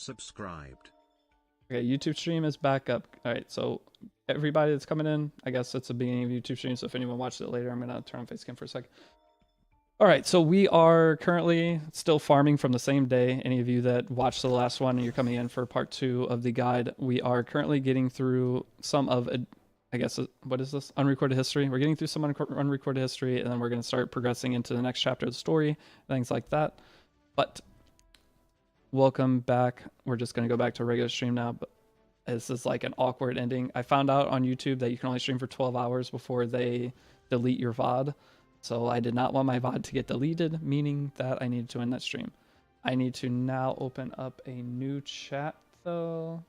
subscribed. Okay, YouTube stream is back up. All right, so everybody that's coming in, I guess it's the beginning of YouTube stream, so if anyone watched it later, I'm going to turn on face cam for a second. All right, so we are currently still farming from the same day. Any of you that watched the last one and you're coming in for part 2 of the guide, we are currently getting through some of, I guess, what is this? Unrecorded history. We're getting through some unrecorded history, and then we're going to start progressing into the next chapter of the story, things like that. But welcome back. We're just going to go back to a regular stream now, but this is like an awkward ending. I found out on YouTube that you can only stream for 12 hours before they delete your VOD. So I did not want my VOD to get deleted, meaning that I needed to end that stream. I need to now open up a new chat though.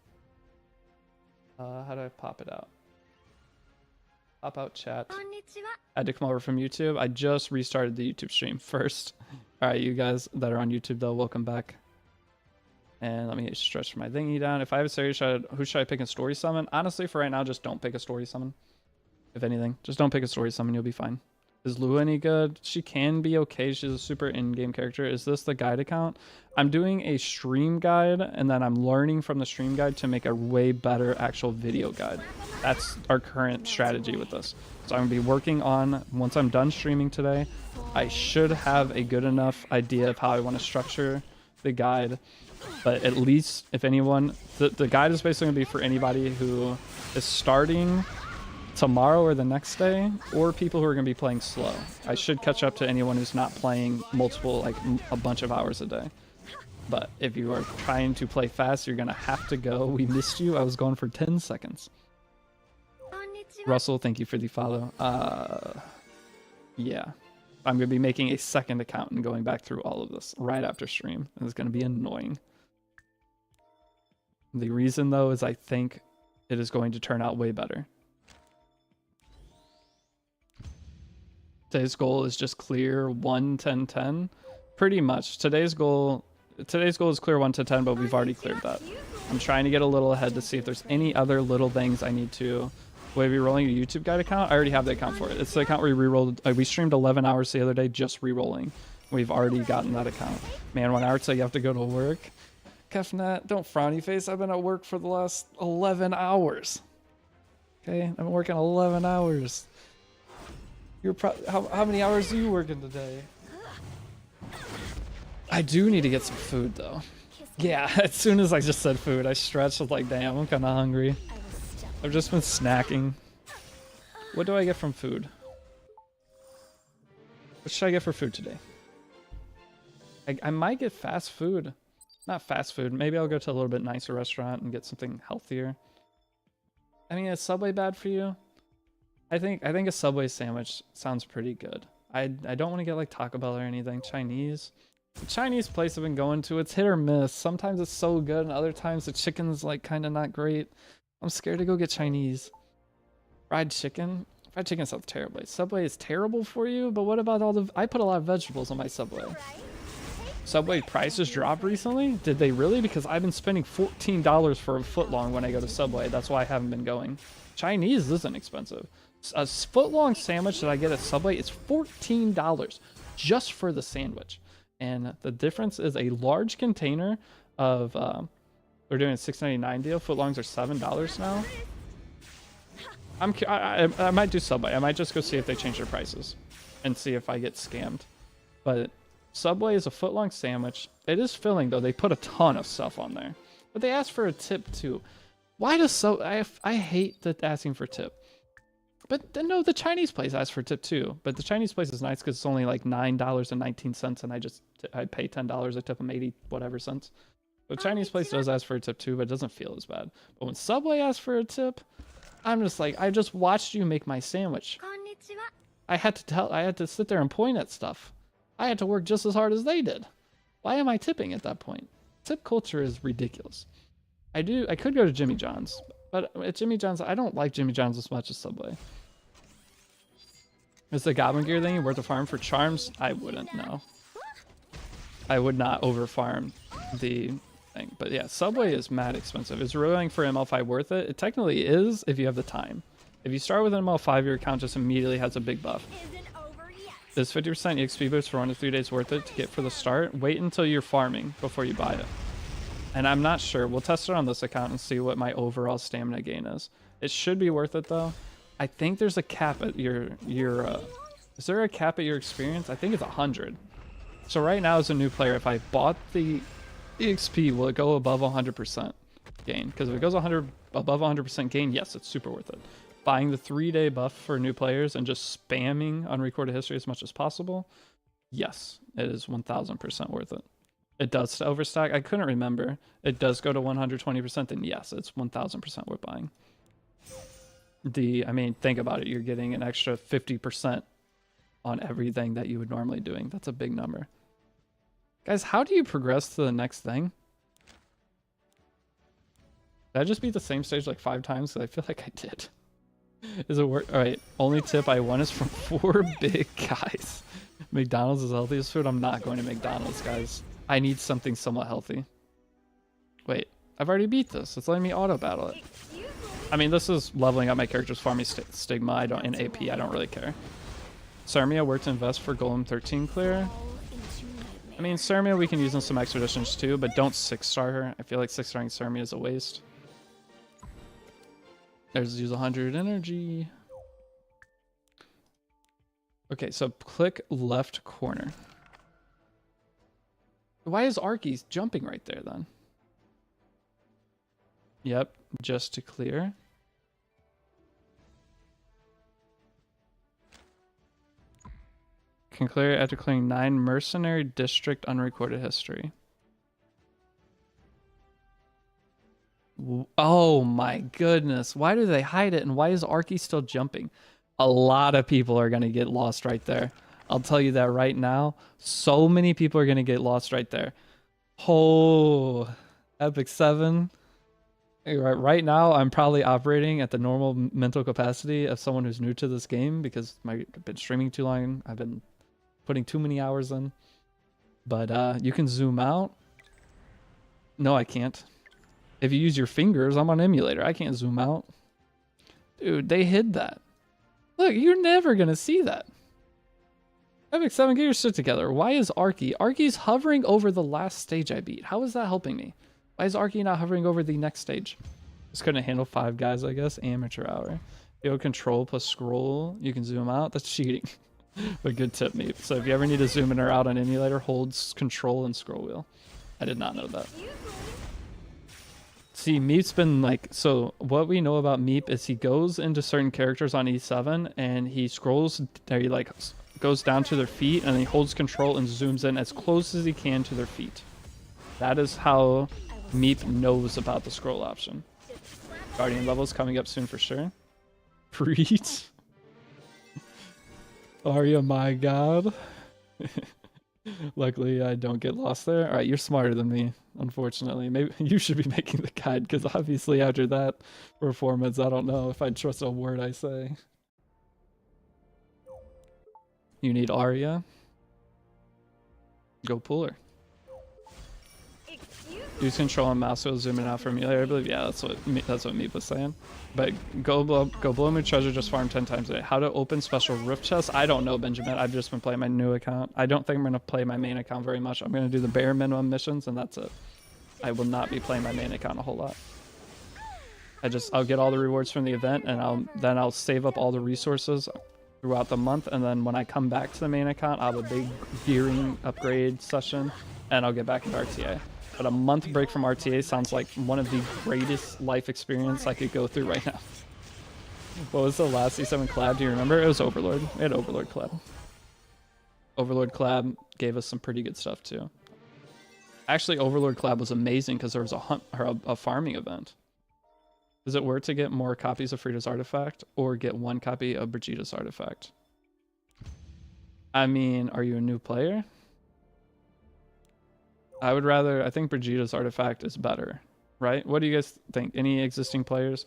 How do I pop it out? Pop out chat. I had to come over from YouTube. I just restarted the YouTube stream first. All right, you guys that are on YouTube though, welcome back. And let me stretch my thingy down. If I have a series, who should I pick in story summon? Honestly, for right now, just don't pick a story summon. If anything, just don't pick a story summon. You'll be fine. Is Lua any good? She can be okay. She's a super in-game character. Is this the guide account? I'm doing a stream guide, and then I'm learning from the stream guide to make a way better actual video guide. That's our current strategy with this. So I'm going to be working on, once I'm done streaming today, I should have a good enough idea of how I want to structure the guide. But at least, if anyone, the guide is basically going to be for anybody who is starting tomorrow or the next day, or people who are going to be playing slow. I should catch up to anyone who's not playing multiple, like a bunch of hours a day. But if you are trying to play fast, you're going to have to go. We missed you. I was going for 10 seconds. Russell, thank you for the follow. Yeah. I'm going to be making a second account and going back through all of this right after stream. It's going to be annoying. The reason, though, is I think it is going to turn out way better. Today's goal is just clear 1, 10, 10. Pretty much. Today's goal is clear 1 to 10, but we've already cleared that. I'm trying to get a little ahead to see if there's any other little things I need to... Will I be rolling a YouTube guide account? I already have the account for it. It's the account where we re-rolled. We streamed 11 hours the other day just re-rolling. We've already gotten that account. Man, 1 hour till you have to go to work. Kefnat, don't frowny face. I've been at work for the last 11 hours. Okay, I've been working 11 hours. You're how many hours are you working today? I do need to get some food though. Yeah, as soon as I just said food, I stretched. I was like, damn, I'm kind of hungry. I've just been snacking. What do I get from food? What should I get for food today? I might get fast food. Not fast food. Maybe I'll go to a little bit nicer restaurant and get something healthier. I mean, is Subway bad for you? I think a Subway sandwich sounds pretty good. I don't want to get like Taco Bell or anything. Chinese. The Chinese place I've been going to, it's hit or miss. Sometimes it's so good, and other times the chicken's like kind of not great. I'm scared to go get Chinese. Fried chicken? Fried chicken sounds terrible. Subway is terrible for you, but what about all the... I put a lot of vegetables on my Subway. Subway prices dropped recently? Did they really? Because I've been spending $14 for a footlong when I go to Subway. That's why I haven't been going. Chinese isn't expensive. A footlong sandwich that I get at Subway is $14 just for the sandwich. And the difference is a large container of... We're doing a $6.99 deal. Footlongs are $7 now. I might do Subway. I might just go see if they change their prices and see if I get scammed. But Subway is a footlong sandwich. It is filling though. They put a ton of stuff on there, but they ask for a tip too. Why does I hate that asking for tip. But no, the Chinese place asks for a tip too. But the Chinese place is nice because it's only like $9.19, and I pay $10. I tip them 80 whatever cents. The Chinese place does ask for a tip too, but it doesn't feel as bad. But when Subway asks for a tip, I'm just like, I just watched you make my sandwich. I had to sit there and point at stuff. I had to work just as hard as they did. Why am I tipping at that point? Tip culture is ridiculous. I could go to Jimmy John's, but at Jimmy John's, I don't like Jimmy John's as much as Subway. Is the Goblin gear thing worth a farm for charms? I wouldn't, no. I would not over farm the thing. But yeah, Subway is mad expensive. Is rerolling for ML5 worth it? It technically is if you have the time. If you start with an ML5, your account just immediately has a big buff. Is 50% EXP boost for 1 to 3 days worth it to get for the start? Wait until you're farming before you buy it. And I'm not sure. We'll test it on this account and see what my overall stamina gain is. It should be worth it though. I think there's a cap at your is there a cap at your experience? I think it's 100. So right now as a new player, if I bought the EXP, will it go above 100% gain? Because if it goes above 100% gain, yes, it's super worth it. Buying the 3-day buff for new players and just spamming unrecorded history as much as possible, yes, it is 1000% worth it. It does to overstack. I couldn't remember. It does go to 120%, then yes, it's 1000% worth buying. I mean, think about it. You're getting an extra 50% on everything that you would normally doing. That's a big number. Guys, how do you progress to the next thing? Did I just beat the same stage like 5 times? Because I feel like I did. Is it work? All right. Only tip I won is from 4 big guys. McDonald's is the healthiest food. I'm not going to McDonald's, guys. I need something somewhat healthy. Wait, I've already beat this. It's letting me auto battle it. I mean, this is leveling up my character's farming stigma. In AP, I don't really care. Sarmia worked to invest for Golem 13 clear. I mean, Sarmia we can use in some expeditions too, but don't 6-star her. I feel like 6-starring Sarmia is a waste. There's use 100 energy. Okay, so click left corner. Why is Arky jumping right there then? Yep, just to clear. Can clear after clearing 9 mercenary district unrecorded history. Oh my goodness. Why do they hide it and why is Arky still jumping? A lot of people are going to get lost right there. I'll tell you that right now. So many people are going to get lost right there. Oh, Epic 7. Right now, I'm probably operating at the normal mental capacity of someone who's new to this game because I've been streaming too long. I've been putting too many hours in. But you can zoom out. No, I can't. If you use your fingers, I'm on emulator. I can't zoom out. Dude, they hid that. Look, you're never going to see that. Epic 7, get your shit together. Why is Arky? Arky's hovering over the last stage I beat. How is that helping me? Why is Arky not hovering over the next stage? Just couldn't handle 5 guys, I guess. Amateur hour. Go control plus scroll. You can zoom out. That's cheating. But good tip, Meep. So if you ever need to zoom in or out on emulator, hold control and scroll wheel. I did not know that. See, Meep's been like, so what we know about Meep is he goes into certain characters on E7 and he scrolls, he like goes down to their feet and he holds control and zooms in as close as he can to their feet. That is how Meep knows about the scroll option. Guardian levels coming up soon for sure. Preach. Arya, my god. Luckily, I don't get lost there. All right, you're smarter than me, unfortunately. Maybe you should be making the guide, because obviously after that performance, I don't know if I trust a word I say. You need Arya. Go pull her. Use control and mouse wheel zooming out from emulator. I believe, yeah, that's what Meep was saying. But go blow me treasure, just farm 10 times a day. How to open special rift chests? I don't know, Benjamin. I've just been playing my new account. I don't think I'm gonna play my main account very much. I'm gonna do the bare minimum missions and that's it. I will not be playing my main account a whole lot. I'll get all the rewards from the event and then I'll save up all the resources throughout the month, and then when I come back to the main account, I'll have a big gearing upgrade session and I'll get back into RTA. But a month break from RTA sounds like one of the greatest life experience I could go through right now. What was the last E7 collab? Do you remember? It was Overlord. We had Overlord collab. Overlord collab gave us some pretty good stuff too. Actually, Overlord collab was amazing because there was a hunt or a farming event. Is it worth to get more copies of Frida's artifact or get 1 copy of Brigida's artifact? I mean, are you a new player? I think Brigida's artifact is better, right? What do you guys think? Any existing players?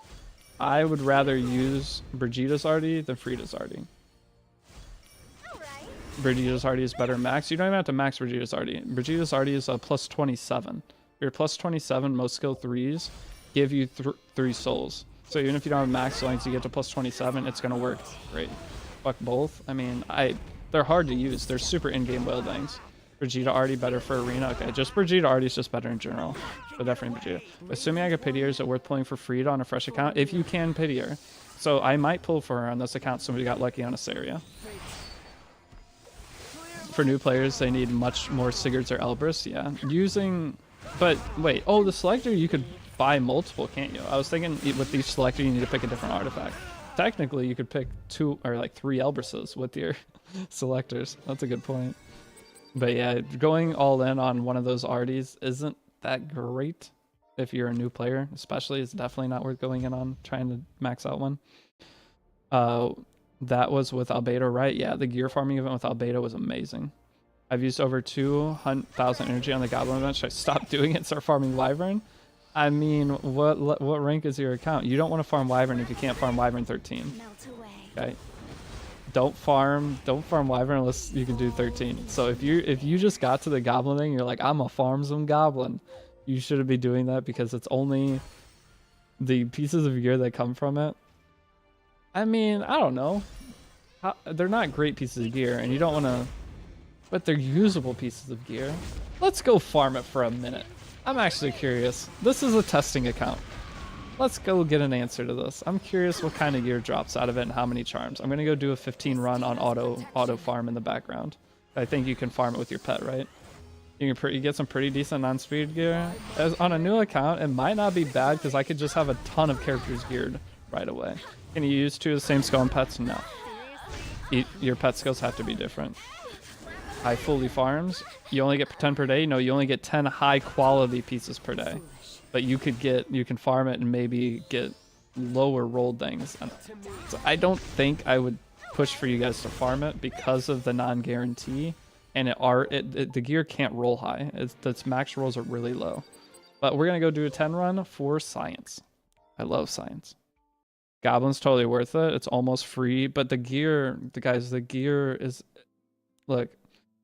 I would rather use Brigida's arty than Frida's arty. Brigida's arty is better max. You don't even have to max Brigida's arty. Brigida's arty is a plus 27. Your plus 27, most skill 3s give you 3 souls. So even if you don't have max, as long as you get to plus 27, it's going to work great. Fuck both. I mean, they're hard to use. They're super in-game buildings. Vegeta already better for arena. Okay, just Vegeta already is just better in general. But definitely Vegeta. Assuming I get Pitier, is it worth pulling for free on a fresh account? If you can Pitier. So I might pull for her on this account. Somebody got lucky on a Saria. For new players, they need much more Sigurds or Elbrus. Yeah, but wait. Oh, the selector, you could buy multiple, can't you? I was thinking with each selector, you need to pick a different artifact. Technically, you could pick 2 or like 3 Elbruses with your selectors. That's a good point. But yeah, going all in on one of those arties isn't that great if you're a new player, especially. It's definitely not worth going in on trying to max out one. That was with Albedo, right? Yeah, the gear farming event with Albedo was amazing. I've used over 2,000 energy on the Goblin event. Should I stop doing it and start farming Wyvern? I mean, what rank is your account? You don't want to farm Wyvern if you can't farm Wyvern 13. Okay. Don't farm Wyvern unless you can do 13. So if you just got to the Goblin thing, you're like, I'm gonna farm some Goblin. You shouldn't be doing that because it's only the pieces of gear that come from it. I mean, I don't know. They're not great pieces of gear, and you don't want to... But they're usable pieces of gear. Let's go farm it for a minute. I'm actually curious. This is a testing account. Let's go get an answer to this. I'm curious what kind of gear drops out of it and how many charms. I'm going to go do a 15 run on auto farm in the background. I think you can farm it with your pet, right? You get some pretty decent non-speed gear. On a new account, it might not be bad because I could just have a ton of characters geared right away. Can you use 2 of the same skill on pets? No. Your pet skills have to be different. High fully farms. You only get 10 per day. No, you only get 10 high quality pieces per day. But you can farm it and maybe get lower rolled things. So I don't think I would push for you guys to farm it because of the non-guarantee. And the gear can't roll high. Its max rolls are really low. But we're gonna go do a 10 run for science. I love science. Goblin's totally worth it. It's almost free, but the gear is, look,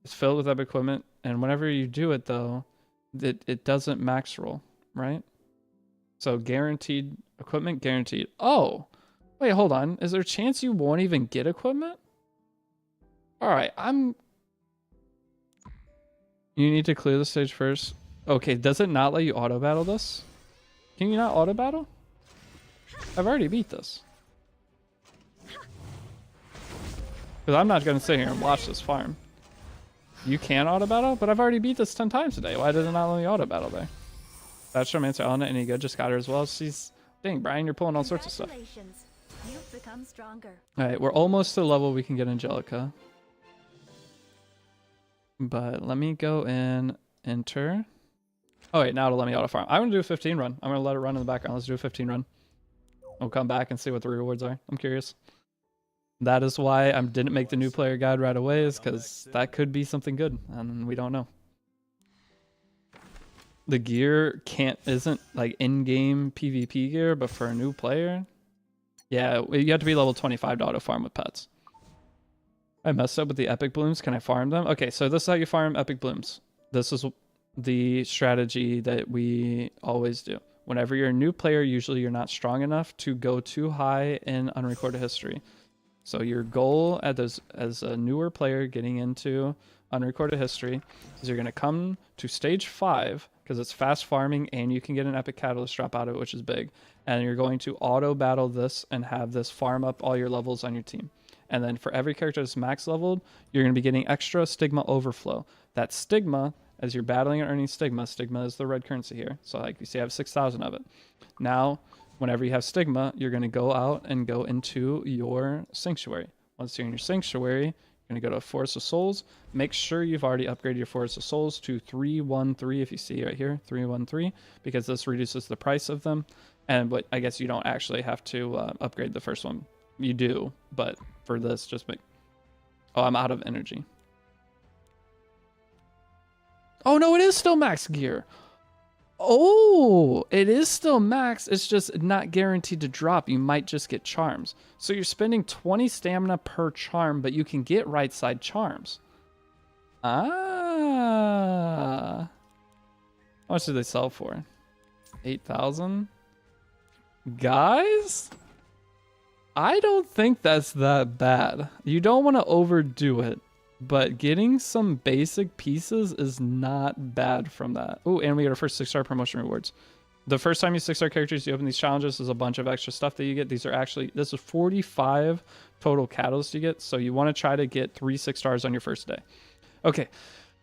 it's filled with epic equipment, and whenever you do it though, it doesn't max roll, right? So guaranteed equipment, guaranteed. Oh, wait, hold on. Is there a chance you won't even get equipment? All right, you need to clear the stage first. Okay, does it not let you auto battle this? Can you not auto battle? I've already beat this. Because I'm not going to sit here and watch this farm. You can auto battle, but I've already beat this 10 times today. Why did it not let me auto battle there? That's from answer on it. Any good? Just got her as well. She's... Dang, Brian, you're pulling all sorts of stuff. You've become stronger. Alright, we're almost to the level we can get Angelica. But let me go in, enter. Oh wait, now it'll let me auto farm. I want to do a 15 run. I'm going to let it run in the background. Let's do a 15 run. We'll come back and see what the rewards are. I'm curious. That is why I didn't make the new player guide right away, is because that could be something good, and we don't know. The gear isn't like in-game PvP gear, but for a new player, yeah, you have to be level 25 to auto farm with pets. I messed up with the epic blooms. Can I farm them? Okay, so this is how you farm epic blooms. This is the strategy that we always do. Whenever you're a new player, usually you're not strong enough to go too high in unrecorded history. So your goal as a newer player getting into unrecorded history is you're going to come to stage 5 because it's fast farming and you can get an epic catalyst drop out of it, which is big. And you're going to auto battle this and have this farm up all your levels on your team. And then for every character that's max leveled, you're going to be getting extra stigma overflow. That stigma, as you're battling and earning stigma is the red currency here. So like you see, I have 6,000 of it. Now, whenever you have stigma, you're going to go out and go into your sanctuary. Once you're in your sanctuary, you're going to go to Forest of Souls. Make sure you've already upgraded your Forest of Souls to 313, if you see right here, 313, because this reduces the price of them. But I guess you don't actually have to upgrade the first one. You do, but for this, just make... Oh, I'm out of energy. Oh, no, it is still max gear. Oh, it is still max. It's just not guaranteed to drop. You might just get charms. So you're spending 20 stamina per charm, but you can get right side charms. Ah. How much do they sell for? 8,000? Guys? I don't think that's that bad. You don't want to overdo it. but getting some basic pieces is not bad from that. Oh, and we got our first 6-star promotion rewards. The first time you 6-star characters, you open these challenges. There's a bunch of extra stuff that you get. These are actually, this is 45 total catalysts you get. So you want to try to get 3 6-stars on your first day. Okay,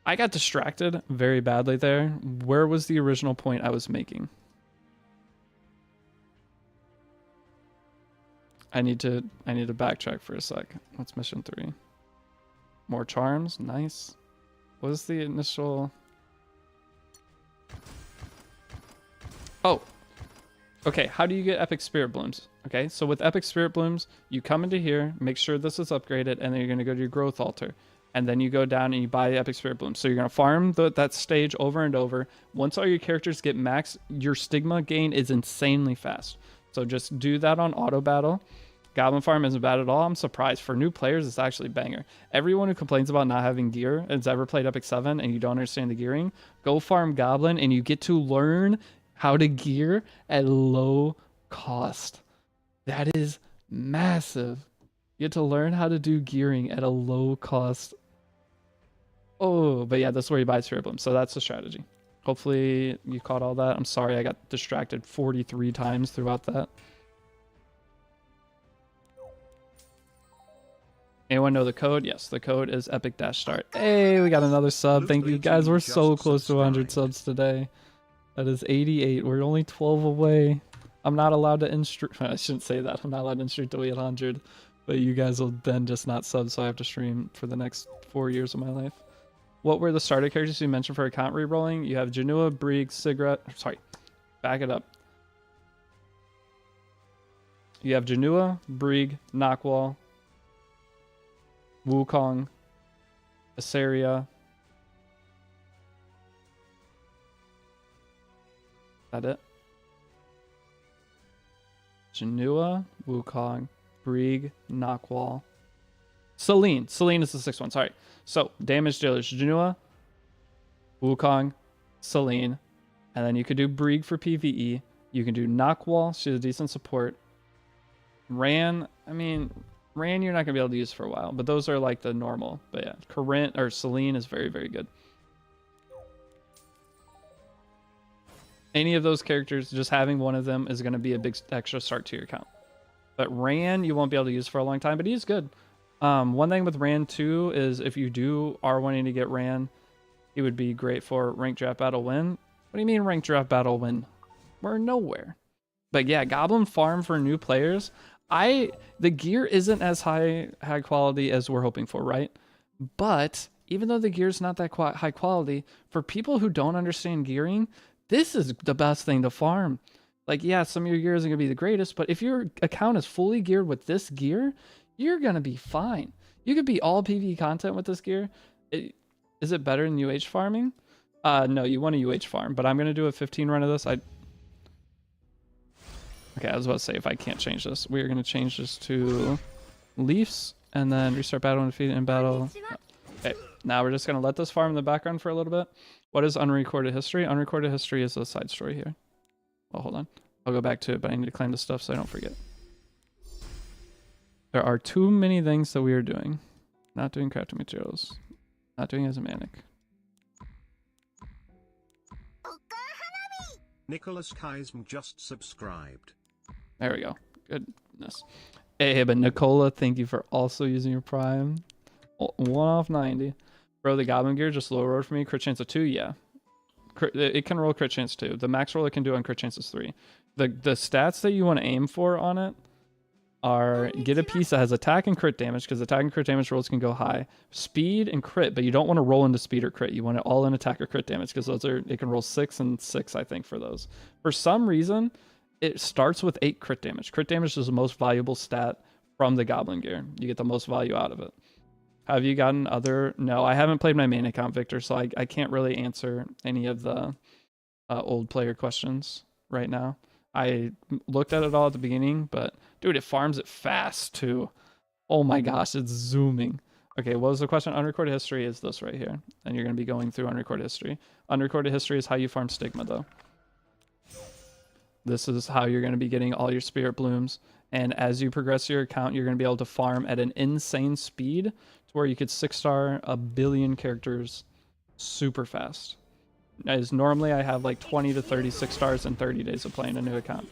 I got distracted very badly there. Where was the original point I was making? I need to backtrack for a sec. What's mission 3? More charms, nice. What was the initial? Oh, okay. How do you get epic spirit blooms? Okay, so with epic spirit blooms, you come into here, make sure this is upgraded, and then you're gonna go to your growth altar, and then you go down and you buy epic spirit blooms. So you're gonna farm that stage over and over. Once all your characters get maxed, your stigma gain is insanely fast. So just do that on auto battle. Goblin farm isn't bad at all. I'm surprised. For new players, it's actually banger. Everyone who complains about not having gear and has ever played Epic 7 and you don't understand the gearing, go farm Goblin and you get to learn how to gear at low cost. That is massive. You get to learn how to do gearing at a low cost. Oh, but yeah, that's where you buy Spirit Bloom. So that's the strategy. Hopefully you caught all that. I'm sorry I got distracted 43 times throughout that. Anyone know the code? Yes, the code is epic-start. Hey, we got another sub. Thank you guys. We're so close to 100 subs today. That is 88. We're only 12 away. I'm not allowed to in-stream. I shouldn't say that. I'm not allowed to in-stream till we hit 100. But you guys will then just not sub, so I have to stream for the next 4 years of my life. What were the starter characters you mentioned for account rerolling? You have Janua, Brieg, Sigret. Sorry, back it up. You have Janua, Brieg, Knockwall, Wukong, Asaria. That it? Janua, Wukong, Brieg, Knockwall. Celine. Celine is the 6th one. Sorry. So, damage dealers. Janua, Wukong, Celine. And then you could do Brieg for PvE. You can do Knockwall. She's a decent support. Ran. I mean, Ran you're not going to be able to use for a while. But those are like the normal. But yeah, Corinne or Celine is very, very good. Any of those characters, just having one of them is going to be a big extra start to your account. But Ran, you won't be able to use for a long time, but he's good. One thing with Ran too is if you are wanting to get Ran, he would be great for ranked draft battle win. What do you mean ranked draft battle win? We're nowhere. But yeah, Goblin farm for new players. The gear isn't as high quality as we're hoping for, right? But even though the gear's not that high quality, for people who don't understand gearing, this is the best thing to farm. Like, yeah, some of your gear isn't going to be the greatest, but if your account is fully geared with this gear, you're going to be fine. You could be all PvE content with this gear. Is it better than UH farming? No, you want a UH farm, but I'm going to do a 15 run of this. Okay, I was about to say, if I can't change this, we're going to change this to Leafs, and then restart battle and defeat in battle. Okay, now we're just going to let this farm in the background for a little bit. What is unrecorded history? Unrecorded history is a side story here. Well, hold on. I'll go back to it, but I need to claim this stuff so I don't forget. There are too many things that we are doing. Not doing crafting materials. Not doing Asmanic. Nicholas Kaism just subscribed. There we go. Goodness. Hey, but Nicola, thank you for also using your Prime. 1 off 90. Bro, the Goblin gear just low rolled for me. Crit chance of 2, yeah. It can roll crit chance 2. The max roll it can do on crit chance is 3. The stats that you want to aim for on it are get a piece that has attack and crit damage, because attack and crit damage rolls can go high. Speed and crit, but you don't want to roll into speed or crit. You want it all in attack or crit damage, because it can roll 6 and 6, I think, for those. For some reason, it starts with 8 crit damage. Crit damage is the most valuable stat from the Goblin gear. You get the most value out of it. Have you gotten other? No, I haven't played my main account, Victor, so I can't really answer any of the old player questions right now. I looked at it all at the beginning, but dude, it farms it fast too. Oh my gosh, it's zooming. Okay, what was the question? Unrecorded history is this right here, and you're going to be going through unrecorded history. Unrecorded history is how you farm stigma, though. This is how you're going to be getting all your spirit blooms. And as you progress your account, you're going to be able to farm at an insane speed to where you could 6-star a billion characters super fast. As normally I have like 20 to 36 stars in 30 days of playing a new account.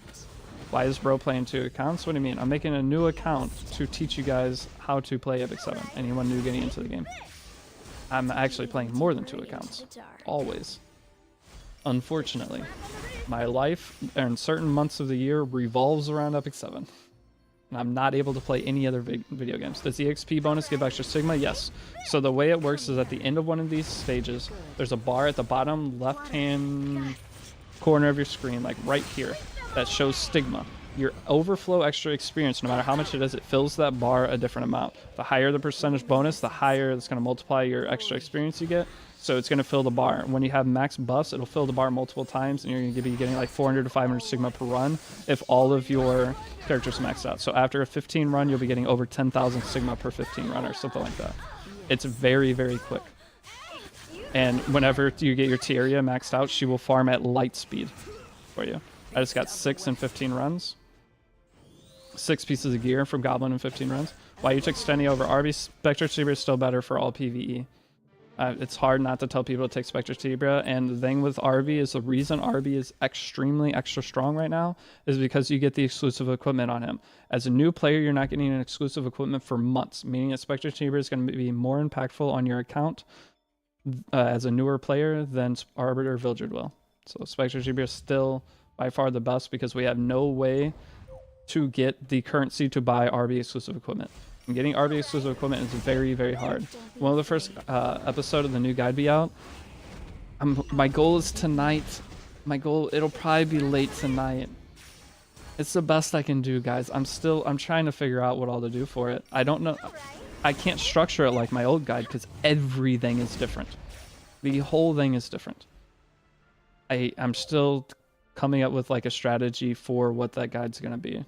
Why is bro playing 2 accounts? What do you mean? I'm making a new account to teach you guys how to play Epic 7. Anyone new getting into the game. I'm actually playing more than 2 accounts. Always. Unfortunately, my life in certain months of the year revolves around Epic 7. And I'm not able to play any other video games. Does the XP bonus give extra Sigma? Yes. So the way it works is at the end of one of these stages, there's a bar at the bottom left-hand corner of your screen, like right here, that shows Stigma. Your overflow extra experience, no matter how much it is, it fills that bar a different amount. The higher the percentage bonus, the higher it's going to multiply your extra experience you get. So it's going to fill the bar. When you have max buffs, it'll fill the bar multiple times, and you're going to be getting like 400 to 500 Sigma per run if all of your characters maxed out. So after a 15 run, you'll be getting over 10,000 Sigma per 15 run or something like that. It's very, very quick. And whenever you get your Tieria maxed out, she will farm at light speed for you. I just got 6 in 15 runs. 6 pieces of gear from Goblin in 15 runs. Why you took Stenny over Arby? Spectre Tibra is still better for all PvE. It's hard not to tell people to take Spectre Tibra, and the thing with Arby is the reason Arby is extremely extra strong right now is because you get the exclusive equipment on him. As a new player, you're not getting an exclusive equipment for months, meaning that Spectre Tibra is going to be more impactful on your account as a newer player than Arbiter or Vildred will. So Spectre Tibra is still by far the best because we have no way to get the currency to buy RB exclusive equipment. And getting RB exclusive equipment is very, very hard. One of the first episode of the new guide be out. My goal is tonight. It'll probably be late tonight. It's the best I can do, guys. I'm trying to figure out what all to do for it. I don't know. I can't structure it like my old guide because everything is different. The whole thing is different. I'm still coming up with like a strategy for what that guide's gonna be.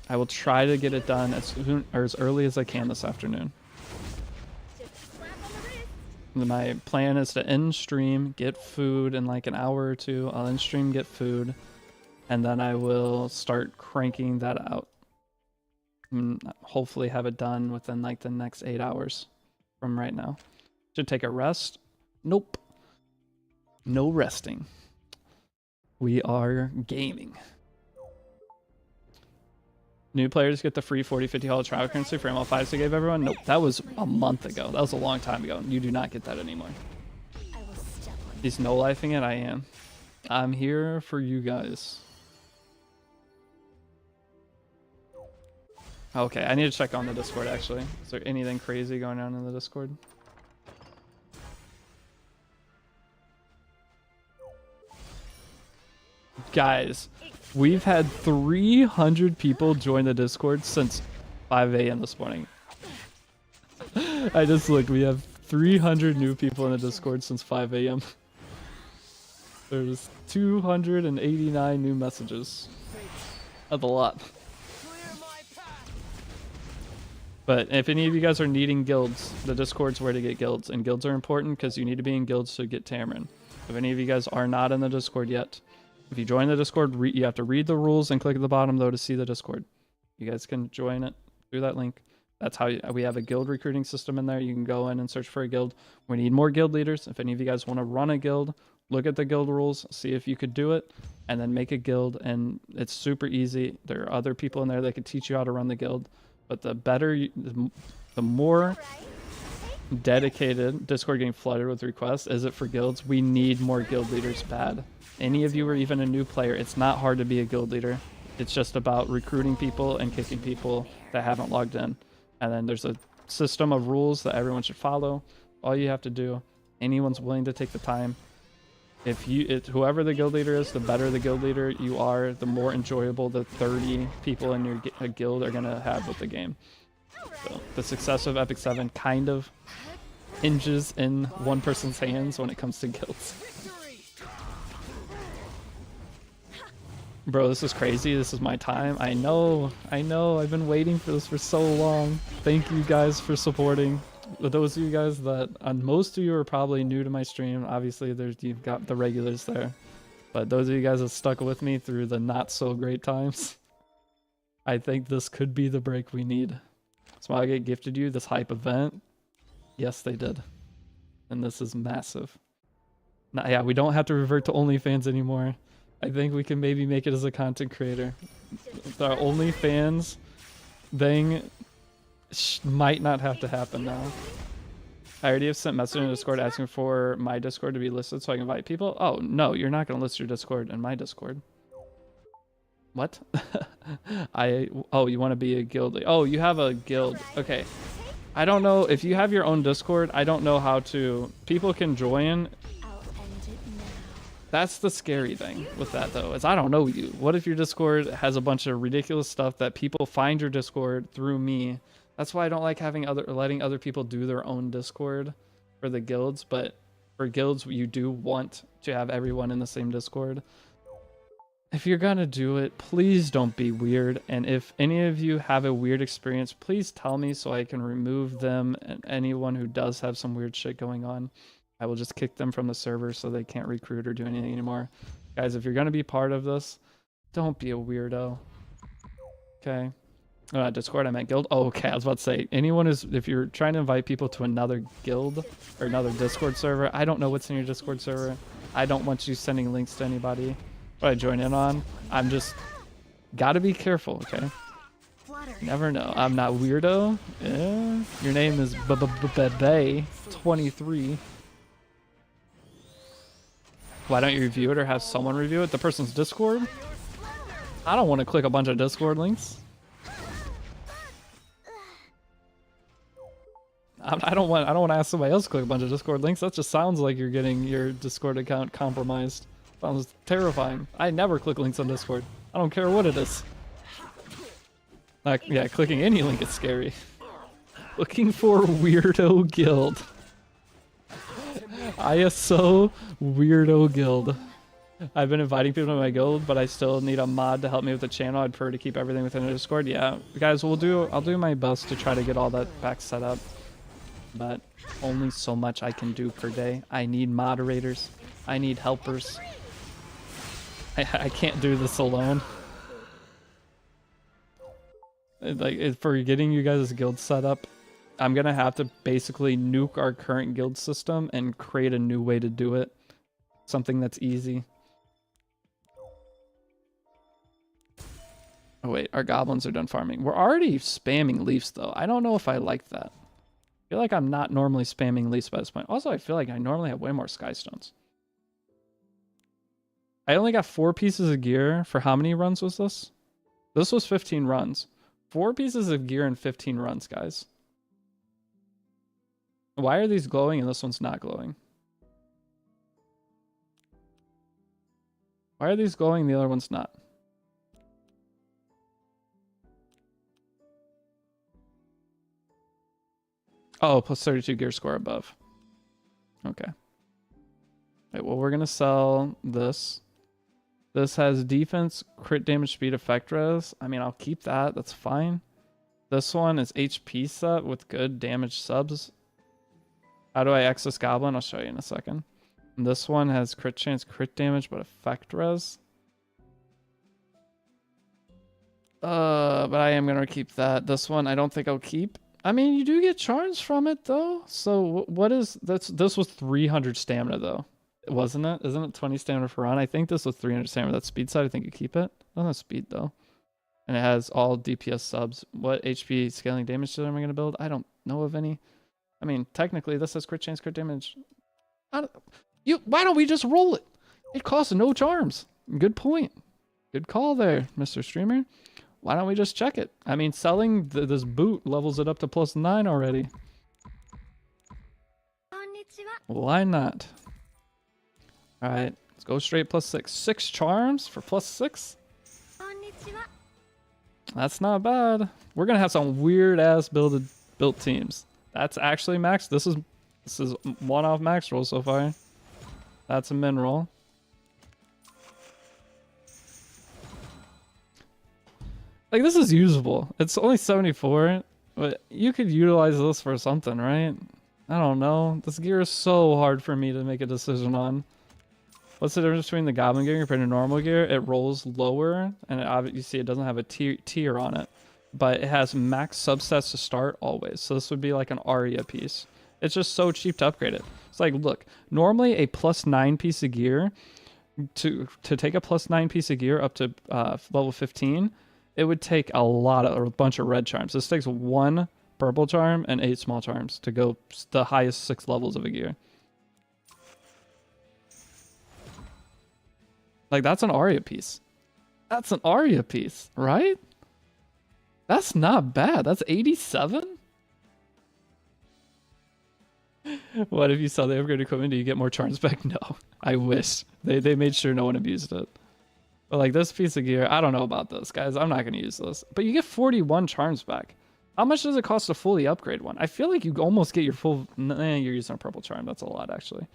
I will try to get it done as soon or as early as I can this afternoon. My plan is to end stream, get food in like an hour or two. I'll end stream, get food, and then I will start cranking that out. And hopefully have it done within like the next 8 hours from right now. Should take a rest. Nope. No resting. We are gaming. New players get the free 40-50 holo travel currency for ML5s they gave everyone? Nope, that was a month ago. That was a long time ago. You do not get that anymore. He's no-lifing it? I am. I'm here for you guys. Okay, I need to check on the Discord actually. Is there anything crazy going on in the Discord? Guys, we've had 300 people join the Discord since 5 a.m. this morning. I just looked, we have 300 new people in the Discord since 5 a.m. There's 289 new messages. That's a lot. But if any of you guys are needing guilds, the Discord's where to get guilds. And guilds are important because you need to be in guilds to get Tamarin. If any of you guys are not in the Discord yet, if you join the Discord, you have to read the rules and click at the bottom though to see the Discord. You guys can join it through that link. That's how we have a guild recruiting system in there. You can go in and search for a guild. We need more guild leaders. If any of you guys want to run a guild, look at the guild rules, see if you could do it, and then make a guild. And it's super easy. There are other people in there that can teach you how to run the guild. But the better, the more dedicated, Discord getting flooded with requests is it for guilds. We need more guild leaders bad. Any of you are even a new player, it's not hard to be a guild leader. It's just about recruiting people and kicking people that haven't logged in. And then there's a system of rules that everyone should follow. All you have to do, anyone's willing to take the time. Whoever the guild leader is, the better the guild leader you are, the more enjoyable the 30 people in your guild are going to have with the game. So the success of Epic 7 kind of hinges in one person's hands when it comes to guilds. Bro, this is crazy. This is my time. I know. I've been waiting for this for so long. Thank you guys for supporting. Those of you guys that, most of you are probably new to my stream. Obviously, you've got the regulars there. But those of you guys that stuck with me through the not so great times, I think this could be the break we need. Smogate gifted you this hype event. Yes, they did. And this is massive. Now, yeah, we don't have to revert to OnlyFans anymore. I think we can maybe make it as a content creator. The OnlyFans thing might not have to happen now. I already have sent message in Discord asking for my Discord to be listed so I can invite people. Oh, no, you're not going to list your Discord in my Discord. What? Oh, you want to be a guild? Oh, you have a guild. Okay. I don't know if you have your own Discord. I don't know how to. People can join. That's the scary thing with that, though, is I don't know you. What if your Discord has a bunch of ridiculous stuff that people find your Discord through me? That's why I don't like letting other people do their own Discord for the guilds. But for guilds, you do want to have everyone in the same Discord. If you're gonna do it, please don't be weird. And if any of you have a weird experience, please tell me so I can remove them and anyone who does have some weird shit going on. I will just kick them from the server so they can't recruit or do anything anymore. Guys, if you're gonna be part of this, don't be a weirdo. Okay. Discord, I meant guild. Oh, okay, I was about to say, if you're trying to invite people to another guild or another Discord server, I don't know what's in your Discord server. I don't want you sending links to anybody. What I join in on, I'm just gotta be careful, okay? Never know. I'm not weirdo. Yeah. Your name is Bebe23. Why don't you review it or have someone review it? The person's Discord? I don't want to click a bunch of Discord links. I don't want to ask somebody else to click a bunch of Discord links. That just sounds like you're getting your Discord account compromised. Sounds terrifying. I never click links on Discord. I don't care what it is. Like, yeah, clicking any link is scary. Looking for weirdo guild. ISO weirdo guild. I've been inviting people to my guild, but I still need a mod to help me with the channel. I'd prefer to keep everything within the Discord. Yeah, guys, I'll do my best to try to get all that back set up. But only so much I can do per day. I need moderators. I need helpers. I can't do this alone. For getting you guys' guild set up, I'm gonna have to basically nuke our current guild system and create a new way to do it. Something that's easy. Oh wait, our goblins are done farming. We're already spamming leaves though. I don't know if I like that. I feel like I'm not normally spamming leaves by this point. Also, I feel like I normally have way more sky stones. I only got 4 pieces of gear for how many runs was this? This was 15 runs. 4 pieces of gear in 15 runs, guys. Why are these glowing and this one's not glowing? Why are these glowing and the other one's not? Oh, plus 32 gear score above. Okay. Right, well, we're going to sell this. This has defense, crit damage, speed, effect res. I mean, I'll keep that. That's fine. This one is HP set with good damage subs. How do I access Goblin? I'll show you in a second. And this one has crit chance, crit damage, but effect res. But I am going to keep that. This one, I don't think I'll keep. I mean, you do get charms from it, though. So what is... This was 300 stamina, though. Wasn't it? Isn't it 20 stamina per run? I think this was 300 stamina. That's speed side. I think you keep it. Doesn't have speed, though. And it has all DPS subs. What HP scaling damage system am I going to build? I don't know of any. I mean, technically, this has crit chance, crit damage. Why don't we just roll it? It costs no charms. Good point. Good call there, Mr. Streamer. Why don't we just check it? I mean, selling this boot levels it up to +9 already. Why not? All right, let's go straight +6. 6 charms for +6? That's not bad. We're gonna have some weird ass built teams. That's actually max. This is one off max roll so far. That's a min roll. Like, this is usable. It's only 74, but you could utilize this for something, right? I don't know. This gear is so hard for me to make a decision on. What's the difference between the Goblin gear compared to normal gear? It rolls lower, and you see it doesn't have a tier on it, but it has max subsets to start always. So this would be like an Aria piece. It's just so cheap to upgrade it. It's like, look, normally a +9 piece of gear, to take a +9 piece of gear up to level 15, it would take a bunch of red charms. This takes 1 purple charm and 8 small charms to go the highest 6 levels of a gear. Like, that's an Aria piece. That's an Aria piece, right? That's not bad. That's 87? What if you sell the upgraded equipment? Do you get more charms back? No. I wish. They made sure no one abused it. But like this piece of gear, I don't know about this, guys. I'm not going to use this. But you get 41 charms back. How much does it cost to fully upgrade one? I feel like you almost get your full... you're using a purple charm. That's a lot, actually.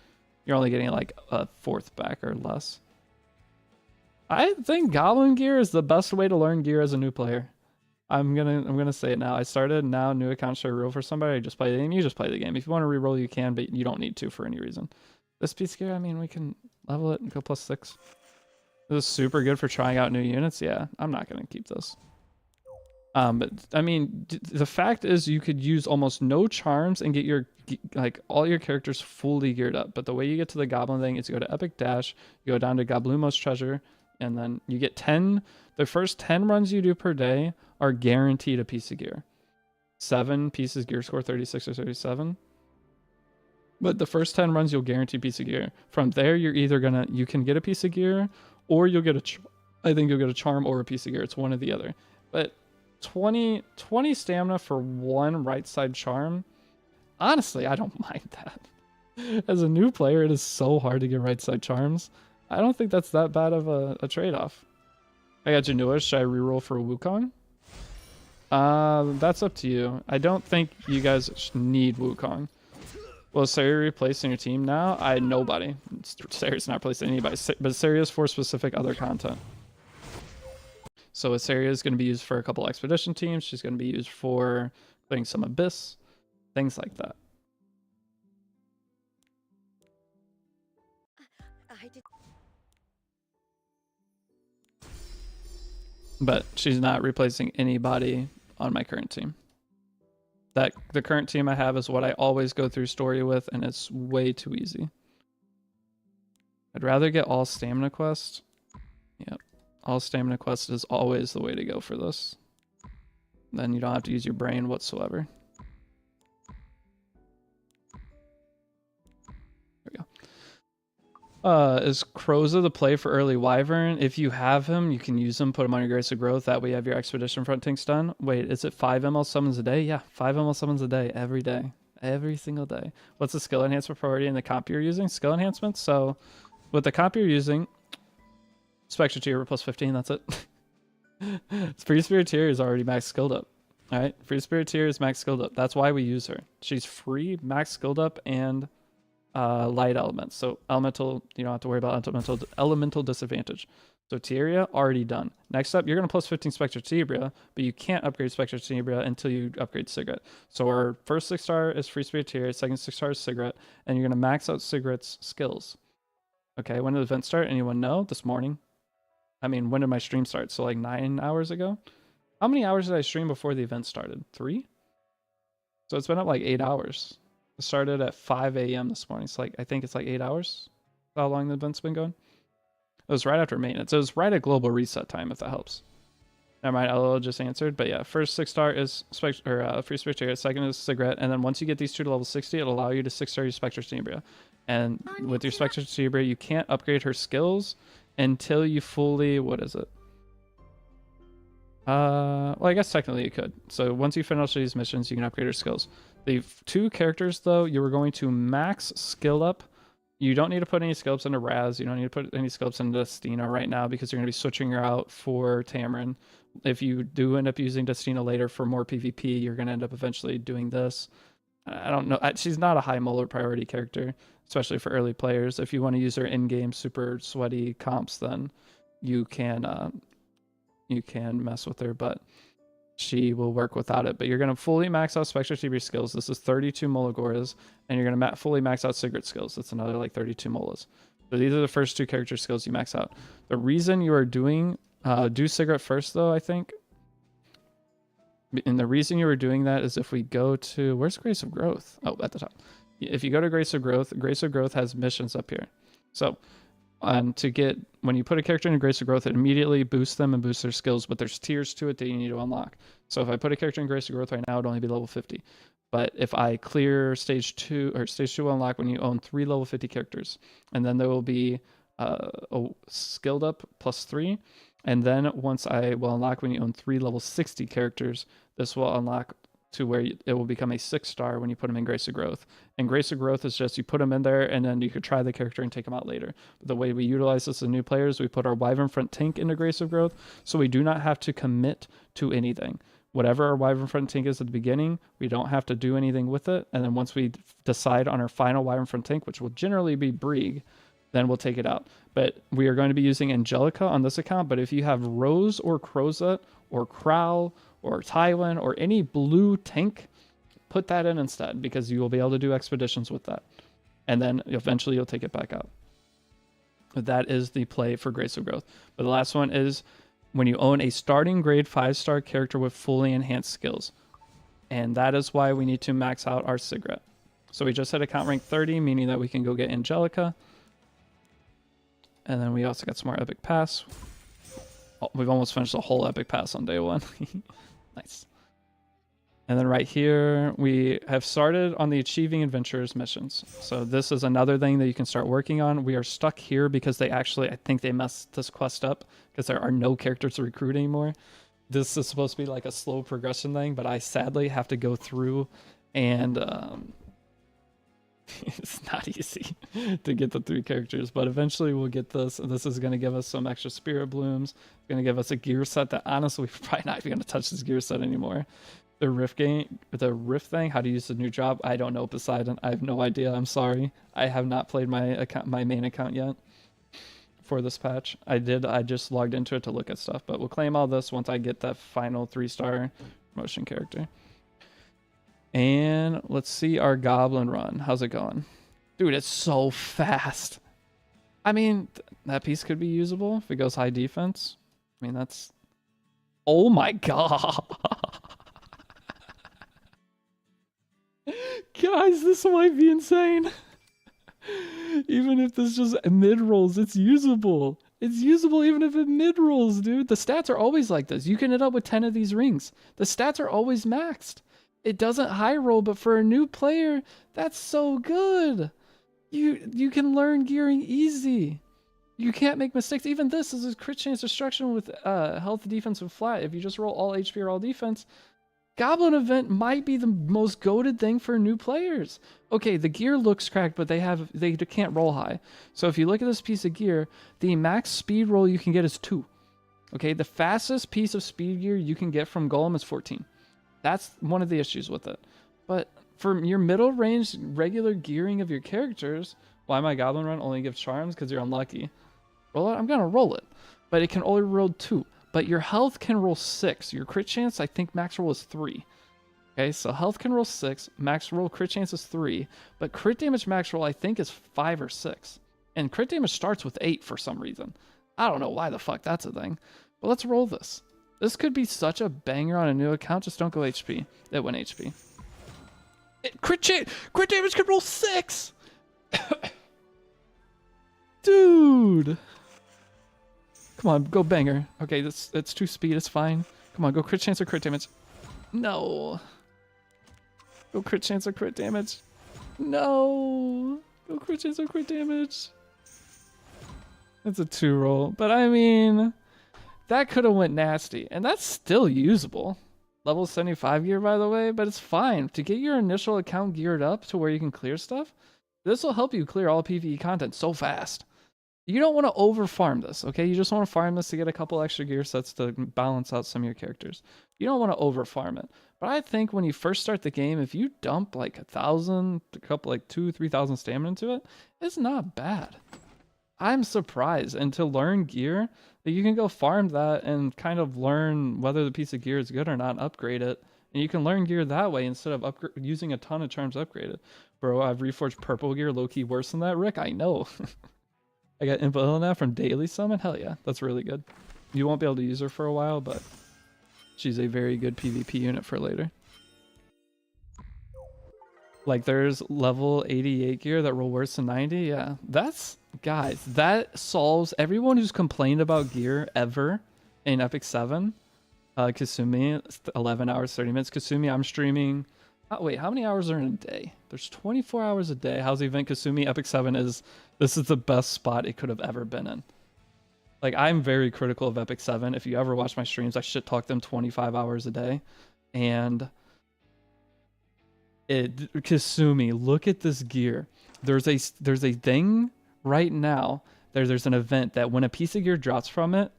You're only getting like a 4th back or less. I think Goblin gear is the best way to learn gear as a new player. I'm gonna say it now. I started now, new account, should I reroll for somebody? I just play the game. You just play the game. If you want to reroll, you can, but you don't need to for any reason. This piece of gear, I mean, we can level it and go +6. This is super good for trying out new units. Yeah, I'm not gonna keep this. But I mean, the fact is, you could use almost no charms and get your all your characters fully geared up. But the way you get to the Goblin thing is you go to Epic Dash, you go down to Goblumo's Treasure, and then you get 10. The first 10 runs you do per day are guaranteed a piece of gear. 7 pieces gear score 36 or 37. But the first 10 runs you'll guarantee a piece of gear. From there, you're either you can get a piece of gear, or you'll get I think you'll get a charm or a piece of gear. It's one or the other. But 20 stamina for 1 right side charm. Honestly, I don't mind that. As a new player, it is so hard to get right side charms. I don't think that's that bad of a trade-off. I got Janua. Should I reroll for Wukong? That's up to you. I don't think you guys need Wukong. Well, is Sari replaced in your team now? Nobody. Sari's not replaced anybody, but Sari is for specific other content. So Sari is going to be used for a couple expedition teams. She's going to be used for playing some Abyss, things like that. But she's not replacing anybody on my current team. The current team I have is what I always go through story with, and it's way too easy. I'd rather get all stamina quest. Yep. All stamina quest is always the way to go for this. Then you don't have to use your brain whatsoever. There we go. Is Croza the play for early Wyvern? If you have him, you can use him, put him on your Grace of Growth. That way you have your expedition fronting done. Wait, is it 5 ML summons a day? Yeah, 5 ML summons a day, every day. Every single day. What's the skill enhancement priority in the comp you're using? Skill enhancement? So, with the comp you're using, Spectre Tier plus 15, that's it. Free Spirit Tier is already max skilled up. Alright, Free Spirit Tier is max skilled up. That's why we use her. She's free, max skilled up, and light elements. So elemental, you don't have to worry about elemental disadvantage. So Tieria, already done. Next up, you're going to plus 15 Spectre Tibria, but you can't upgrade Spectre Tibria until you upgrade Cigarette. So our first 6-star is Free Spirit Tier, second 6-star is Cigarette, and you're going to max out Cigarette's skills. Okay, when did the event start? Anyone know? This morning. I mean, when did my stream start? So like 9 hours ago? How many hours did I stream before the event started? 3? So it's been up like 8 hours. It started at 5 a.m. this morning. So like, I think it's like 8 hours. How long the event's been going? It was right after maintenance. It was right at global reset time, if that helps. Never mind, LOL just answered. But yeah, first 6-star is Free Spirit Tier, second is Cigarette, and then once you get these 2 to level 60, it'll allow you to 6-star your Spectre Tenebria. And with your Spectre Tenebria, you can't upgrade her skills until you fully, what is it? Well, I guess technically you could. So once you finish these missions, you can upgrade her skills. The 2 characters, though, you are going to max skill up. You don't need to put any skill ups into Raz. You don't need to put any skill ups into Destina right now because you're going to be switching her out for Tamarin. If you do end up using Destina later for more PvP, you're going to end up eventually doing this. I don't know. She's not a high Muller priority character, especially for early players. If you want to use her in-game super sweaty comps, then you can mess with her, but she will work without it. But you're going to fully max out Spectre TV skills. This is 32 Molagoras, and you're going to fully max out Cigarette skills. That's another like 32 Molas. So these are the first 2 character skills you max out. The reason you are doing, do cigarette first though, I think. And the reason you are doing that is if we go to, where's Grace of Growth? Oh, at the top. If you go to Grace of Growth has missions up here. So to get, when you put a character in Grace of Growth, it immediately boosts them and boosts their skills, but there's tiers to it that you need to unlock. So if I put a character in Grace of Growth right now, it'd only be level 50. But if I clear stage 2, or stage 2 will unlock when you own 3 level 50 characters. And then there will be a skilled up plus 3. And then once I will unlock when you own 3 level 60 characters, this will unlock to where it will become a 6-star when you put them in Grace of Growth. And Grace of Growth is just you put them in there and then you could try the character and take them out later. But the way we utilize this as new players, we put our Wyvern Front Tank into Grace of Growth, so we do not have to commit to anything. Whatever our Wyvern Front Tank is at the beginning, we don't have to do anything with it. And then once we decide on our final Wyvern Front Tank, which will generally be Brieg, then we'll take it out. But we are going to be using Angelica on this account. But if you have Rose or Crozet or Crow or Tywin or any blue tank, put that in instead, because you will be able to do expeditions with that. And then eventually you'll take it back out. But that is the play for Grace of Growth. But the last one is when you own a starting grade 5-star character with fully enhanced skills. And that is why we need to max out our cigarette. So we just hit account rank 30, meaning that we can go get Angelica. And then we also got some more epic pass. Oh, we've almost finished the whole epic pass on day 1. Nice. And then right here, we have started on the Achieving Adventurers missions. So this is another thing that you can start working on. We are stuck here because they actually, I think they messed this quest up because there are no characters to recruit anymore. This is supposed to be like a slow progression thing, but I sadly have to go through and it's not easy to get the 3 characters, but eventually we'll get this. This is going to give us some extra spirit blooms. It's going to give us a gear set that honestly we're probably not even going to touch this gear set anymore. The rift thing, how to use the new job, I don't know, Poseidon. I have no idea. I'm sorry. I have not played my main account yet for this patch. I just logged into it to look at stuff, but we'll claim all this once I get that final 3-star promotion character. And let's see our Goblin run. How's it going? Dude, it's so fast. I mean, that piece could be usable if it goes high defense. I mean, that's... Oh my god. Guys, this might be insane. Even if this just mid-rolls, it's usable. It's usable even if it mid-rolls, dude. The stats are always like this. You can end up with 10 of these rings. The stats are always maxed. It doesn't high roll, but for a new player, that's so good. You can learn gearing easy. You can't make mistakes. Even this is a crit chance destruction with health, defense, and flat. If you just roll all HP or all defense, Goblin event might be the most goated thing for new players. Okay, the gear looks cracked, but they can't roll high. So if you look at this piece of gear, the max speed roll you can get is 2. Okay, the fastest piece of speed gear you can get from Golem is 14. That's one of the issues with it. But for your middle range regular gearing of your characters, why my Goblin run only gives charms? Because you're unlucky. Roll it? I'm going to roll it. But it can only roll 2. But your health can roll 6. Your crit chance, I think max roll is 3. Okay, so health can roll 6. Max roll crit chance is 3. But crit damage max roll, I think, is 5 or 6. And crit damage starts with 8 for some reason. I don't know why the fuck that's a thing. But let's roll this. This could be such a banger on a new account. Just don't go HP. It went HP. Crit damage could roll 6! Dude! Come on, go banger. Okay, that's 2 speed. It's fine. Come on, go crit chance or crit damage. No. Go crit chance or crit damage. No. Go crit chance or crit damage. That's a 2 roll. But I mean... that could have went nasty, and that's still usable. Level 75 gear, by the way, but it's fine. To get your initial account geared up to where you can clear stuff, this will help you clear all PvE content so fast. You don't want to over farm this, okay? You just want to farm this to get a couple extra gear sets to balance out some of your characters. You don't want to over farm it. But I think when you first start the game, if you dump like 1,000, a couple like 2,000-3,000 stamina into it, it's not bad. I'm surprised. And to learn gear, that you can go farm that and kind of learn whether the piece of gear is good or not and upgrade it. And you can learn gear that way instead of using a ton of charms to upgrade it. Bro, I've reforged purple gear low-key worse than that, Rick. I know. I got Impelina from Daily Summon. Hell yeah, that's really good. You won't be able to use her for a while, but she's a very good PvP unit for later. Like there's level 88 gear that roll worse than 90. Yeah, that's, guys, that solves everyone who's complained about gear ever in Epic 7. Kasumi, 11 hours, 30 minutes. Kasumi, I'm streaming. Oh, wait, how many hours are in a day? There's 24 hours a day. How's the event? Kasumi, Epic 7 is, this is the best spot it could have ever been in. Like, I'm very critical of Epic 7. If you ever watch my streams, I shit talk them 25 hours a day. And Kasumi, look at this gear. There's a thing right now. There's an event that when a piece of gear drops from it,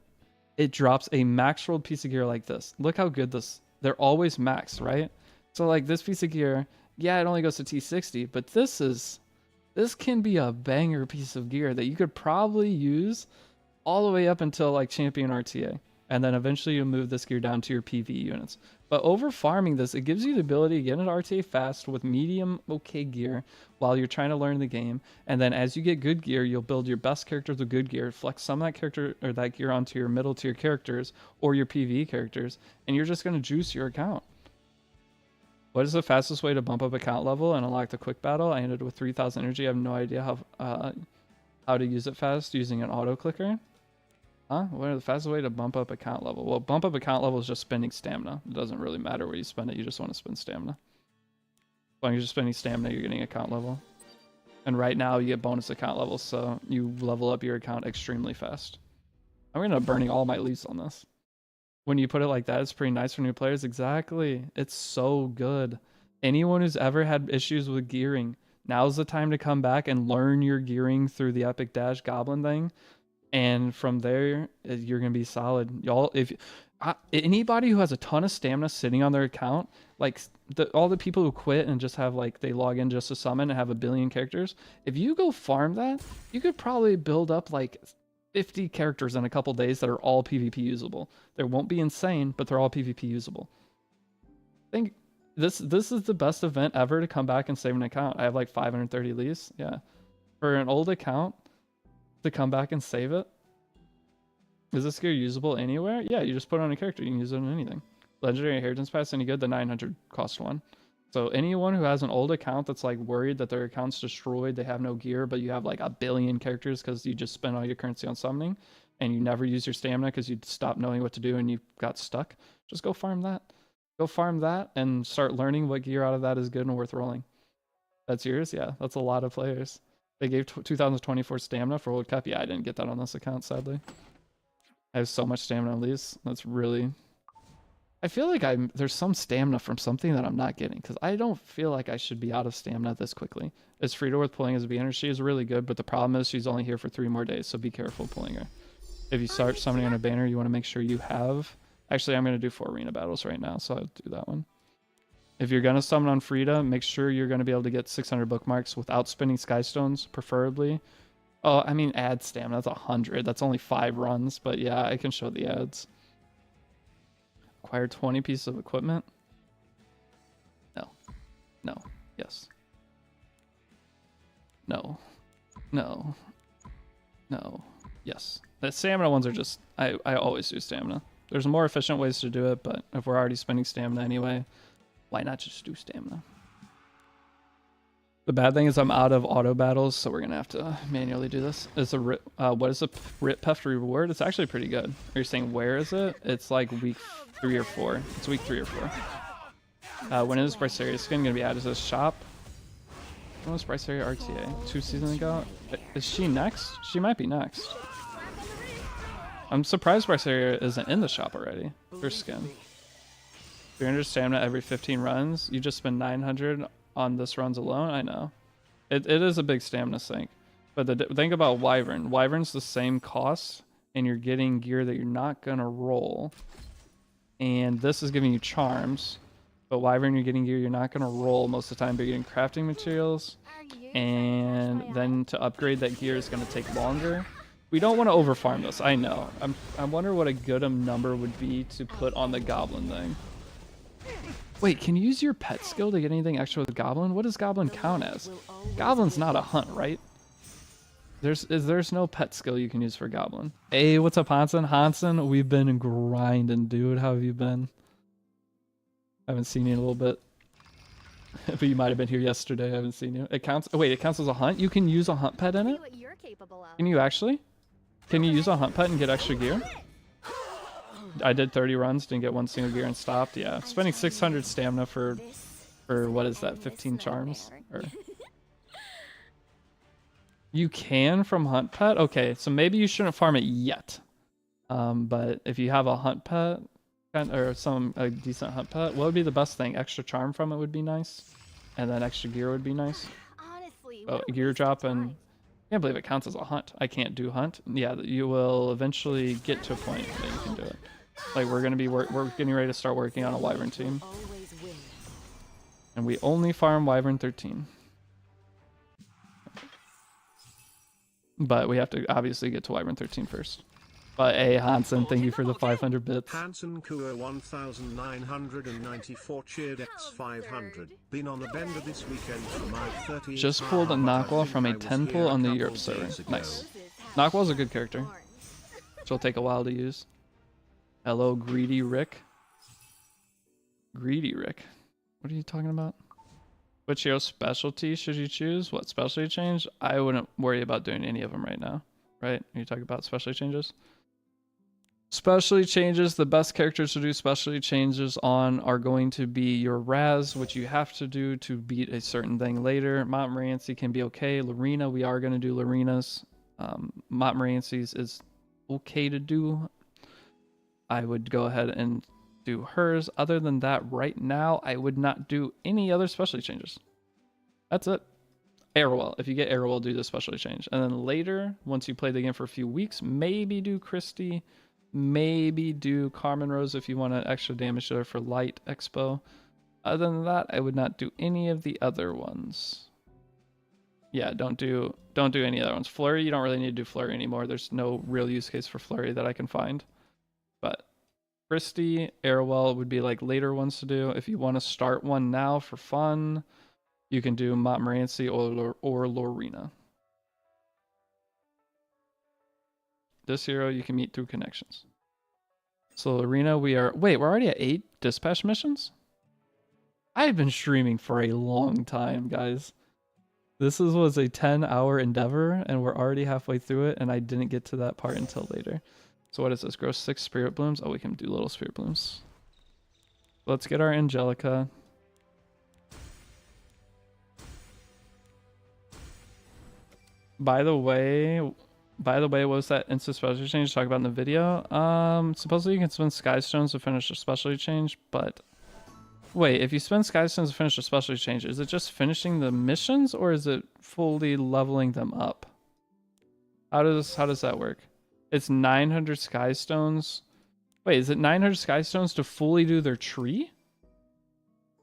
it drops a max rolled piece of gear like this. Look how good this, they're always max, right? So like this piece of gear, yeah, it only goes to T60, but this can be a banger piece of gear that you could probably use all the way up until like champion RTA. And then eventually you'll move this gear down to your PV units. But over farming this, it gives you the ability to get into RTA fast with medium okay gear while you're trying to learn the game. And then as you get good gear, you'll build your best characters with good gear, flex some of that character or that gear onto your middle tier characters or your PV characters, and you're just going to juice your account. What is the fastest way to bump up account level and unlock the quick battle? I ended with 3,000 energy. I have no idea how to use it fast using an auto clicker. Huh? What is the fastest way to bump up account level? Well, bump up account level is just spending stamina. It doesn't really matter where you spend it. You just want to spend stamina. As long as you're spending stamina, you're getting account level. And right now you get bonus account levels, so you level up your account extremely fast. I'm going to end up burning all my leaves on this. When you put it like that, it's pretty nice for new players. Exactly. It's so good. Anyone who's ever had issues with gearing, now's the time to come back and learn your gearing through the Epic Dash Goblin thing. And from there, you're going to be solid. Y'all, if anybody who has a ton of stamina sitting on their account, like all the people who quit and just have like, they log in just to summon and have a billion characters, if you go farm that, you could probably build up like 50 characters in a couple days that are all PvP usable. They won't be insane, but they're all PvP usable. I think this is the best event ever to come back and save an account. I have like 530 leaves. Yeah. For an old account, to come back and save it. Is this gear usable anywhere? Yeah, you just put on a character. You can use it on anything. Legendary Inheritance Pass, any good? The 900 cost one. So anyone who has an old account that's like worried that their account's destroyed, they have no gear, but you have like a billion characters because you just spent all your currency on summoning and you never use your stamina because you stopped knowing what to do and you got stuck, just go farm that. Go farm that and start learning what gear out of that is good and worth rolling. That's yours? Yeah, that's a lot of players. They gave 2024 stamina for World Cup. Yeah, I didn't get that on this account, sadly. I have so much stamina on these. That's really... I feel like there's some stamina from something that I'm not getting, because I don't feel like I should be out of stamina this quickly. Is Frida worth pulling as a beginner? She is really good, but the problem is she's only here for 3 more days, so be careful pulling her. If you start summoning on a banner, you want to make sure you have... Actually, I'm going to do 4 arena battles right now, so I'll do that one. If you're going to summon on Frida, make sure you're going to be able to get 600 bookmarks without spending Skystones, preferably. Oh, I mean, add stamina. That's 100. That's only 5 runs, but yeah, I can show the ads. Acquire 20 pieces of equipment. No. No. Yes. No. No. No. Yes. The stamina ones are just... I always do stamina. There's more efficient ways to do it, but if we're already spending stamina anyway... Why not just do stamina? The bad thing is I'm out of auto battles, so we're gonna have to manually do this. Is what is a Rip Puff reward? It's actually pretty good. Are you saying where is it? It's like week 3 or 4. It's week 3 or 4. When is Bryceria skin gonna be added to the shop? When was Bryceria RTA? 2 seasons ago? Is she next? She might be next. I'm surprised Bryceria isn't in the shop already. Her skin. 300 stamina every 15 runs. You just spend 900 on this runs alone. I know. It is a big stamina sink. But think about Wyvern. Wyvern's the same cost, and you're getting gear that you're not going to roll. And this is giving you charms. But Wyvern, you're getting gear you're not going to roll most of the time, but you're getting crafting materials. And then to upgrade that gear is going to take longer. We don't want to overfarm this. I know. I wonder what a good number would be to put on the Goblin thing. Wait, can you use your pet skill to get anything extra with Goblin? What does Goblin count as? Goblin's not a hunt, right? There's no pet skill you can use for Goblin. Hey, what's up, Hansen? Hansen, we've been grinding, dude. How have you been? I haven't seen you in a little bit. But you might have been here yesterday. I haven't seen you. It counts. Oh, wait, it counts as a hunt? You can use a hunt pet in See it? what you're capable of. Can you actually? Can you use a hunt pet and get extra gear? I did 30 runs, didn't get one single gear and stopped. Yeah, spending 600 stamina for what is that, 15 charms? Or... You can from hunt pet? Okay, so maybe you shouldn't farm it yet. But if you have a hunt pet, or a decent hunt pet, what would be the best thing? Extra charm from it would be nice. And then extra gear would be nice. Honestly, Oh, gear drop and... I can't believe it counts as a hunt. I can't do hunt. Yeah, you will eventually get to a point that you can do it. Like we're getting ready to start working on a Wyvern team. And we only farm Wyvern 13. But we have to obviously get to Wyvern 13 first. But hey, Hansen, thank you for the 500 bits. Hansen Kua 1994 cheered X500. Been on a bender this weekend for my 30th. Just pulled a Knockwall from a 10 pull on the Europe server. Nice. Knockwall's a good character. She'll take a while to use. Hello, Greedy Rick. Greedy Rick. What are you talking about? Which hero specialty should you choose? What specialty change? I wouldn't worry about doing any of them right now. Right? Are you talking about specialty changes? Specialty changes, the best characters to do specialty changes on are going to be your Raz, which you have to do to beat a certain thing later. Montmorency can be okay. Lorena, we are going to do Lorena's. Montmorency's is okay to do. I would go ahead and do hers. Other than that, right now, I would not do any other specialty changes. That's it. Arrowell. If you get Arrowell, do the specialty change. And then later, once you play the game for a few weeks, maybe do Christie. Maybe do Carmen Rose if you want an extra damage dealer for Light Expo. Other than that, I would not do any of the other ones. Yeah, don't do any other ones. Flurry, you don't really need to do Flurry anymore. There's no real use case for Flurry that I can find. But Christie, Arrowell would be like later ones to do. If you want to start one now for fun, you can do Montmorency or Lorena. This hero you can meet through connections. So Lorena, we're already at 8 dispatch missions? I've been streaming for a long time, guys. This was a 10-hour endeavor, and we're already halfway through it, and I didn't get to that part until later. So what is this? Grow 6 spirit blooms? Oh, we can do little spirit blooms. Let's get our Angelica. By the way, what was that instant specialty change talk about in the video? Supposedly you can spend Sky Stones to finish a specialty change, but wait, if you spend Sky Stones to finish a specialty change, is it just finishing the missions or is it fully leveling them up? How does that work? It's 900 Sky Stones. Wait, is it 900 Sky Stones to fully do their tree?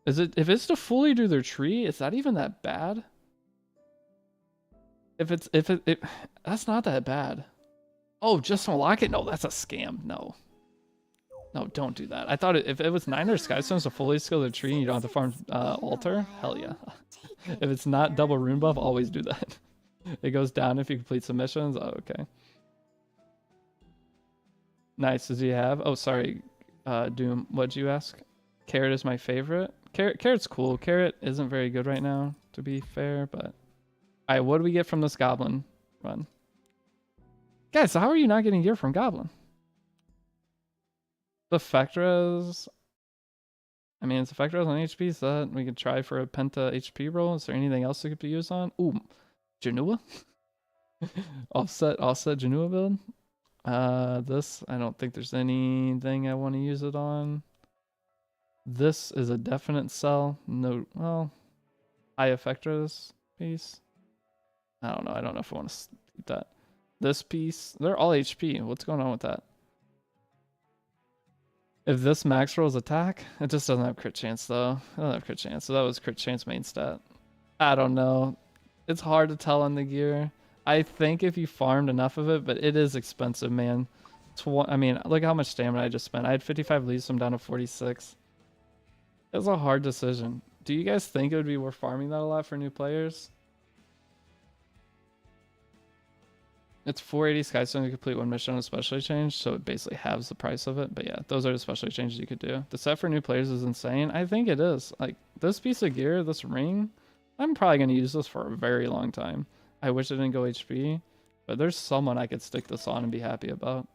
If it's to fully do their tree, is that even that bad? That's not that bad. Oh, just unlock it? No, that's a scam. No, don't do that. I thought if it was 900 Sky Stones to fully skill the tree and you don't have to farm altar, hell yeah. If it's not double rune buff, always do that. It goes down if you complete some missions. Oh, okay. Nice. Does he have? Oh, sorry, Doom. What'd you ask? Carrot is my favorite. Carrot's cool. Carrot isn't very good right now, to be fair, but. Alright, what do we get from this Goblin run? Guys, so how are you not getting gear from Goblin? The Fectras... I mean, it's Fectras on HP, so that we could try for a Penta HP roll. Is there anything else it could be used on? Ooh, Janua? offset Janua build? This, I don't think there's anything I want to use it on. This is a definite sell. No, well, high Fectras piece. I don't know. I don't know if I want to keep that. This piece, they're all HP. What's going on with that? If this max rolls attack, it just doesn't have crit chance though. It doesn't have crit chance, so that was crit chance main stat. I don't know. It's hard to tell on the gear. I think if you farmed enough of it, but it is expensive, man. I mean, look how much stamina I just spent. I had 55 leaves, so I'm down to 46. It was a hard decision. Do you guys think it would be worth farming that a lot for new players? It's 480 Skystone to complete one mission on a specialty change, so it basically halves the price of it. But yeah, those are the specialty changes you could do. The set for new players is insane. I think it is. Like, this piece of gear, this ring, I'm probably going to use this for a very long time. I wish it didn't go HP, but there's someone I could stick this on and be happy about.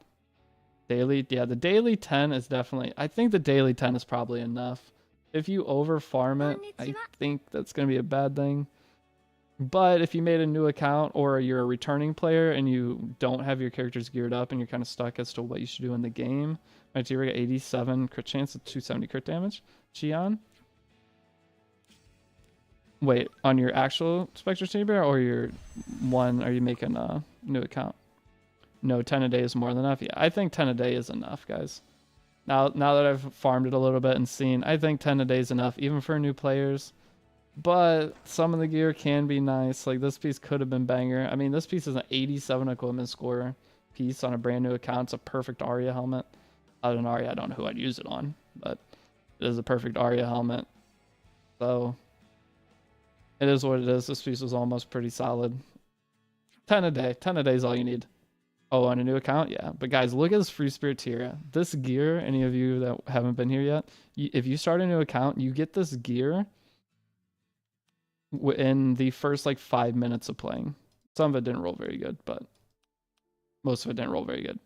Daily, yeah, the daily 10 is definitely, I think the daily 10 is probably enough. If you over farm it, I think that's going to be a bad thing. But if you made a new account or you're a returning player and you don't have your characters geared up and you're kind of stuck as to what you should do in the game, my T-Rig got 87 crit chance of 270 crit damage. Cheon? Wait, on your actual Spectre Chamber or your one, are you making a new account? No, 10 a day is more than enough. Yeah, I think 10 a day is enough, guys. Now that I've farmed it a little bit and seen, I think 10 a day is enough, even for new players. But some of the gear can be nice. Like, this piece could have been banger. I mean, this piece is an 87 equipment score piece on a brand new account. It's a perfect Arya helmet. Other than Arya, I don't know who I'd use it on, but it is a perfect Arya helmet. So it is what it is. This piece was almost pretty solid. 10 a day. 10 a day is all you need. Oh, on a new account? Yeah. But guys, look at this free spirit tier. This gear, any of you that haven't been here yet, if you start a new account, you get this gear in the first like 5 minutes of playing. Some of it didn't roll very good, but most of it didn't roll very good.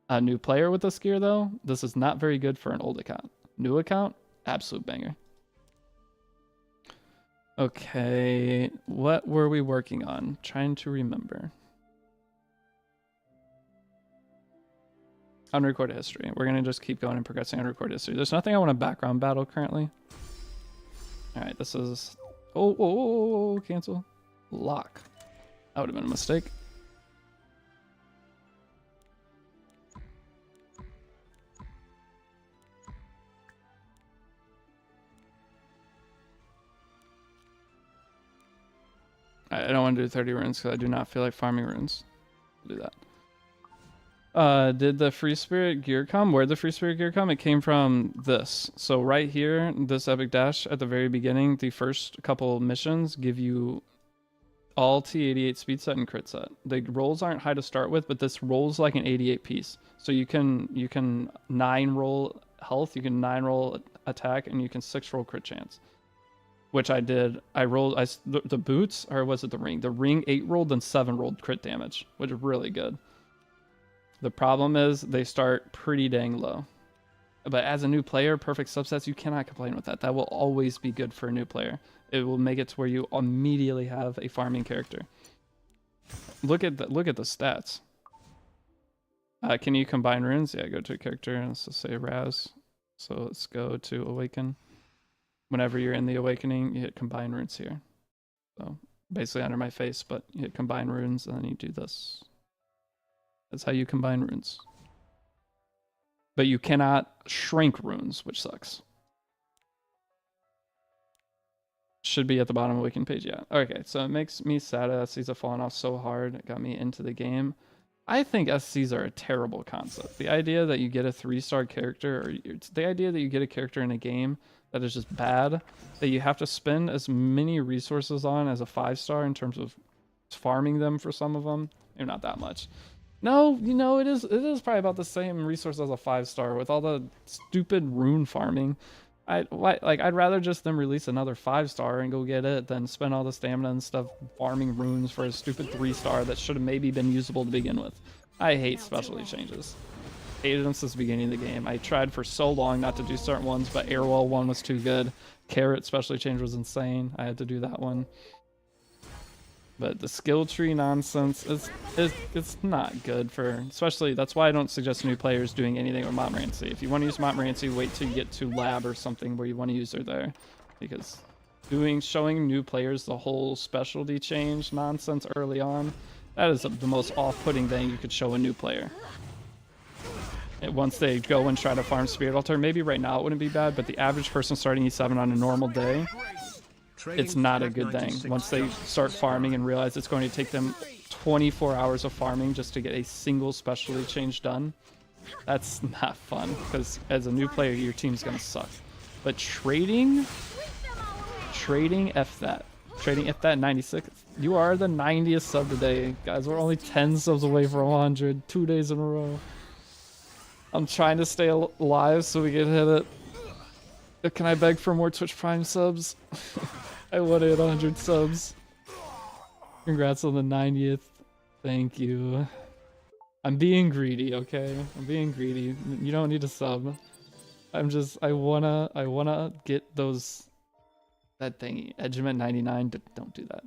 A new player with this gear though, this is not very good for an old account. New account, absolute banger. Okay, what were we working on? Trying to remember. Unrecorded history. We're gonna just keep going and progressing unrecorded history. There's nothing I want to background battle currently. All right, this is, cancel, lock. That would have been a mistake. I don't want to do 30 runes because I do not feel like farming runes. I'll do that. Did the free spirit gear come? Where'd the free spirit gear come? It came from this. So right here, this epic dash at the very beginning, the first couple missions give you all T88 speed set and crit set. The rolls aren't high to start with, but this rolls like an 88 piece. So you can 9 roll health, you can 9 roll attack, and you can 6 roll crit chance. Which I did. I rolled the boots, or was it the ring? The ring 8 rolled and 7 rolled crit damage, which is really good. The problem is they start pretty dang low. But as a new player, perfect subsets, you cannot complain with that. That will always be good for a new player. It will make it to where you immediately have a farming character. Look at the stats. Can you combine runes? Yeah, go to a character. Let's just say Raz. So let's go to Awaken. Whenever you're in the Awakening, you hit combine runes here. So basically under my face, but you hit combine runes and then you do this. That's how you combine runes. But you cannot shrink runes, which sucks. Should be at the bottom of the Awaken page, yeah. Okay, so it makes me sad that SCs have fallen off so hard. It got me into the game. I think SCs are a terrible concept. The idea that you get a 3-star character, or the idea that you get a character in a game that is just bad, that you have to spend as many resources on as a 5-star in terms of farming them for some of them. Maybe not that much. No, you know, it is probably about the same resource as a 5-star with all the stupid rune farming. I'd rather just them release another 5-star and go get it than spend all the stamina and stuff farming runes for a stupid 3-star that should have maybe been usable to begin with. I hate specialty changes. Hated them since the beginning of the game. I tried for so long not to do certain ones, but Airwall one was too good. Carrot specialty change was insane. I had to do that one. But the skill tree nonsense it's not good for, especially, that's why I don't suggest new players doing anything with Montmorency. If you want to use Montmorency, wait till you get to lab or something where you want to use her there, because showing new players the whole specialty change nonsense early on, that is the most off-putting thing you could show a new player. Once they go and try to farm Spirit Altar, maybe right now it wouldn't be bad, but the average person starting E7 on a normal day, it's not a good thing. Once they start farming and realize it's going to take them 24 hours of farming just to get a single specialty change done, that's not fun, because as a new player, your team's going to suck. But trading, F that. Trading if that 96. You are the 90th sub today. Guys, we're only 10 subs away from 100. 2 days in a row. I'm trying to stay alive so we can hit it. Can I beg for more Twitch Prime subs? I want to hit 100 subs. Congrats on the 90th. Thank you. I'm being greedy, okay? I'm being greedy. You don't need a sub. I wanna get that thing, Edgement 99. Don't do that.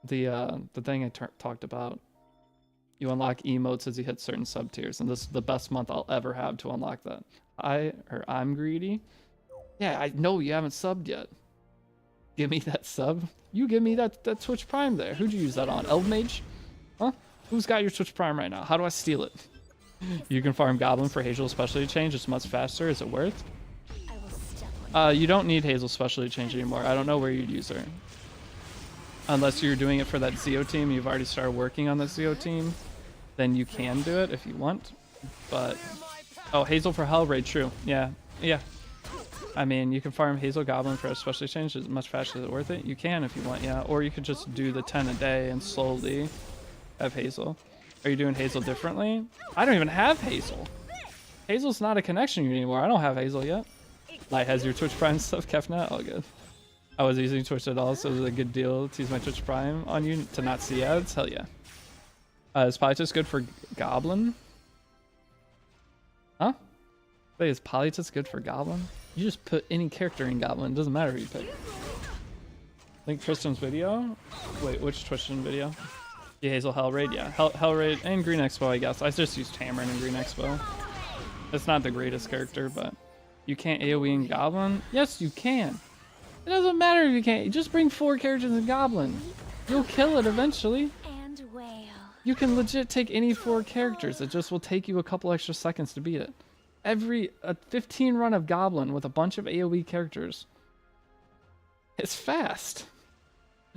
The thing I talked about. You unlock emotes as you hit certain sub tiers, and this is the best month I'll ever have to unlock that. I'm greedy. Yeah, I know you haven't subbed yet. Give me that sub. You give me that Twitch Prime there. Who'd you use that on? Elvmage? Huh? Who's got your Twitch Prime right now? How do I steal it? You can farm Goblin for Hazel Specialty Change. It's much faster. Is it worth? You don't need Hazel Specialty Change anymore. I don't know where you'd use her. Unless you're doing it for that Zeo team. You've already started working on the Zeo team. Then you can do it if you want. But... Oh, Hazel for Hellraid. True. Yeah. Yeah. I mean, you can farm Hazel Goblin for a Specialty Change. It's much faster. Is it worth it? You can if you want, yeah. Or you could just do the 10 a day and slowly have Hazel. Are you doing Hazel differently? I don't even have Hazel. Hazel's not a connection anymore. I don't have Hazel yet. Light has your Twitch Prime stuff, Kefnet. All good. I was using Twitch at all, so it was a good deal to use my Twitch Prime on you to not see ads. Hell yeah. Is Polytus good for Goblin? Huh? Wait, is Polytus good for Goblin? You just put any character in Goblin. It doesn't matter who you pick. Link Tristan's video? Wait, which Tristan video? Yeah, Hazel Hellraid, yeah. Hellraid and Green Expo, I guess. I just used Tamarin and Green Expo. It's not the greatest character, but you can't AoE in Goblin? Yes, you can. It doesn't matter if you can't. You just bring 4 characters in Goblin. You'll kill it eventually. And whale. You can legit take any 4 characters. It just will take you a couple extra seconds to beat it. A 15 run of Goblin with a bunch of AoE characters. It's fast.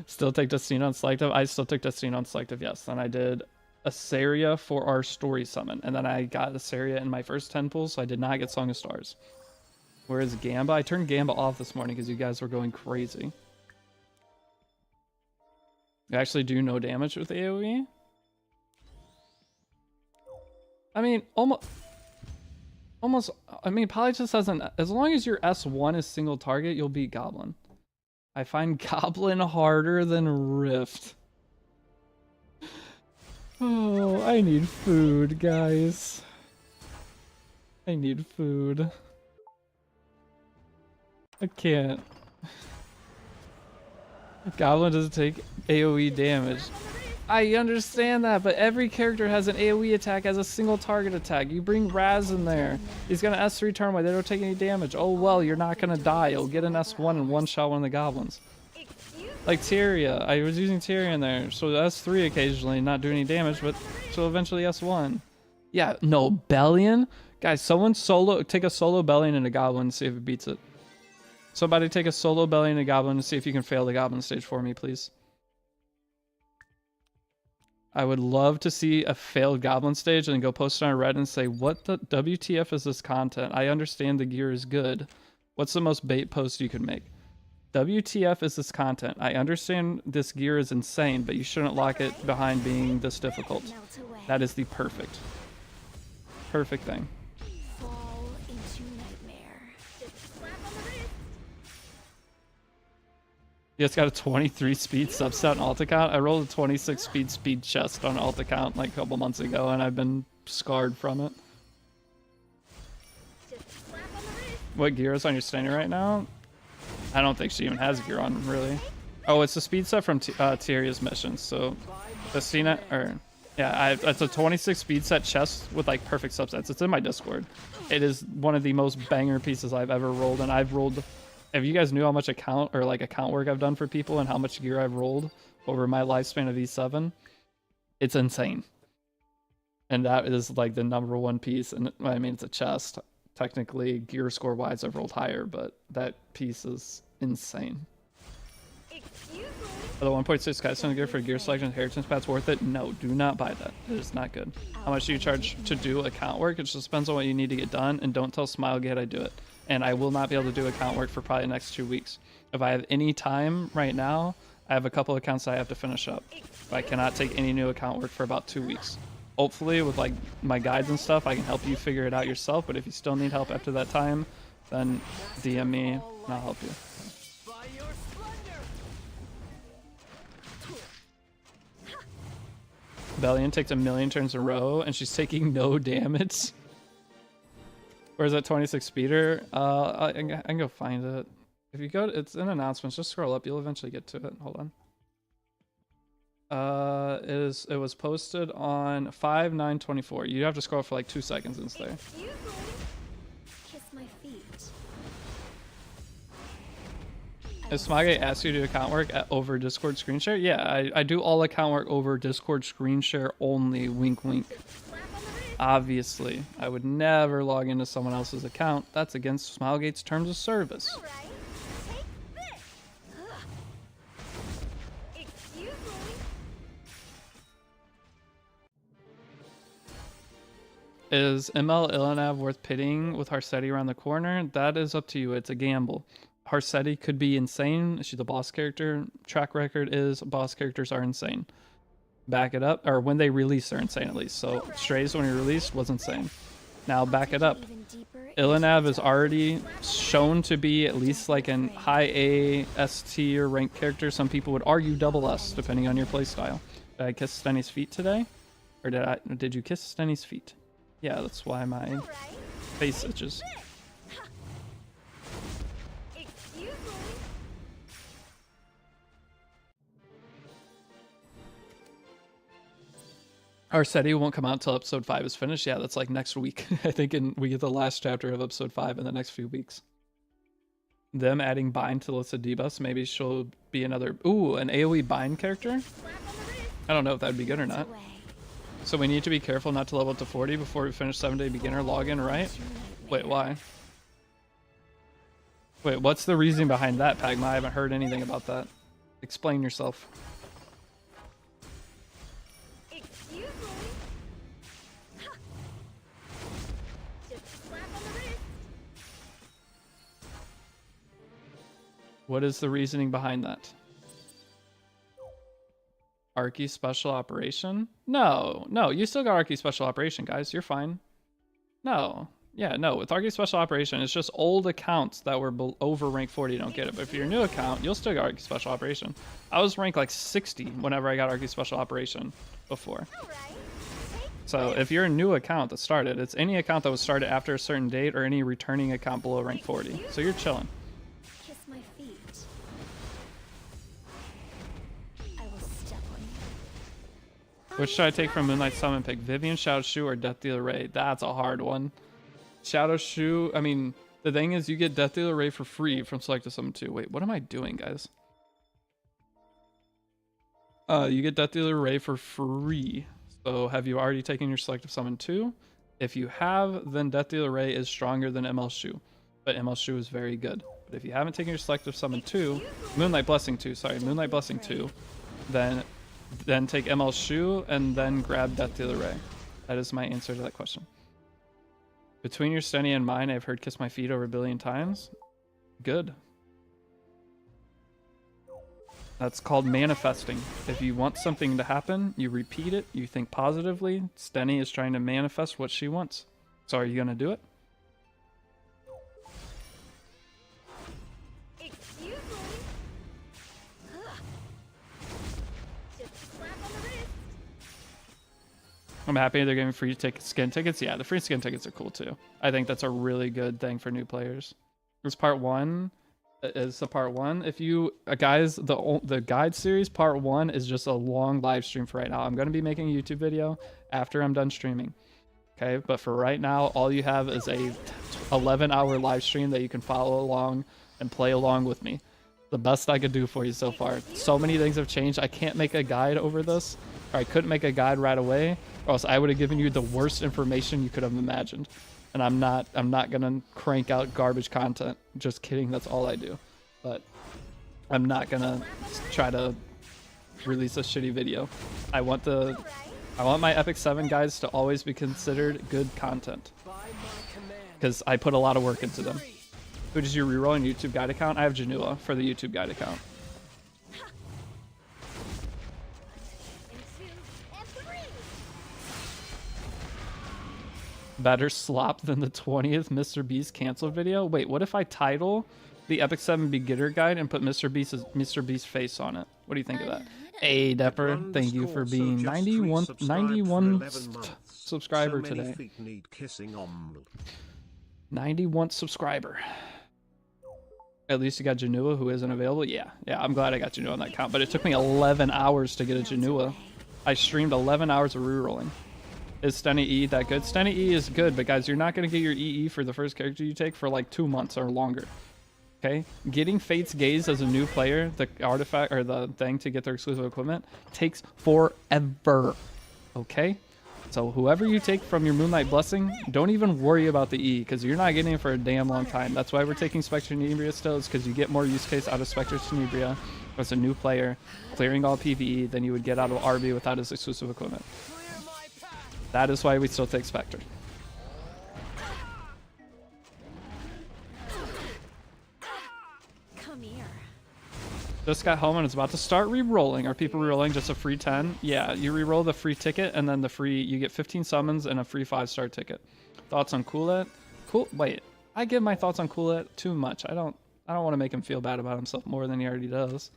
Still take Destino on Selective? I still took Destino on Selective, yes. Then I did Asaria for our story summon. And then I got Asaria in my first 10 pulls, so I did not get Song of Stars. Whereas Gamba, I turned Gamba off this morning because you guys were going crazy. You actually do no damage with AoE? I mean, almost, I mean, Polytus doesn't, as long as your S1 is single target, you'll beat Goblin. I find Goblin harder than Rift. Oh, I need food, guys. I need food. I can't. Goblin doesn't take AoE damage. I understand that, but every character has an AoE attack as a single target attack. You bring Raz in there. He's gonna S3 turn away. They don't take any damage. Oh well, you're not gonna die. You'll get an S1 and one-shot one of the goblins. Like Tyria. I was using Tyria in there. So S3 occasionally, not doing any damage, but so eventually S1. Yeah, no, Bellion? Guys, someone take a solo Bellion in a goblin and see if it beats it. Somebody take a solo Bellion in a goblin and see if you can fail the goblin stage for me, please. I would love to see a failed goblin stage and then go post it on Reddit and say, what the WTF is this content? I understand the gear is good. What's the most bait post you could make? WTF is this content? I understand this gear is insane, but you shouldn't lock it behind being this difficult. That is the perfect thing. Fall into nightmare. You guys got a 23 speed subset on alt account. I rolled a 26 speed chest on alt account like a couple months ago, and I've been scarred from it. What gear is on your standing right now? I don't think she even has gear on, really. Oh, it's a speed set from Tyria's missions. So, Festina, or yeah, it's a 26 speed set chest with like perfect subsets. It's in my Discord. It is one of the most banger pieces I've ever rolled, and I've rolled. If you guys knew how much account work I've done for people and how much gear I've rolled over my lifespan of E7, it's insane. And that is like the #1 piece. And I mean, it's a chest. Technically, gear score wise, I've rolled higher, but that piece is insane. For the 1.6 Kaizen gear for gear selection inheritance paths worth it? No, do not buy that. It is not good. How much do you charge to do account work? It just depends on what you need to get done, and don't tell Smilegate I do it. And I will not be able to do account work for probably the next 2 weeks. If I have any time right now, I have a couple accounts I have to finish up. I cannot take any new account work for about 2 weeks. Hopefully with like my guides and stuff, I can help you figure it out yourself, but if you still need help after that time, then DM me and I'll help you. Bellion takes 1,000,000 turns in a row and she's taking no damage. Where's that 26 speeder? I can go find it. If you go, it's in announcements. Just scroll up. You'll eventually get to it. Hold on. It was posted on 5/9/24. You have to scroll for like 2 seconds and it's there. Kiss my feet. If Smage asks you to do account work over Discord screen share, yeah, I do all account work over Discord screen share only. Wink, wink. Obviously, I would never log into someone else's account. That's against Smilegate's terms of service. Is ML Ilanav worth pitting with Harsetti around the corner? That is up to you. It's a gamble. Harsetti could be insane. She's a boss character. Track record is boss characters are insane. Back it up, or when they release they're insane at least. So Strays when he released was insane. Now back it up. Ilanav is already shown to be at least like an high A, S tier ranked character. Some people would argue double S depending on your playstyle. Did I kiss Stenny's feet today? Or did you kiss Stenny's feet? Yeah, that's why my face itches. Arcetti won't come out until episode 5 is finished. Yeah, that's like next week. I think we get the last chapter of episode 5 in the next few weeks. Them adding bind to the list of debuffs. Maybe she'll be another... Ooh, an AoE bind character? I don't know if that'd be good or not. So we need to be careful not to level up to 40 before we finish 7-day beginner login, right? Wait, why? Wait, what's the reason behind that, Pagma? I haven't heard anything about that. Explain yourself. What is the reasoning behind that? Archie Special Operation? No, you still got Archie Special Operation, guys. You're fine. No. Yeah, no. With Archie Special Operation, it's just old accounts that were over rank 40 don't get it. But if you're a new account, you'll still get Archie Special Operation. I was ranked like 60 whenever I got Archie Special Operation before. So if you're a new account that started, it's any account that was started after a certain date or any returning account below rank 40. So you're chilling. Which should I take from Moonlight Summon pick? Vivian, Shadow Shoe, or Death Dealer Ray? That's a hard one. Shadow Shoe, I mean, the thing is you get Death Dealer Ray for free from Select to Summon 2. Wait, what am I doing, guys? You get Death Dealer Ray for free. So have you already taken your Selective Summon 2? If you have, then Death Dealer Ray is stronger than ML Shoe. But ML Shoe is very good. But if you haven't taken your Selective Summon 2, Moonlight Blessing 2, then take ML Shoe and then grab Death Dealer Ray. That is my answer to that question. Between your Stenny and mine, I've heard Kiss My Feet over 1 billion times. Good. That's called manifesting. If you want something to happen, you repeat it, you think positively. Stenny is trying to manifest what she wants. So are you going to do it? I'm happy they're giving free skin tickets. Yeah, the free skin tickets are cool too. I think that's a really good thing for new players. This part 1 is the part 1. If you guys, the guide series part 1 is just a long live stream for right now. I'm going to be making a YouTube video after I'm done streaming. Okay, but for right now, all you have is a 11-hour live stream that you can follow along and play along with me. The best I could do for you so far. So many things have changed. I can't make a guide over this, or I couldn't make a guide right away, or else I would have given you the worst information you could have imagined. And I'm not gonna crank out garbage content. Just kidding, that's all I do. But I'm not gonna try to release a shitty video. I want my Epic 7 guides to always be considered good content, because I put a lot of work into them. Who does your rerolling YouTube guide account? I have Janua for the YouTube guide account. Better slop than the 20th Mr. Beast canceled video. Wait, what if I title the Epic 7 Beginner Guide and put Mr. Beast's face on it? What do you think of that? Hey, Depper, thank you for being 91 subscriber today. 91 subscriber. At least you got Janua, who isn't available. Yeah, I'm glad I got Janua on that count, but it took me 11 hours to get a Janua. I streamed 11 hours of rerolling. Is Stenny E that good? Stenny E is good, but guys, you're not going to get your EE for the first character you take for like 2 months or longer. Okay? Getting Fate's Gaze as a new player, the artifact or the thing to get their exclusive equipment, takes forever. Okay? So whoever you take from your Moonlight Blessing, don't even worry about the E, because you're not getting it for a damn long time. That's why we're taking Spectre Tenebria still, is because you get more use case out of Spectre Tenebria as a new player, clearing all PvE, than you would get out of RB without his exclusive equipment. That is why we still take Spectre. Come here. Just got home and it's about to start re-rolling. Are people re-rolling just a free 10? Yeah, you re-roll the free ticket and then the free, you get 15 summons and a free 5-star ticket. Thoughts on Coolet? Cool. Wait, I give my thoughts on Coolet too much. I don't want to make him feel bad about himself more than he already does.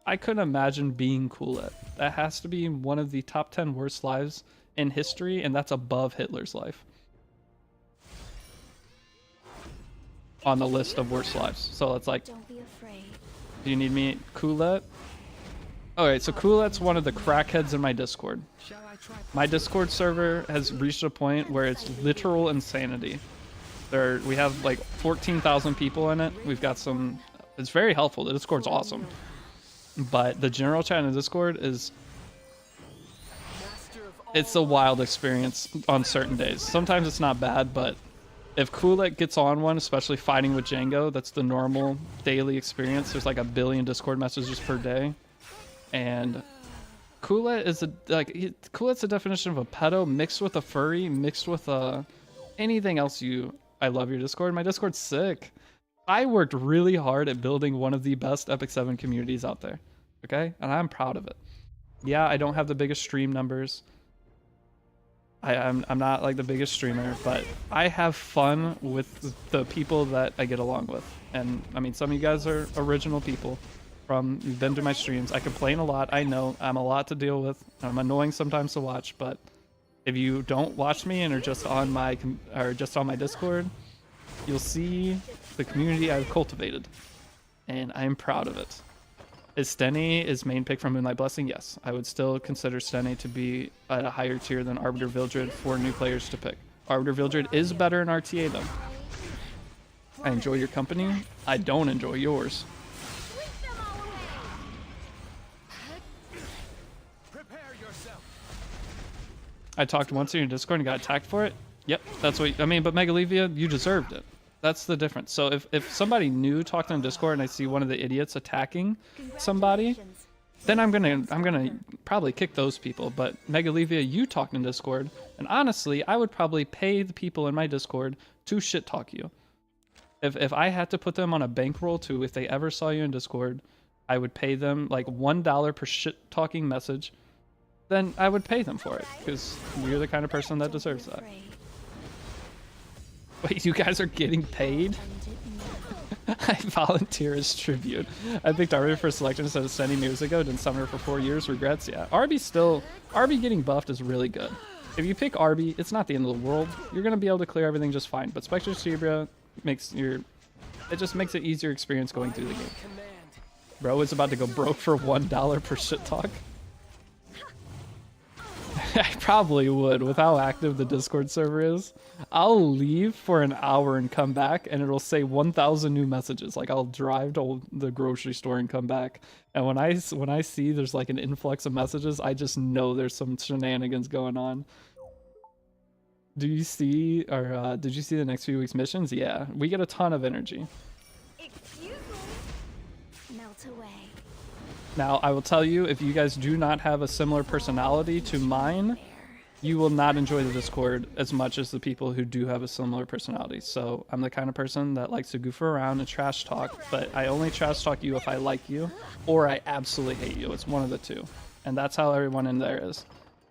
I couldn't imagine being Coolet. That has to be one of the top 10 worst lives in history, and that's above Hitler's life on the list of worst lives. So it's like, Don't be afraid. do you need me? Coolet? Alright, so Coolet's one of the crackheads in my Discord. My Discord server has reached a point where it's literal insanity. We have like 14,000 people in it. We've got some... It's very helpful. The Discord's awesome. But the general chat in the Discord is... It's a wild experience on certain days. Sometimes it's not bad, but if Coolet gets on one, especially fighting with Django, that's the normal daily experience. There's like 1 billion Discord messages per day. And Coolet is Coolet's a definition of a pedo mixed with a furry, mixed with anything else I love your Discord. My Discord's sick. I worked really hard at building one of the best Epic 7 communities out there. Okay? And I'm proud of it. Yeah, I don't have the biggest stream numbers. I'm not like the biggest streamer, but I have fun with the people that I get along with. And I mean, some of you guys are original people. You've been to my streams. I complain a lot. I know I'm a lot to deal with. I'm annoying sometimes to watch, but if you don't watch me and are just on my Discord, you'll see the community I've cultivated, and I'm proud of it. Is Stenny his main pick from Moonlight Blessing? Yes, I would still consider Stenny to be at a higher tier than Arbiter Vildred for new players to pick. Arbiter Vildred is better in RTA though. I enjoy your company. I don't enjoy yours. I talked once in your Discord and got attacked for it. Yep, that's what I mean. But Megalevia, you deserved it. That's the difference. So if somebody new talked on Discord and I see one of the idiots attacking somebody, then I'm gonna probably kick those people. But Megalevia, you talked in Discord, and honestly, I would probably pay the people in my Discord to shit talk you. If I had to put them on a bankroll to, if they ever saw you in Discord, I would pay them like $1 per shit talking message. Then I would pay them for it because you're the kind of person that deserves that. Wait, you guys are getting paid? I volunteer as tribute. I picked Arby for selection instead of sending years ago. Didn't summon her for 4 years. Regrets? Yeah. Arby getting buffed is really good. If you pick Arby, it's not the end of the world. You're going to be able to clear everything just fine. But Spectre Tenebria it just makes it easier experience going through the game. Bro is about to go broke for $1 per shit talk. I probably would with how active the Discord server is. I'll leave for an hour and come back and it'll say 1,000 new messages. Like I'll drive to the grocery store and come back. And when I see there's like an influx of messages, I just know there's some shenanigans going on. Did you see the next few weeks missions? Yeah, we get a ton of energy. Excuse me. Melt away. Now, I will tell you, if you guys do not have a similar personality to mine, you will not enjoy the Discord as much as the people who do have a similar personality. So I'm the kind of person that likes to goof around and trash talk, but I only trash talk you if I like you or I absolutely hate you. It's one of the two. And that's how everyone in there is.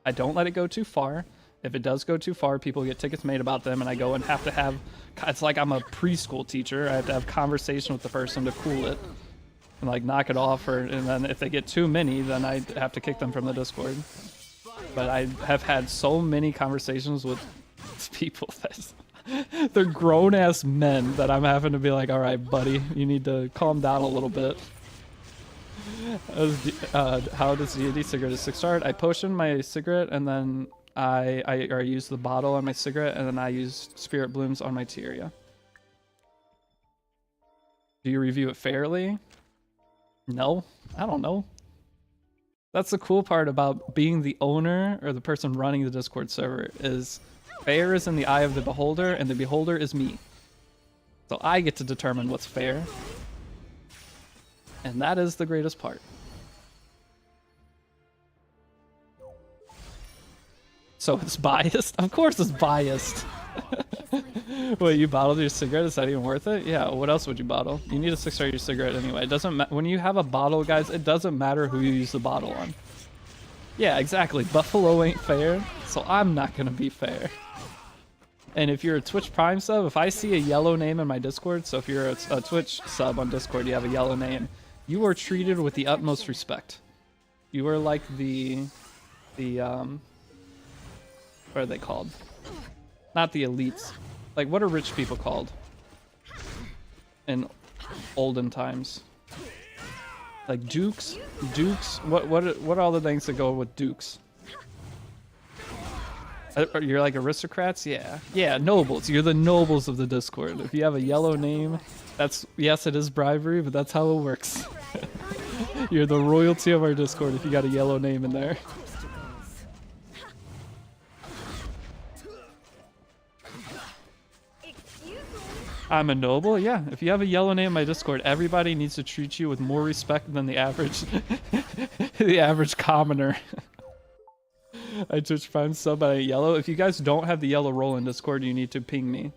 I don't let it go too far. If it does go too far, people get tickets made about them, and I go and have to have, it's like I'm a preschool teacher. I have to have conversation with the person to cool it and like knock it off, and then if they get too many, then I have to kick them from the Discord. But I have had so many conversations with people that they're grown-ass men that I'm having to be like, all right, buddy, you need to calm down a little bit. How does Deity cigarette is 6-starred? I potion my cigarette, and then I use the bottle on my cigarette, and then I use Spirit Blooms on my tea area. Do you review it fairly? No, I don't know. That's the cool part about being the owner or the person running the Discord server, is fair is in the eye of the beholder, and the beholder is me. So I get to determine what's fair. And that is the greatest part. So it's biased? Of course it's biased. Wait, you bottled your cigarette? Is that even worth it? Yeah, what else would you bottle? You need a 6-star your cigarette anyway. It doesn't when you have a bottle, guys, it doesn't matter who you use the bottle on. Yeah, exactly. Buffalo ain't fair, so I'm not gonna be fair. And if you're a Twitch Prime sub, if I see a yellow name in my Discord, so if you're a Twitch sub on Discord, you have a yellow name, you are treated with the utmost respect. You are like the what are they called? Not the elites. Like, what are rich people called in olden times? Like dukes? Dukes? What are all the things that go with dukes? You're like aristocrats? Yeah. Yeah, nobles. You're the nobles of the Discord. If you have a yellow name, that's, yes, it is bribery, but that's how it works. You're the royalty of our Discord if you got a yellow name in there. I'm a noble? Yeah. If you have a yellow name in my Discord, everybody needs to treat you with more respect than the average the average commoner. I Twitch Prime sub by yellow. If you guys don't have the yellow role in Discord, you need to ping me.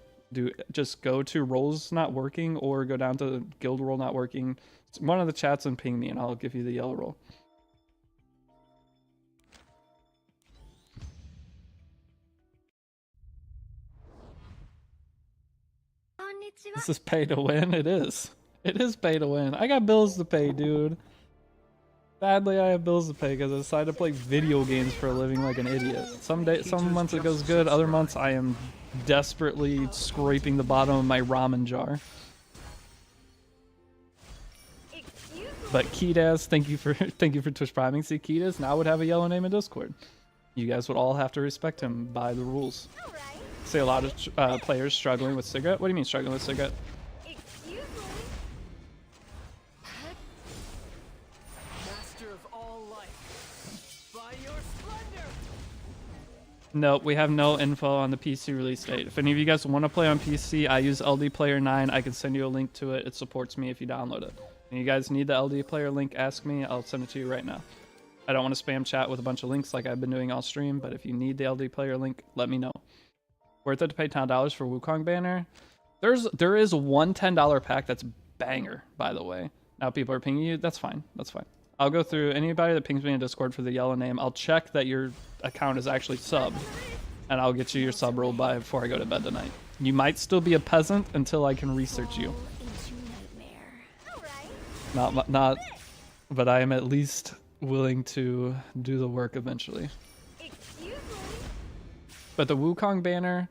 Just go to roles not working or go down to guild role not working. One of the chats and ping me and I'll give you the yellow role. This is pay to win. It is. It is pay to win. I got bills to pay, dude. Sadly, I have bills to pay because I decided to play video games for a living like an idiot. Some months it goes good. Other months I am desperately scraping the bottom of my ramen jar. But Kitas, thank you for Twitch priming. See, Kitas now would have a yellow name in Discord. You guys would all have to respect him by the rules. See a lot of players struggling with cigarette. What do you mean struggling with cigarette? Master of all life, by your splendor. Nope, we have no info on the PC release date. If any of you guys want to play on PC, I use LD Player 9. I can send you a link to it. It supports me if you download it. And you guys need the LD Player link, ask me. I'll send it to you right now. I don't want to spam chat with a bunch of links like I've been doing all stream, but if you need the LD Player link, let me know. Worth it to pay $10 for Wukong banner? There is one $10 pack that's banger, by the way. Now people are pinging you. That's fine. That's fine. I'll go through anybody that pings me in Discord for the yellow name. I'll check that your account is actually subbed, and I'll get you your sub roll by before I go to bed tonight. You might still be a peasant until I can research you. Not, but I am at least willing to do the work eventually. But the Wukong banner,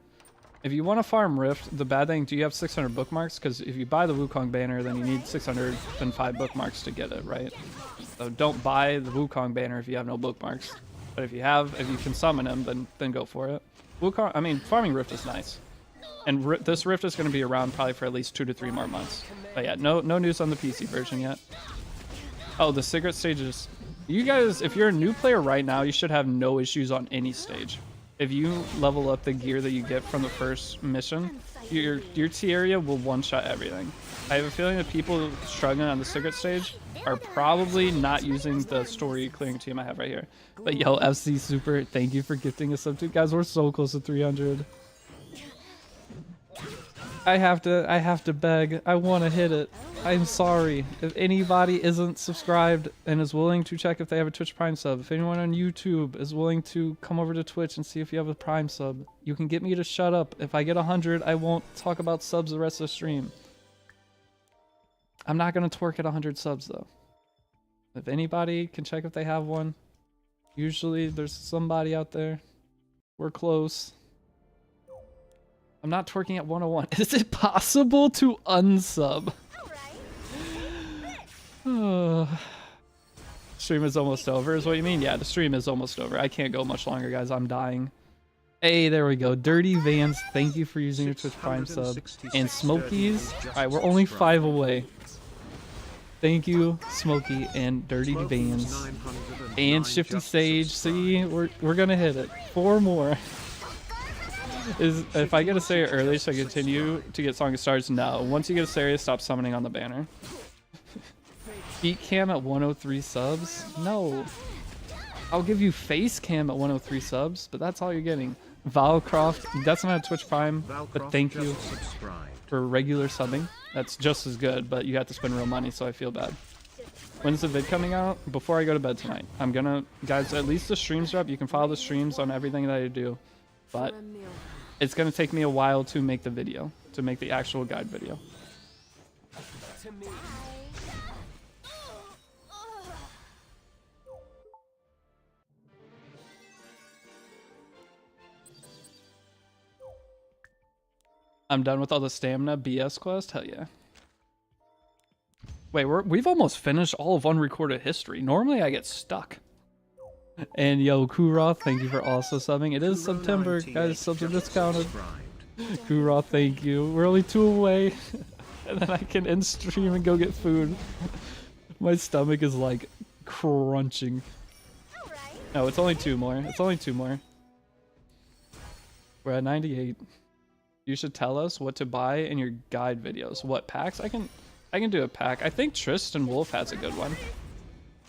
if you want to farm Rift, the bad thing, do you have 600 bookmarks? Because if you buy the Wukong banner, then you need 605 bookmarks to get it, right? So don't buy the Wukong banner if you have no bookmarks. But if you can summon him, then go for it. Wukong, I mean, farming Rift is nice. And this Rift is going to be around probably for at least 2 to 3 more months. But yeah, no news on the PC version yet. Oh, the cigarette stages. You guys, if you're a new player right now, you should have no issues on any stage. If you level up the gear that you get from the first mission, your tea area will one-shot everything. I have a feeling that people struggling on the cigarette stage are probably not using the story clearing team I have right here. But yo, FC Super, thank you for gifting us up to. Guys, we're so close to 300. I have to beg. I want to hit it. I'm sorry. If anybody isn't subscribed and is willing to check if they have a Twitch Prime sub, if anyone on YouTube is willing to come over to Twitch and see if you have a Prime sub, you can get me to shut up. If I get 100, I won't talk about subs the rest of the stream. I'm not going to twerk at 100 subs though. If anybody can check if they have one, usually there's somebody out there. We're close. I'm not twerking at 101. Is it possible to unsub? Stream is almost over is what you mean? Yeah, the stream is almost over. I can't go much longer, guys. I'm dying. Hey, there we go. Dirty Vans, thank you for using your Twitch Prime sub. And Smokies, alright, we're only 5 away. Thank you, Smokey and Dirty Vans. And Shifty Sage. See, we're gonna hit it. 4 more. If I get a Saria early, should I continue to get Song of Stars? No. Once you get a Saria, stop summoning on the banner. Feet cam at 103 subs? No. I'll give you face cam at 103 subs, but that's all you're getting. Valcroft, that's not a Twitch Prime, but thank you for regular subbing. That's just as good, but you have to spend real money, so I feel bad. When's the vid coming out? Before I go to bed tonight. I'm gonna, guys, at least the streams are up. You can follow the streams on everything that I do, but it's gonna take me a while to make the video, to make the actual guide video. I'm done with all the stamina BS quest? Hell yeah. Wait, we've almost finished all of Unrecorded history. Normally I get stuck. And yo, Kuroth, thank you for also subbing. It is September, guys. Subs are discounted. Kuroth, thank you. We're only 2 away. And then I can end stream and go get food. My stomach is like crunching. No, it's only 2 more. It's only 2 more. We're at 98. You should tell us what to buy in your guide videos. What packs? I can do a pack. I think Tristan Wolf has a good one.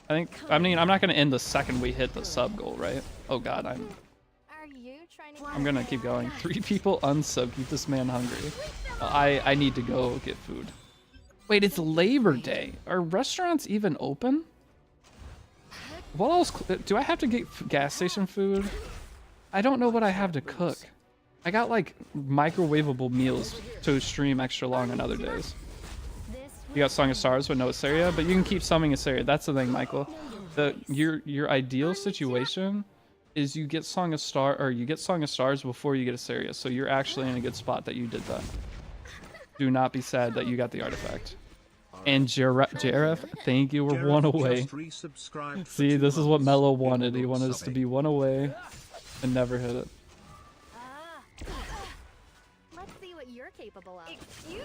I mean, I'm not gonna end the second we hit the sub goal, right? Oh god, I'm gonna keep going. 3 people unsub. Keep this man hungry. I need to go get food. Wait, it's Labor Day. Are restaurants even open? What else? Do I have to get gas station food? I don't know what I have to cook. I got like microwavable meals to stream extra long on other days. You got Song of Stars with no Asaria, but you can keep summoning Asaria. That's the thing, Michael. Your ideal situation is you get Song of Stars before you get Asaria, so you're actually in a good spot that you did that. Do not be sad that you got the artifact. And Jareth, thank you. We're 1 away. See, this is what Mello wanted. He wanted us to be 1 away and never hit it. Let's see what you're capable of. Excuse me.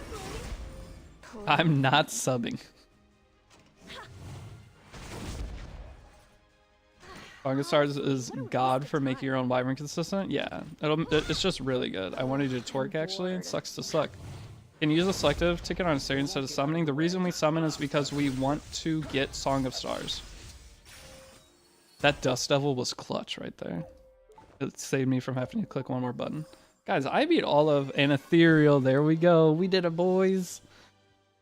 I'm not subbing. Song of Stars is God for making your own Wyvern consistent. Yeah, it's just really good. I wanted to twerk actually. It sucks to suck. Can you use a selective ticket on a Assyrian instead of summoning? The reason we summon is because we want to get Song of Stars. That Dust Devil was clutch right there. It saved me from having to click 1 more button. Guys, I beat all of an Ethereal. There we go. We did it, boys.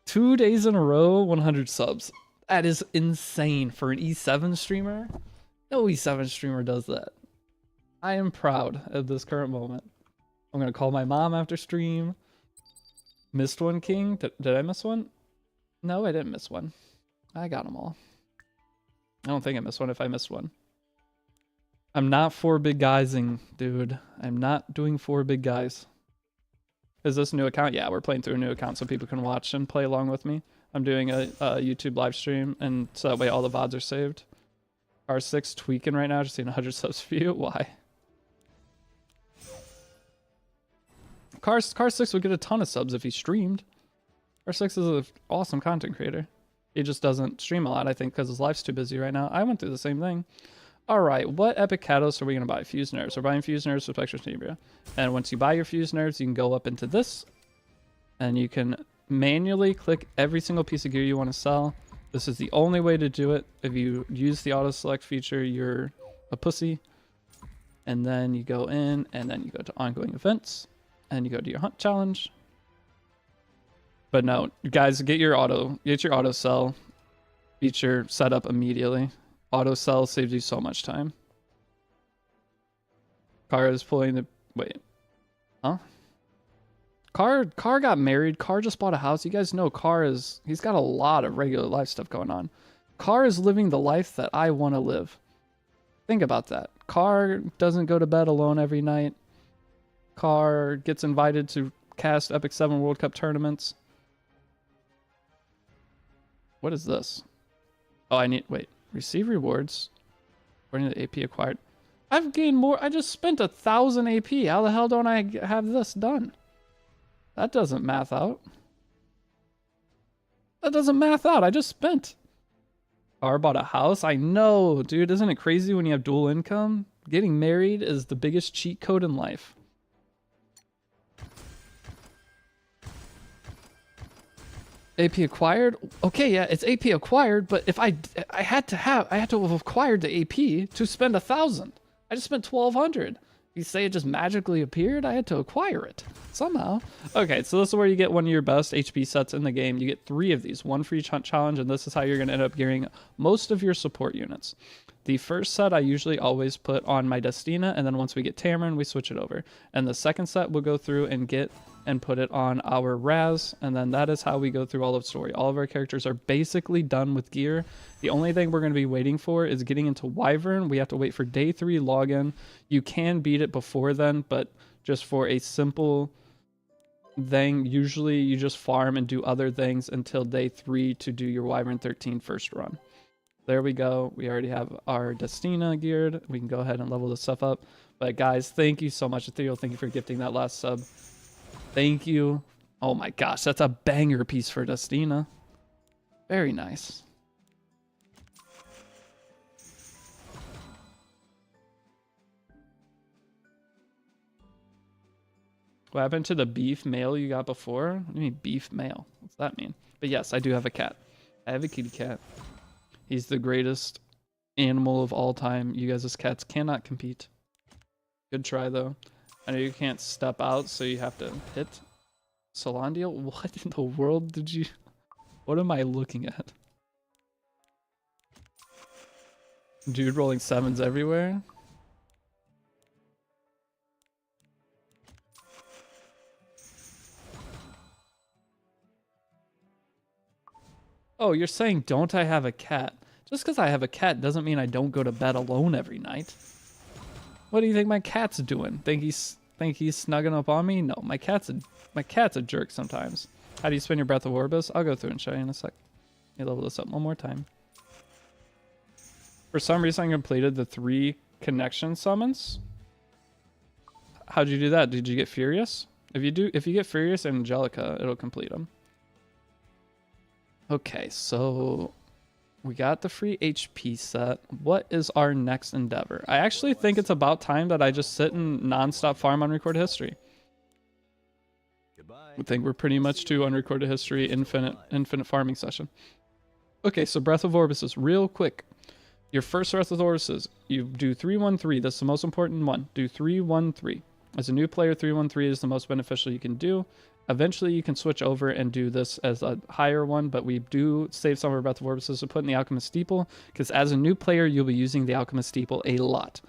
2 days in a row, 100 subs. That is insane for an E7 streamer. No E7 streamer does that. I am proud at this current moment. I'm going to call my mom after stream. Missed one, King? Did I miss one? No, I didn't miss one. I got them all. I don't think I missed one if I missed one. I'm not 4 big guysing, dude. I'm not doing 4 big guys. Is this a new account? Yeah, we're playing through a new account so people can watch and play along with me. I'm doing a YouTube live stream, and so that way all the VODs are saved. R6 tweaking right now, just seeing 100 subs for you. Why? Car 6 would get a ton of subs if he streamed. R6 is an awesome content creator. He just doesn't stream a lot, I think, because his life's too busy right now. I went through the same thing. Alright, what epic catalyst are we going to buy? Fuse Nerves. We're buying Fuse Nerves with Spectral Tenebria. And once you buy your Fuse Nerves, you can go up into this. And you can manually click every single piece of gear you want to sell. This is the only way to do it. If you use the auto select feature, you're a pussy. And then you go in, and then you go to ongoing events. And you go to your hunt challenge. But no, guys, get your auto sell feature set up immediately. Auto sell saves you so much time. Car is pulling the wait. Huh? Car got married. Car just bought a house. You guys know he's got a lot of regular life stuff going on. Car is living the life that I want to live. Think about that. Car doesn't go to bed alone every night. Car gets invited to cast Epic 7 World Cup tournaments. What is this? Oh, wait. Receive rewards. According to the AP acquired. I've gained more. I just spent 1,000 AP. How the hell don't I have this done? That doesn't math out. That doesn't math out. I just spent. Car bought a house. I know, dude. Isn't it crazy when you have dual income? Getting married is the biggest cheat code in life. AP acquired. Okay, yeah, it's AP acquired, but if I had to have acquired the AP to spend 1,000. I just spent 1,200. You say it just magically appeared? I had to acquire it somehow. Okay, so this is where you get one of your best HP sets in the game. You get 3 of these, one for each hunt challenge, and this is how you're going to end up gearing most of your support units. The first set I usually always put on my Destina, and then once we get Tamarin, we switch it over. And the second set we'll go through and get and put it on our Raz, and then that is how we go through all of story. All of our characters are basically done with gear. The only thing we're going to be waiting for is getting into Wyvern. We have to wait for day 3 login. You can beat it before then, but just for a simple thing, usually you just farm and do other things until day 3 to do your Wyvern 13 first run. There we go. We already have our Destina geared. We can go ahead and level this stuff up. But guys, thank you so much, Ethereal. Thank you for gifting that last sub. Thank you. Oh my gosh, that's a banger piece for Destina. Very nice. What happened to the beef male you got before? What do you mean beef male? What's that mean? But yes, I do have a cat. I have a kitty cat. He's the greatest animal of all time. You guys as cats cannot compete. Good try though. I know you can't step out, so you have to hit. Solandial? What in the world did you... What am I looking at? Dude rolling 7s everywhere? Oh, you're saying don't I have a cat? Just because I have a cat doesn't mean I don't go to bed alone every night. What do you think my cat's doing? Think he's snugging up on me? No, my cat's a jerk sometimes. How do you spin your Breath of Orbus? I'll go through and show you in a sec. Let me level this up one more time. For some reason, I completed the 3 connection summons. How'd you do that? Did you get Furious? If you get Furious and Angelica, it'll complete them. Okay, so we got the free HP set. What is our next endeavor? I actually think it's about time that I just sit and non-stop farm Unrecorded History. I think we're pretty much to Unrecorded History infinite farming session. Okay, so Breath of Orbus is real quick. Your first Breath of Orbus is you do 3-1-3. That's the most important one. Do 3-1-3. As a new player, 3-1-3 is the most beneficial you can do. Eventually, you can switch over and do this as a higher one, but we do save some of our Breath of Orbuses to put in the Alchemist Steeple, because as a new player, you'll be using the Alchemist Steeple a lot.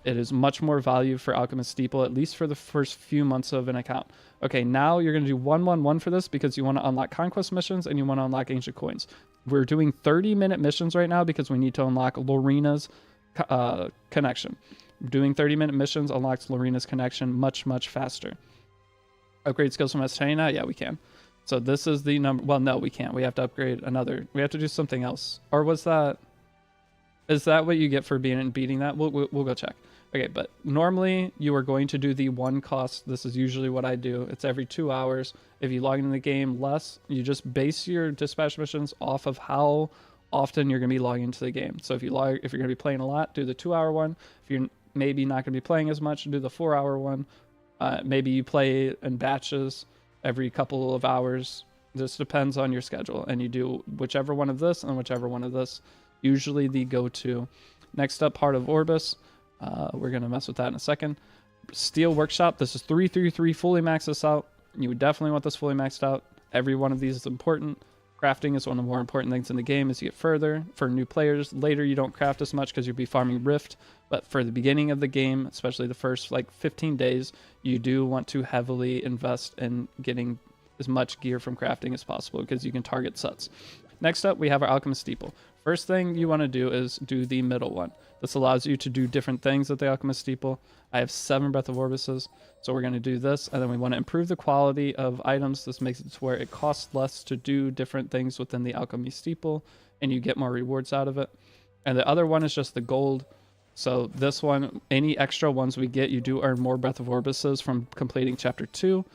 It is much more value for Alchemist Steeple, at least for the first few months of an account. Okay, now you're going to do 1-1-1 for this because you want to unlock Conquest missions and you want to unlock Ancient Coins. We're doing 30-minute missions right now because we need to unlock Lorina's connection. Doing 30-minute missions unlocks Lorina's connection much, much faster. Upgrade skills from Estelina? Yeah, we can. So this is the number. Well, no, we can't. We have to upgrade another. We have to do something else. Or was that... Is that what you get for beating that? We'll go check. Okay, but normally you are going to do the 1 cost. This is usually what I do. It's every 2 hours. If you log into the game less, you just base your dispatch missions off of how often you're going to be logging into the game. So if you're going to be playing a lot, do the 2-hour one. If you're maybe not going to be playing as much, do the 4-hour one. Maybe you play in batches every couple of hours. This depends on your schedule. And you do whichever one of this and whichever one of this. Usually the go-to. Next up, Heart of Orbus. We're going to mess with that in a second. Steel Workshop. This is 3-3-3. Fully max this out. You would definitely want this fully maxed out. Every one of these is important. Crafting is one of the more important things in the game as you get further. For new players, later you don't craft as much because you'll be farming Rift, but for the beginning of the game, especially the first like 15 days, you do want to heavily invest in getting as much gear from crafting as possible because you can target sets. Next up, we have our Alchemist Steeple. First thing you want to do is do the middle one. This allows you to do different things with the Alchemist Steeple. I have 7 Breath of Orbuses, so we're going to do this, and then we want to improve the quality of items. This makes it to where it costs less to do different things within the Alchemy Steeple, and you get more rewards out of it. And the other one is just the gold. So this one, any extra ones we get, you do earn more Breath of Orbuses from completing Chapter 2.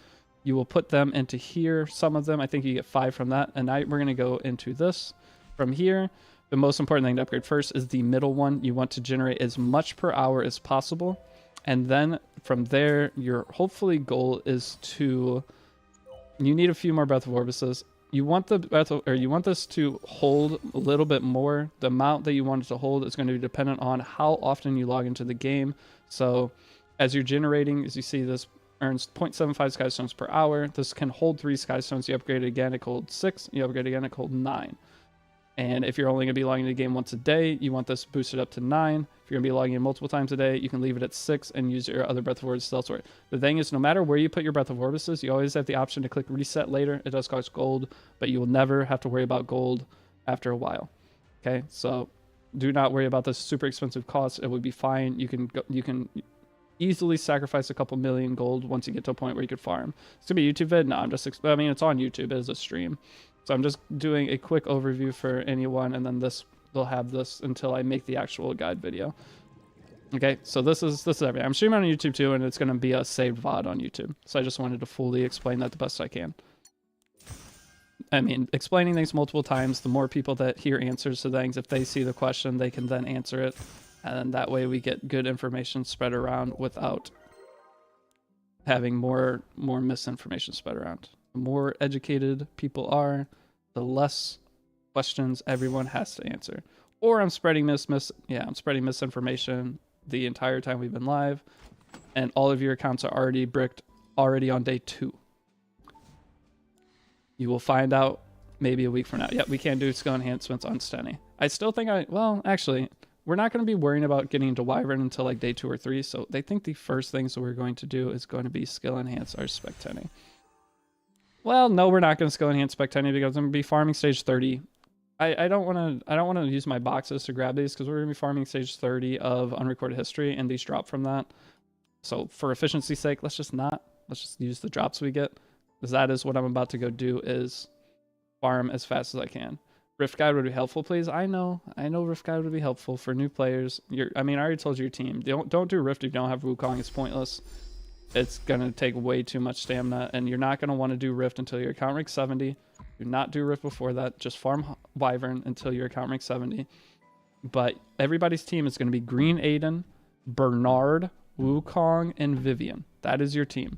You will put them into here, some of them. I think you get 5 from that. And now we're going to go into this. From here, the most important thing to upgrade first is the middle one. You want to generate as much per hour as possible. And then from there, your hopefully goal is to... You need a few more Breath of Orbuses. You want you want this to hold a little bit more. The amount that you want it to hold is going to be dependent on how often you log into the game. So as you're generating, as you see, this earns 0.75 sky stones per hour. This can hold 3 sky stones. You upgrade it again, it can hold 6. You upgrade it again, it can hold 9. And if you're only going to be logging into the game once a day, you want this boosted up to 9. If you're going to be logging in multiple times a day, you can leave it at 6 and use your other Breath of Orbuses elsewhere. The thing is, no matter where you put your Breath of Orbuses, you always have the option to click reset later. It does cost gold, but you will never have to worry about gold after a while. Okay, so do not worry about this super expensive cost. It would be fine. You can easily sacrifice a couple million gold once you get to a point where you could farm. It's gonna be a YouTube vid. No, I mean, it's on YouTube. It is a stream. So I'm just doing a quick overview for anyone, and then they'll have this until I make the actual guide video. Okay, so this is everything. I'm streaming on YouTube too, and it's going to be a saved VOD on YouTube. So I just wanted to fully explain that the best I can. I mean, explaining things multiple times, the more people that hear answers to things, if they see the question, they can then answer it. And that way we get good information spread around without having more misinformation spread around. The more educated people are, the less questions everyone has to answer. Or I'm spreading I'm spreading misinformation the entire time we've been live, and all of your accounts are already bricked already on day 2. You will find out maybe a week from now. Yeah, we can't do skill enhancements on Stenny. I still think well, actually, we're not going to be worrying about getting into Wyvern until like day 2 or 3. So they think the first things that we're going to do is going to be skill enhance our Spectenny. Well, no, we're not going to skill enhance Spectenny because I'm going to be farming stage 30. I don't want to use my boxes to grab these because we're going to be farming stage 30 of Unrecorded History, and these drop from that. So for efficiency's sake, let's just use the drops we get, because that is what I'm about to go do, is farm as fast as I can. Rift Guide would be helpful, please. I know Rift Guide would be helpful for new players. I mean, I already told your team, don't do Rift if you don't have Wukong. It's pointless. It's going to take way too much stamina, and you're not going to want to do Rift until your account rank 70. Do not do Rift before that. Just farm Wyvern until your account rank 70. But everybody's team is going to be Green Aiden, Bernard, Wukong, and Vivian. That is your team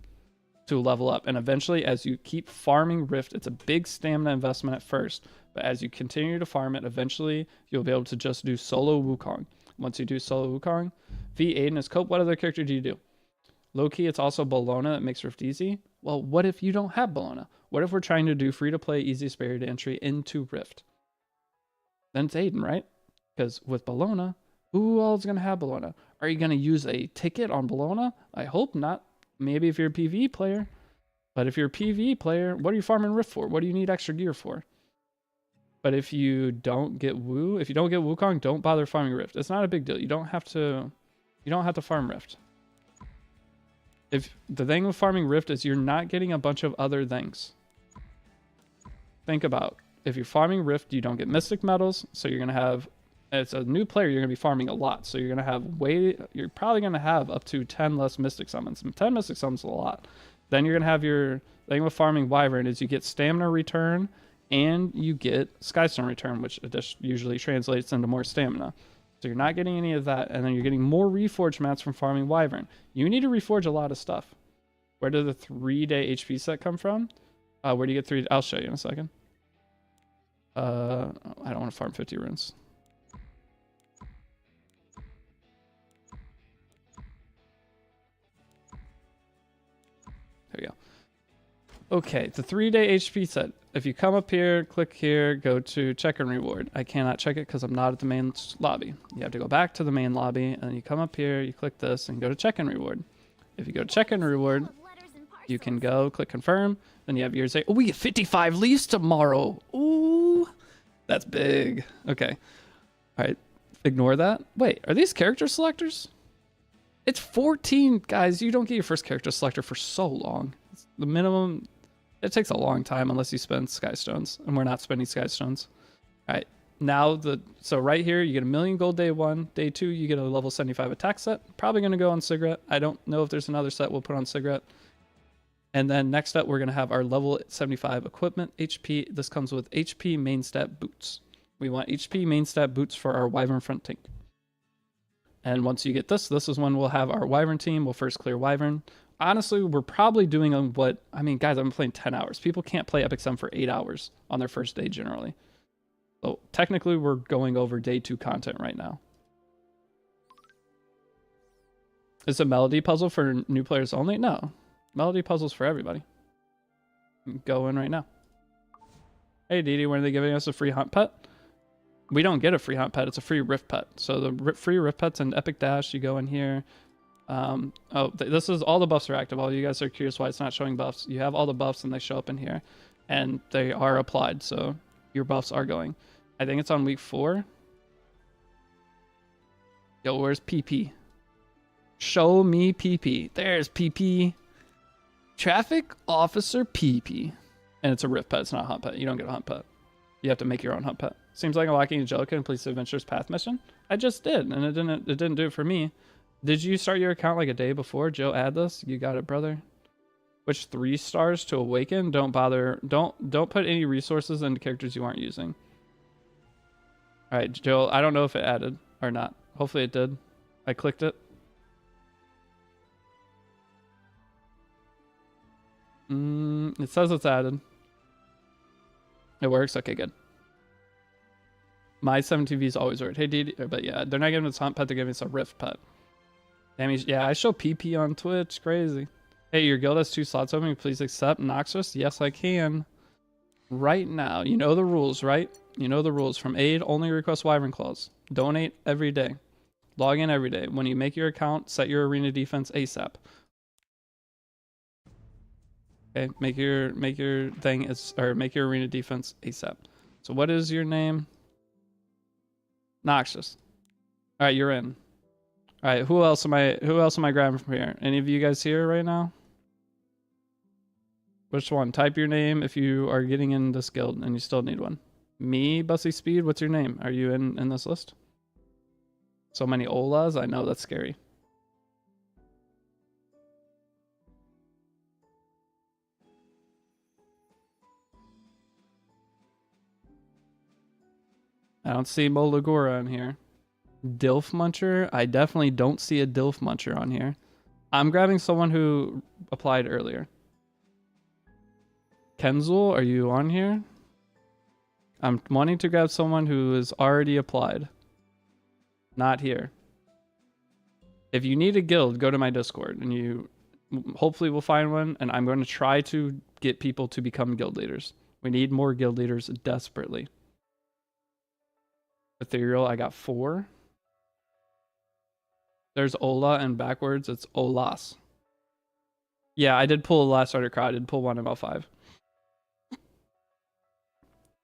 to level up. And eventually, as you keep farming Rift, it's a big stamina investment at first. But as you continue to farm it, eventually you'll be able to just do solo Wukong. Once you do solo Wukong, V Aiden is Cope. What other character do you do? Low-key, it's also Bologna that makes Rift easy. Well, what if you don't have Bologna? What if we're trying to do free-to-play, easiest barrier to entry into Rift? Then it's Aiden, right? Because with Bologna, who else is going to have Bologna? Are you going to use a ticket on Bologna? I hope not. Maybe if you're a PvE player. But if you're a PvE player, what are you farming Rift for? What do you need extra gear for? But if you don't get Wukong, don't bother farming Rift. It's not a big deal. You don't have to farm Rift. If the thing with farming Rift is you're not getting a bunch of other things. Think about, if you're farming Rift, you don't get Mystic Metals, so you're going to have, as a new player, you're going to be farming a lot. So you're going to have you're probably going to have up to 10 less Mystic Summons. And 10 Mystic Summons is a lot. Then you're going to have your thing with farming Wyvern is you get Stamina Return and you get Skystone Return, which usually translates into more stamina. So you're not getting any of that, and then you're getting more reforge mats from farming Wyvern. You need to reforge a lot of stuff. Where did the 3-day HP set come from? Where do you get 3? I'll show you in a second. I don't want to farm 50 runes. There we go. Okay, the 3-day HP set. If you come up here, click here, go to check and reward. I cannot check it because I'm not at the main lobby. You have to go back to the main lobby, and then you come up here, you click this, and go to check and reward. If you go to check and reward, you can go click confirm. Then you have yours. Oh, we get 55 leaves tomorrow. Ooh, that's big. Okay. All right. Ignore that. Wait, are these character selectors? It's 14, guys. You don't get your first character selector for so long. It's the minimum. It takes a long time unless you spend Skystones, and we're not spending Skystones. All right. Now so right here you get 1,000,000 gold day 1. Day 2 you get a level 75 attack set. Probably gonna go on cigarette. I don't know if there's another set we'll put on cigarette. And then next up, we're going to have our level 75 equipment, HP. This comes with HP main stat boots. We want HP main stat boots for our Wyvern front tank. And once you get this is when we'll have our Wyvern team. We'll first clear Wyvern. Honestly, we're probably doing I mean, guys, I've been playing 10 hours. People can't play Epic Sim for 8 hours on their first day generally. So technically, we're going over day 2 content right now. Is a melody puzzle for new players only? No. Melody puzzles for everybody. Go in right now. Hey Deity, when are they giving us a free hunt pet? We don't get a free hunt pet, it's a free rift pet. So the free rift pet's in Epic Dash. You go in here. This is all the buffs are active. All you guys are curious why it's not showing buffs. You have all the buffs and they show up in here. And they are applied, so your buffs are going. I think it's on week 4. Yo, where's PP? Show me PP. There's PP. Traffic Officer PP. And it's a rift pet, it's not a hunt pet. You don't get a hunt pet. You have to make your own hunt pet. Seems like unlocking Angelica and Police Adventures Path mission. I just did, and it didn't do it for me. Did you start your account like a day before? Joe, add this. You got it, brother. Which 3 stars to awaken? Don't bother. Don't put any resources into characters you aren't using. Alright, Joe, I don't know if it added or not. Hopefully it did. I clicked it. It says it's added. It works? Okay, good. My 7TV is always worked. Hey, but yeah, they're not giving us hunt pet, they're giving us a rift pet. Damage, yeah, I show PP on Twitch. Crazy. Hey, your guild has 2 slots open. Please accept Noxus. Yes, I can. Right now. You know the rules, right? You know the rules. From aid, only request Wyvern Claws. Donate every day. Log in every day. When you make your account, set your arena defense ASAP. Okay, make your thing make your arena defense ASAP. So what is your name? Noxious. All right, you're in. All right, who else am I grabbing from here? Any of you guys here right now? Which one? Type your name if you are getting in this guild and you still need one. Me, Bussy Speed, what's your name? Are you in this list? So many Olas, I know that's scary. I don't see Molagora in here. Dilf Muncher? I definitely don't see a Dilf Muncher on here. I'm grabbing someone who applied earlier. Kenzul, are you on here? I'm wanting to grab someone who is already applied. Not here. If you need a guild, go to my Discord and you hopefully will find one, and I'm going to try to get people to become guild leaders. We need more guild leaders desperately. Ethereal, I got 4. There's Ola, and backwards it's Olas. Yeah, I did pull a last starter crowd. I did pull one in about 5.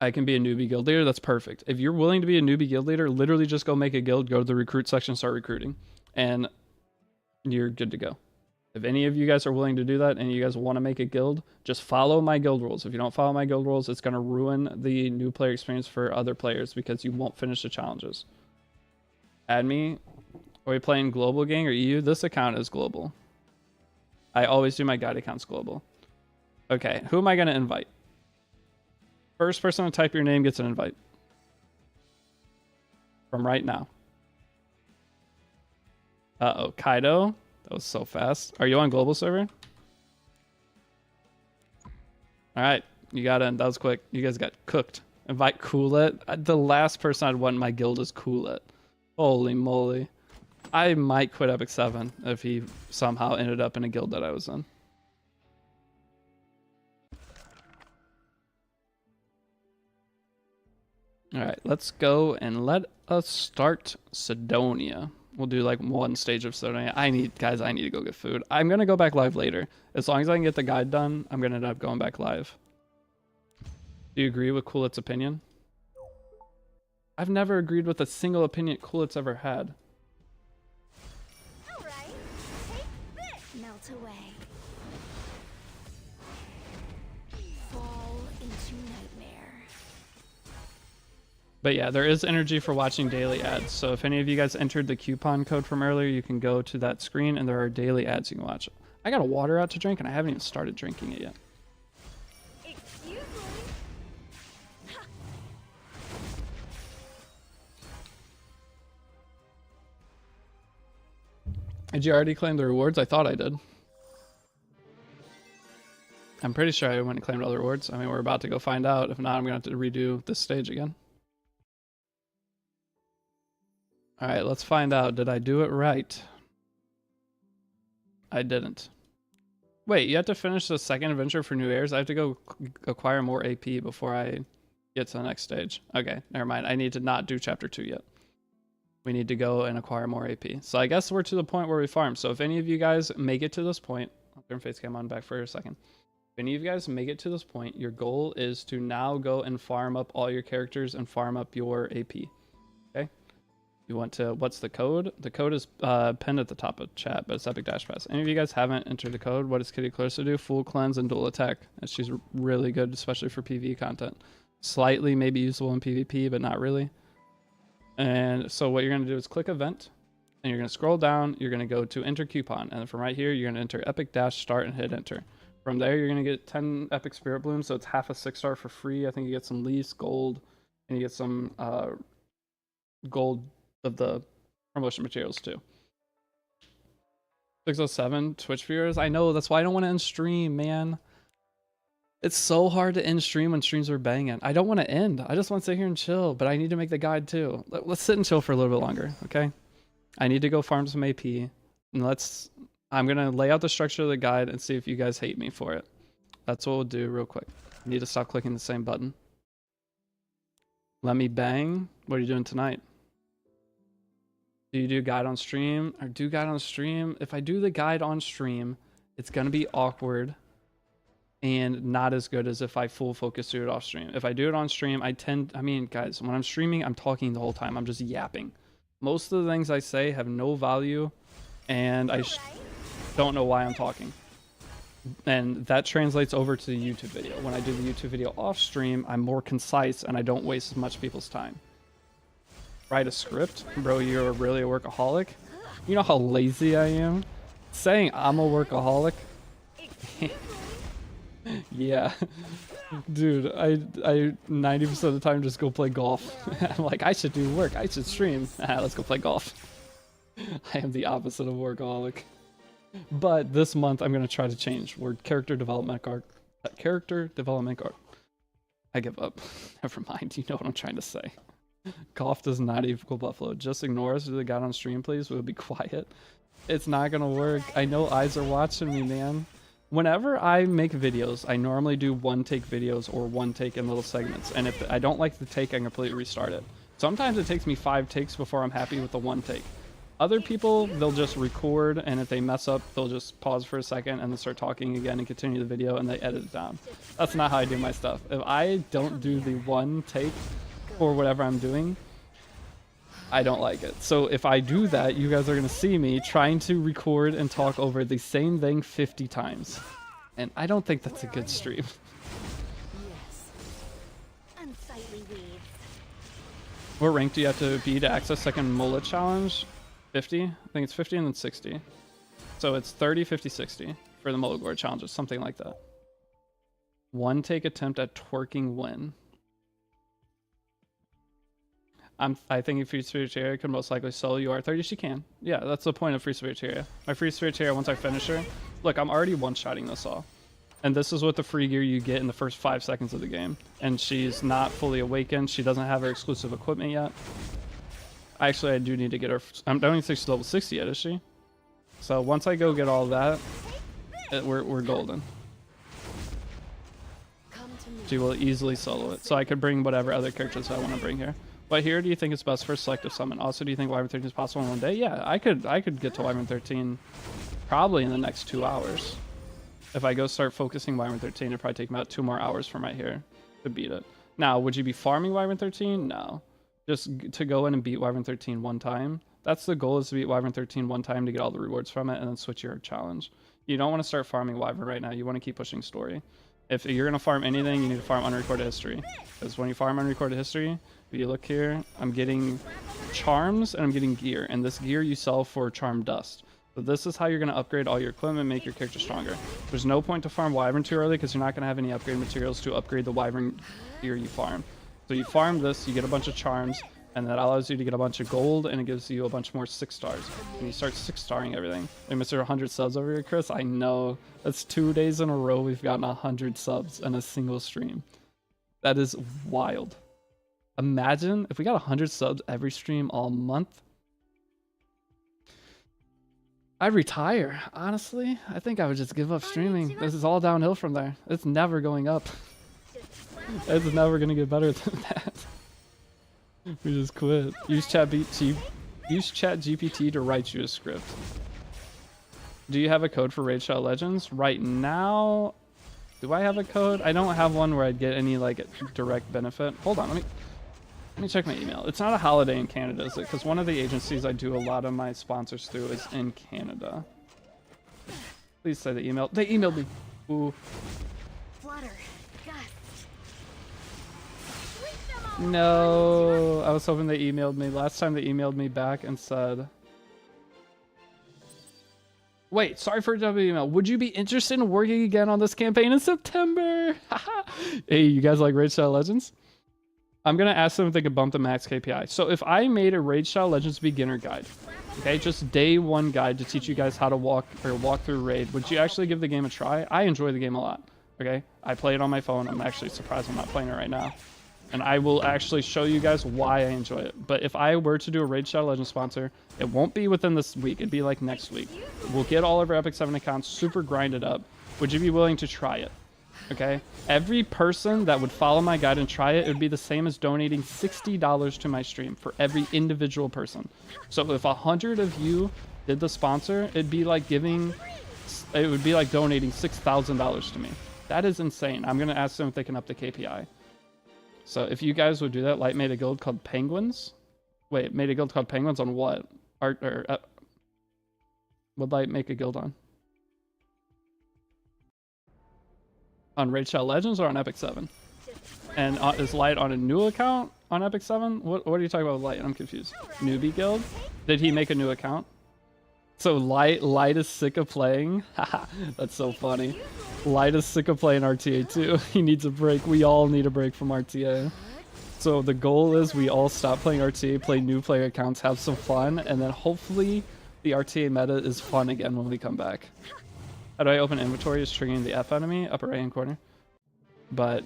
I can be a newbie guild leader. That's perfect. If you're willing to be a newbie guild leader, literally just go make a guild, go to the recruit section, start recruiting, and you're good to go. If any of you guys are willing to do that and you guys want to make a guild, just follow my guild rules. If you don't follow my guild rules, it's going to ruin the new player experience for other players because you won't finish the challenges. Add me. Are we playing global gang or EU? This account is global. I always do my guide accounts global. Okay, who am I going to invite? First person to type your name gets an invite. From right now. Uh-oh, Kaido. That was so fast. Are you on global server? Alright, you got in. That was quick. You guys got cooked. Invite Coolet. The last person I'd want in my guild is Coolet. Holy moly. I might quit Epic 7 if he somehow ended up in a guild that I was in. All right, let's go and let us start Sidonia. We'll do like one stage of Sidonia. I need to go get food. I'm going to go back live later. As long as I can get the guide done, I'm going to end up going back live. Do you agree with Coolit's opinion? I've never agreed with a single opinion Coolit's ever had. All right, take this. Melt away. Fall into nightmare. But yeah, there is energy for watching daily ads. So if any of you guys entered the coupon code from earlier, you can go to that screen and there are daily ads you can watch. I got a water out to drink and I haven't even started drinking it yet. Excuse me. Did you already claim the rewards? I thought I did. I'm pretty sure I went and claimed all the rewards. I mean, we're about to go find out. If not, I'm going to have to redo this stage again. All right, let's find out. Did I do it right? I didn't. Wait, you have to finish the second adventure for new heirs? I have to go acquire more AP before I get to the next stage. Okay, never mind. I need to not do chapter 2 yet. We need to go and acquire more AP. So I guess we're to the point where we farm. So if any of you guys make it to this point, I'll turn face cam on back for a second. If any of you guys make it to this point, your goal is to now go and farm up all your characters and farm up your AP. Okay? You want to, what's the code? The code is pinned at the top of chat, but it's Epic Dash Pass. Any of you guys haven't entered the code, what does Kitty Close to do? Full cleanse and dual attack. And she's really good, especially for PvE content. Slightly maybe usable in PvP, but not really. And so what you're going to do is click event, and you're going to scroll down, you're going to go to enter coupon, and then from right here, you're going to enter Epic Dash Start and hit enter. From there, you're going to get 10 Epic Spirit Blooms, so it's half a 6-star for free. I think you get some leaves, gold, and you get some gold of the promotion materials too. 607 Twitch viewers. I know, that's why I don't want to end stream, man. It's so hard to end stream when streams are banging. I don't want to end. I just want to sit here and chill, but I need to make the guide too. Let's sit and chill for a little bit longer, okay? I need to go farm some AP, and I'm going to lay out the structure of the guide and see if you guys hate me for it. That's what we'll do real quick. I need to stop clicking the same button. Let me bang. What are you doing tonight? Do you do guide on stream or do guide on stream? If I do the guide on stream, it's going to be awkward and not as good as if I full focus do it off stream. If I do it on stream, I mean, guys, when I'm streaming, I'm talking the whole time. I'm just yapping. Most of the things I say have no value, and I don't know why I'm talking. And that translates over to the YouTube video. When I do the YouTube video off stream, I'm more concise and I don't waste as much people's time. Write a script? Bro, you're really a workaholic? You know how lazy I am? Saying I'm a workaholic? Yeah. Dude, I 90% of the time just go play golf. I'm like, I should do work. I should stream. Let's go play golf. I am the opposite of workaholic. But this month I'm going to try to change. We're character development arc. I give up. Never mind. You know what I'm trying to say. Golf does not equal Buffalo. Just ignore us. Do the guide on stream, please. We'll be quiet. It's not going to work. I know eyes are watching me, man. Whenever I make videos, I normally do one-take videos or one-take in little segments. And if I don't like the take, I completely restart it. Sometimes it takes me 5 takes before I'm happy with the one take. Other people, they'll just record, and if they mess up, they'll just pause for a second and then start talking again and continue the video, and they edit it down. That's not how I do my stuff. If I don't do the one take for whatever I'm doing, I don't like it. So if I do that, you guys are going to see me trying to record and talk over the same thing 50 times. And I don't think that's a good stream. Yes. Unsightly weeds. What rank do you have to be to access second mullet challenge? 50? I think it's 50 and then 60. So it's 30, 50, 60 for the mullet gore challenges, something like that. One take attempt at twerking win. I think Free Spiritaria could most likely solo UR30. She can. Yeah, that's the point of Free Spiritaria. My Free Spiritaria, once I finish her, look, I'm already one-shotting this all. And this is what the free gear you get in the first 5 seconds of the game. And she's not fully awakened. She doesn't have her exclusive equipment yet. Actually, I do need to get her. I don't even think she's level 60 yet, is she? So once I go get all that, we're golden. Come She will easily solo it. So I could bring whatever other characters I want to bring here. But here, do you think it's best for selective summon? Also, do you think Wyvern 13 is possible in one day? Yeah, I could get to Wyvern 13 probably in the next 2 hours. If I go start focusing Wyvern 13, it'd probably take about 2 more hours from right here to beat it. Now, would you be farming Wyvern 13? No. Just to go in and beat Wyvern 13 one time. That's the goal, is to beat Wyvern 13 one time to get all the rewards from it and then switch your challenge. You don't want to start farming Wyvern right now. You want to keep pushing story. If you're going to farm anything, you need to farm Unrecorded History. Because when you farm Unrecorded History, if you look here, I'm getting charms and I'm getting gear. And this gear you sell for charm dust. So this is how you're going to upgrade all your equipment, make your character stronger. There's no point to farm Wyvern too early because you're not going to have any upgrade materials to upgrade the Wyvern gear you farm. So you farm this, you get a bunch of charms, and that allows you to get a bunch of gold, and it gives you a bunch more 6 stars. And you start 6-starring everything. And Mr. 100 subs over here, Chris, I know. That's 2 days in a row we've gotten 100 subs in a single stream. That is wild. Imagine if we got 100 subs every stream all month. I'd retire, honestly. I think I would just give up streaming. This is all downhill from there. It's never going up. It's never going to get better than that. We just quit. Use ChatGPT to write you a script. Do you have a code for Raid Shadow Legends? Right now, do I have a code? I don't have one where I'd get any like direct benefit. Hold on, let me check my email. It's not a holiday in Canada, is it? Because one of the agencies I do a lot of my sponsors through is in Canada. Please say the email. They emailed me. Ooh. Flutter. Gust. No, I was hoping they emailed me. Last time they emailed me back and said, wait, sorry for a W email. Would you be interested in working again on this campaign in September? Hey, you guys like Raid Shadow Legends? I'm going to ask them if they could bump the max KPI. So if I made a Raid Shadow Legends beginner guide, okay, just day 1 guide to teach you guys how to walk through Raid, would you actually give the game a try? I enjoy the game a lot, okay? I play it on my phone. I'm actually surprised I'm not playing it right now. And I will actually show you guys why I enjoy it. But if I were to do a Raid Shadow Legends sponsor, it won't be within this week. It'd be like next week. We'll get all of our Epic 7 accounts super grinded up. Would you be willing to try it? Okay? Every person that would follow my guide and try it, it would be the same as donating $60 to my stream for every individual person. So if 100 of you did the sponsor, it would be like donating $6,000 to me. That is insane. I'm going to ask them if they can up the KPI. So if you guys would do that, Light made a guild called Penguins. Wait, made a guild called Penguins on what? Would Light make a guild on? On Raid Shadow Legends or on Epic 7? And is Light on a new account on Epic 7? What are you talking about with Light? I'm confused. Newbie guild? Did he make a new account? So Light is sick of playing? Haha, that's so funny. Light is sick of playing RTA too. He needs a break. We all need a break from RTA. So the goal is we all stop playing RTA, play new player accounts, have some fun, and then hopefully the RTA meta is fun again when we come back. How do I open inventory? Is triggering the F enemy, upper right hand corner. But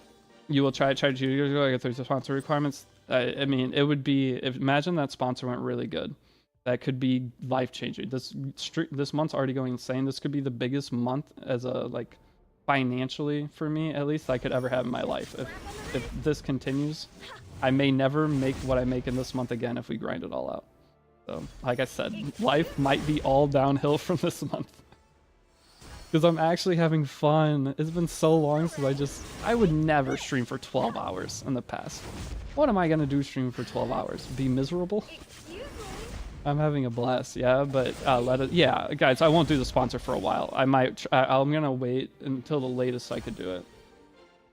you will try to go like through the sponsor requirements. I mean, it would be, imagine that sponsor went really good. That could be life changing. This month's already going insane. This could be the biggest month as a like financially for me at least I could ever have in my life. If this continues, I may never make what I make in this month again if we grind it all out. So like I said, life might be all downhill from this month. Because I'm actually having fun. It's been so long since I would never stream for 12 hours in the past. What am I going to do streaming for 12 hours? Be miserable? I'm having a blast, yeah, but yeah, guys, I won't do the sponsor for a while. I'm going to wait until the latest I could do it.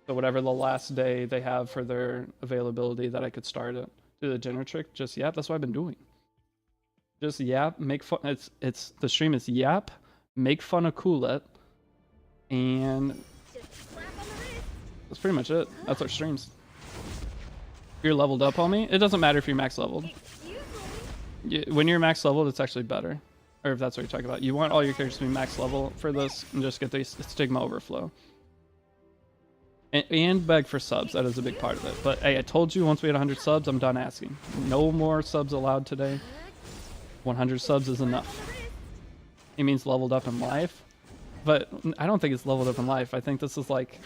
So whatever the last day they have for their availability that I could start it. Do the dinner trick, just yap, that's what I've been doing. Just yap, make fun, the stream is yap, make fun of Coolet, and that's pretty much it. That's our streams. If you're leveled up, homie, it doesn't matter if you're max leveled. When you're max leveled, it's actually better. Or if that's what you're talking about. You want all your characters to be max level for this and just get the stigma overflow. And beg for subs. That is a big part of it. But hey, I told you once we had 100 subs, I'm done asking. No more subs allowed today. 100 subs is enough. It means leveled up in life. But I don't think it's leveled up in life. I think this is like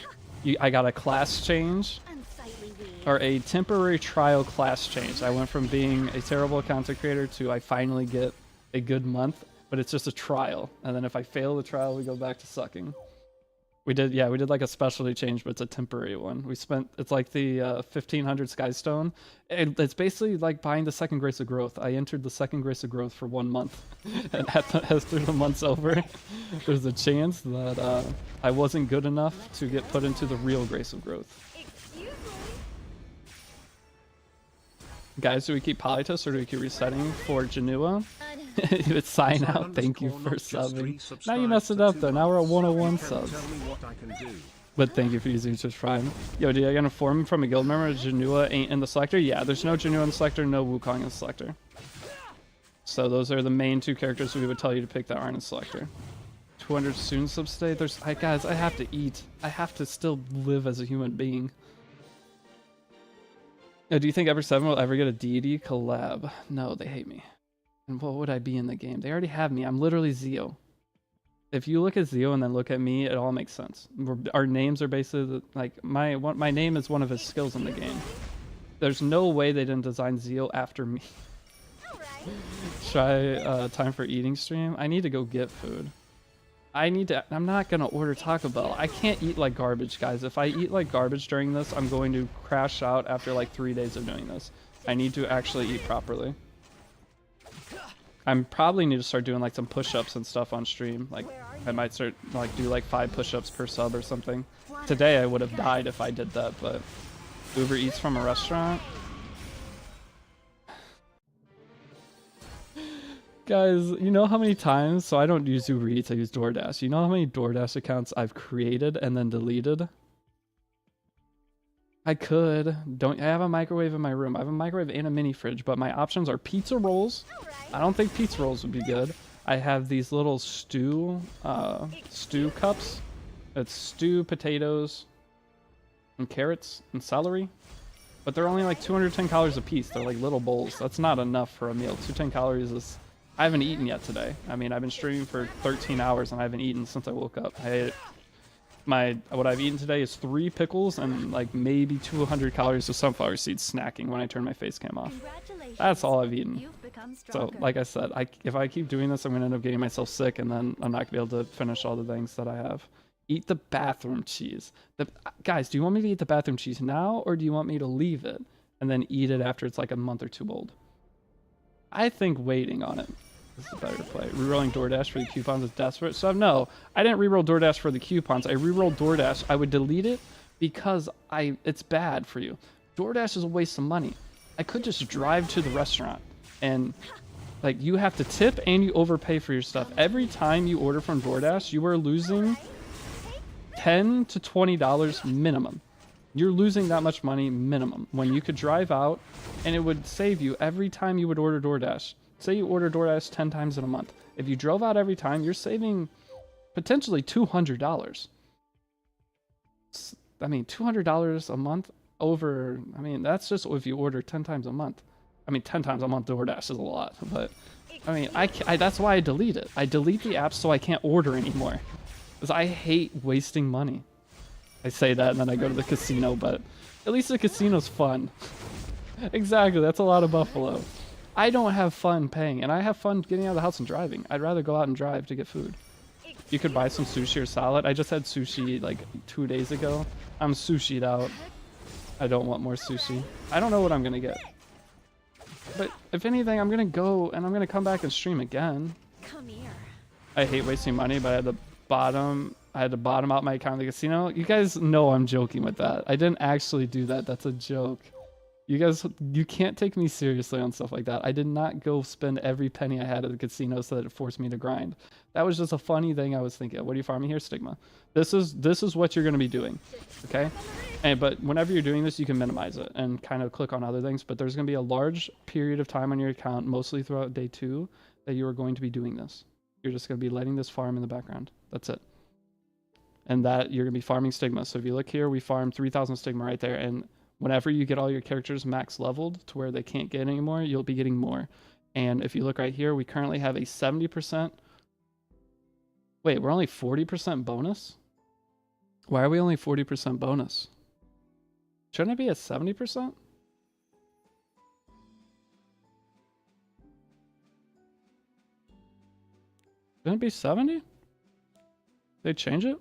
I got a class change, Unsightly weed. or a temporary trial class change. I went from being a terrible content creator to I finally get a good month, but it's just a trial. And then if I fail the trial, we go back to sucking. We did like a specialty change, but it's a temporary one. It's like the 1500 Skystone. It's basically like buying the second Grace of Growth. I entered the second Grace of Growth for 1 month. And after the month's over, there's a chance that I wasn't good enough to get put into the real Grace of Growth. Excuse me. Guys, do we keep Polytus or do we keep resetting for Janua? It's sign out. Thank you for subbing. Now you messed it up though. Now we're at 101 subs. But thank you for using Twitch Prime. Yo, did I get an inform from a guild member Janua ain't in the selector? Yeah, there's no Janua in the selector, no Wukong in the selector. So those are the main 2 characters we would tell you to pick that aren't in the selector. 200 soon sub stay. Guys, I have to eat. I have to still live as a human being. Do you think Ever7 will ever get a Deity collab? No, they hate me. And what would I be in the game? They already have me. I'm literally Zio. If you look at Zio and then look at me, it all makes sense. Our names are basically like my name is one of his skills in the game. There's no way they didn't design Zio after me. Try time for eating stream. I need to go get food. I'm not gonna order Taco Bell. I can't eat like garbage, guys. If I eat like garbage during this, I'm going to crash out after like 3 days of doing this. I need to actually eat properly. I'm probably need to start doing like some push-ups and stuff on stream. Like I might start like do like 5 push-ups per sub or something. Today I would have died if I did that, but Uber Eats from a restaurant. Guys, you know how many times, so I don't use Uber Eats, I use DoorDash. You know how many DoorDash accounts I've created and then deleted? I could. I have a microwave in my room. I have a microwave and a mini fridge, but my options are pizza rolls. I don't think pizza rolls would be good. I have these little stew cups. It's stew, potatoes, and carrots and celery. But they're only like 210 calories a piece. They're like little bowls. That's not enough for a meal. 210 calories is... I haven't eaten yet today. I mean, I've been streaming for 13 hours and I haven't eaten since I woke up. What I've eaten today is 3 pickles and like maybe 200 calories of sunflower seeds snacking when I turn my face cam off. That's all I've eaten. So like I said, if I keep doing this, I'm gonna end up getting myself sick and then I'm not gonna be able to finish all the things that I have. Eat the bathroom cheese. Guys, do you want me to eat the bathroom cheese now or do you want me to leave it and then eat it after it's like a month or 2 old? I think waiting on it is the better play. Rerolling DoorDash for the coupons is desperate. So no, I didn't reroll DoorDash for the coupons. I rerolled DoorDash. I would delete it because it's bad for you. DoorDash is a waste of money. I could just drive to the restaurant and like you have to tip and you overpay for your stuff. Every time you order from DoorDash, you are losing $10 to $20 minimum. You're losing that much money minimum when you could drive out and it would save you every time you would order DoorDash. Say you order DoorDash 10 times in a month. If you drove out every time, you're saving potentially $200. I mean, $200 a month over, I mean, that's just if you order 10 times a month. I mean, 10 times a month DoorDash is a lot, but I mean, that's why I delete it. I delete the app so I can't order anymore because I hate wasting money. I say that and then I go to the casino, but at least the casino's fun. Exactly, that's a lot of Buffalo. I don't have fun paying, and I have fun getting out of the house and driving. I'd rather go out and drive to get food. You could buy some sushi or salad. I just had sushi like 2 days ago. I'm sushied out. I don't want more sushi. I don't know what I'm gonna get. But if anything, I'm gonna go and I'm gonna come back and stream again. Come here. I hate wasting money, but I had to bottom out my account in the casino. You guys know I'm joking with that. I didn't actually do that. That's a joke. You can't take me seriously on stuff like that. I did not go spend every penny I had at the casino so that it forced me to grind. That was just a funny thing I was thinking. What are you farming here, Stigma? This is what you're going to be doing, okay? But whenever you're doing this, you can minimize it and kind of click on other things. But there's going to be a large period of time on your account, mostly throughout day 2, that you are going to be doing this. You're just going to be letting this farm in the background. That's it. And that you're going to be farming Stigma. So if you look here, we farmed 3,000 Stigma right there. And whenever you get all your characters max leveled to where they can't get anymore, you'll be getting more. And if you look right here, we currently have a 70%. Wait, we're only 40% bonus? Why are we only 40% bonus? Shouldn't it be at 70%? Shouldn't it be 70? They change it?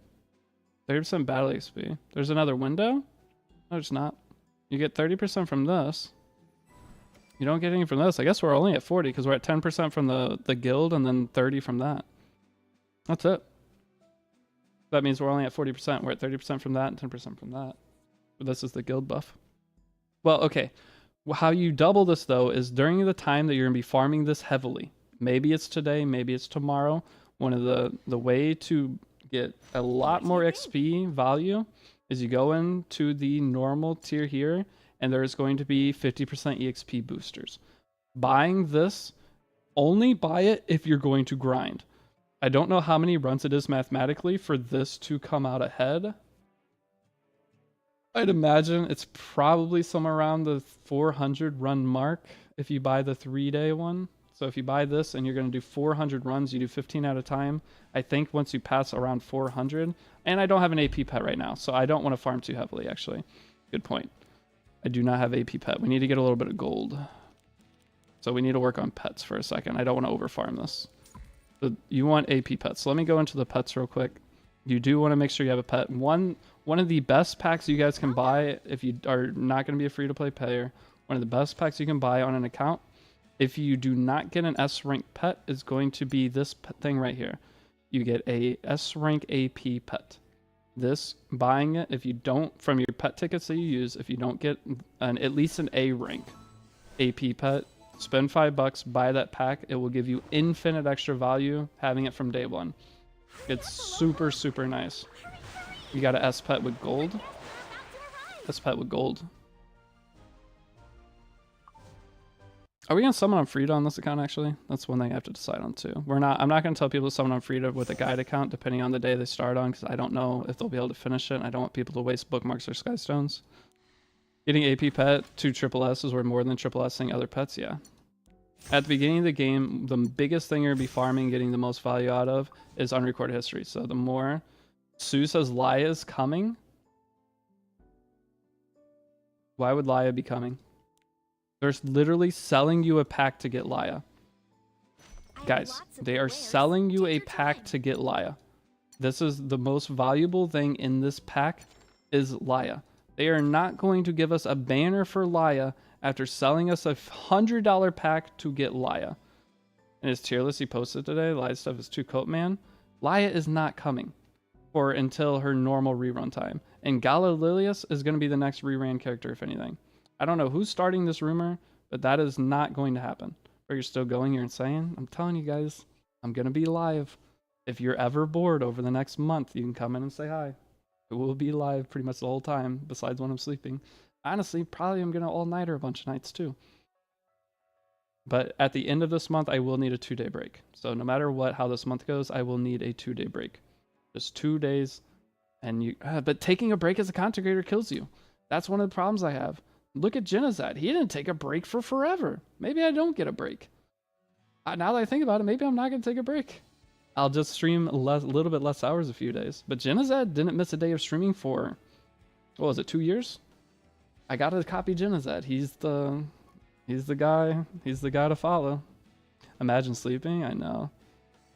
30% battle XP. There's another window? No, there's not. You get 30% from this. You don't get any from this. I guess we're only at 40 because we're at 10% from the guild and then 30 from that. That's it. That means we're only at 40%. We're at 30% from that and 10% from that. But this is the guild buff. Well, okay. How you double this, though, is during the time that you're going to be farming this heavily. Maybe it's today, maybe it's tomorrow. One of the way to get a lot more XP value is you go into the normal tier here, and there's going to be 50% EXP boosters. Buying this, only buy it if you're going to grind. I don't know how many runs it is mathematically for this to come out ahead. I'd imagine it's probably somewhere around the 400 run mark if you buy the 3-day one. So if you buy this and you're going to do 400 runs, you do 15 at a time. I think once you pass around 400, and I don't have an AP pet right now, so I don't want to farm too heavily, actually. Good point. I do not have AP pet. We need to get a little bit of gold. So we need to work on pets for a second. I don't want to overfarm this. So you want AP pets. So let me go into the pets real quick. You do want to make sure you have a pet. One of the best packs you guys can buy if you are not going to be a free-to-play player, one of the best packs you can buy on an account, if you do not get an S rank pet, is going to be this thing right here. You get a S rank AP pet. This, buying it, if you don't, from your pet tickets that you use, if you don't get at least an A rank AP pet, spend $5, buy that pack. It will give you infinite extra value having it from day one. It's super, super nice. You got an S pet with gold. S pet with gold. Are we gonna summon on Frida on this account? Actually, that's one thing I have to decide on too. I'm not gonna tell people to summon on Frida with a guide account, depending on the day they start on, because I don't know if they'll be able to finish it. And I don't want people to waste bookmarks or skystones. Getting AP pet to triple S is worth more than triple S'ing other pets. Yeah. At the beginning of the game, the biggest thing you're gonna be farming, getting the most value out of, is unrecorded history. So the more Sue says Laya's coming. Why would Laya be coming? They're literally selling you a pack to get Laya. Guys, they are selling you a pack to get Laya. This is the most valuable thing in this pack is Laya. They are not going to give us a banner for Laya after selling us a $100 pack to get Laya. And his tier list he posted today, Laya stuff is too coat man. Laya is not coming for until her normal rerun time. And Gala Lilius is going to be the next reran character, if anything. I don't know who's starting this rumor, but that is not going to happen. Or you're still going, you're insane. I'm telling you guys, I'm going to be live. If you're ever bored over the next month, you can come in and say hi. It will be live pretty much the whole time, besides when I'm sleeping. Honestly, probably I'm going to all-nighter a bunch of nights too. But at the end of this month, I will need a 2-day break. So no matter how this month goes, I will need a 2-day break. Just 2 days. And but taking a break as a content creator kills you. That's one of the problems I have. Look at Genozad. He didn't take a break for forever. Maybe I don't get a break. Now that I think about it, maybe I'm not going to take a break. I'll just stream a little bit less hours a few days. But Genozad didn't miss a day of streaming for, what was it, 2 years? I got to copy Genozad. He's the guy. He's the guy to follow. Imagine sleeping. I know.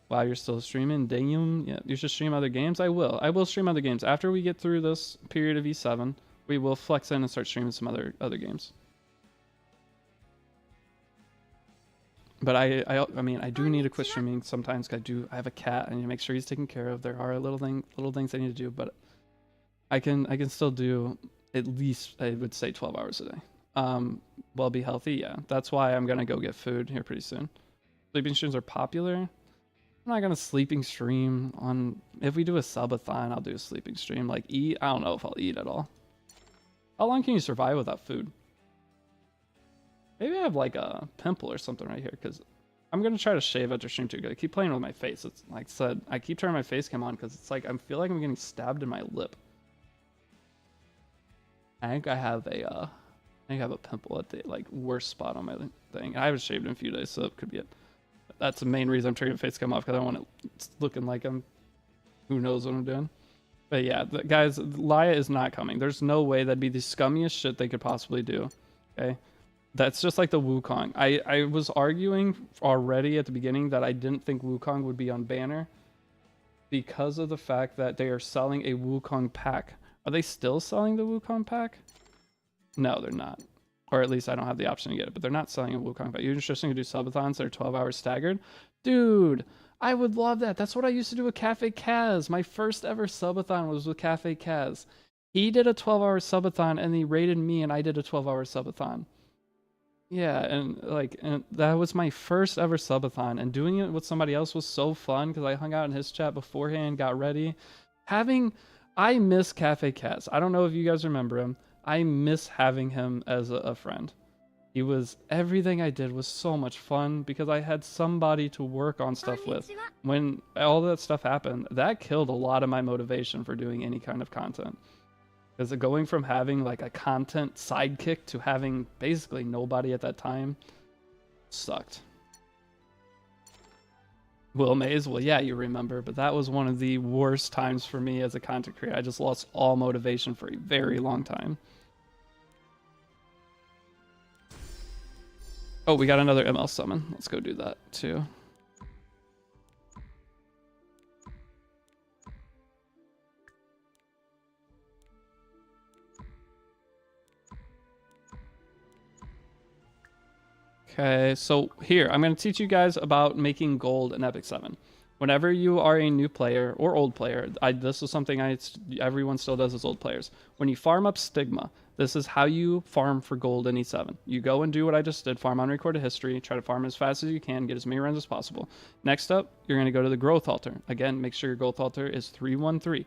Wow, you're still streaming? Damn. Yeah, you should stream other games. I will. I will stream other games. After we get through this period of E7, we will flex in and start streaming some other games. But I mean, I do need to quit streaming sometimes. I have a cat. I need to make sure he's taken care of. There are little things I need to do, but I can still do at least, I would say, 12 hours a day. Well, be healthy. Yeah, that's why I'm gonna go get food here pretty soon. Sleeping streams are popular. I'm not gonna sleeping stream on. If we do a subathon, I'll do a sleeping stream. Like eat, I don't know if I'll eat at all. How long can you survive without food? Maybe I have like a pimple or something right here, because I'm gonna try to shave after stream too. I keep playing with my face. It's like I said, I keep turning my face cam on because it's like I feel like I'm getting stabbed in my lip. I think I have a pimple at the like worst spot on my thing. I haven't shaved in a few days, so it could be it. That's the main reason I'm turning my face cam off, because I don't want it looking like I'm who knows what I'm doing. But yeah, guys, Laya is not coming. There's no way that'd be the scummiest shit they could possibly do. Okay? That's just like the Wukong. I was arguing already at the beginning that I didn't think Wukong would be on banner because of the fact that they are selling a Wukong pack. Are they still selling the Wukong pack? No, they're not. Or at least I don't have the option to get it, but they're not selling a Wukong pack. You're just going to do subathons that are 12 hours staggered? Dude, I would love that. That's what I used to do with Cafe Kaz. My first ever subathon was with Cafe Kaz. He did a 12-hour subathon and he rated me and I did a 12-hour subathon. Yeah, and that was my first ever subathon, and doing it with somebody else was so fun because I hung out in his chat beforehand, got ready. I miss Cafe Kaz. I don't know if you guys remember him. I miss having him as a friend. Everything I did was so much fun because I had somebody to work on stuff with. When all that stuff happened, that killed a lot of my motivation for doing any kind of content. Because going from having like a content sidekick to having basically nobody at that time sucked. Will Mays, well, yeah, you remember, but that was one of the worst times for me as a content creator. I just lost all motivation for a very long time. Oh, we got another ML summon. Let's go do that too. Okay, so here, I'm going to teach you guys about making gold in Epic 7. Whenever you are a new player or old player, this is something everyone still does as old players. When you farm up Stigma, this is how you farm for gold in E7. You go and do what I just did, farm Unrecorded History, try to farm as fast as you can, get as many runs as possible. Next up, you're going to go to the Growth Altar. Again, make sure your Growth Altar is 313.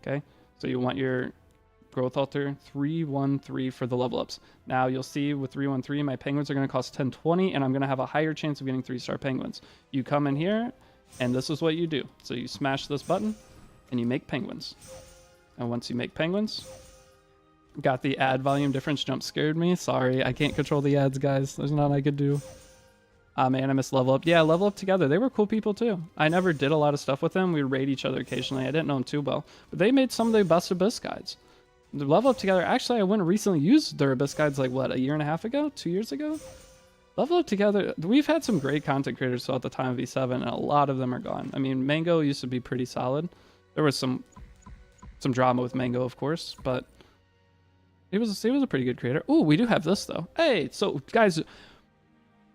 Okay, so you want your Growth Altar 313 for the level ups. Now you'll see with 313 my penguins are going to cost 1020 and I'm going to have a higher chance of getting 3-star penguins. You come in here and this is what you do. So you smash this button and you make penguins. And once you make penguins, got the ad volume difference jump scared me. Sorry, I can't control the ads, guys. There's nothing I could do. Ah, man, I miss Level Up. Yeah, Level Up together. They were cool people too. I never did a lot of stuff with them. We would raid each other occasionally. I didn't know them too well, but they made some of the best Abyss guides. The Level Up together. Actually, I went and recently used their Abyss guides like what, a year and a half ago, 2 years ago. Level Up together. We've had some great content creators throughout the time of E7, and a lot of them are gone. I mean, Mango used to be pretty solid. There was some drama with Mango, of course, but he was a pretty good creator. Ooh, we do have this though. Hey, so guys,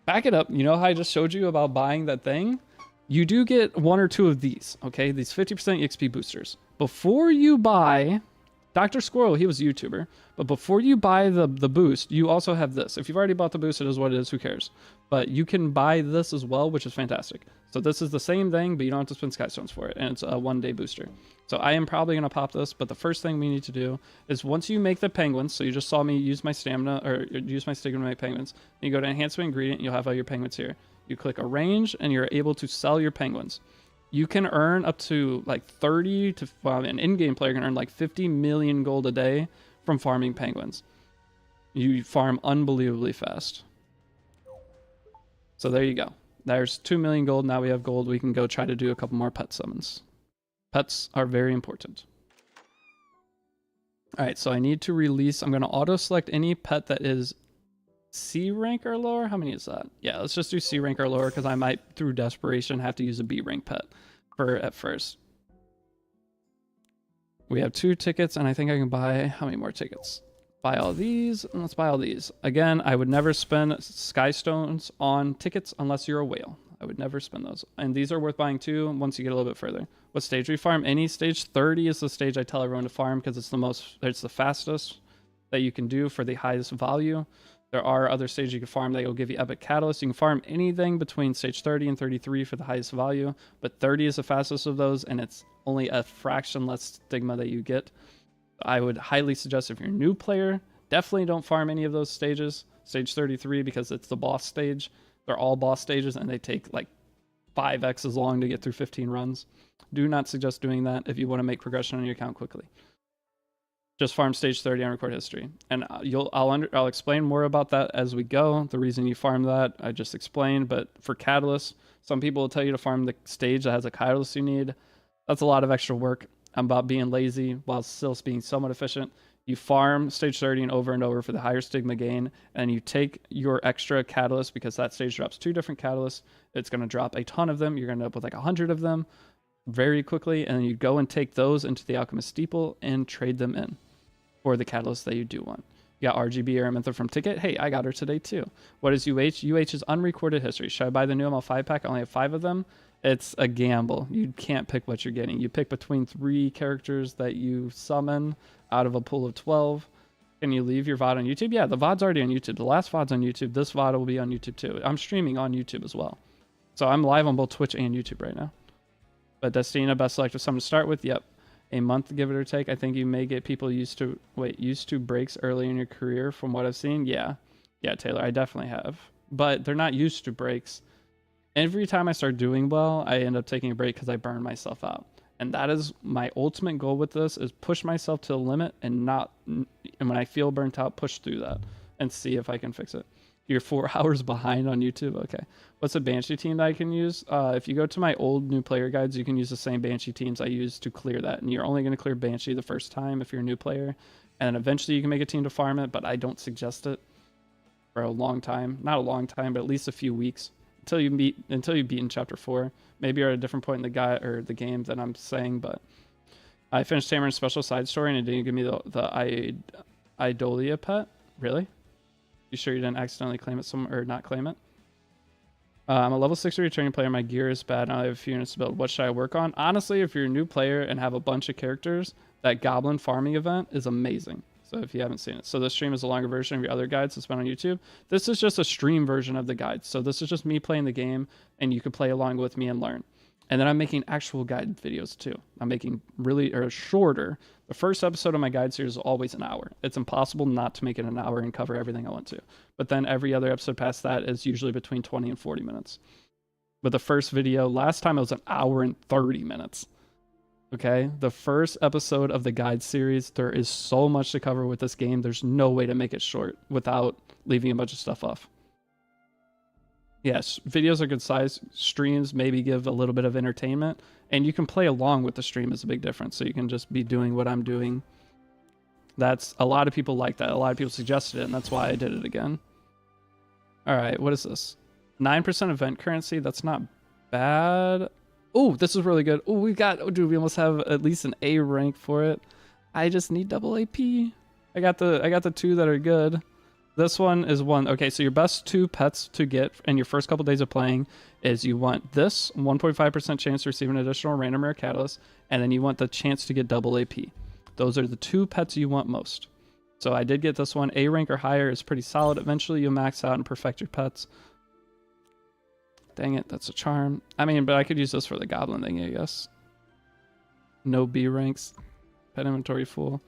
back it up. You know how I just showed you about buying that thing? You do get 1 or 2 of these. Okay, these 50% XP boosters before you buy. Dr. Squirrel, he was a YouTuber, but before you buy the boost, you also have this. If you've already bought the boost, it is what it is, who cares? But you can buy this as well, which is fantastic. So this is the same thing, but you don't have to spend Skystones for it, and it's a 1-day booster. So I am probably going to pop this, but the first thing we need to do is once you make the penguins, so you just saw me use my stamina, or use my stigma to make penguins, and you go to enhancement ingredient, you'll have all your penguins here. You click arrange, and you're able to sell your penguins. You can earn up to like 30 to, well, an in-game player can earn like 50 million gold a day from farming penguins. You farm unbelievably fast. So there you go. There's 2 million gold. Now we have gold. We can go try to do a couple more pet summons. Pets are very important. All right, so I need to release. I'm going to auto select any pet that is C rank or lower. How many is that? Yeah, let's just do C rank or lower because I might, through desperation, have to use a B rank pet at first. We have 2 tickets, and I think I can buy how many more tickets? Buy all these, and let's buy all these. Again, I would never spend Skystones on tickets unless you're a whale. I would never spend those. And these are worth buying too once you get a little bit further. What stage we farm? Any stage. 30 is the stage I tell everyone to farm because it's the fastest that you can do for the highest value. There are other stages you can farm that will give you epic catalyst. You can farm anything between stage 30 and 33 for the highest value, but 30 is the fastest of those, and it's only a fraction less stigma that you get. I would highly suggest if you're a new player, definitely don't farm any of those stages. Stage 33 because it's the boss stage. They're all boss stages, and they take like 5x as long to get through 15 runs. Do not suggest doing that if you want to make progression on your account quickly. Just farm stage 30 on record history, and I'll explain more about that as we go. The reason you farm that I just explained, but for catalyst, some people will tell you to farm the stage that has a catalyst you need. That's a lot of extra work. I'm about being lazy while still being somewhat efficient. You farm stage 30 and over for the higher stigma gain, and you take your extra catalyst because that stage drops 2 different catalysts. It's going to drop a ton of them. You're going to end up with like 100 of them very quickly, and you go and take those into the Alchemist Steeple and trade them in for the catalyst that you do want. You got RGB Aramintha from Ticket. Hey, I got her today too. What is UH? UH is Unrecorded History. Should I buy the new ML5 pack? I only have 5 of them. It's a gamble. You can't pick what you're getting. You pick between 3 characters that you summon out of a pool of 12. Can you leave your VOD on YouTube? Yeah, the VOD's already on YouTube. The last VOD's on YouTube. This VOD will be on YouTube too. I'm streaming on YouTube as well. So I'm live on both Twitch and YouTube right now. But Destina, best selective summon to start with. Yep. A month, give it or take. I think you may get people used to breaks early in your career from what I've seen. Yeah, Taylor, I definitely have. But they're not used to breaks. Every time I start doing well, I end up taking a break because I burn myself out. And that is my ultimate goal with this, is push myself to the limit and when I feel burnt out, push through that and see if I can fix it. You're 4 hours behind on YouTube? Okay. What's a Banshee team that I can use? If you go to my old new player guides, you can use the same Banshee teams I use to clear that. And you're only going to clear Banshee the first time if you're a new player. And eventually you can make a team to farm it, but I don't suggest it for a long time. Not a long time, but at least a few weeks. Until you beat in chapter 4. Maybe you're at a different point in the guy or the game than I'm saying, but I finished Tamaryn's special side story and it didn't give me the Idolia pet. Really? You sure you didn't accidentally claim it somewhere or not claim it? I'm a level 60 returning player. My gear is bad. Now I have a few units to build. What should I work on? Honestly, if you're a new player and have a bunch of characters, that Goblin farming event is amazing. So if you haven't seen it. So this stream is a longer version of your other guides that's been on YouTube. This is just a stream version of the guides. So this is just me playing the game and you can play along with me and learn. And then I'm making actual guide videos too. I'm making shorter. The first episode of my guide series is always an hour. It's impossible not to make it an hour and cover everything I want to. But then every other episode past that is usually between 20 and 40 minutes. But the first video, last time it was an hour and 30 minutes. Okay, the first episode of the guide series, there is so much to cover with this game. There's no way to make it short without leaving a bunch of stuff off. Yes, videos are good size. Streams maybe give a little bit of entertainment, and you can play along with the stream is a big difference. So you can just be doing what I'm doing. That's a lot of people like that. A lot of people suggested it, and that's why I did it again. All right, what is this? 9% event currency. That's not bad. Oh, this is really good. Oh, we almost have at least an A rank for it. I just need double AP. I got the 2 that are good. This one is 1. Okay, so your best 2 pets to get in your first couple days of playing is you want this 1.5% chance to receive an additional random rare catalyst, and then you want the chance to get double AP. Those are the 2 pets you want most. So I did get this one. A rank or higher is pretty solid. Eventually you'll max out and perfect your pets. Dang it, that's a charm. I mean, but I could use this for the Goblin thing, I guess. No B ranks. Pet inventory full.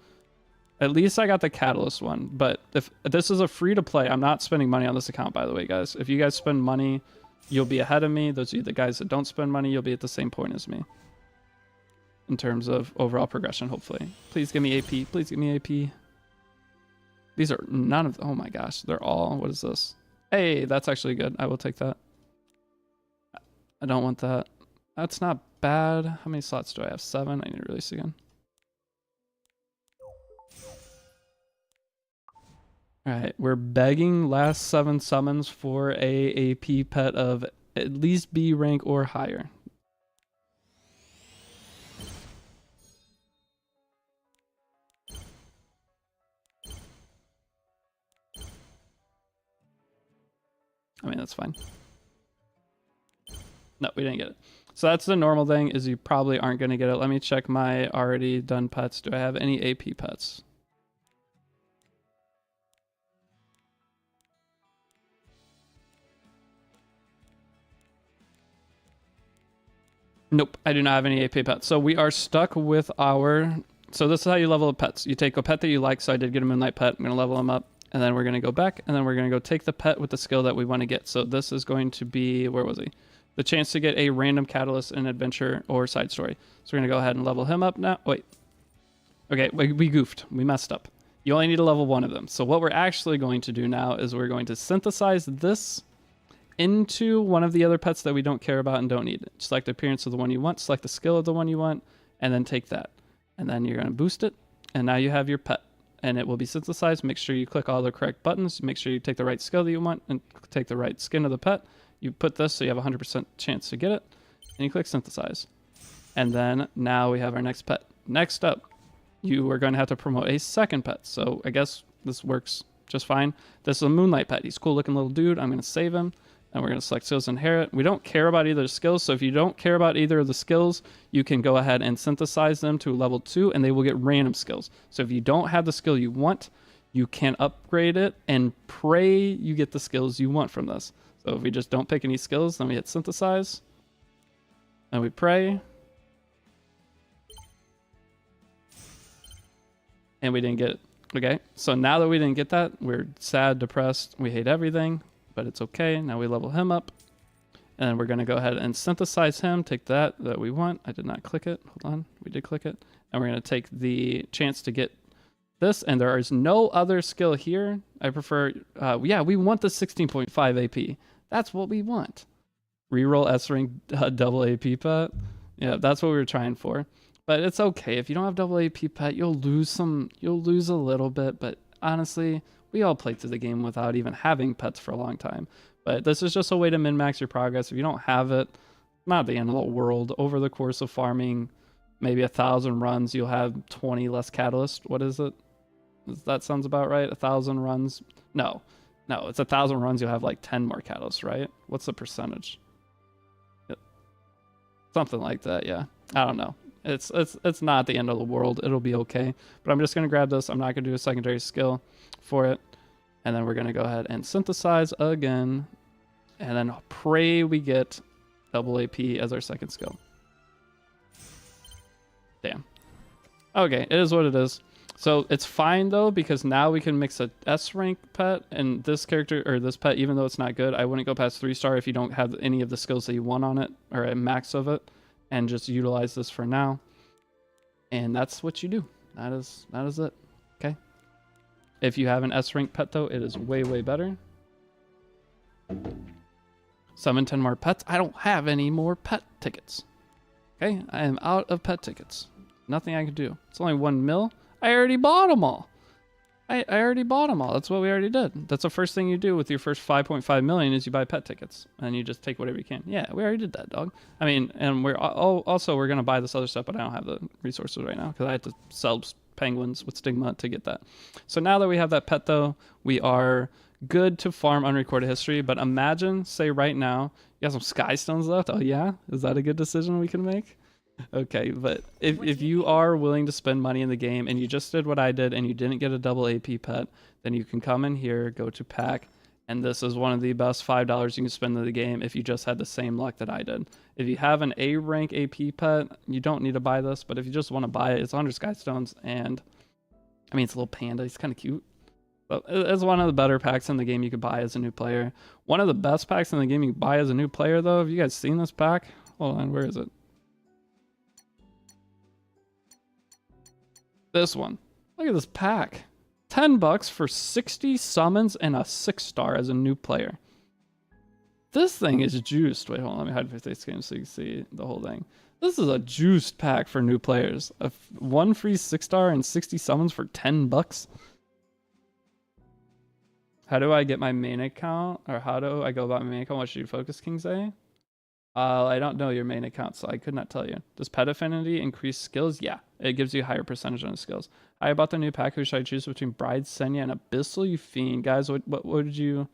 At least I got the Catalyst one. But if this is a free to play, I'm not spending money on this account, by the way, guys. If you guys spend money, you'll be ahead of me. Those of you the guys that don't spend money, you'll be at the same point as me. In terms of overall progression, hopefully. Please give me AP. Please give me AP. These are none of... Oh my gosh. They're all... What is this? Hey, that's actually good. I will take that. I don't want that. That's not bad. How many slots do I have? 7. I need to release again. Alright, we're begging last 7 summons for a AP pet of at least B rank or higher. I mean, that's fine. No, we didn't get it. So that's the normal thing, is you probably aren't going to get it. Let me check my already done pets. Do I have any AP pets? Nope, I do not have any AP pets. So we are stuck with our... So this is how you level up pets. You take a pet that you like. So I did get a Moonlight pet. I'm going to level him up. And then we're going to go back. And then we're going to go take the pet with the skill that we want to get. So this is going to be... Where was he? The chance to get a random catalyst in adventure or side story. So we're going to go ahead and level him up now. Wait. Okay, we goofed. We messed up. You only need to level 1 of them. So what we're actually going to do now is we're going to synthesize this into one of the other pets that we don't care about and don't need. Select the appearance of the one you want, select the skill of the one you want, and then take that. and then you're going to boost it, and now you have your pet, and it will be synthesized. Make sure you click all the correct buttons. Make sure you take the right skill that you want and take the right skin of the pet. You put this so you have a 100% chance to get it, and you click synthesize. And then now we have our next pet. Next up, you are going to have to promote a second pet. So I guess this works just fine. This is a Moonlight pet. He's a cool looking little dude. I'm going to save him. And we're going to select skills inherit. We don't care about either skills. So if you don't care about either of the skills, you can go ahead and synthesize them to level 2 and they will get random skills. So if you don't have the skill you want, you can upgrade it and pray you get the skills you want from this. So if we just don't pick any skills, then we hit synthesize and we pray. And we didn't get it. Okay, so now that we didn't get that, we're sad, depressed, we hate everything, but it's okay. Now we level him up, and then we're going to go ahead and synthesize him, take that we want. I did not click it. Hold on, we did click it. And we're going to take the chance to get this, and there is no other skill here. I prefer, yeah, we want the 16.5 AP. That's what we want. Reroll S-rank double AP pet. Yeah, that's what we were trying for. But it's okay. If you don't have double AP pet, you'll lose a little bit. But honestly, we all played through the game without even having pets for a long time. But this is just a way to min-max your progress. If you don't have it, not the end of the world. Over the course of farming maybe 1,000 runs, you'll have 20 less catalyst. What is it? That sounds about right. 1,000 runs. No, it's 1,000 runs. You'll have like 10 more catalysts, right? What's the percentage? Something like that. Yeah. I don't know. It's not the end of the world. It'll be okay. But I'm just going to grab this. I'm not going to do a secondary skill for it. And then we're going to go ahead and synthesize again. And then pray we get double AP as our second skill. Damn. Okay, it is what it is. So it's fine though, because now we can mix a S rank pet and this character, or this pet, even though it's not good, I wouldn't go past 3-star if you don't have any of the skills that you want on it, or a max of it. And just utilize this for now. And that's what you do. That is it. Okay. If you have an S rank pet though, it is way, way better. Summon 10 more pets. I don't have any more pet tickets. Okay. I am out of pet tickets. Nothing I can do. It's only 1 mil. I already bought them all. I already bought them all. That's what we already did. That's the first thing you do with your first 5.5 million is you buy pet tickets. And you just take whatever you can. Yeah, we already did that, dog. I mean, and we're going to buy this other stuff, but I don't have the resources right now because I had to sell penguins with stigma to get that. So now that we have that pet, though, we are good to farm unrecorded history. But imagine, say right now, you got some sky stones left. Oh, yeah? Is that a good decision we can make? Okay, but if you are willing to spend money in the game and you just did what I did and you didn't get a double AP pet, then you can come in here, go to pack, and this is one of the best $5 you can spend in the game if you just had the same luck that I did. If you have an A rank AP pet, you don't need to buy this, but if you just want to buy it, it's 100 sky stones, and I mean, it's a little panda, he's kind of cute. But it's one of the better packs in the game you could buy as a new player. One of the best packs in the game you can buy as a new player, though. Have you guys seen this pack? Hold on, where is it? This one. Look at this pack. $10 for 60 summons and a 6-star as a new player. This thing is juiced. Wait, hold on. Let me hide my face game so you can see the whole thing. This is a juiced pack for new players. One free 6-star and 60 summons for $10. How do I get my main account? Or how do I go about my main account? What should you Focus King say? I don't know your main account, so I could not tell you. Does pet affinity increase skills? Yeah, it gives you a higher percentage on the skills. How about the new pack? Who should I choose between Bride Senya and Abyssal You Fiend? Guys, what would you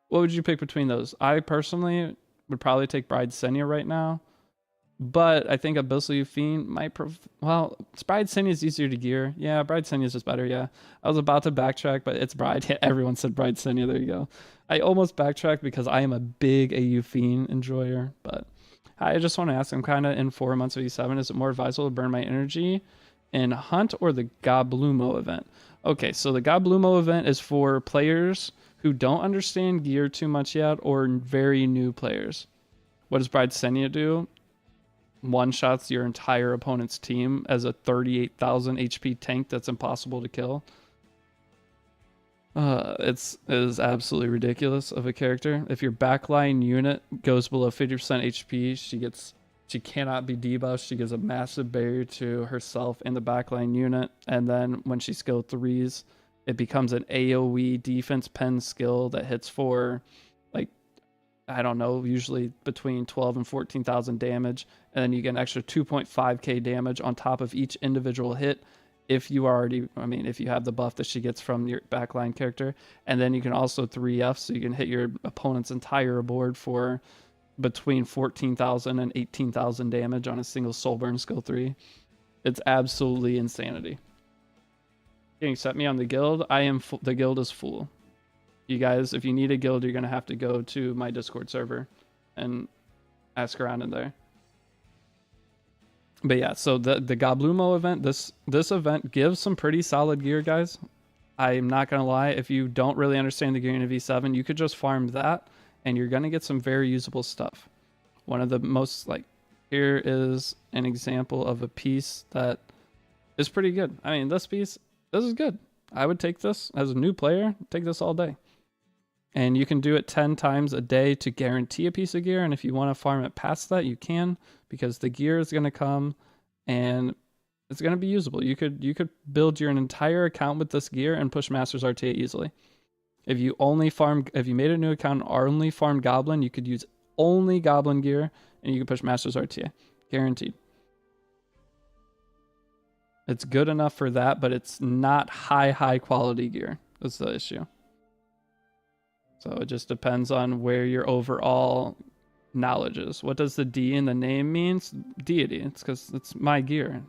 pick between those? I personally would probably take Bride Senya right now, but I think Abyssal You Fiend might well, Bride Senya is easier to gear. Yeah, Bride Senya is just better. Yeah, I was about to backtrack, but it's Bride. Yeah, everyone said Bride Senya. There you go. I almost backtracked because I am a big AU Fiend enjoyer, but I just want to ask, I'm kind of in 4 months of E7. Is it more advisable to burn my energy in Hunt or the Goblumo event? Okay, so the Goblumo event is for players who don't understand gear too much yet or very new players. What does Bride Senya do? One-shots your entire opponent's team as a 38,000 HP tank that's impossible to kill. It is absolutely ridiculous of a character. If your backline unit goes below 50% HP, she gets She cannot be debuffed. She gives a massive barrier to herself and the backline unit. And then when she skill 3s, it becomes an AoE defense pen skill that hits for, like, I don't know, usually between 12 and 14,000 damage. And then you get an extra 2.5k damage on top of each individual hit if you already, I mean, if you have the buff that she gets from your backline character. And then you can also 3F, so you can hit your opponent's entire board for between 14,000 and 18,000 damage on a single soul burn skill 3. It's absolutely insanity. Can you set me on the guild? The guild is full. You guys, if you need a guild, you're gonna have to go to my Discord server and ask around in there. But yeah, so the Goblumo event, this event gives some pretty solid gear, guys. I'm not gonna lie, if you don't really understand the gear in a V7, you could just farm that and you're gonna get some very usable stuff. One of the most, like, here is an example of a piece that is pretty good. I mean, this piece, this is good. I would take this as a new player, take this all day. And you can do it 10 times a day to guarantee a piece of gear. And if you want to farm it past that, you can, because the gear is going to come and it's going to be usable. You could build your entire account with this gear and push Masters RTA easily. If you made a new account and only farmed Goblin, you could use only Goblin gear and you can push Masters RTA. Guaranteed. It's good enough for that, but it's not high quality gear. That's the issue. So it just depends on where your overall knowledge is. What does the D in the name mean? Deity. It's because it's my gear.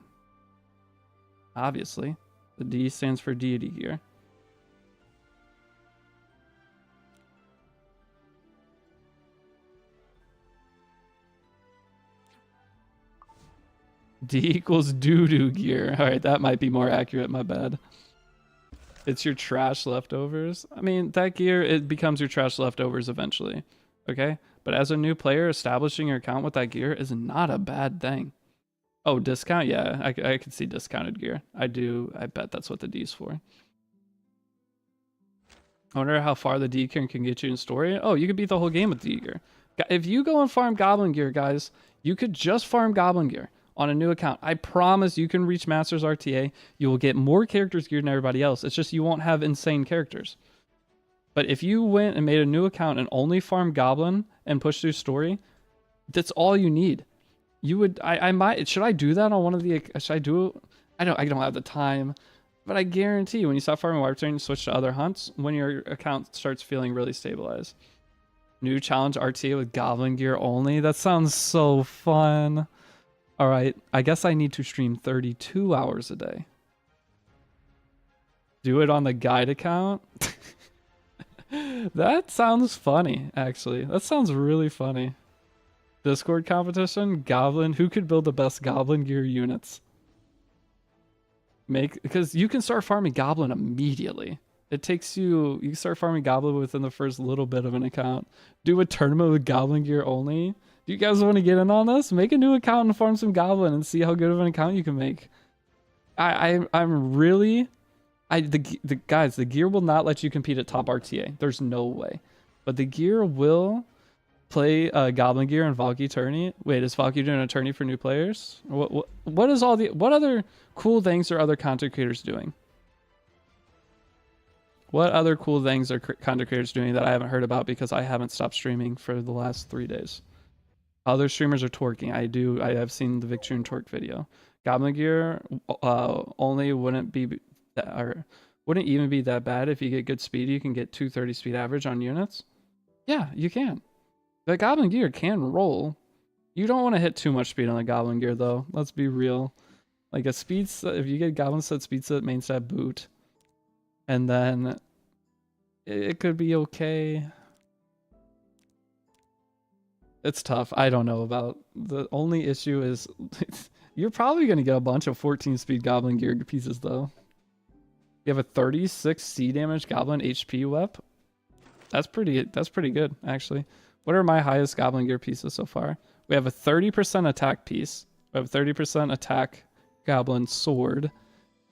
Obviously. The D stands for deity gear. D equals doo-doo gear. Alright, that might be more accurate, my bad. It's your trash leftovers. I mean, that gear, it becomes your trash leftovers eventually. Okay? But as a new player, establishing your account with that gear is not a bad thing. Oh, discount? Yeah, I could see discounted gear. I bet that's what the D's for. I wonder how far the D gear can get you in story. Oh, you could beat the whole game with D gear. If you go and farm Goblin gear, guys, you could just farm Goblin gear on a new account. I promise you can reach Masters RTA. You will get more characters geared than everybody else. It's just you won't have insane characters. But if you went and made a new account and only farmed Goblin and pushed through story, that's all you need. You would, I might, should I do that on one of the, should I do it? I don't have the time, but I guarantee you when you stop farming Wild Turn and switch to other hunts, when your account starts feeling really stabilized. New challenge RTA with Goblin gear only. That sounds so fun. All right, I guess I need to stream 32 hours a day. Do it on the guide account? That sounds funny, actually. That sounds really funny. Discord competition, Goblin. Who could build the best Goblin gear units? Because you can start farming Goblin immediately. It takes you can start farming Goblin within the first little bit of an account. Do a tournament with Goblin gear only. Do you guys want to get in on this? Make a new account and farm some Goblin and see how good of an account you can make. I'm really, guys, the gear will not let you compete at top RTA. There's no way. But the gear will play Goblin gear and Valky tourney. Wait, is Valky doing a tourney for new players? What other cool things are other content creators doing? What other cool things are content creators doing that I haven't heard about because I haven't stopped streaming for the last 3 days? Other streamers are twerking. I have seen the Victory and Torque video. Goblin gear only wouldn't even be that bad. If you get good speed, you can get 230 speed average on units. Yeah, you can. The Goblin gear can roll. You don't want to hit too much speed on the Goblin gear though. Let's be real. Like a speed set, if you get Goblin set, speed set, main stat, boot, and then it could be okay. It's tough. I don't know about. The only issue is you're probably going to get a bunch of 14 speed Goblin gear pieces though. You have a 36 C damage Goblin HP wep. That's pretty good actually. What are my highest Goblin gear pieces so far? We have a 30% attack piece. We have a 30% attack Goblin sword.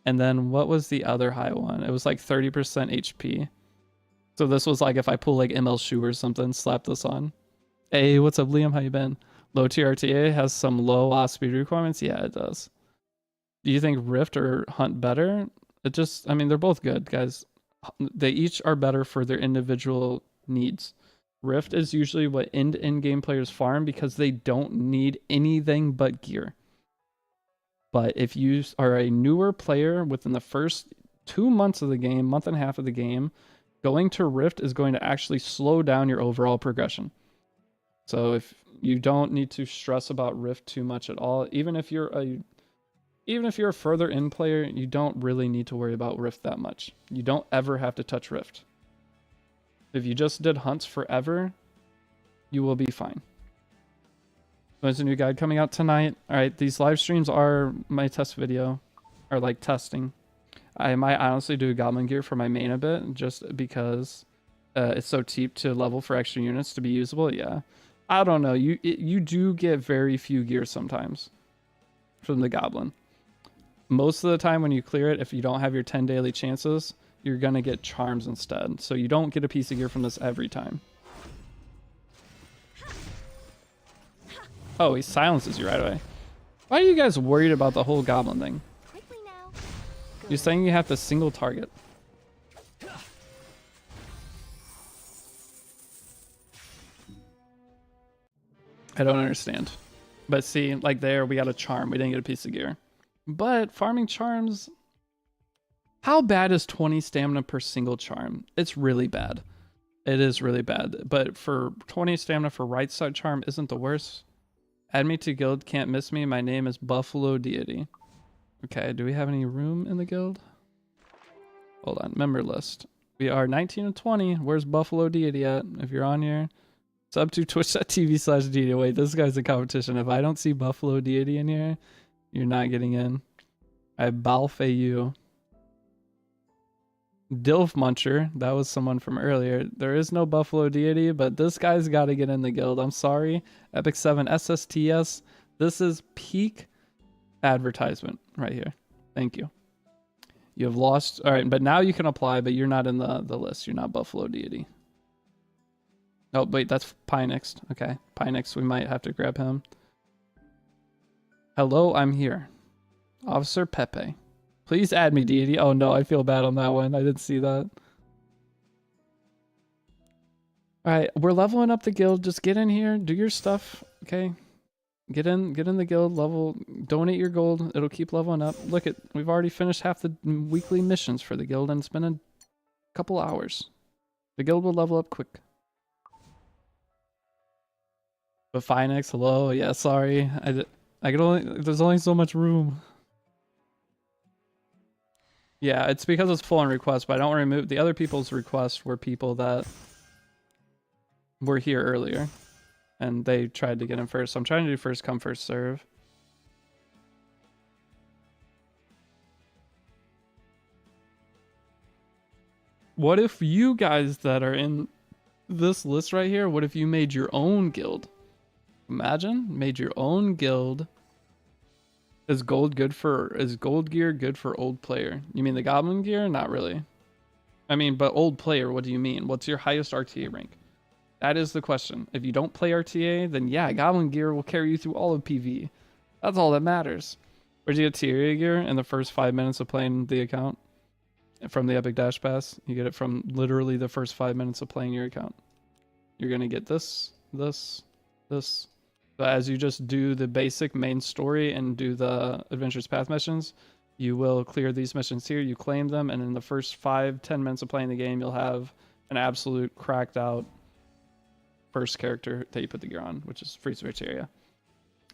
And then what was the other high one? It was like 30% HP. So this was like if I pull like ML Shoe or something, slap this on. Hey, what's up, Liam? How you been? Low tier RTA has some low speed requirements. Yeah, it does. Do you think Rift or Hunt better? It just, I mean, they're both good, guys. They each are better for their individual needs. Rift is usually what in-game players farm because they don't need anything but gear. But if you are a newer player within the first 2 months of the game, month and a half of the game, going to Rift is going to actually slow down your overall progression. So if you don't need to stress about Rift too much at all, even if you're a further in player, you don't really need to worry about Rift that much. You don't ever have to touch Rift. If you just did hunts forever, you will be fine. There's a new guide coming out tonight. All right, these live streams are my test video, or like testing. I might honestly do a Goblin gear for my main a bit, just because it's so cheap to level for extra units to be usable. Yeah, I don't know. You do get very few gears sometimes from the Goblin. Most of the time when you clear it, if you don't have your 10 daily chances, you're gonna get charms instead. So you don't get a piece of gear from this every time. Oh, he silences you right away. Why are you guys worried about the whole Goblin thing? Quickly now. You're saying you have to single target. I don't understand. But see, like there, we got a charm. We didn't get a piece of gear. But farming charms... How bad is 20 stamina per single charm? It's really bad. It is really bad. But for 20 stamina for right side charm isn't the worst. Add me to guild, can't miss me. My name is Buffalo Deity. Okay, do we have any room in the guild? Hold on, member list. We are 19 and 20. Where's Buffalo Deity at? If you're on here, sub to twitch.tv/Deity. Wait, this guy's a competition. If I don't see Buffalo Deity in here, you're not getting in. I have Balfeyu. Dilf Muncher, that was someone from earlier. There is no Buffalo Deity, but this guy's got to get in the guild. I'm sorry. Epic 7 SSTS. This is peak advertisement right here. Thank you. You have lost. All right, but now you can apply, but you're not in the list. You're not Buffalo Deity. Oh, wait, that's Pynex. Okay, Pynex, we might have to grab him. Hello, I'm here. Officer Pepe. Please add me, Deity. Oh no, I feel bad on that one. I didn't see that. Alright, we're leveling up the guild. Just get in here, do your stuff, okay? Get in the guild, level, donate your gold. It'll keep leveling up. Look at, we've already finished half the weekly missions for the guild and it's been a couple hours. The guild will level up quick. But Finex, hello. Yeah, sorry. I could only, there's only so much room. Yeah, it's because it's full on request, but I don't remove the other people's requests were people that were here earlier and they tried to get in first. So I'm trying to do first come, first serve. What if you guys that are in this list right here, what if you made your own guild? Imagine, made your own guild. Is gold gear good for old player? You mean the Goblin gear? Not really. I mean, but old player, what do you mean? What's your highest RTA rank? That is the question. If you don't play RTA, then yeah, Goblin gear will carry you through all of PV. That's all that matters. Where'd you get Tyria gear? In the first 5 minutes of playing the account? From the Epic Dash Pass. You get it from literally the first 5 minutes of playing your account. You're gonna get this. So as you just do the basic main story and do the Adventurous Path missions, you will clear these missions here, you claim them, and in the first 5-10 minutes of playing the game, you'll have an absolute cracked out first character that you put the gear on, which is free criteria.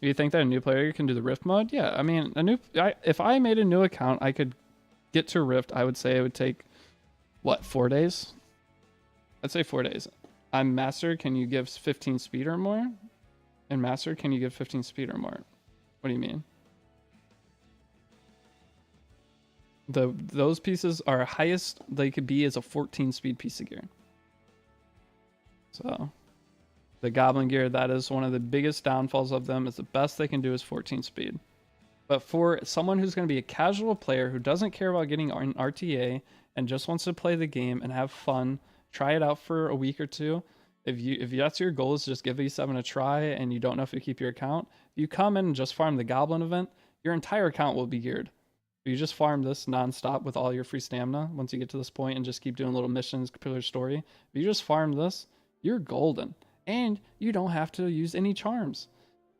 Do you think that a new player can do the Rift mode? Yeah, I mean, if I made a new account, I could get to Rift. I would say it would take, what, 4 days? I'd say 4 days. I'm Master, can you give 15 speed or more? And Master, can you give 15 speed or more? What do you mean? Those pieces are highest they could be as a 14 speed piece of gear. So the Goblin gear, that is one of the biggest downfalls of them, is the best they can do is 14 speed. But for someone who's going to be a casual player who doesn't care about getting an RTA and just wants to play the game and have fun, try it out for a week or two, If that's your goal, is just give E7 a try and you don't know if you keep your account, if you come in and just farm the Goblin event, your entire account will be geared. If you just farm this nonstop with all your free stamina once you get to this point and just keep doing little missions, complete your story, if you just farm this, you're golden. And you don't have to use any charms.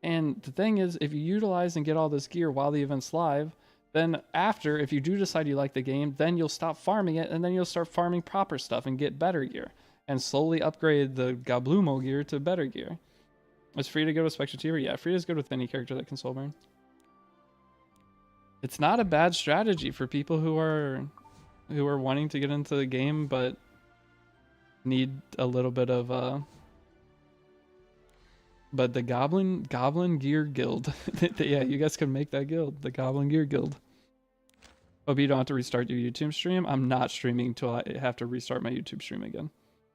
And the thing is, if you utilize and get all this gear while the event's live, then after, if you do decide you like the game, then you'll stop farming it and then you'll start farming proper stuff and get better gear. And slowly upgrade the Goblumo gear to better gear. Is free to go with Spectator? Yeah, free is good with any character that can soul burn. It's not a bad strategy for people who are wanting to get into the game but need a little bit of but the Goblin Gear Guild. Yeah, you guys can make that guild, the Goblin Gear Guild. Hope you don't have to restart your YouTube stream. I'm not streaming until I have to restart my YouTube stream again.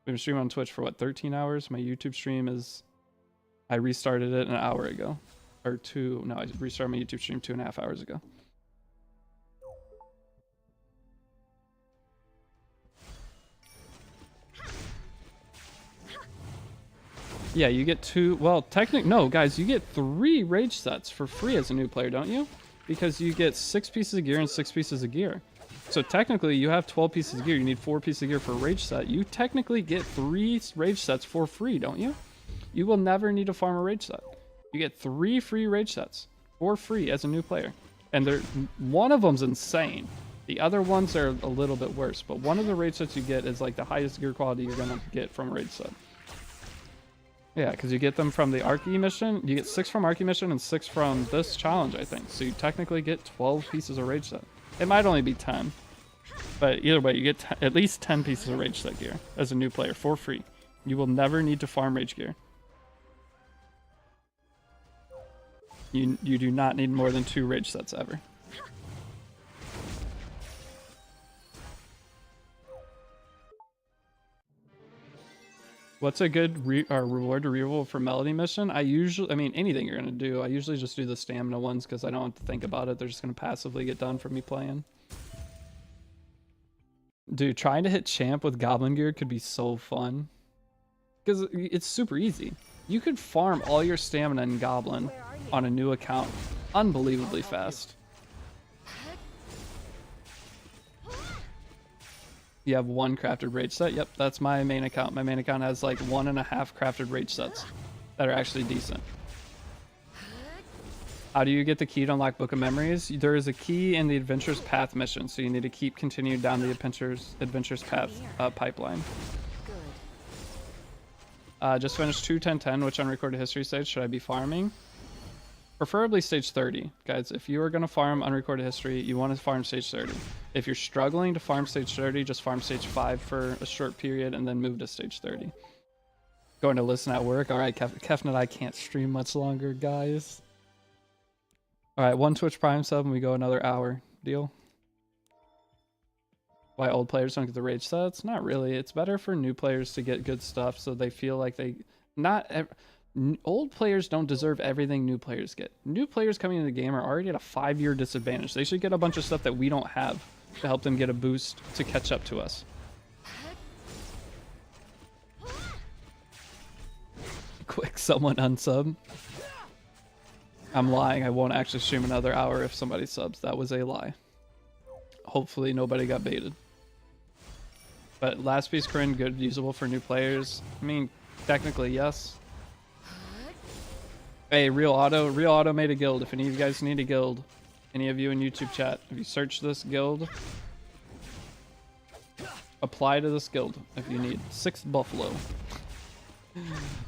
We've been streaming on Twitch for what, 13 hours? My YouTube stream is, I restarted it an hour ago. Or I restarted my YouTube stream 2.5 hours ago. Yeah, you get 2, well, no, guys, you get 3 rage sets for free as a new player, don't you? Because you get 6 pieces of gear and 6 pieces of gear. So technically, you have 12 pieces of gear. You need 4 pieces of gear for a rage set. You technically get 3 rage sets for free, don't you? You will never need to farm a rage set. You get 3 free rage sets for free as a new player. And one of them's insane. The other ones are a little bit worse. But one of the rage sets you get is like the highest gear quality you're going to get from a rage set. Yeah, because you get them from the Archie mission. You get 6 from Archie mission and 6 from this challenge, I think. So you technically get 12 pieces of rage set. It might only be 10. But either way, you get at least 10 pieces of rage set gear as a new player for free. You will never need to farm rage gear. You do not need more than 2 rage sets ever. What's a good reward to reroll for Melody mission? I mean, anything you're going to do. I usually just do the stamina ones because I don't have to think about it. They're just going to passively get done for me playing. Dude, trying to hit champ with Goblin gear could be so fun. Because it's super easy. You could farm all your stamina in Goblin on a new account unbelievably fast. You have 1 crafted rage set. Yep, that's my main account. My main account has like 1.5 crafted rage sets that are actually decent. How do you get the key to unlock Book of Memories? There is a key in the Adventurous Path mission, so you need to keep continuing down the Adventurous Path pipeline. Just finished 2.10.10. Which unrecorded history stage should I be farming? Preferably stage 30. Guys, if you are going to farm unrecorded history, you want to farm stage 30. If you're struggling to farm stage 30, just farm stage 5 for a short period and then move to stage 30. Going to listen at work. Alright, Kefn and I can't stream much longer, guys. Alright, 1 Twitch Prime sub and we go another hour. Deal? Why old players don't get the rage sets? Not really. It's better for new players to get good stuff so they feel like they... Old players don't deserve everything new players get. New players coming into the game are already at a 5-year disadvantage. They should get a bunch of stuff that we don't have to help them get a boost to catch up to us. Quick, someone unsub. I'm lying. I won't actually stream another hour if somebody subs. That was a lie. Hopefully nobody got baited. But last piece Corinne, good, usable for new players. I mean, technically, yes. Hey, Real Auto made a guild. If any of you guys need a guild, any of you in YouTube chat, if you search this guild, apply to this guild if you need. 6 Buffalo.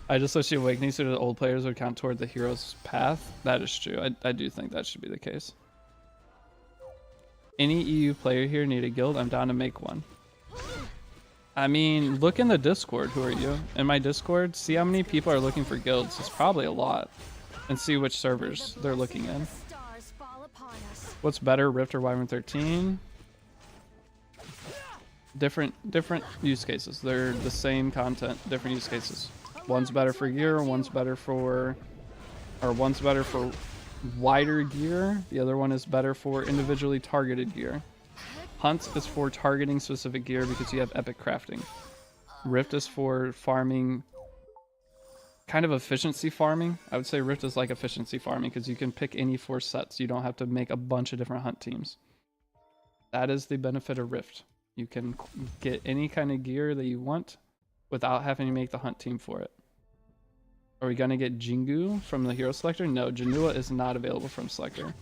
I just wish the awakening so the old players would count toward the hero's path. That is true. I do think that should be the case. Any EU player here need a guild? I'm down to make one. I mean, look in the Discord. Who are you? In my Discord, see how many people are looking for guilds. It's probably a lot. And see which servers they're looking in. What's better, Rift or Wyvern 13? Different use cases. They're the same content, different use cases. One's better for gear, one's better for wider gear. The other one is better for individually targeted gear. Hunt is for targeting specific gear because you have epic crafting. Rift is for farming kind of efficiency farming. I would say Rift is like efficiency farming because you can pick any 4 sets. You don't have to make a bunch of different hunt teams. That is the benefit of Rift. You can get any kind of gear that you want without having to make the hunt team for it. Are we gonna get Jingu from the hero selector? No, Janua is not available from selector.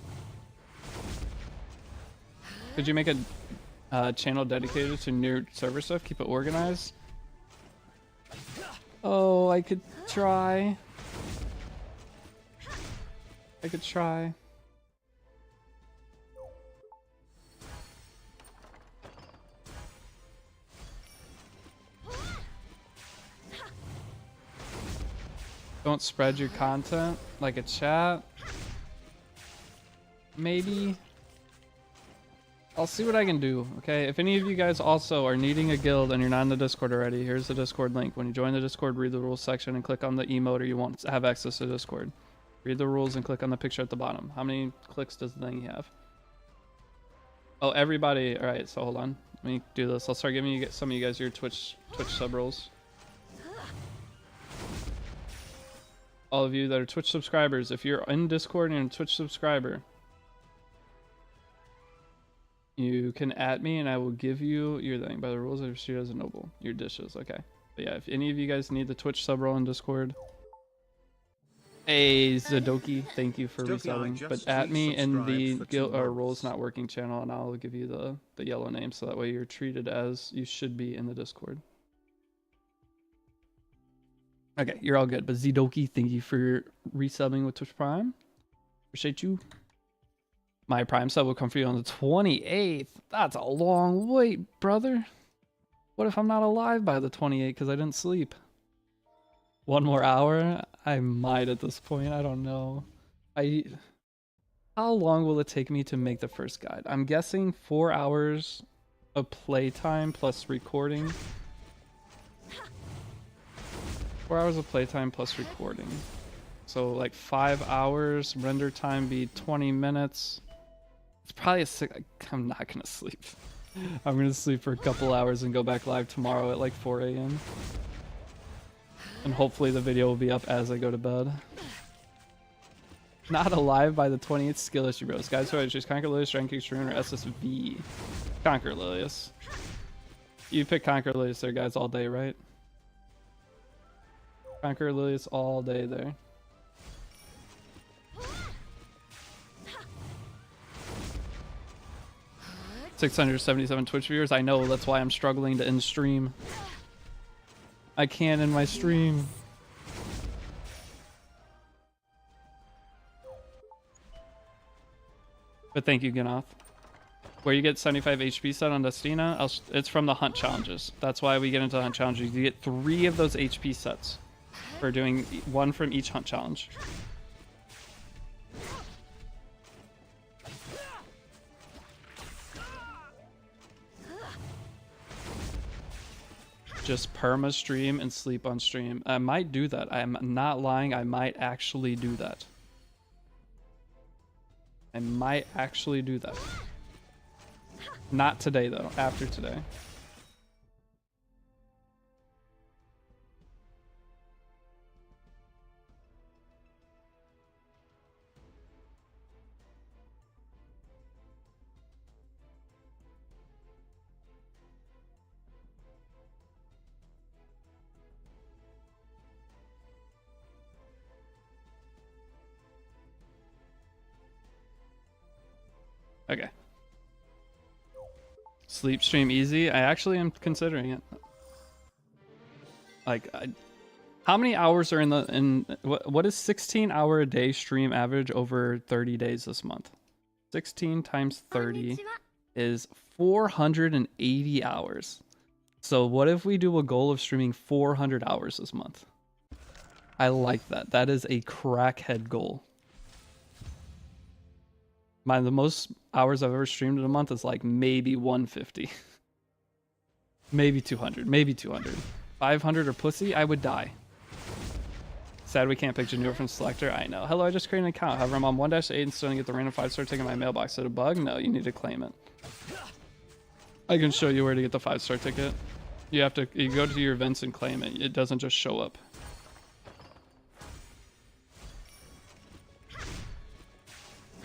Could you make a channel dedicated to new server stuff? Keep it organized? Oh, I could try. I could try. Don't spread your content like a chat. Maybe. I'll see what I can do, okay? If any of you guys also are needing a guild and you're not in the Discord already, here's the Discord link. When you join the Discord, read the rules section and click on the emote or you won't have access to Discord. Read the rules and click on the picture at the bottom. How many clicks does the thing have? Oh, everybody. All right, so hold on. Let me do this. I'll start giving you some of you guys your Twitch sub roles. All of you that are Twitch subscribers, if you're in Discord and you're a Twitch subscriber, you can add me and I will give you your thing. By the rules of she as a noble, your dishes. Okay. But yeah, if any of you guys need the Twitch sub role in Discord, hey Zadoki, thank you for resubbing. But add me in the guild or roles not working channel and I'll give you the yellow name so that way you're treated as you should be in the Discord. Okay, you're all good. But Zidoki, thank you for resubbing with Twitch Prime. Appreciate you. My Prime sub will come for you on the 28th. That's a long wait, brother. What if I'm not alive by the 28th because I didn't sleep? 1 more hour? I might at this point. I don't know. How long will it take me to make the first guide? I'm guessing 4 hours of playtime plus recording. 4 hours of playtime plus recording. So like 5 hours, render time be 20 minutes. It's probably I'm not gonna sleep. I'm gonna sleep for a couple hours and go back live tomorrow at like 4 a.m. And hopefully the video will be up as I go to bed. Not alive by the 28th skill issue, bros. Guys, who I choose Conquer Lilius, Rank Extreme, or SSV? Conquer Lilius. You pick Conquer Lilius there, guys, all day, right? Conquer Lilius all day there. $677 Twitch viewers. I know, that's why I'm struggling to end stream. I can't end my stream. But thank you, Ganoth. Where you get 75 HP set on Destina, it's from the hunt challenges. That's why we get into hunt challenges. You get 3 of those HP sets. We're doing 1 from each hunt challenge. Just perma stream and sleep on stream. I might do that. I'm not lying. I might actually do that. I might actually do that. Not today though. After today. Okay. Sleep stream easy. I actually am considering it. Like, how many hours are what is 16-hour a day stream average over 30 days this month? 16 times 30 is 480 hours. So what if we do a goal of streaming 400 hours this month? I like that. That is a crackhead goal. The most hours I've ever streamed in a month is like maybe 150. Maybe 200. Maybe 200. 500 or pussy, I would die. Sad we can't pick Janua from Selector. I know. Hello, I just created an account. However, I'm on 1-8 and still gonna get the random 5-star ticket in my mailbox. Is it a bug? No, you need to claim it. I can show you where to get the 5-star ticket. You go to your events and claim it. It doesn't just show up.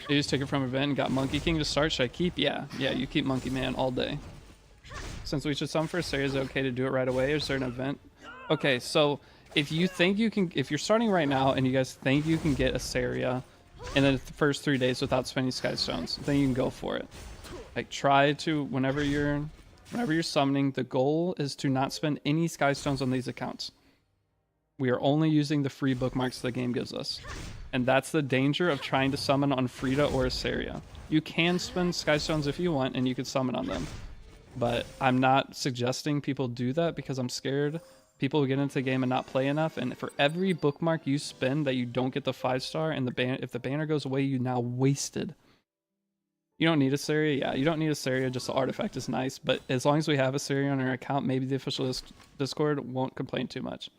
You just took it from event and got Monkey King to start. Should I keep? Yeah, you keep Monkey Man all day. Since we should summon for a series, is it okay to do it right away? Is there an event? Okay, so if you think you can, if you're starting right now and you guys think you can get a Saria in the first 3 days without spending Sky Stones, then you can go for it. Like try to, whenever you're summoning, the goal is to not spend any Sky Stones on these accounts. We are only using the free bookmarks the game gives us. And that's the danger of trying to summon on Frida or Saria. You can spend Sky Stones if you want and you can summon on them. But I'm not suggesting people do that because I'm scared people will get into the game and not play enough. And for every bookmark you spend that you don't get the 5-star and if the banner goes away, you now wasted. You don't need a Saria. Yeah, you don't need a Saria. Just the artifact is nice. But as long as we have a Saria on our account, maybe the official Discord won't complain too much.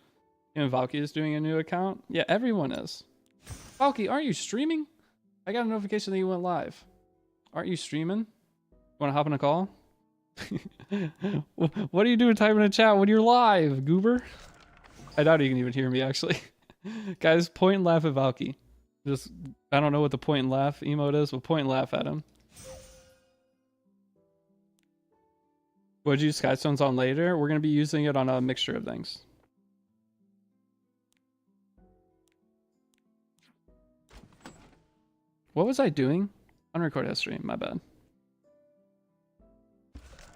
And Valky is doing a new account. Yeah, everyone is. Valky, aren't you streaming? I got a notification that you went live. Aren't you streaming? Want to hop on a call? What are you doing typing in chat when you're live, goober? I doubt you can even hear me, actually. Guys, point and laugh at Valky. Just, I don't know what the point and laugh emote is, but point and laugh at him. What'd you use Skystones on later? We're going to be using it on a mixture of things. What was I doing? Unrecorded history, my bad.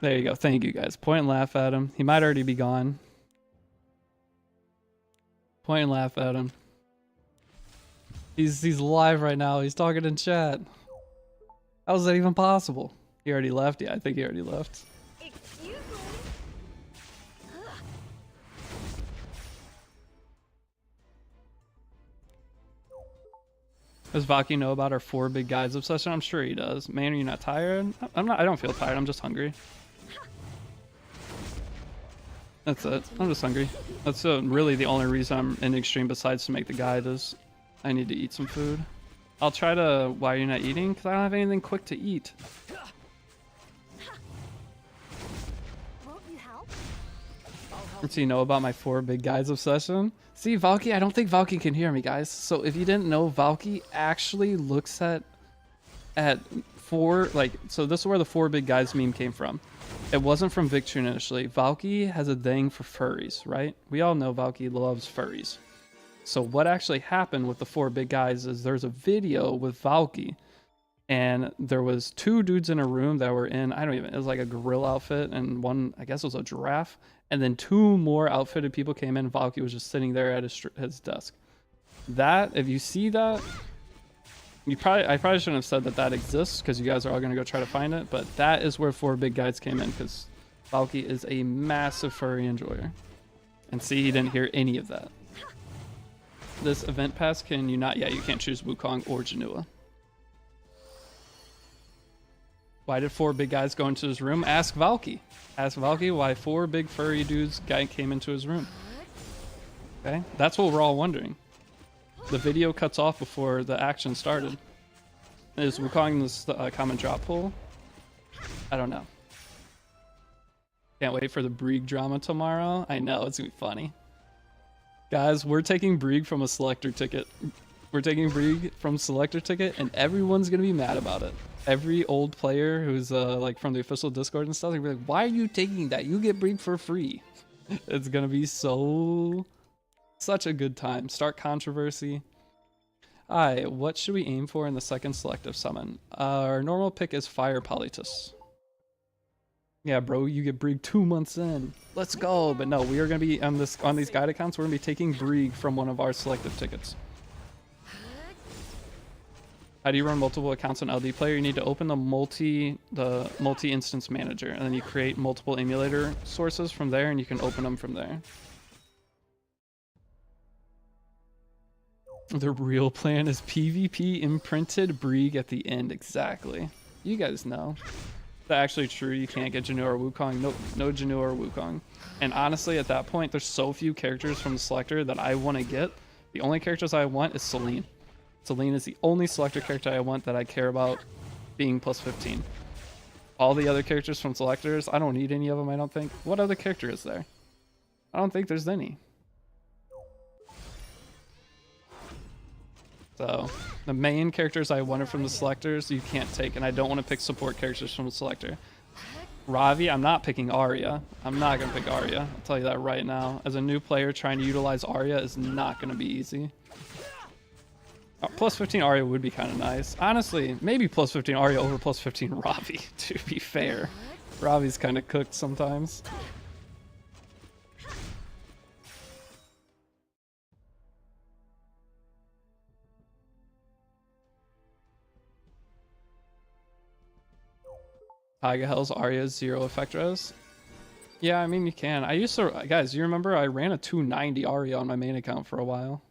There you go. Thank you, guys. Point and laugh at him. He might already be gone. Point and laugh at him. He's live right now. He's talking in chat. How is that even possible? He already left? Yeah, I think he already left. Excuse me. Does Vaki know about our 4 big guys obsession? I'm sure he does. Man, are you not tired? I'm not. I don't feel tired. I'm just hungry. That's it. I'm just hungry. That's really the only reason I'm in extreme besides to make the guide is I need to eat some food. I'll try to... Why are you not eating? Because I don't have anything quick to eat. Won't you help? Does he know about my 4 big guys obsession? See, Valky, I don't think Valky can hear me, guys. So if you didn't know, Valky actually looks at 4... Like, so this is where the 4 big guys meme came from. It wasn't from Victune initially. Valky has a thing for furries, right? We all know Valky loves furries. So what actually happened with the 4 big guys is there's a video with Valky, and there was 2 dudes in a room that were in, I don't even, it was like a gorilla outfit, and one, I guess it was a giraffe, and then 2 more outfitted people came in, Valky was just sitting there at his desk. That, if you see that, I probably shouldn't have said that exists, because you guys are all going to go try to find it, but that is where 4 big guys came in, because Valky is a massive furry enjoyer. And see, he didn't hear any of that. This event pass, can you not? Yeah, you can't choose Wukong or Janua. Why did 4 big guys go into his room? Ask Valky. Ask Valky why 4 big furry dudes came into his room. Okay, that's what we're all wondering. The video cuts off before the action started. Is Wukong this common drop pool? I don't know. Can't wait for the Brieg drama tomorrow. I know, it's gonna be funny. Guys, we're taking Brieg from a selector ticket. We're taking Brieg from selector ticket, and everyone's gonna be mad about it. Every old player who's like from the official Discord and stuff, they're gonna be like, "Why are you taking that? You get Brieg for free." It's gonna be such a good time. Start controversy. Alright, what should we aim for in the second selective summon? Our normal pick is Fire Politis. Yeah, bro, you get Brieg 2 months in. Let's go. But no, we are going to be on these guide accounts. We're going to be taking Brieg from one of our selective tickets. How do you run multiple accounts on LD Player? You need to open the multi-instance manager, and then you create multiple emulator sources from there, and you can open them from there. The real plan is PvP imprinted Brieg at the end. Exactly. You guys know. Actually true, you can't get Janua or Wukong. No Janua or Wukong. And honestly, at that point, there's so few characters from the selector that I want to get. The only characters I want is Celine. Celine is the only selector character I want that I care about being plus 15. All the other characters from selectors, I don't need any of them, I don't think. What other character is there? I don't think there's any. So the main characters I wanted from the selectors, you can't take, and I don't want to pick support characters from the selector. Ravi, I'm not picking Arya. I'm not going to pick Arya. I'll tell you that right now. As a new player, trying to utilize Arya is not going to be easy. Plus 15 Arya would be kind of nice. Honestly, maybe plus 15 Arya over plus 15 Ravi, to be fair. Ravi's kind of cooked sometimes. Taiga Hell's Arya's 0 effect res. Yeah, I mean, you can. I used to, guys, you remember I ran a 290 Arya on my main account for a while.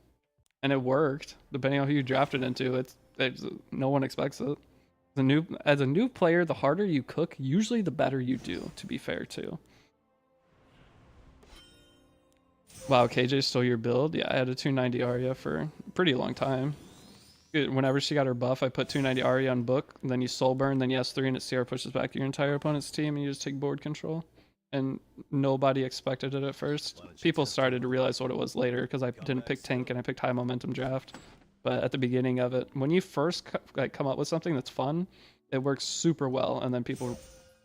And it worked, depending on who you drafted into. It's no one expects it. As a new player, the harder you cook, usually the better you do, to be fair, too. Wow, KJ stole your build? Yeah, I had a 290 Arya for a pretty long time. Whenever she got her buff, I put 290 Arya on book, and then you soul burn, then you S3 and it CR pushes back your entire opponent's team, and you just take board control. And nobody expected it at first. People started to realize what it was later, because I didn't pick tank and I picked high momentum draft. But at the beginning of it, when you first come up with something that's fun, it works super well, and then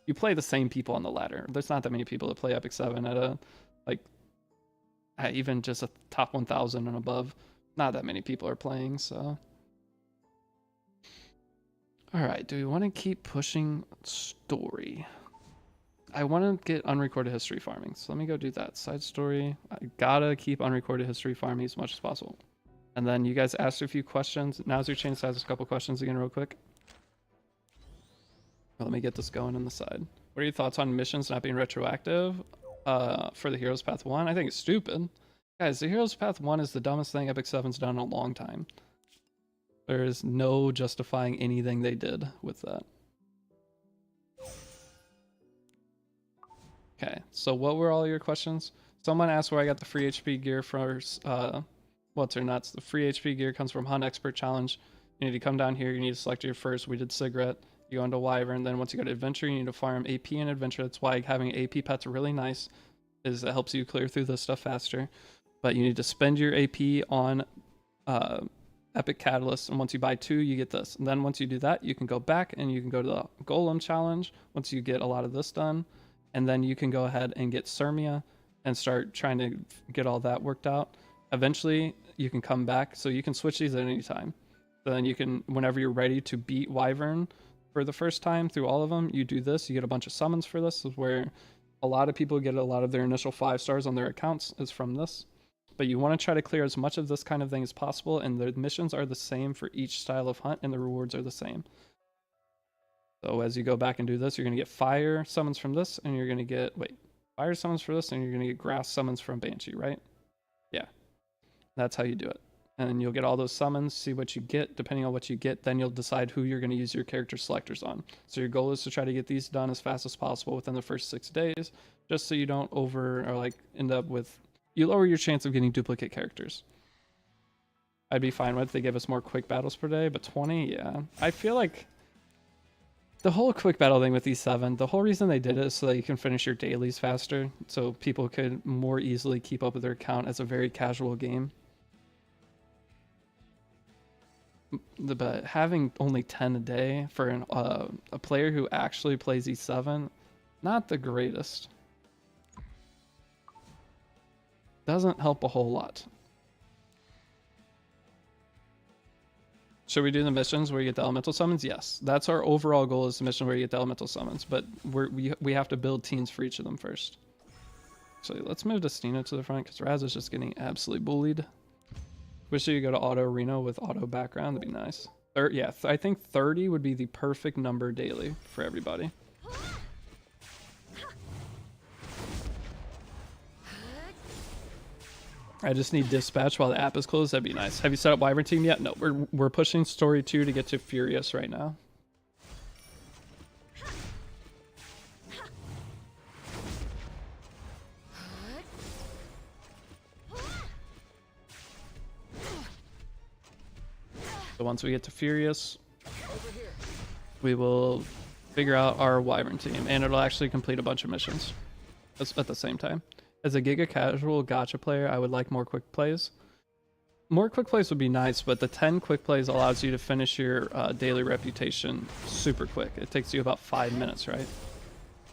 you play the same people on the ladder. There's not that many people that play Epic 7 at a, like, at even just a top 1,000 and above. Not that many people are playing, so... Alright, do we want to keep pushing story? I want to get unrecorded history farming, so let me go do that. Side story. I gotta keep unrecorded history farming as much as possible. And then you guys asked a few questions. Now's your chance to ask a couple questions again real quick. Well, let me get this going on the side. What are your thoughts on missions not being retroactive for the Heroes Path 1? I think it's stupid. Guys, the Heroes Path 1 is the dumbest thing Epic 7's done in a long time. There is no justifying anything they did with that. Okay, so what were all your questions? Someone asked where I got the free HP gear for, what's or nuts. The free HP gear comes from Hunt Expert Challenge. You need to come down here, you need to select your first. We did Cigarette, you go into Wyvern, then once you go to Adventure, you need to farm AP and Adventure. That's why having AP pet's really nice, is it helps you clear through this stuff faster. But you need to spend your AP on Epic Catalyst, and once you buy 2, you get this. And then once you do that, you can go back and you can go to the Golem Challenge once you get a lot of this done. And then you can go ahead and get Sirmia and start trying to get all that worked out. Eventually, you can come back, so you can switch these at any time. So then you can, whenever you're ready to beat Wyvern for the first time through all of them, you do this. You get a bunch of summons for this. This is where a lot of people get a lot of their initial 5 stars on their accounts is from this. But you want to try to clear as much of this kind of thing as possible, and the missions are the same for each style of hunt, and the rewards are the same. So as you go back and do this, you're going to get fire summons from this, and you're going to get, fire summons for this, and you're going to get grass summons from Banshee, right? Yeah. That's how you do it. And you'll get all those summons, see what you get. Depending on what you get, then you'll decide who you're going to use your character selectors on. So your goal is to try to get these done as fast as possible within the first 6 days, just so you don't end up with, you lower your chance of getting duplicate characters. I'd be fine with if they give us more quick battles per day, but 20, yeah. I feel like the whole quick battle thing with E7, the whole reason they did it is so that you can finish your dailies faster, so people could more easily keep up with their account as a very casual game. But having only 10 a day for a player who actually plays E7, not the greatest. Doesn't help a whole lot. Should we do the missions where you get the elemental summons? Yes, that's our overall goal, is the mission where you get the elemental summons, but we have to build teams for each of them first. So let's move Destina to the front, because Raz is just getting absolutely bullied. Wish you could go to auto arena with auto background, that'd be nice. Yeah, I think 30 would be the perfect number daily for everybody. I just need dispatch while the app is closed. That'd be nice. Have you set up Wyvern team yet? No, we're pushing story 2 to get to Furious right now. So once we get to Furious, we will figure out our Wyvern team, and it'll actually complete a bunch of missions at the same time. As a Giga Casual gacha player, I would like more quick plays. more quick plays would be nice, but the 10 quick plays allows you to finish your daily reputation super quick. It takes you about 5 minutes, right?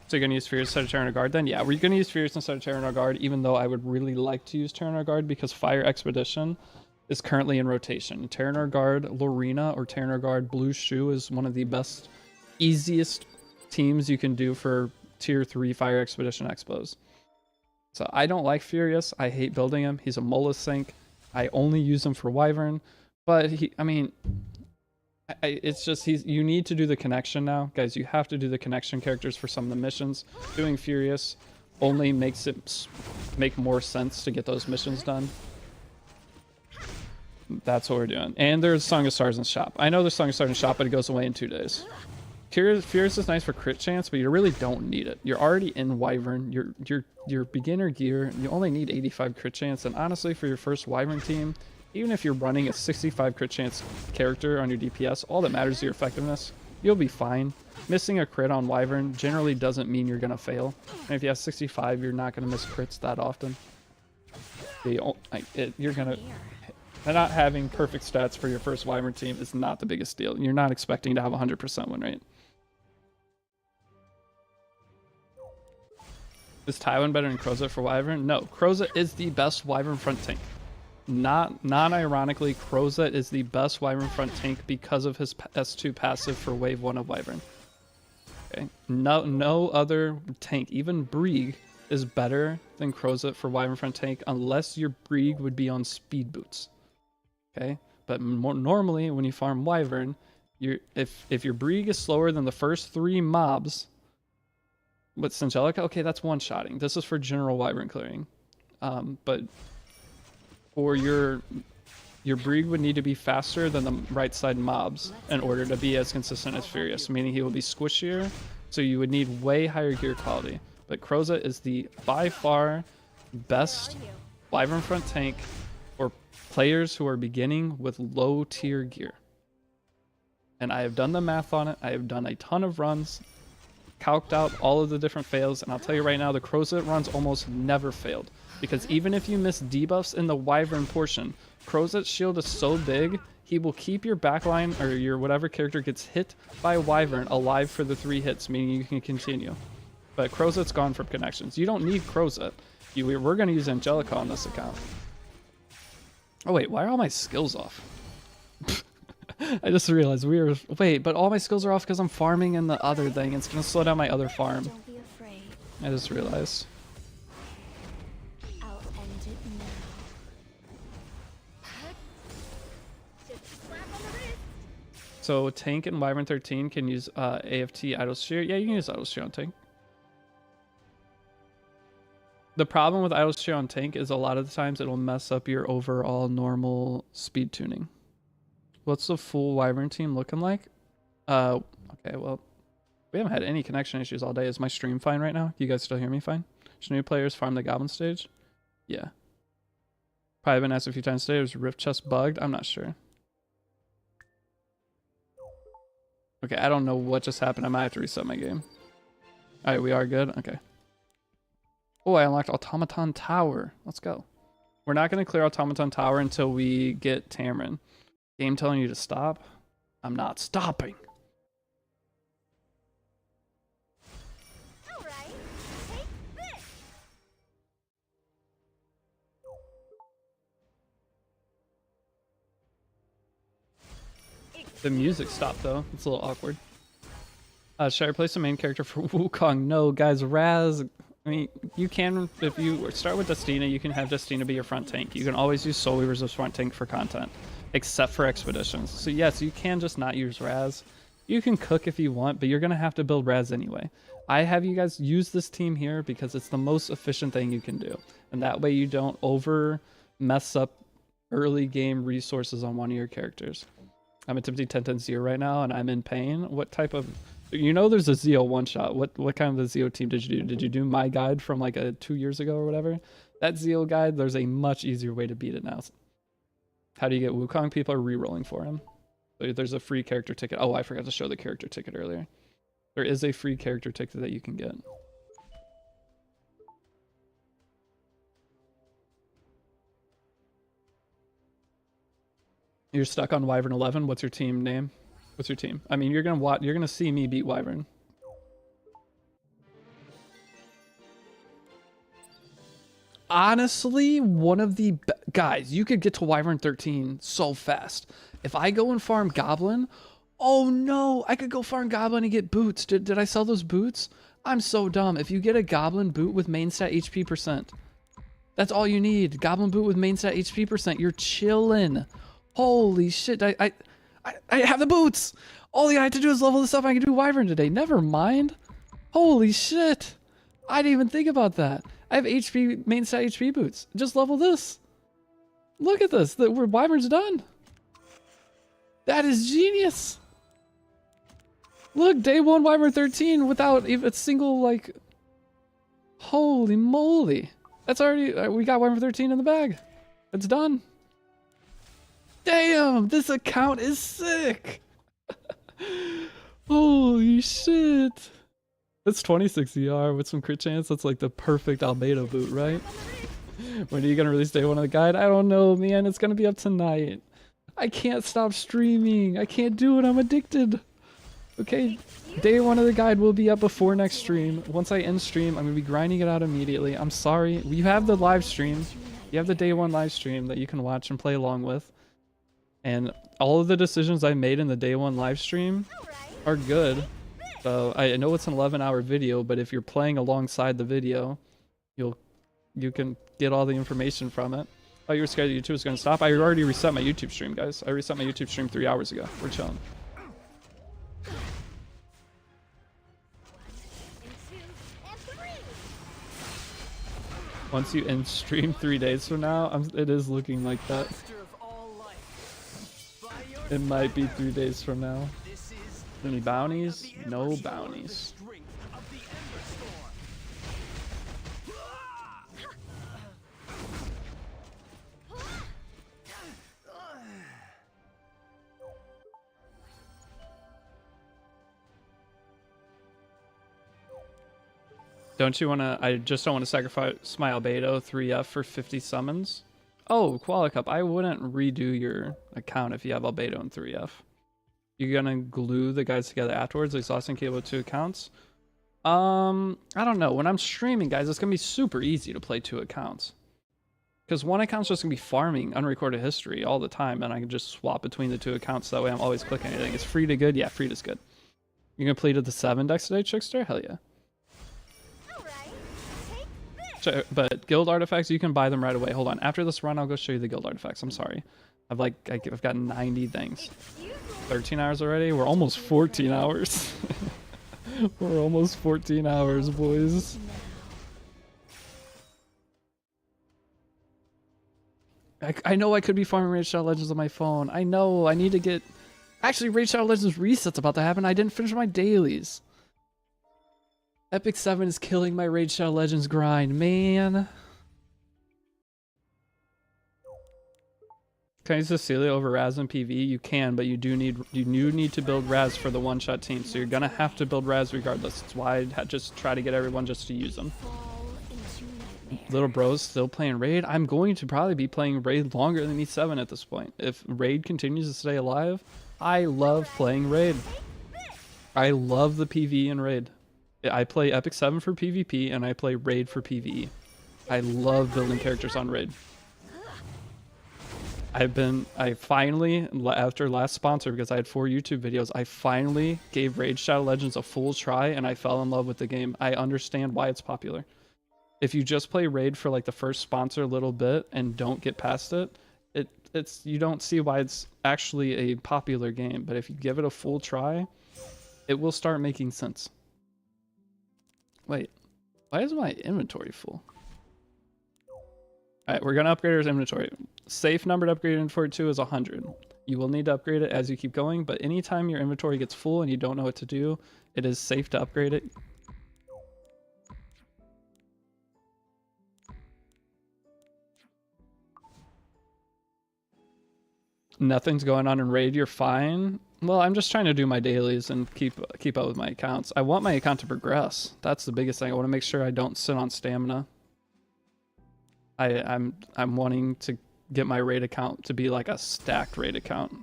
So you're going to use Fierce instead of Terran Guard then? Yeah, we're going to use Fierce instead of Terran Guard, even though I would really like to use Terran Guard because Fire Expedition is currently in rotation. Terran Guard Lorena or Terran Guard Blue Shoe is one of the best, easiest teams you can do for tier 3 Fire Expedition Expos. So I don't like Furious. I hate building him. He's a Mola Sync. I only use him for Wyvern. But it's just you need to do the connection now. Guys, you have to do the connection characters for some of the missions. Doing Furious only makes it make more sense to get those missions done. That's what we're doing. And there's Song of Stars in shop. I know there's Song of Stars in shop, but it goes away in 2 days. Furious is nice for crit chance, but you really don't need it. You're already in Wyvern. You're beginner gear. You only need 85 crit chance, and honestly, for your first Wyvern team, even if you're running a 65 crit chance character on your DPS, all that matters is your effectiveness. You'll be fine. Missing a crit on Wyvern generally doesn't mean you're gonna fail. And if you have 65, you're not gonna miss crits that often. Not having perfect stats for your first Wyvern team is not the biggest deal. You're not expecting to have 100% win rate. Is Tywin better than Crozet for Wyvern? No, Crozet is the best Wyvern front tank. Non-ironically, Crozet is the best Wyvern front tank because of his S2 passive for wave 1 of Wyvern. Okay, no other tank, even Brieg, is better than Crozet for Wyvern front tank unless your Brieg would be on speed boots. Okay, but normally when you farm Wyvern, if your Brieg is slower than the first 3 mobs. But Angelica, okay, that's one-shotting. This is for general Wyvern clearing. But for your Brieg would need to be faster than the right side mobs in order to be as consistent as Furious, meaning he will be squishier, so you would need way higher gear quality. But Crozet is the by far best Wyvern front tank for players who are beginning with low tier gear. And I have done the math on it. I have done a ton of runs, calced out all of the different fails, and I'll tell you right now, the Crozet runs almost never failed. Because even if you miss debuffs in the Wyvern portion, Crozet's shield is so big, he will keep your backline or your whatever character gets hit by Wyvern alive for the 3 hits, meaning you can continue. But Crozet's gone from connections. You don't need Crozet. We're going to use Angelica on this account. Oh wait, why are all my skills off? I just realized wait, but all my skills are off because I'm farming in the other thing. It's gonna slow down my other farm. Don't be afraid. I just realized. I'll end it now. So tank and Wyvern 13 can use AFT Idle Shear. Yeah, you can use Idle Shear on tank. The problem with Idle Shear on tank is a lot of the times it'll mess up your overall normal speed tuning. What's the full Wyvern team looking like? Okay, well, we haven't had any connection issues all day. Is my stream fine right now? You guys still hear me fine? Should new players farm the Goblin stage? Yeah. Probably been asked a few times today. Was Rift Chest bugged? I'm not sure. Okay, I don't know what just happened. I might have to reset my game. Alright, we are good? Okay. Oh, I unlocked Automaton Tower. Let's go. We're not going to clear Automaton Tower until we get Tamarin. Game telling you to stop? I'm not stopping. All right, take this. The music stopped though. It's a little awkward. Should I replace the main character for Wukong? No, guys, Raz. I mean, you can, if you start with Destina, you can have Destina be your front tank. You can always use Soul Weavers as front tank for content, except for expeditions. So yes, you can just not use Raz. You can cook if you want, but you're going to have to build Raz anyway. I have you guys use this team here because it's the most efficient thing you can do. And that way you don't over mess up early game resources on one of your characters. I'm attempting 10-10-0 right now and I'm in pain. What type of... You know there's a Zeo one-shot. What kind of a Zeo team did you do? Did you do my guide from like 2 years ago or whatever? That Zeo guide, there's a much easier way to beat it now. How do you get Wukong? People are rerolling for him. So there's a free character ticket. Oh, I forgot to show the character ticket earlier. There is a free character ticket that you can get. You're stuck on Wyvern 11. What's your team name? What's your team? I mean, you're gonna see me beat Wyvern. Honestly, one of the guys, you could get to Wyvern 13 so fast. If I go and farm Goblin, oh no, I could go farm Goblin and get boots. Did I sell those boots? I'm so dumb. If you get a Goblin boot with main stat HP percent, that's all you need. Goblin boot with main stat HP percent. You're chillin'. Holy shit. I have the boots. All I had to do is level this up. I can do Wyvern today. Never mind. Holy shit. I didn't even think about that. I have HP, main stat HP boots. Just level this. Look at this. Wyvern's done. That is genius. Look, day 1 Wyvern 13 without even a single, like... Holy moly. That's already... we got Wyvern 13 in the bag. It's done. Damn, this account is sick. Holy shit. That's 26 ER with some crit chance. That's like the perfect Albedo boot, right? When are you gonna release day 1 of the guide? I don't know, man. It's gonna be up tonight. I can't stop streaming. I can't do it. I'm addicted. Okay, day 1 of the guide will be up before next stream. Once I end stream, I'm gonna be grinding it out immediately. I'm sorry. You have the live stream. You have the day 1 live stream that you can watch and play along with. And all of the decisions I made in the day 1 live stream are good. So I know it's an 11-hour video, but if you're playing alongside the video, you can get all the information from it. Oh, you were scared that YouTube was going to stop? I already reset my YouTube stream, guys. I reset my YouTube stream 3 hours ago. We're chilling. Once you end stream 3 days from now, it is looking like that. It might be 3 days from now. Any bounties? No bounties. Don't you want to... I just don't want to sacrifice my Albedo 3F for 50 summons. Oh, Qualicup, I wouldn't redo your account if you have Albedo and 3F. You're gonna glue the guys together afterwards, exhausting cable with 2 accounts? I don't know. When I'm streaming, guys, it's gonna be super easy to play 2 accounts. Because one account's just gonna be farming unrecorded history all the time, and I can just swap between the 2 accounts, so that way I'm always clicking anything. It's free to good? Yeah, free to good. You gonna play to the 7 decks today, Trickster? Hell yeah. But guild artifacts, you can buy them right away. Hold on. After this run, I'll go show you the guild artifacts. I'm sorry. I've got 90 things. 13 hours already? We're almost 14 hours. We're almost 14 hours, boys. I know I could be farming Raid Shadow Legends on my phone. I know. I need to get... Actually, Raid Shadow Legends reset's about to happen. I didn't finish my dailies. Epic 7 is killing my Raid Shadow Legends grind, man. Can I use Cecilia over Raz in PV? You can, but you do need to build Raz for the one-shot team, so you're gonna have to build Raz regardless. That's why I just try to get everyone just to use them. Little bro's still playing Raid. I'm going to probably be playing Raid longer than E7 at this point. If Raid continues to stay alive, I love playing Raid. I love the PvE in Raid. I play Epic 7 for PvP, and I play Raid for PvE. I love building characters on Raid. I finally, after last sponsor, because I had 4 YouTube videos, I finally gave Raid Shadow Legends a full try, and I fell in love with the game. I understand why it's popular. If you just play Raid for like the first sponsor a little bit and don't get past it, you don't see why it's actually a popular game. But if you give it a full try, it will start making sense. Wait, why is my inventory full? Alright, we're going to upgrade our inventory. Safe number to upgrade inventory to is 100. You will need to upgrade it as you keep going, but anytime your inventory gets full and you don't know what to do, it is safe to upgrade it. Nothing's going on in Raid, you're fine. Well, I'm just trying to do my dailies and keep up with my accounts. I want my account to progress. That's the biggest thing. I want to make sure I don't sit on stamina. I'm wanting to get my raid account to be like a stacked raid account.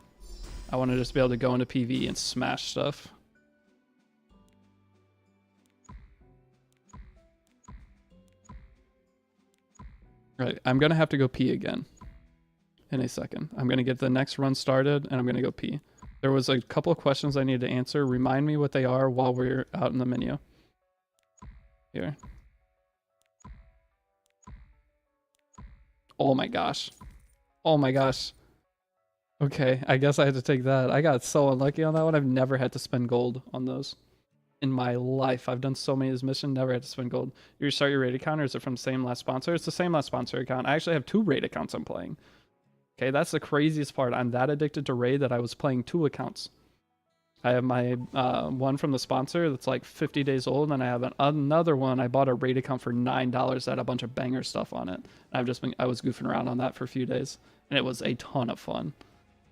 I want to just be able to go into PV and smash stuff. Right, I'm gonna have to go pee again in a second. I'm gonna get the next run started and I'm gonna go pee. There was a couple of questions I need to answer. Remind me what they are while we're out in the menu. Here. Oh my gosh. Oh my gosh. Okay, I guess I had to take that. I got so unlucky on that one. I've never had to spend gold on those in my life. I've done so many of these missions, never had to spend gold. You start your raid account, or is it from the same last sponsor? It's the same last sponsor account. I actually have 2 raid accounts I'm playing. Okay, that's the craziest part. I'm that addicted to raid that I was playing 2 accounts. I have my one from the sponsor that's like 50 days old, and I have another one. I bought a raid account for $9 that had a bunch of banger stuff on it. I was goofing around on that for a few days, and it was a ton of fun.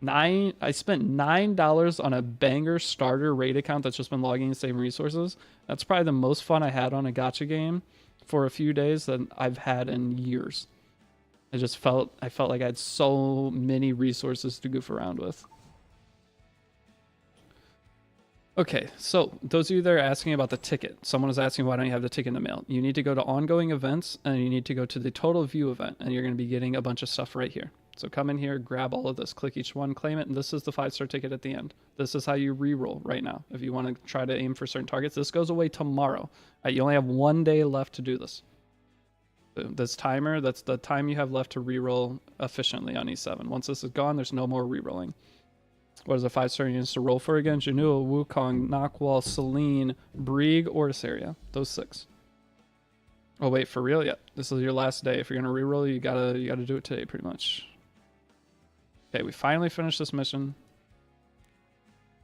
I spent $9 on a banger starter raid account that's just been logging and saving resources. That's probably the most fun I had on a gacha game for a few days that I've had in years. I felt like I had so many resources to goof around with. Okay, so those of you that are asking about the ticket, someone was asking why don't you have the ticket in the mail? You need to go to ongoing events and you need to go to the total view event, and you're going to be getting a bunch of stuff right here. So come in here, grab all of this, click each one, claim it, and this is the 5-star ticket at the end. This is how you re-roll right now. If you want to try to aim for certain targets, this goes away tomorrow. You only have 1 day left to do this. This timer, that's the time you have left to re-roll efficiently on E7. Once this is gone, there's no more re-rolling. What is a 5-star units to roll for again? Janua, Wukong, Knockwall, Celine, Brieg, or Area. Those 6. Oh wait, for real? Yeah. This is your last day. If you're gonna re-roll, you gotta do it today pretty much. Okay, we finally finished this mission.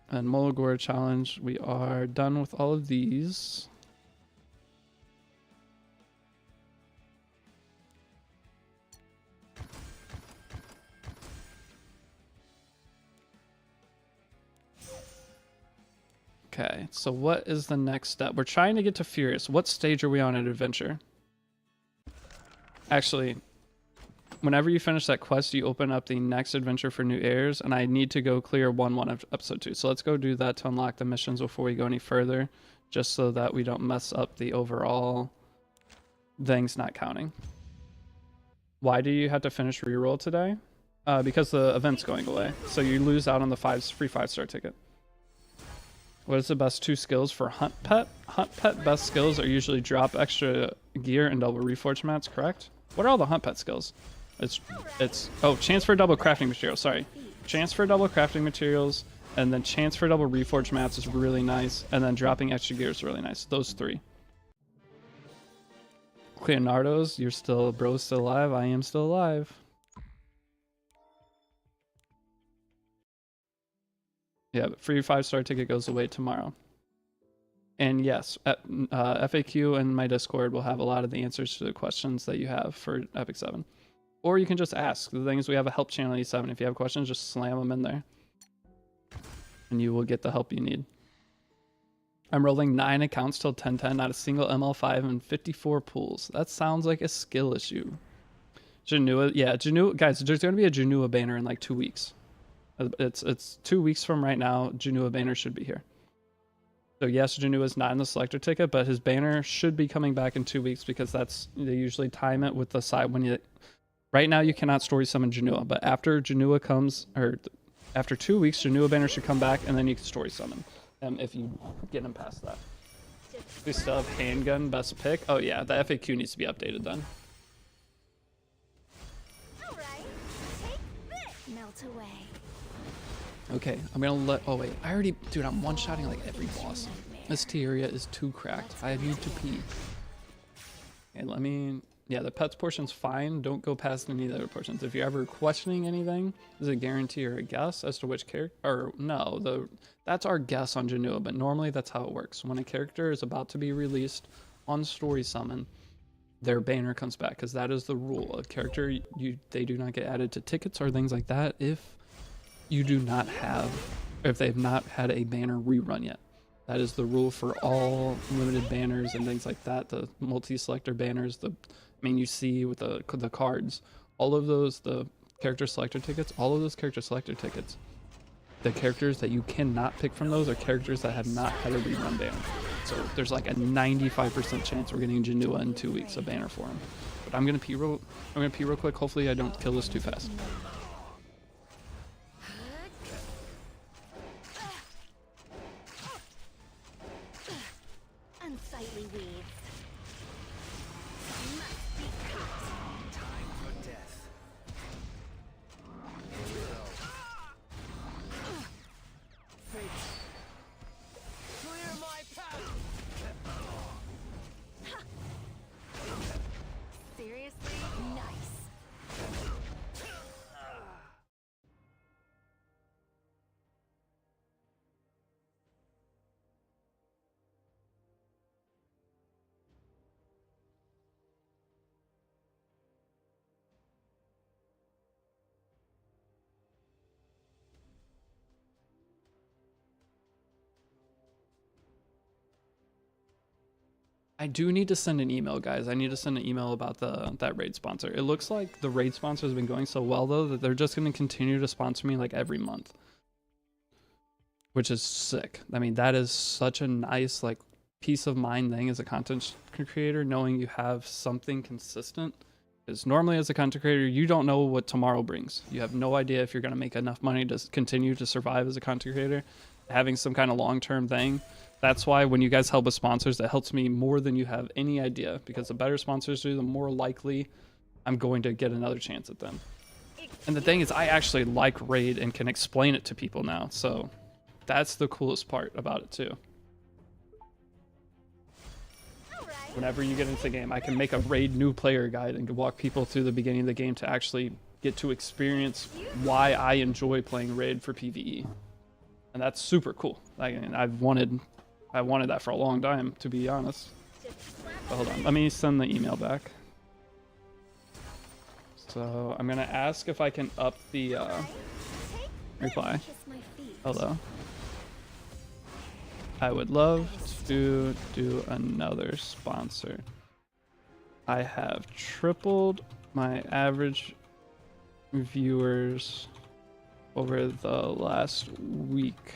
And Molagor challenge. We are done with all of these. Okay, so what is the next step? We're trying to get to Furious. What stage are we on in Adventure? Actually, whenever you finish that quest, you open up the next adventure for new heirs, and I need to go clear 1-1 of episode 2. So let's go do that to unlock the missions before we go any further, just so that we don't mess up the overall things not counting. Why do you have to finish reroll today? Because the event's going away, so you lose out on the free 5-star ticket. What is the best 2 skills for Hunt Pet? Hunt Pet best skills are usually drop extra gear and double reforge mats, correct? What are all the Hunt Pet skills? Oh, chance for double crafting materials, sorry. Chance for double crafting materials, and then chance for double reforge mats is really nice, and then dropping extra gear is really nice. Those 3. Leonardo's, bro's still alive, I am still alive. Yeah, but free 5-star ticket goes away tomorrow. And yes, FAQ and my Discord will have a lot of the answers to the questions that you have for Epic 7. Or you can just ask. The thing is, we have a help channel E7. If you have questions, just slam them in there. And you will get the help you need. I'm rolling 9 accounts till 10-10, not a single ML5 and 54 pools. That sounds like a skill issue. Janua, yeah, Janua, guys, there's going to be a Janua banner in like 2 weeks. It's 2 weeks from right now. Janua banner should be here. So yes, Janua is not in the selector ticket, but his banner should be coming back in 2 weeks because they usually time it with the side when you. Right now you cannot story summon Janua, but after Janua comes, or after 2 weeks, Janua banner should come back, and then you can story summon if you get him past that. We still have handgun best pick. Oh yeah, the FAQ needs to be updated then. All right, take this. Melt away. Okay, I'm gonna let. Oh wait, dude, I'm one-shotting like every boss. This T area is too cracked. I need to pee. And yeah, the pets portion's fine. Don't go past any of the other portions. If you're ever questioning anything, is it a guarantee or a guess as to which character? Or no, that's our guess on Janua, but normally that's how it works. When a character is about to be released on Story Summon, their banner comes back, because that is the rule. A character, they do not get added to tickets or things like that if you do not have, if they've not had a banner rerun yet. That is the rule for all limited banners and things like that. The multi-selector banners, you see with the cards, all of those, the character selector tickets, all of those character selector tickets, the characters that you cannot pick from those are characters that have not had a rerun ban. So there's like a 95% chance we're getting Janua in 2 weeks, a banner for him. But I'm gonna pee real quick. Hopefully I don't kill this too fast. Unsightly weeds. Time for death. Here we go. Fate. Clear my path. Seriously? Nice. I do need to send an email, guys. I need to send an email about that raid sponsor. It looks like the raid sponsor has been going so well, though, that they're just going to continue to sponsor me like every month, which is sick. I mean, that is such a nice like peace of mind thing as a content creator, knowing you have something consistent. Because normally as a content creator, you don't know what tomorrow brings. You have no idea if you're going to make enough money to continue to survive as a content creator. Having some kind of long-term thing. That's why when you guys help with sponsors, that helps me more than you have any idea, because the better sponsors do, the more likely I'm going to get another chance at them. And the thing is, I actually like raid and can explain it to people now, so that's the coolest part about it too. Whenever you get into the game, I can make a raid new player guide and walk people through the beginning of the game to actually get to experience why I enjoy playing raid for PvE. And that's super cool. I've wanted that for a long time, to be honest. But hold on, let me send the email back. So I'm gonna ask if I can up the reply. Hello. I would love to do another sponsor. I have tripled my average viewers over the last week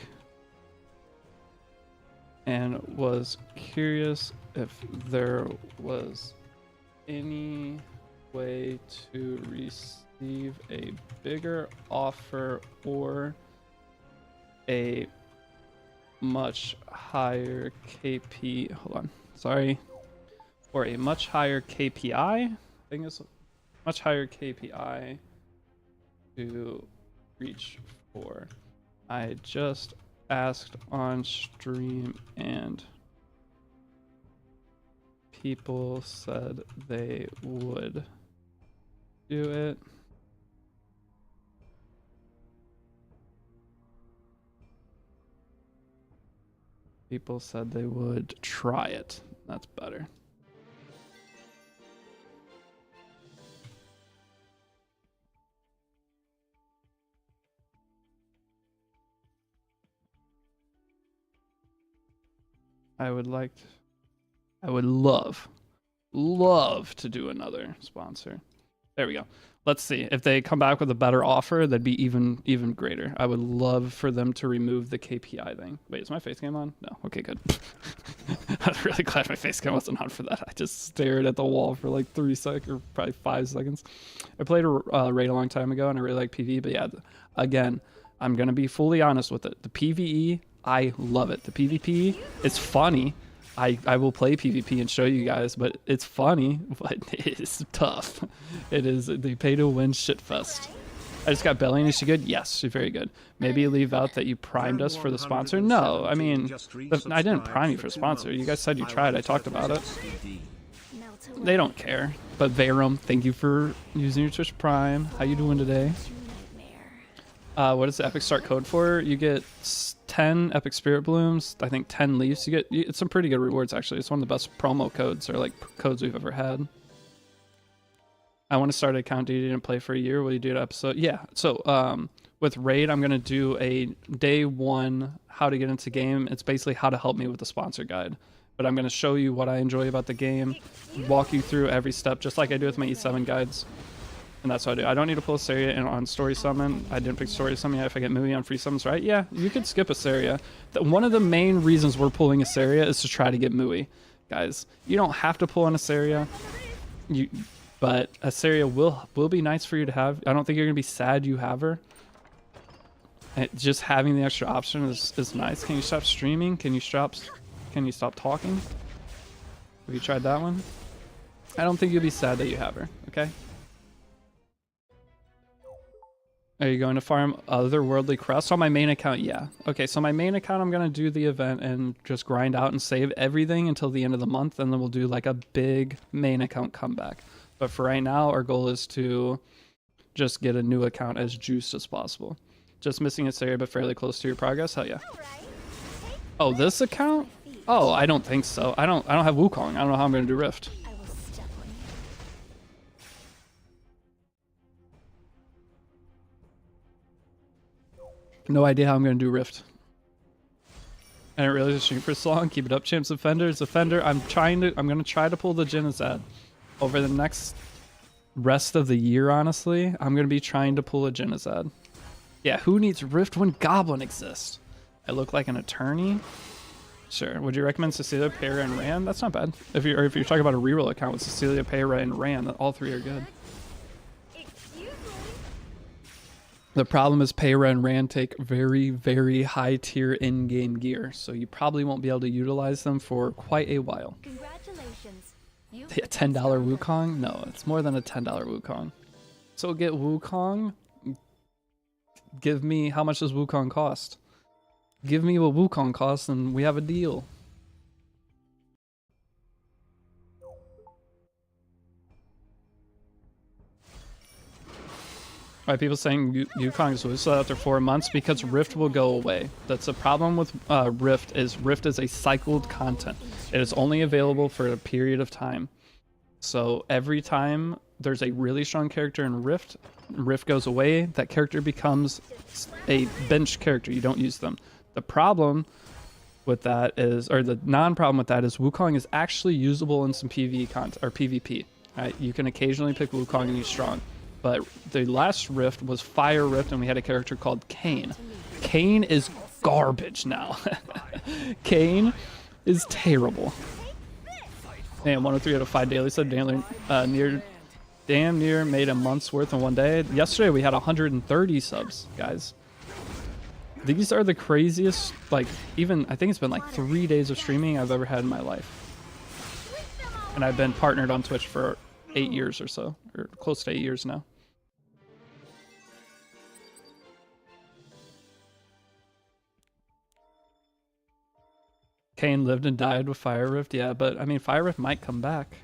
and was curious if there was any way to receive a bigger offer or a much higher KP, hold on, sorry, or a much higher KPI, I think it's much higher KPI to reach for. I just asked on stream and people said they would do it. People said they would try it. That's better. I would love to do another sponsor. There we go. Let's see. If they come back with a better offer, that'd be even greater. I would love for them to remove the KPI thing. Wait, is my face cam on? No. Okay, good. I'm really glad my face cam wasn't on for that. I just stared at the wall for like 3 seconds, or probably 5 seconds. I played a raid a long time ago, and I really like PvE, but yeah, again, I'm going to be fully honest with it. The PvE, I love it. The PvP, it's funny. I will play PvP and show you guys, but it's funny, but it is tough. It is the pay to win shitfest. I just got Belly, and is she good? Yes, she's very good. Maybe you leave out that you primed us for the sponsor? No, I mean, I didn't prime you for the sponsor. You guys said you tried. I talked about it. They don't care. But Verum, thank you for using your Twitch Prime. How you doing today? What is the Epic Start code for? You get 10 Epic Spirit Blooms, I think 10 Leaves. It's some pretty good rewards, actually. It's one of the best promo codes, or like codes we've ever had. I want to start an account. Deity didn't play for a year. Will you do an episode? Yeah. So with Raid, I'm going to do a day 1 how to get into game. It's basically how to help me with the sponsor guide. But I'm going to show you what I enjoy about the game, walk you through every step, just like I do with my E7 guides. And that's what I do. I don't need to pull a Saria in on story summon. I didn't pick story summon yet. If I get Mui on free summons, right? Yeah, you could skip a Saria. One of the main reasons we're pulling a Saria is to try to get Mui. Guys, you don't have to pull on a Saria. But a Saria will be nice for you to have. I don't think you're going to be sad you have her. Just having the extra option is nice. Can you stop streaming? Can you stop talking? Have you tried that one? I don't think you'll be sad that you have her, okay? Are you going to farm otherworldly crests on my main account? Yeah. Okay, so my main account, I'm going to do the event and just grind out and save everything until the end of the month, and then we'll do like a big main account comeback. But for right now, our goal is to just get a new account as juiced as possible. Just missing a Saria, but fairly close to your progress? Hell yeah. Oh, this account? Oh, I don't think so. I don't have Wukong. I don't know how I'm going to do Rift. I will step on you. No idea how I'm going to do Rift. I didn't realize the stream for so long. Keep it up, champs. Offenders. Offender. I'm going to try to pull the Genocide. Over the next rest of the year, honestly, I'm going to be trying to pull a Genocide. Yeah, who needs Rift when Goblin exists? I look like an attorney? Sure. Would you recommend Cecilia, Pera, and Ran? That's not bad. If you're talking about a reroll account with Cecilia, Pera, and Ran, all three are good. Excuse me. The problem is Pera and Ran take very, very high tier in-game gear, so you probably won't be able to utilize them for quite a while. Congratulations. You A $10 Wukong? No, it's more than a $10 Wukong. So get Wukong. Give me, how much does Wukong cost? Give me what Wukong costs and we have a deal. Right, people saying Wukong is loose after 4 months because Rift will go away. That's the problem with Rift is a cycled content. It is only available for a period of time. So every time there's a really strong character in Rift goes away, that character becomes a bench character. You don't use them. The problem with that is, or the non-problem with that is, Wukong is actually usable in some PvE content or PvP. Right? You can occasionally pick Wukong and he's strong. But the last Rift was Fire Rift, and we had a character called Kayn. Kayn is garbage now. Kayn is terrible. Damn, 103 out of 5 daily said damn near made a month's worth in one day. Yesterday we had 130 subs, guys. These are the craziest, like, even, I think it's been like 3 days of streaming I've ever had in my life. And I've been partnered on Twitch for 8 years or so, or close to 8 years now. Kayn lived and died with Fire Rift, yeah, but I mean, Fire Rift might come back.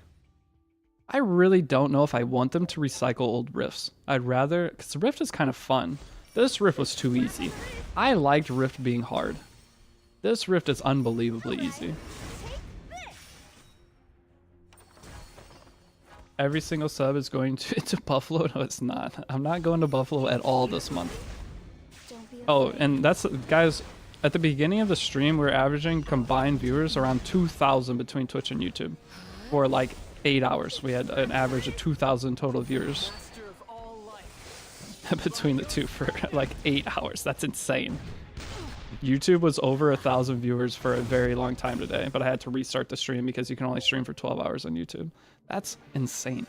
I really don't know if I want them to recycle old Rifts. I'd rather, because Rift is kind of fun. This Rift was too easy. I liked Rift being hard. This Rift is unbelievably easy. Every single sub is going to Buffalo. No, it's not. I'm not going to Buffalo at all this month. Oh, and that's, guys, at the beginning of the stream, we're averaging combined viewers around 2,000 between Twitch and YouTube. For like 8 hours. We had an average of 2,000 total viewers between the two for like 8 hours. That's insane. YouTube was over 1,000 viewers for a very long time today, but I had to restart the stream because you can only stream for 12 hours on YouTube. That's insane.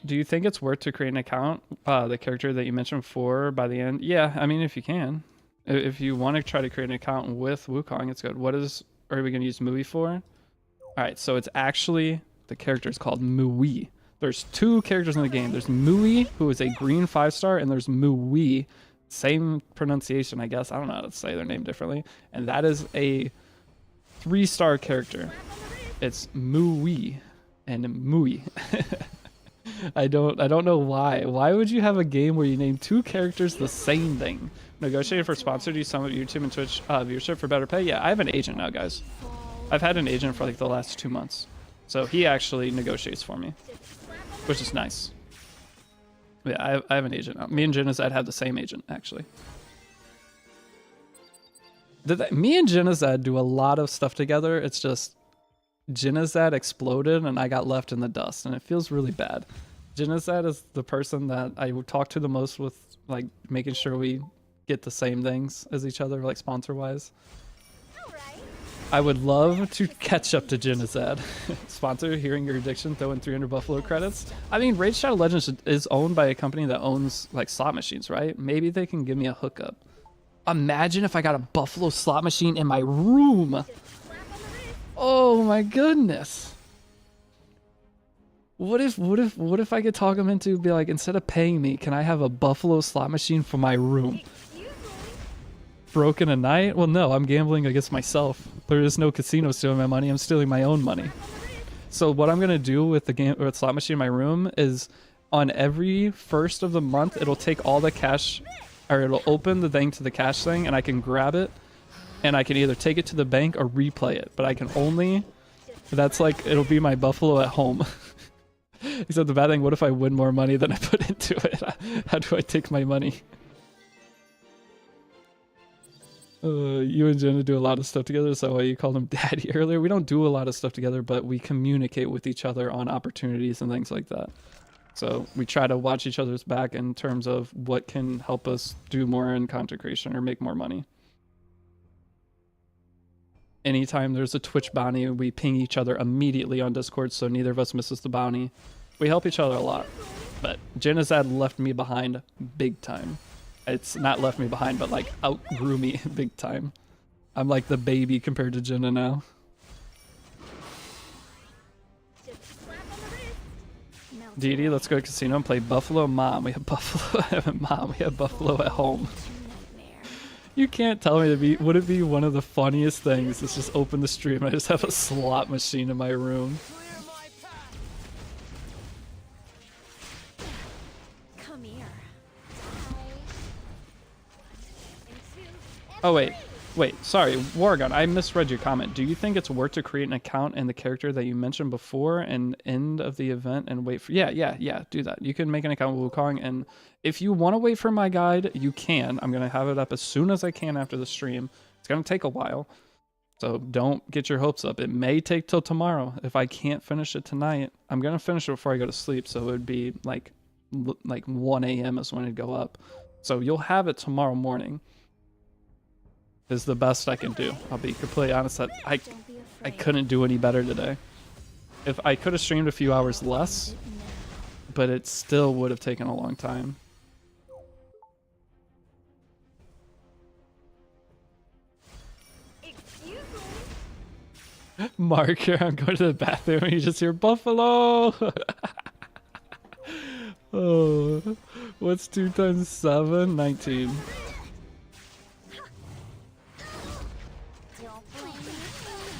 Do you think it's worth to create an account, the character that you mentioned before, by the end? Yeah, I mean, if you can. If you want to try to create an account with Wukong, it's good. What are we going to use Mui for? All right, so it's actually, the character is called Mui. There's 2 characters in the game. There's Mui, who is a green 5-star, and there's Mui, same pronunciation, I guess. I don't know how to say their name differently. And that is a 3-star character. It's Mui and Mui. I don't know why. Why would you have a game where you name 2 characters the same thing? Negotiated for sponsor. Do you sum up YouTube and Twitch viewership for better pay? Yeah, I have an agent now, guys. I've had an agent for like the last 2 months. So he actually negotiates for me, which is nice. Yeah, I have an agent now. Me and Genocide have the same agent, actually. Me and Genocide do a lot of stuff together. It's just, Jinnazad exploded and I got left in the dust, and it feels really bad. Jinnazad is the person that I would talk to the most with, like, making sure we get the same things as each other, like sponsor-wise. I would love to catch up to Jinnazad. Sponsor, hearing your addiction, throw in 300 Buffalo credits. I mean, Raid Shadow Legends is owned by a company that owns, like, slot machines, right? Maybe they can give me a hookup. Imagine if I got a Buffalo slot machine in my room. Oh my goodness. What if I could talk him into, be like, instead of paying me, can I have a Buffalo slot machine for my room? Broken a night? Well, no, I'm gambling against myself. There is no casino stealing my money. I'm stealing my own money. So what I'm gonna do with the slot machine in my room is, on every first of the month, it'll take all the cash, or it'll open the thing to the cash thing, and I can grab it, and I can either take it to the bank or replay it. But I can only, that's like, it'll be my Buffalo at home. Except the bad thing, what if I win more money than I put into it? How do I take my money? You and Jenna do a lot of stuff together. Is that why you called him daddy earlier? We don't do a lot of stuff together, but we communicate with each other on opportunities and things like that. So we try to watch each other's back in terms of what can help us do more in content creation or make more money. Anytime there's a Twitch bounty, we ping each other immediately on Discord so neither of us misses the bounty. We help each other a lot. But Jinnazad left me behind big time. It's not left me behind, but like outgrew me big time. I'm like the baby compared to Jenna now. Deity, let's go to casino and play Buffalo Mom. We have Buffalo Mom. We have Buffalo at home. You can't tell me to be. Would it be one of the funniest things? Is just open the stream and I just have a slot machine in my room. Come here. Oh wait, sorry, Wargun, I misread your comment. Do you think it's worth to create an account and the character that you mentioned before and end of the event and wait for, yeah, do that. You can make an account with Wukong, and if you want to wait for my guide, you can. I'm going to have it up as soon as I can after the stream. It's going to take a while, so don't get your hopes up. It may take till tomorrow. If I can't finish it tonight, I'm going to finish it before I go to sleep, so it would be like 1 a.m. is when it'd go up. So you'll have it tomorrow morning. Is the best I can do. I'll be completely honest that I couldn't do any better today. If I could have streamed a few hours less, but it still would have taken a long time. Mark, here I'm going to the bathroom and you just hear Buffalo. Oh, what's 2 times 7? 19.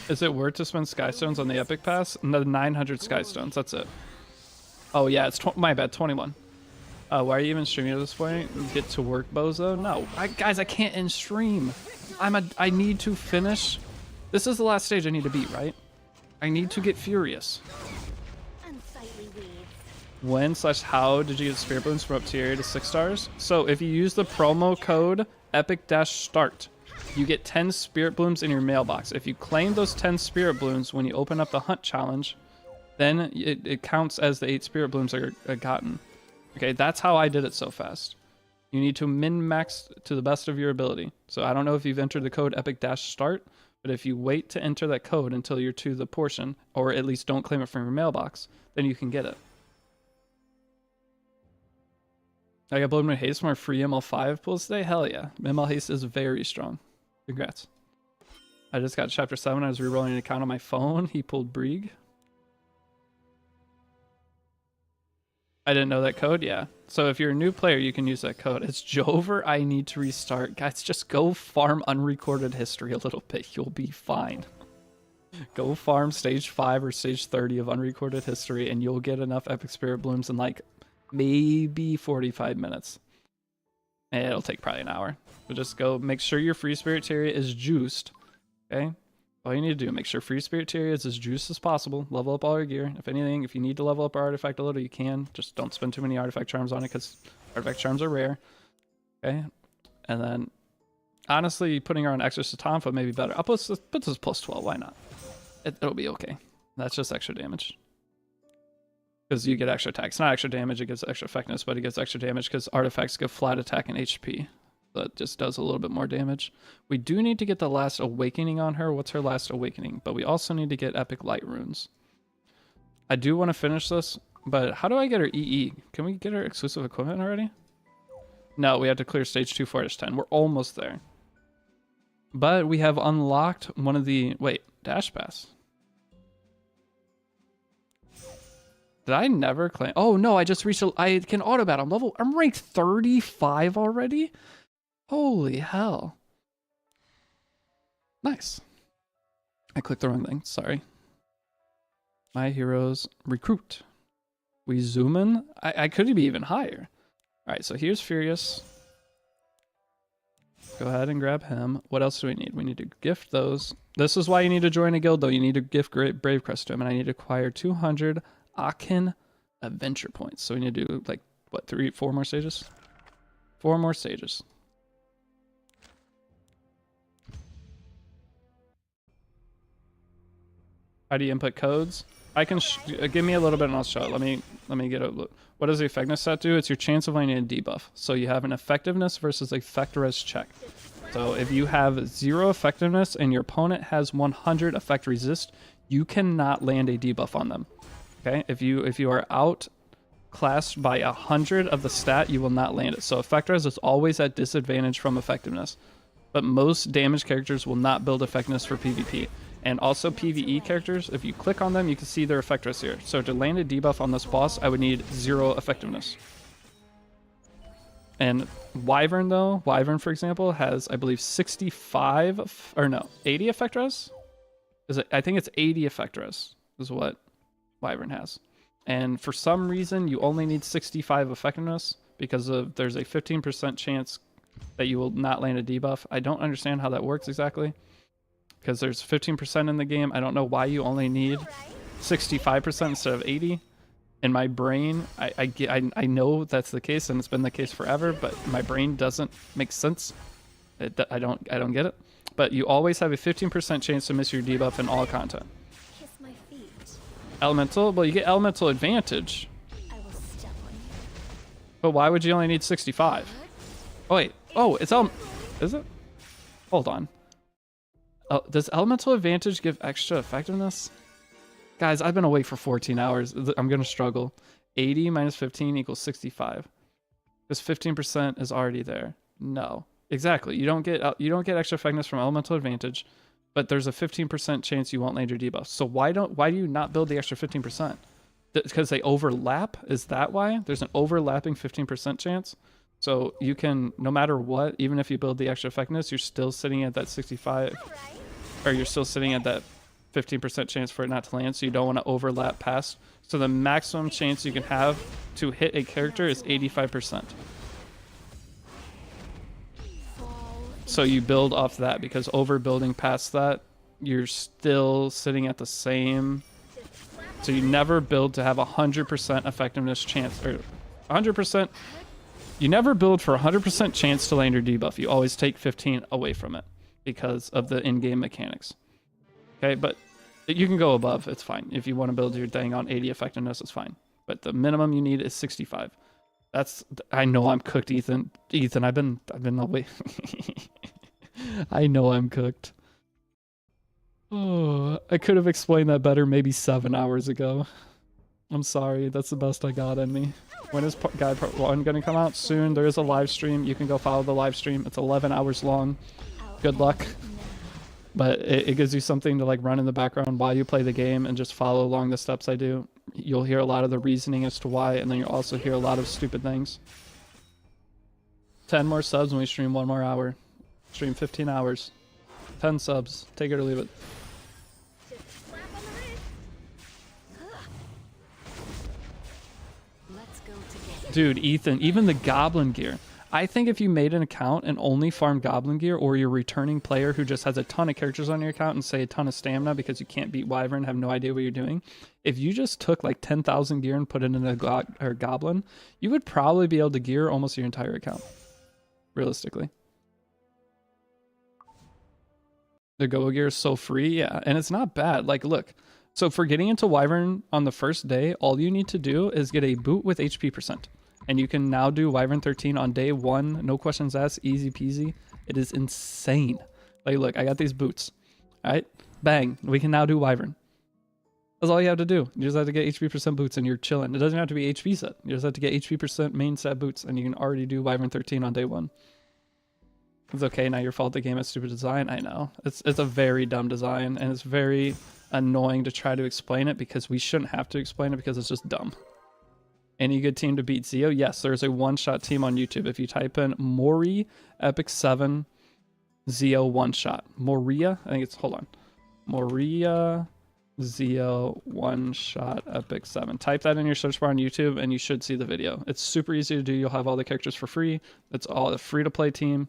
Is it worth to spend Skystones on the Epic Pass? No, 900 Skystones, that's it. Oh yeah, it's my bad, 21. Why are you even streaming at this point? Get to work, bozo? No, guys, I can't end stream. I need to finish. This is the last stage I need to beat, right? I need to get furious. When/how did you get Spirit Balloons from up tier to 6 stars? So if you use the promo code epic-start, you get 10 Spirit Blooms in your mailbox. If you claim those 10 Spirit Blooms when you open up the Hunt Challenge, then it counts as the 8 Spirit Blooms are gotten. Okay, that's how I did it so fast. You need to min-max to the best of your ability. So I don't know if you've entered the code epic-start, but if you wait to enter that code until you're to the portion, or at least don't claim it from your mailbox, then you can get it. I got Blood Moon Haste from our free ML5 pulls today? Hell yeah. ML Haste is very strong. Congrats. I just got chapter 7. I was rerolling an account on my phone. He pulled Brieg. I didn't know that code. Yeah. So if you're a new player, you can use that code. It's Jover. I need to restart. Guys, just go farm unrecorded history a little bit. You'll be fine. Go farm stage 5 or stage 30 of unrecorded history and you'll get enough epic spirit blooms in like maybe 45 minutes. And it'll take probably an hour. So just go make sure your free spirit area is juiced. Okay? All you need to do, make sure free spirit area is as juiced as possible. Level up all your gear. If anything, if you need to level up our artifact a little, you can. Just don't spend too many artifact charms on it because artifact charms are rare. Okay? And then, honestly, putting her on extra Satanfa may be better. I'll put this plus 12. Why not? It'll be okay. That's just extra damage. Because you get extra attack. It's not extra damage, it gives extra effectiveness, but it gets extra damage because artifacts give flat attack and HP. That just does a little bit more damage. We do need to get the last awakening on her. What's her last awakening? But we also need to get epic light runes. I do want to finish this, but how do I get her EE? Can we get her exclusive equipment already? No, we have to clear stage 2 Fortish 10. We're almost there. But we have unlocked one of the... Wait, Dash Pass. Did I never claim? Oh no, I just reached I can auto battle. I'm ranked 35 already? Holy hell. Nice. I clicked the wrong thing, sorry. My heroes recruit. We zoom in. I could be even higher. Alright, so here's Furious. Go ahead and grab him. What else do we need? We need to gift those. This is why you need to join a guild though. You need to gift Brave Crest to him, and I need to acquire 200 Akin adventure points. So we need to do like what, 4 more stages? 4 more stages. How do you input codes? I can give me a little bit and I'll show it. Let me get a look. What does the effectiveness stat do? It's your chance of landing a debuff. So you have an effectiveness versus effect res check. So if you have 0 effectiveness and your opponent has 100 effect resist, you cannot land a debuff on them. Okay, if you are outclassed by 100 of the stat, you will not land it. So effect res is always at disadvantage from effectiveness, but most damage characters will not build effectiveness for PvP. And also PvE characters, if you click on them, you can see their effect res here. So to land a debuff on this boss, I would need 0 effectiveness. And Wyvern though, Wyvern for example, has I believe 65 or no 80 effect res. Is it? I think it's 80 effect res is what Wyvern has. And for some reason you only need 65 effectiveness because of there's a 15% chance that you will not land a debuff. I don't understand how that works exactly because there's 15% in the game. I don't know why you only need 65% instead of 80. In my brain, I know that's the case and it's been the case forever, but my brain doesn't make sense. I don't get it. But you always have a 15% chance to miss your debuff in all content. Kiss my feet. Elemental? Well, you get elemental advantage. I will step on you. But why would you only need 65? Oh wait. Oh, it's is it? Hold on. Does elemental advantage give extra effectiveness? Guys, I've been awake for 14 hours. I'm going to struggle. 80 minus 15 equals 65. This 15% is already there. No. Exactly. You don't get extra effectiveness from elemental advantage, but there's a 15% chance you won't land your debuff. So why do you not build the extra 15%? Because they overlap? Is that why? There's an overlapping 15% chance. So you can, no matter what, even if you build the extra effectiveness, you're still sitting at that 65, or you're still sitting at that 15% chance for it not to land, so you don't want to overlap past. So the maximum chance you can have to hit a character is 85%. So you build off that, because overbuilding past that, you're still sitting at the same. So you never build to have 100% effectiveness chance, or 100%. You never build for 100% chance to land your debuff. You always take 15 away from it because of the in-game mechanics. Okay, but you can go above. It's fine. If you want to build your thing on 80 effectiveness, it's fine. But the minimum you need is 65. I know I'm cooked, Ethan. Ethan, I've been away. I know I'm cooked. Oh, I could have explained that better maybe 7 hours ago. I'm sorry. That's the best I got in me. When is Guide Part 1 going to come out? Soon. There is a live stream. You can go follow the live stream. It's 11 hours long. Good luck. But it gives you something to like run in the background while you play the game and just follow along the steps I do. You'll hear a lot of the reasoning as to why, and then you'll also hear a lot of stupid things. 10 more subs when we stream 1 more hour. Stream 15 hours. 10 subs. Take it or leave it. Dude, Ethan, even the Goblin gear. I think if you made an account and only farm Goblin gear, or you're a returning player who just has a ton of characters on your account and say a ton of stamina because you can't beat Wyvern, have no idea what you're doing. If you just took like 10,000 gear and put it in a Goblin, you would probably be able to gear almost your entire account. Realistically. The Go gear is so free, yeah, and it's not bad. Like, look, So for getting into Wyvern on the first day, all you need to do is get a boot with HP percent. And you can now do Wyvern 13 on day 1. No questions asked. Easy peasy. It is insane. Like, look, I got these boots. All right? Bang. We can now do Wyvern. That's all you have to do. You just have to get HP percent boots and you're chilling. It doesn't have to be HP set. You just have to get HP percent main set boots and you can already do Wyvern 13 on day 1. It's okay, not your fault the game has stupid design. I know. It's a very dumb design and it's very annoying to try to explain it because we shouldn't have to explain it because it's just dumb. Any good team to beat Zeo? Yes, there's a one-shot team on YouTube. If you type in Mori, Epic 7, Zeo one-shot. Moria? I think it's, hold on. Moria, Zeo one-shot, Epic 7. Type that in your search bar on YouTube and you should see the video. It's super easy to do. You'll have all the characters for free. It's all a free-to-play team.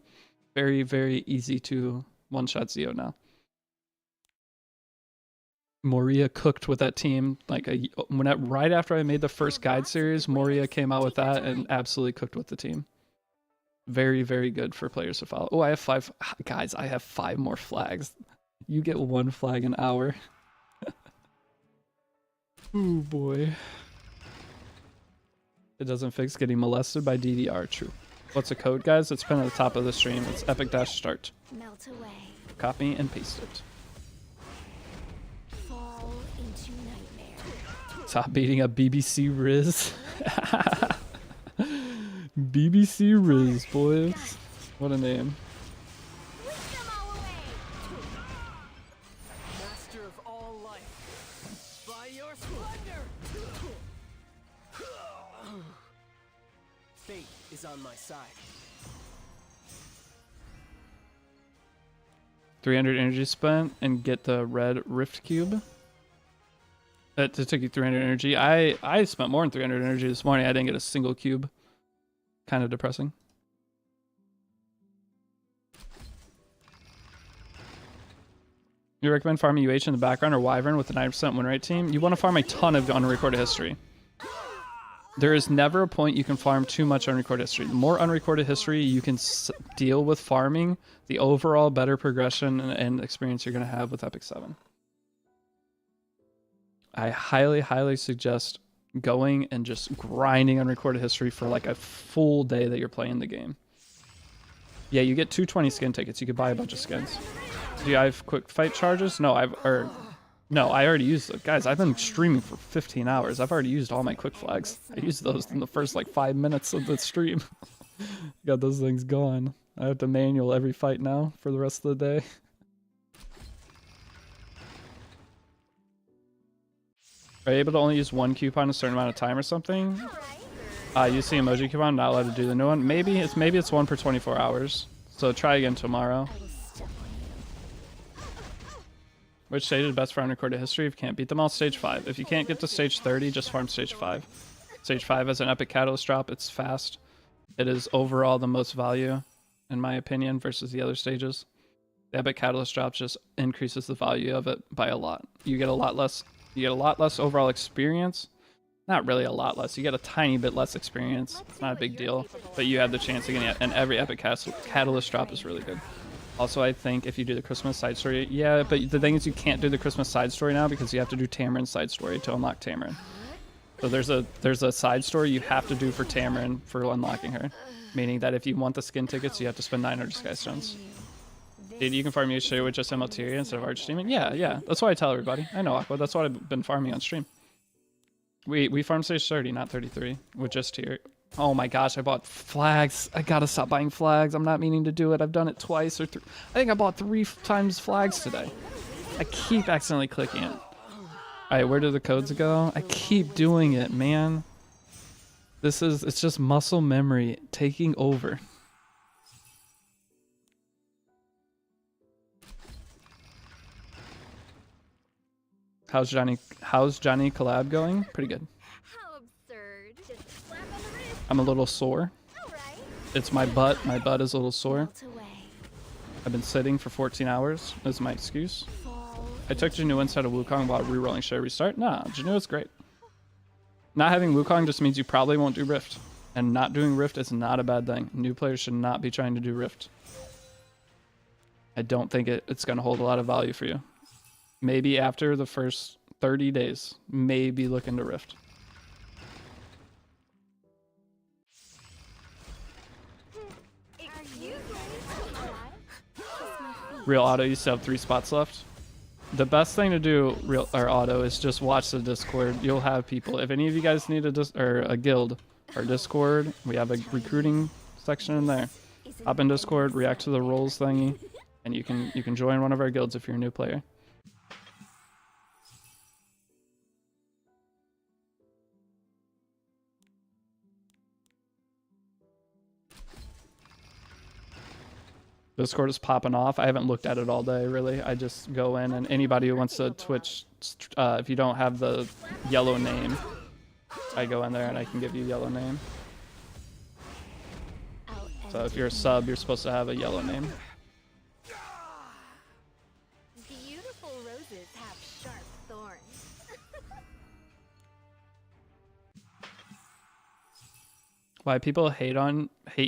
Very, very easy to one-shot Zeo now. Moria cooked with that team right after I made the first guide series. Moria came out with that and absolutely cooked with the team. Very, very good for players to follow. Oh, I have 5 guys. I have 5 more flags. You get 1 flag an hour. Oh boy. It doesn't fix getting molested by DDR. True. What's the code, guys? It's pinned at the top of the stream. It's epic-start. Melt away. Copy and paste it. Fall into nightmare. Stop beating up BBC Riz. BBC Riz, boys. What a name. Whisk them all away. Master of all life, by your splendor! Fate is on my side. 300 energy spent and get the red rift cube. That took you 300 energy. I spent more than 300 energy this morning. I didn't get a single cube. Kind of depressing. You recommend farming UH in the background or Wyvern with a 9% win rate team? You want to farm a ton of unrecorded history. There is never a point you can farm too much unrecorded history. The more unrecorded history you can deal with farming, the overall better progression and experience you're going to have with Epic 7. I highly, highly suggest going and just grinding unrecorded history for like a full day that you're playing the game. Yeah, you get 220 skin tickets. You could buy a bunch of skins. Do you have quick fight charges? No, No, I already used them. Guys, I've been streaming for 15 hours. I've already used all my quick flags. I used those in the first like 5 minutes of the stream. Got those things going. I have to manual every fight now for the rest of the day. Are you able to only use 1 coupon a certain amount of time or something? Use the emoji coupon, not allowed to do the new one. Maybe it's 1 per 24 hours. So try again tomorrow. Which stage is best for unrecorded history? If you can't beat them all, stage 5. If you can't get to stage 30, just farm stage 5. Stage 5 has an epic catalyst drop. It's fast. It is overall the most value, in my opinion, versus the other stages. The epic catalyst drop just increases the value of it by a lot. You get a lot less overall experience. Not really a lot less. You get a tiny bit less experience. It's not a big deal, but you have the chance of getting it. And every epic catalyst drop is really good. Also, I think if you do the Christmas side story, yeah, but the thing is you can't do the Christmas side story now because you have to do Tamarin's side story to unlock Tamarin. So there's a side story you have to do for Tamarin for unlocking her. Meaning that if you want the skin tickets, you have to spend 900 Sky Stones. Dude, you can farm UHC with just MLTR instead of Arch streaming? Yeah. That's what I tell everybody. I know, Aqua. That's what I've been farming on stream. We farm stage 30, not 33, with just tier. Oh my gosh, I bought flags. I gotta stop buying flags. I'm not meaning to do it. I've done it twice or three. I think I bought 3 times flags today. I keep accidentally clicking it. Alright, where do the codes go? I keep doing it, man. It's just muscle memory taking over. How's Johnny collab going? Pretty good. How absurd. Just slap on the wrist. I'm a little sore. All right. It's my butt. My butt is a little sore. Melt away. I've been sitting for 14 hours. That's my excuse. Fall. I took Janu instead of Wukong while rerolling. Should I restart? Nah, Janu is great. Not having Wukong just means you probably won't do Rift. And not doing Rift is not a bad thing. New players should not be trying to do Rift. I don't think it's going to hold a lot of value for you. Maybe after the first 30 days. Maybe looking to Rift. Real Auto used to have 3 spots left. The best thing to do, Real or Auto, is just watch the Discord. You'll have people. If any of you guys need a guild or Discord, we have a recruiting section in there. Hop in Discord, react to the roles thingy, and you can join one of our guilds if you're a new player. Discord is popping off. I haven't looked at it all day, really. I just go in, and anybody who wants to Twitch, if you don't have the yellow name, I go in there and I can give you yellow name. So if you're a sub, you're supposed to have a yellow name. Beautiful roses have sharp thorns. Why people hate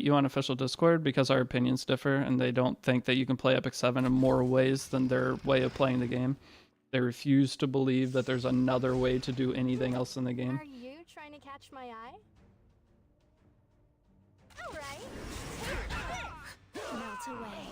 you on official Discord? Because our opinions differ and they don't think that you can play Epic 7 in more ways than their way of playing the game. They refuse to believe that there's another way to do anything else in the game. Are you trying to catch my eye? All right. Melt away.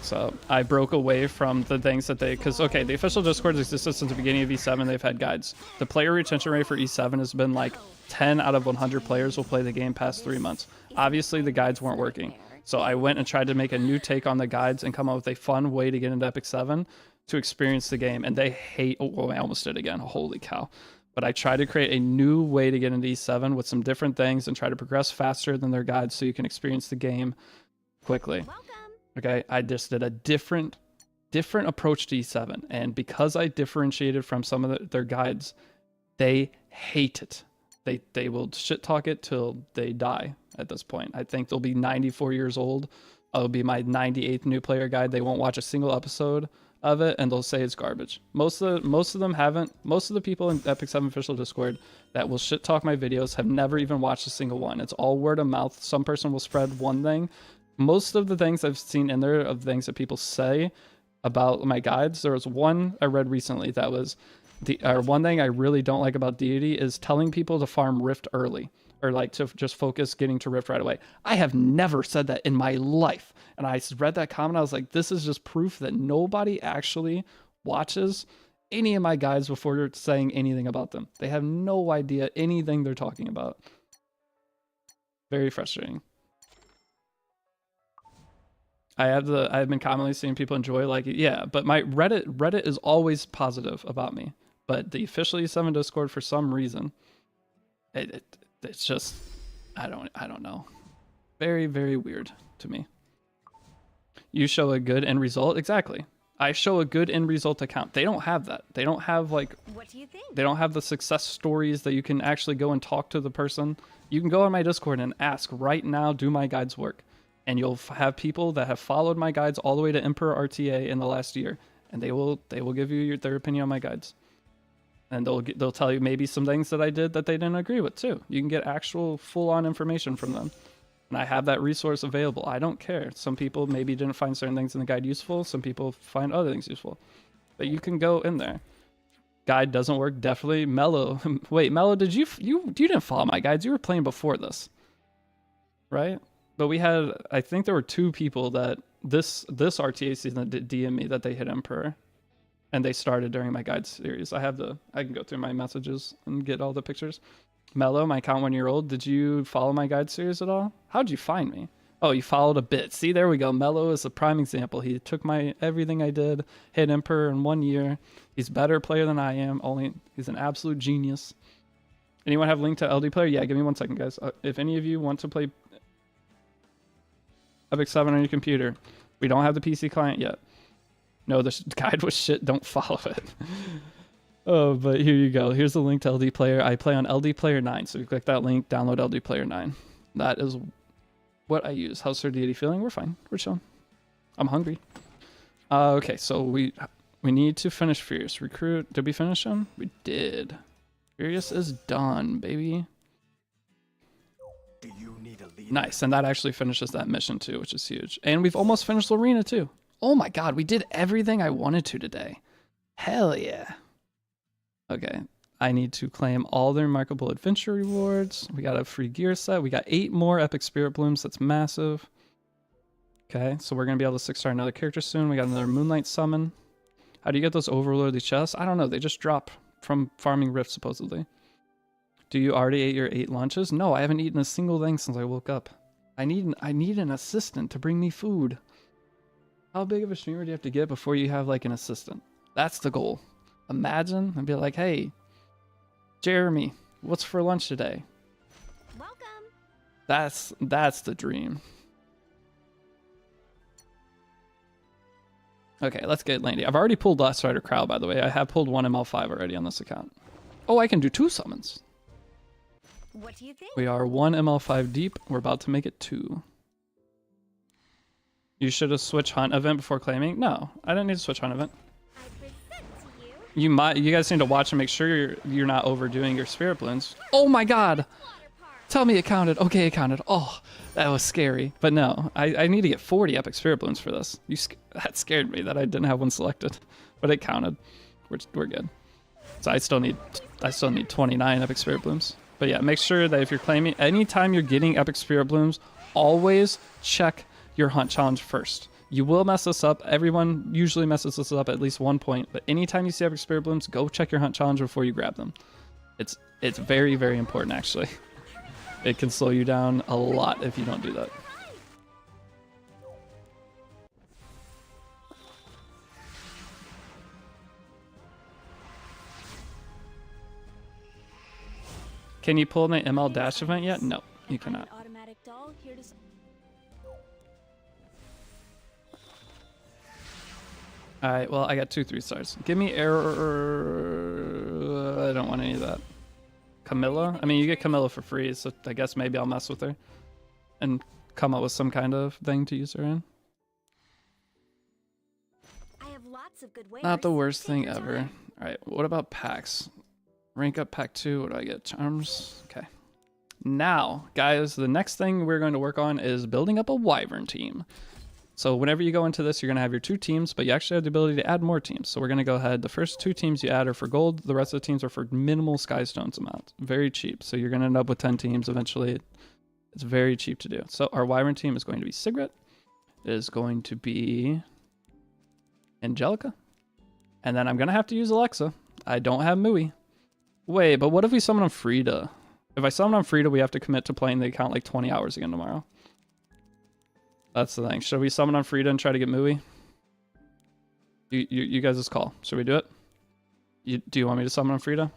So I broke away from the things that because okay, the official Discord existed since the beginning of E7. They've had guides. The player retention rate for E7 has been like 10 out of 100 players will play the game past 3 months. Obviously the guides weren't working. So I went and tried to make a new take on the guides and come up with a fun way to get into Epic 7 to experience the game. And they hate, oh, I almost did again. Holy cow. But I tried to create a new way to get into E7 with some different things and try to progress faster than their guides so you can experience the game quickly. Okay, I just did a different approach to E7, and because I differentiated from some of their guides, they hate it. They will shit talk it till they die at this point. I think they'll be 94 years old. It'll be my 98th new player guide. They won't watch a single episode of it, and they'll say it's garbage. Most of them haven't. Most of the people in Epic 7 official Discord that will shit talk my videos have never even watched a single one. It's all word of mouth. Some person will spread one thing. Most of the things I've seen in there of things that people say about my guides, there was one I read recently that was one thing I really don't like about Deity is telling people to farm Rift early or like to just focus getting to Rift right away. I have never said that in my life. And I read that comment. I was like, this is just proof that nobody actually watches any of my guides before saying anything about them. They have no idea anything they're talking about. Very frustrating. I've been commonly seeing people enjoy like it. Yeah, but my Reddit is always positive about me. But the official E7 Discord, for some reason, it's just I don't know. Very, very weird to me. You show a good end result. Exactly. I show a good end result account. They don't have that. They don't have like What do you think? They don't have the success stories that you can actually go and talk to the person. You can go on my Discord and ask right now, do my guides work? And you'll have people that have followed my guides all the way to Emperor RTA in the last year, and they will give you their opinion on my guides, and they'll tell you maybe some things that I did that they didn't agree with too. You can get actual full-on information from them, and I have that resource available. I don't care. Some people maybe didn't find certain things in the guide useful. Some people find other things useful, but you can go in there. Guide doesn't work. Definitely Mellow. Wait, Mellow, did you didn't follow my guides? You were playing before this, right? But we had, I think there were 2 people that this RTA season that did DM me that they hit Emperor, and they started during my guide series. I can go through my messages and get all the pictures. Mello, my account 1 year old, did you follow my guide series at all? How'd you find me? Oh, you followed a bit. See, there we go. Mello is a prime example. He took everything I did, hit Emperor in 1 year. He's a better player than I am. He's an absolute genius. Anyone have link to LD player? Yeah, give me 1 second, guys. If any of you want to play Epic 7 on your computer. We don't have the PC client yet. No, the guide was shit. Don't follow it. Oh, but here you go. Here's the link to LD Player. I play on LD Player 9. So you click that link, download LD Player 9. That is what I use. How's Sir Deity feeling? We're fine. We're chilling. I'm hungry. Okay, so we need to finish Furious. Recruit. Did we finish him? We did. Furious is done, baby. Nice, and that actually finishes that mission too, which is huge. And we've almost finished Lorena too. Oh my god, we did everything I wanted to today. Hell yeah. Okay. I need to claim all the remarkable adventure rewards. We got a free gear set. We got 8 more epic spirit blooms. That's massive. Okay, so we're going to be able to 6-star another character soon. We got another moonlight summon. How do you get those overlordy chests? I don't know. They just drop from farming Rift, supposedly. Do you already ate your 8 lunches? No, I haven't eaten a single thing since I woke up. I need an assistant to bring me food. How big of a streamer do you have to get before you have like an assistant? That's the goal. Imagine and be like, hey, Jeremy, what's for lunch today? Welcome. That's the dream. Okay, let's get Landy. I've already pulled Last Rider Crowd, by the way. I have pulled 1 ML5 already on this account. Oh, I can do 2 summons. What do you think? We are 1 ML5 deep. We're about to make it 2. You should have switched hunt event before claiming. No, I didn't need to switch hunt event. I present to you. You guys need to watch and make sure you're not overdoing your spirit blooms. Oh my god! Tell me it counted. Okay, it counted. Oh, that was scary. But no, I need to get 40 epic spirit blooms for this. That scared me that I didn't have one selected, but it counted. We're good. So I still need 29 epic spirit blooms. But yeah, make sure that if you're claiming, anytime you're getting epic spirit blooms, always check your hunt challenge first. You will mess this up. Everyone usually messes this up at least one point, but anytime you see epic spirit blooms, go check your hunt challenge before you grab them. It's very, very important, actually. It can slow you down a lot if you don't do that. Can you pull the ML dash event yet? No, you cannot. Automatic doll here to... Alright, well, I got 2 3-stars. Give me error. I don't want any of that. Camilla? I mean, you get Camilla for free, so I guess maybe I'll mess with her and come up with some kind of thing to use her in. I have lots of good wares. Not the worst Take thing your ever. time. Alright, what about packs? Rank up pack 2. What do I get? Charms? Okay. Now, guys, the next thing we're going to work on is building up a wyvern team. So whenever you go into this, you're going to have your 2 teams, but you actually have the ability to add more teams. So we're going to go ahead. The first 2 teams you add are for gold. The rest of the teams are for minimal skystones amount. Very cheap. So you're going to end up with 10 teams eventually. It's very cheap to do. So our wyvern team is going to be Sigrid. It is going to be Angelica. And then I'm going to have to use Alexa. I don't have Mui. Wait, but what if we summon on Frida? If I summon on Frida, we have to commit to playing the account like 20 hours again tomorrow. That's the thing. Should we summon on Frida and try to get Mui? You guys' call. Should we do it? Do you want me to summon on Frida?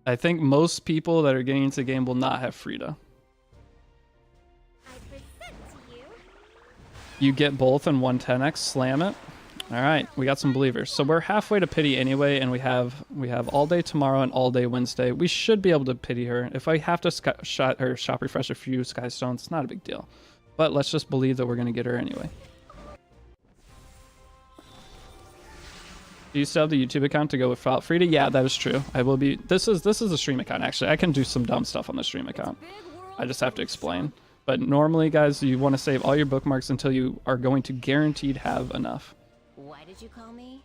I think most people that are getting into the game will not have Frida. I present to you. You get both in 110x, slam it. All right, we got some believers. So we're halfway to pity anyway, and we have all day tomorrow and all day Wednesday. We should be able to pity her. If I have to shop refresh a few sky stones, it's not a big deal. But let's just believe that we're gonna get her anyway. Do you still have the YouTube account to go without Frida? Yeah, that is true. I will be. This is a stream account actually. I can do some dumb stuff on the stream account. I just have to explain. But normally, guys, you want to save all your bookmarks until you are going to guaranteed have enough. Why did you call me?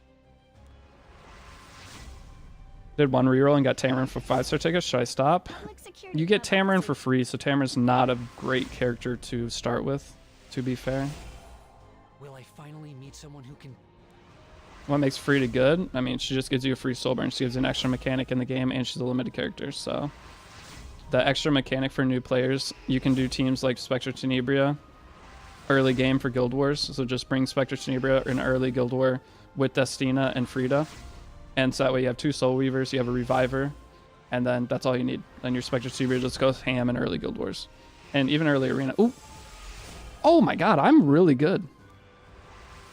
Did 1 reroll and got Tamarin for 5-star tickets. Should I stop? Public security You get cover Tamarin also- for free, so Tamarin's not a great character to start with, to be fair. Will I finally meet someone who can... What makes Frida good? I mean, she just gives you a free soul burn. She gives you an extra mechanic in the game, and she's a limited character, so... The extra mechanic for new players, you can do teams like Spectre Tenebria, early game for Guild Wars, so just bring Spectre Tenebria in early Guild War with Destina and Frida. And so that way you have 2 Soul Weavers, you have a Reviver, and then that's all you need. Then your Spectre Tenebria just goes ham in early Guild Wars. And even early Arena. Ooh! Oh my god, I'm really good.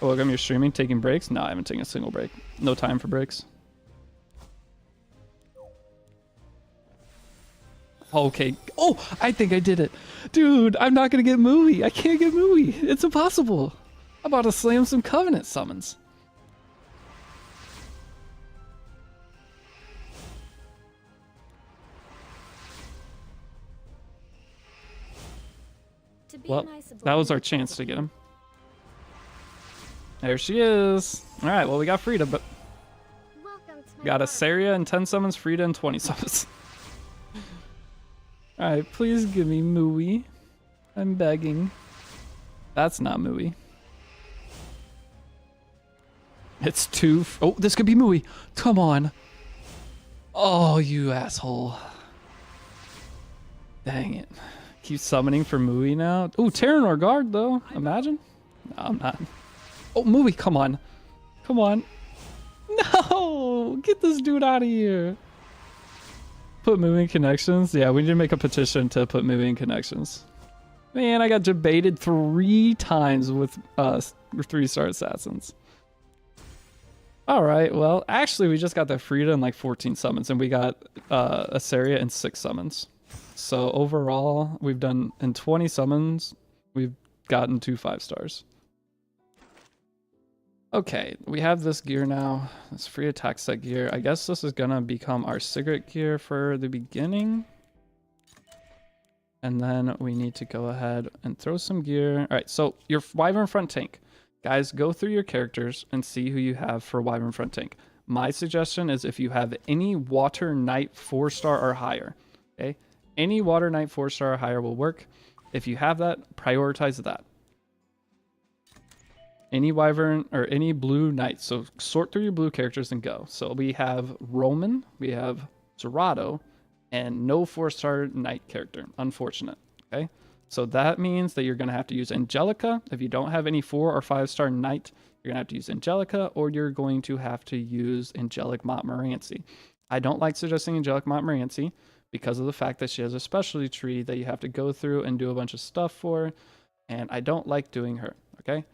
Oh, look, you're streaming, taking breaks? No, I haven't taken a single break. No time for breaks. Okay. Oh, I think I did it. Dude, I'm not going to get Mui. I can't get Mui. It's impossible. I'm about to slam some Covenant summons. To be Well, nice that was our about chance to get him. There she is. All right, well, we got Frida, but Got a Saria and 10 summons, Frida and 20 summons. Alright, please give me Mooey. I'm begging. That's not Mooey. It's two. Oh, this could be Mooey. Come on. Oh, you asshole. Dang it. Keep summoning for Mooey now. Oh, Terranor Guard, though. Imagine. No, I'm not. Oh, Mooey, come on. Come on. No! Get this dude out of here. Put Mooey in connections. Yeah, we need to make a petition to put Mooey in connections. Man, I got debated 3 times with 3-star assassins. Alright, well, actually we just got the Frida and like 14 summons, and we got a Saria and 6 summons. So overall, we've done, in 20 summons, we've gotten 2 5-stars. Okay, we have this gear now. This free attack set gear. I guess this is gonna become our cigarette gear for the beginning. And then we need to go ahead and throw some gear. Alright, so your Wyvern front tank. Guys, go through your characters and see who you have for Wyvern front tank. My suggestion is if you have any Water Knight 4-star or higher, okay? Any Water Knight 4-star or higher will work. If you have that, prioritize that. Any Wyvern or any Blue Knight. So sort through your blue characters and go. So we have Roman, we have Zerato, and no 4-star Knight character. Unfortunate, okay? So that means that you're going to have to use Angelica. If you don't have any 4 or 5-star Knight, you're going to have to use Angelica, or you're going to have to use Angelic Montmorency. I don't like suggesting Angelic Montmorency because of the fact that she has a specialty tree that you have to go through and do a bunch of stuff for, and I don't like doing her, okay?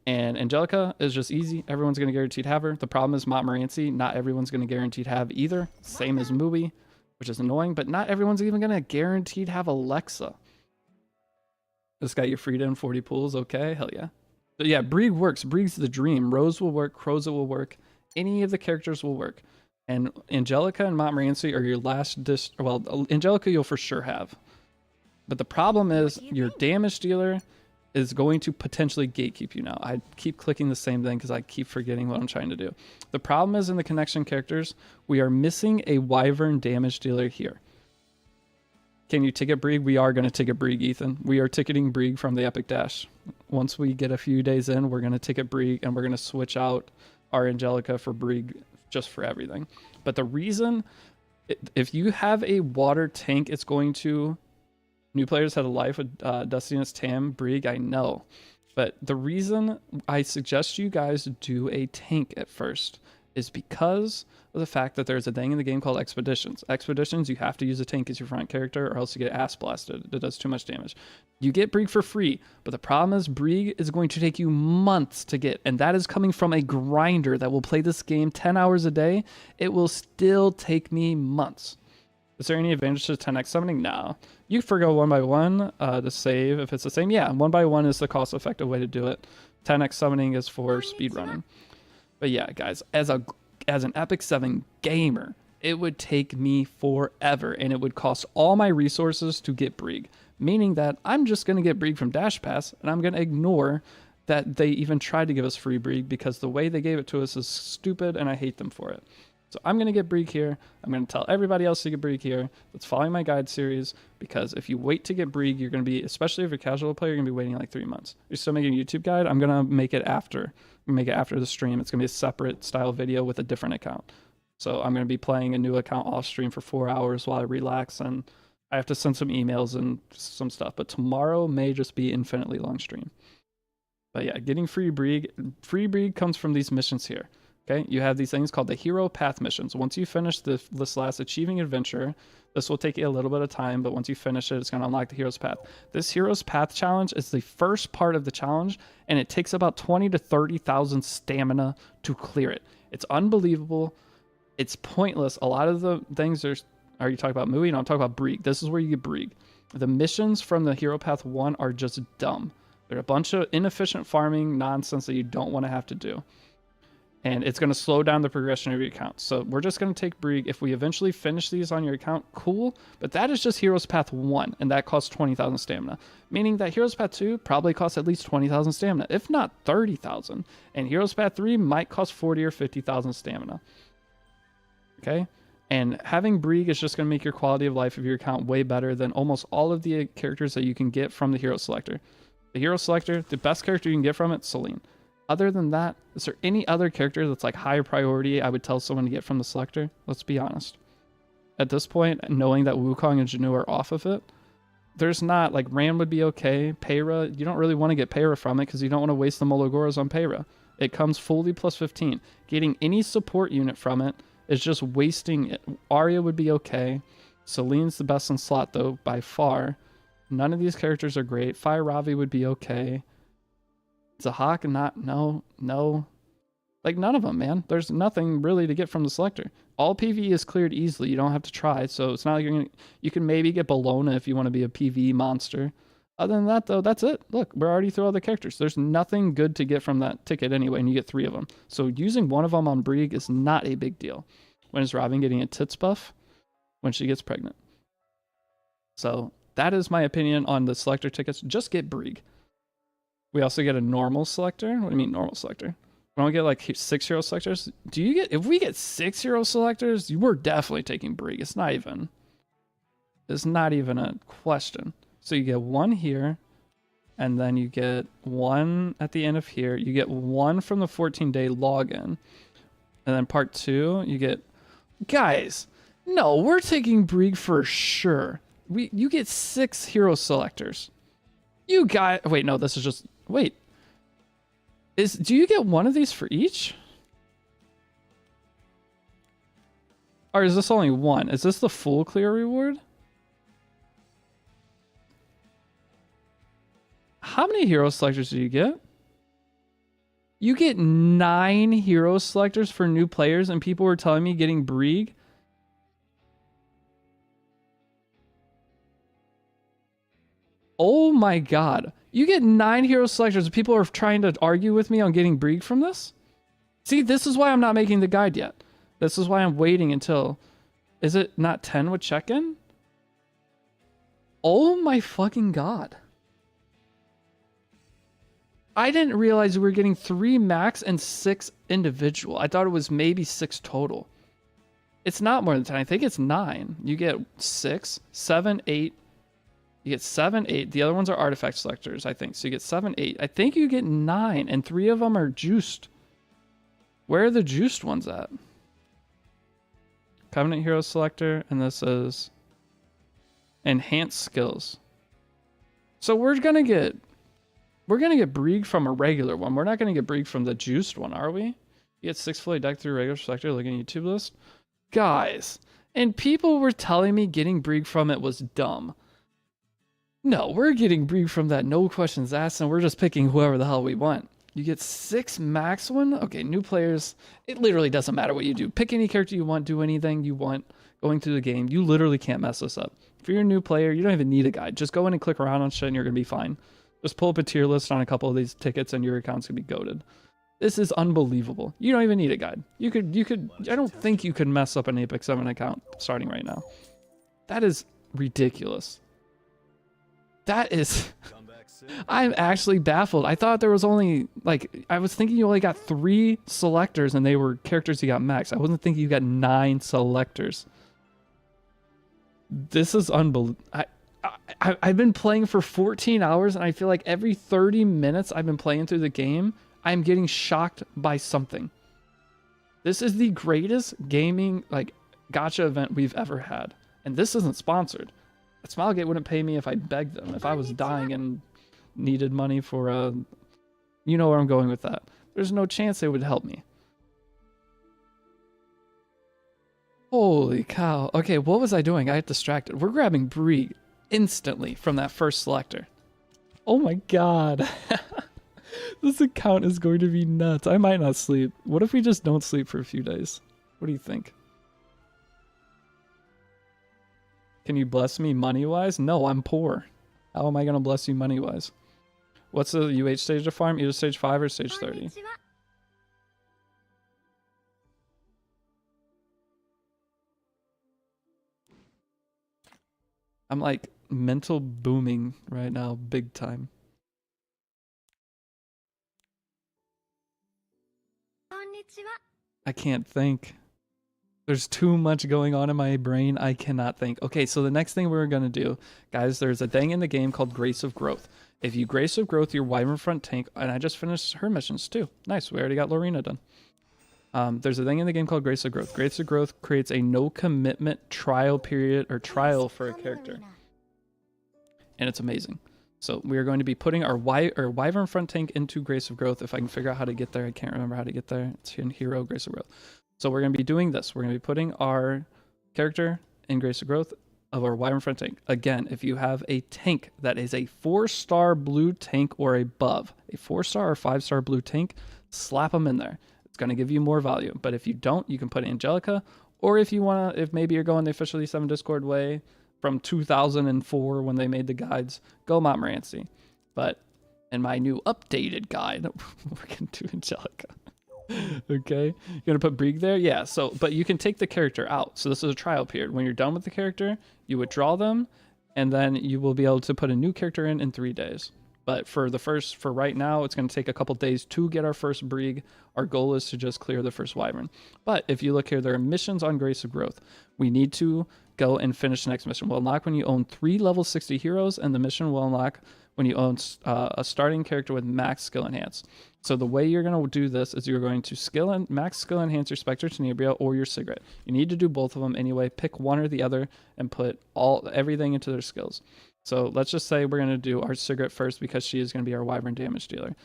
And Angelica is just easy. Everyone's going to guaranteed have her. The problem is Montmorency, not everyone's going to guaranteed have either. Same as Mooey, which is annoying, but not everyone's even going to guaranteed have Alexa. This got you Frida and 40 pools, okay? Hell yeah. But yeah, Brieg works. Brieg's the dream. Rose will work. Crozet will work. Any of the characters will work. And Angelica and Montmorency are your last well, Angelica you'll for sure have. But the problem is your damage dealer is going to potentially gatekeep you now. I keep clicking the same thing because I keep forgetting what I'm trying to do. The problem is in the connection characters, we are missing a Wyvern damage dealer here. Can you ticket Brieg? We are going to ticket Brieg, Ethan. We are ticketing Brieg from the Epic Dash. Once we get a few days in, we're going to ticket Brieg and we're going to switch out our Angelica for Brieg just for everything. But the reason, if you have a water tank, it's going to... New players had a life with Dustiness, Tam, Brieg, I know. But the reason I suggest you guys do a tank at first is because of the fact that there's a thing in the game called Expeditions. Expeditions, you have to use a tank as your front character or else you get ass blasted. It does too much damage. You get Brieg for free, but the problem is Brieg is going to take you months to get, and that is coming from a grinder that will play this game 10 hours a day. It will still take me months. Is there any advantage to 10x summoning? No. You forgo 1x1 to save if it's the same. Yeah, 1x1 is the cost-effective way to do it. 10x summoning is for speedrunning. But yeah, guys, as an Epic 7 gamer, it would take me forever, and it would cost all my resources to get Brieg. Meaning that I'm just going to get Brieg from Dash Pass, and I'm going to ignore that they even tried to give us free Brieg because the way they gave it to us is stupid, and I hate them for it. So I'm going to get Brieg here. I'm going to tell everybody else to get Brieg here. That's following my guide series, because if you wait to get Brieg, you're going to be, especially if you're a casual player, you're going to be waiting like 3 months. You're still making a YouTube guide. I'm going to make it after. Make it after the stream. It's going to be a separate style video with a different account. So I'm going to be playing a new account off stream for 4 hours while I relax, and I have to send some emails and some stuff. But tomorrow may just be infinitely long stream. But yeah, getting free Brieg. Free Brieg comes from these missions here. Okay, you have these things called the Hero Path missions. Once you finish this last Achieving Adventure, this will take you a little bit of time, but once you finish it, it's going to unlock the Hero's Path. This Hero's Path challenge is the first part of the challenge, and it takes about 20 to 30,000 stamina to clear it. It's unbelievable. It's pointless. A lot of the things are you talking about Mooey? No, I'm talking about Brieg. This is where you get Brieg. The missions from the Hero Path 1 are just dumb. They're a bunch of inefficient farming nonsense that you don't want to have to do. And it's going to slow down the progression of your account. So we're just going to take Brieg. If we eventually finish these on your account, cool. But that is just Heroes Path 1, and that costs 20,000 stamina. Meaning that Heroes Path 2 probably costs at least 20,000 stamina, if not 30,000. And Heroes Path 3 might cost 40 or 50,000 stamina. Okay? And having Brieg is just going to make your quality of life of your account way better than almost all of the characters that you can get from the hero selector. The hero selector, the best character you can get from it, Celine. Other than that, is there any other character that's like higher priority I would tell someone to get from the selector? Let's be honest. At this point, knowing that Wukong and Janu are off of it, there's not, like, Ran would be okay. Peyra, you don't really want to get Peyra from it because you don't want to waste the Mologoras on Peyra. It comes fully plus 15. Getting any support unit from it is just wasting it. Arya would be okay. Celine's the best in slot, though, by far. None of these characters are great. Fire Ravi would be okay. Zahak, no. Like, none of them, man. There's nothing really to get from the selector. All PvE is cleared easily. You don't have to try. So it's not like you're gonna... You can maybe get Bellona if you want to be a PvE monster. Other than that, though, that's it. Look, we're already through all the characters. There's nothing good to get from that ticket anyway, and you get 3 of them. So using one of them on Brieg is not a big deal. When is Robin getting a tits buff? When she gets pregnant. So that is my opinion on the selector tickets. Just get Brieg. We also get a normal selector. What do you mean normal selector? We don't get like 6 hero selectors. Do you get, if we get 6 hero selectors, we're definitely taking Brieg. It's not even a question. So you get 1 here, and then you get 1 at the end of here. You get 1 from the 14-day login. And then part 2, you get, guys, no, we're taking Brieg for sure. You get 6 hero selectors. You got, wait, no, this is just, wait. Do you get 1 of these for each? Or is this only 1? Is this the full clear reward? How many hero selectors do you get? You get 9 hero selectors for new players, and people were telling me getting Brieg. Oh my god. You get 9 hero selectors, and people are trying to argue with me on getting Brieg from this? See, this is why I'm not making the guide yet. This is why I'm waiting until... Is it not 10 with check-in? Oh my fucking god. I didn't realize we were getting 3 max and 6 individual. I thought it was maybe 6 total. It's not more than 10. I think it's 9. You get 6, 7, 8. You get 7, 8. The other ones are artifact selectors, I think. So you get 7, 8. I think you get 9, and 3 of them are juiced. Where are the juiced ones at? Covenant Hero Selector, and this is Enhanced Skills. So we're gonna get Brieg from a regular one. We're not gonna get Brieg from the juiced one, are we? You get 6 fully decked through regular selector. Look at YouTube list. Guys, and people were telling me getting Brieg from it was dumb. No, we're getting Brieg from that, no questions asked, and we're just picking whoever the hell we want. You get 6 max one? Okay, new players, it literally doesn't matter what you do. Pick any character you want, do anything you want going through the game. You literally can't mess this up. If you're a new player, you don't even need a guide. Just go in and click around on shit and you're going to be fine. Just pull up a tier list on a couple of these tickets and your account's going to be goated. This is unbelievable. You don't even need a guide. You could, I don't think you could mess up an Apex 7 account starting right now. That is ridiculous. That is... I'm actually baffled. I thought there was only, like, I was thinking you only got 3 selectors and they were characters you got max. I wasn't thinking you got 9 selectors. This is unbelievable. I've been playing for 14 hours and I feel like every 30 minutes I've been playing through the game, I'm getting shocked by something. This is the greatest gaming, like, gacha event we've ever had. And this isn't sponsored. Smilegate wouldn't pay me if I begged them. If I was dying and needed money for you know where I'm going with that. There's no chance they would help me. Holy cow. Okay, what was I doing? I got distracted. We're grabbing Brieg instantly from that first selector. Oh my god. This account is going to be nuts. I might not sleep. What if we just don't sleep for a few days? What do you think? Can you bless me money-wise? No, I'm poor. How am I going to bless you money-wise? What's the UH stage to farm? Either stage 5 or stage 30. I'm like mental booming right now, big time. I can't think. There's too much going on in my brain. I cannot think. Okay, so the next thing we're going to do, guys, there's a thing in the game called Grace of Growth. If you Grace of Growth your Wyvern Front tank, and I just finished her missions too. Nice, we already got Lorena done. There's a thing in the game called Grace of Growth. Grace of Growth creates a no commitment trial period or trial for a character. And it's amazing. So we are going to be putting our Wyvern Front tank into Grace of Growth. If I can figure out how to get there, I can't remember how to get there. It's in Hero Grace of Growth. So we're going to be doing this. We're going to be putting our character in Grace of Growth of our Wyvern Front tank. Again, if you have a tank that is a 4-star blue tank or above, a 4-star or 5-star blue tank, slap them in there. It's going to give you more value. But if you don't, you can put Angelica. Or if you want to, if maybe you're going the officially 7 Discord way from 2004 when they made the guides, go Montmorency. But in my new updated guide, we're going to do Angelica. Okay, you're gonna put Brieg there, yeah. So but you can take the character out, so this is a trial period. When you're done with the character, you withdraw them, and then you will be able to put a new character in 3 days. But for right now, it's going to take a couple days to get our first Brieg. Our goal is to just clear the first Wyvern. But if you look here, there are missions on Grace of Growth. We need to go and finish the next mission. We'll unlock when you own 3 level 60 heroes, and the mission will unlock when you own a starting character with max skill enhance. So the way you're going to do this is you're going to max skill enhance your Spectre Tenebria or your Sigret. You need to do both of them anyway. Pick one or the other and put everything into their skills. So let's just say we're going to do our Sigret first because she is going to be our Wyvern damage dealer.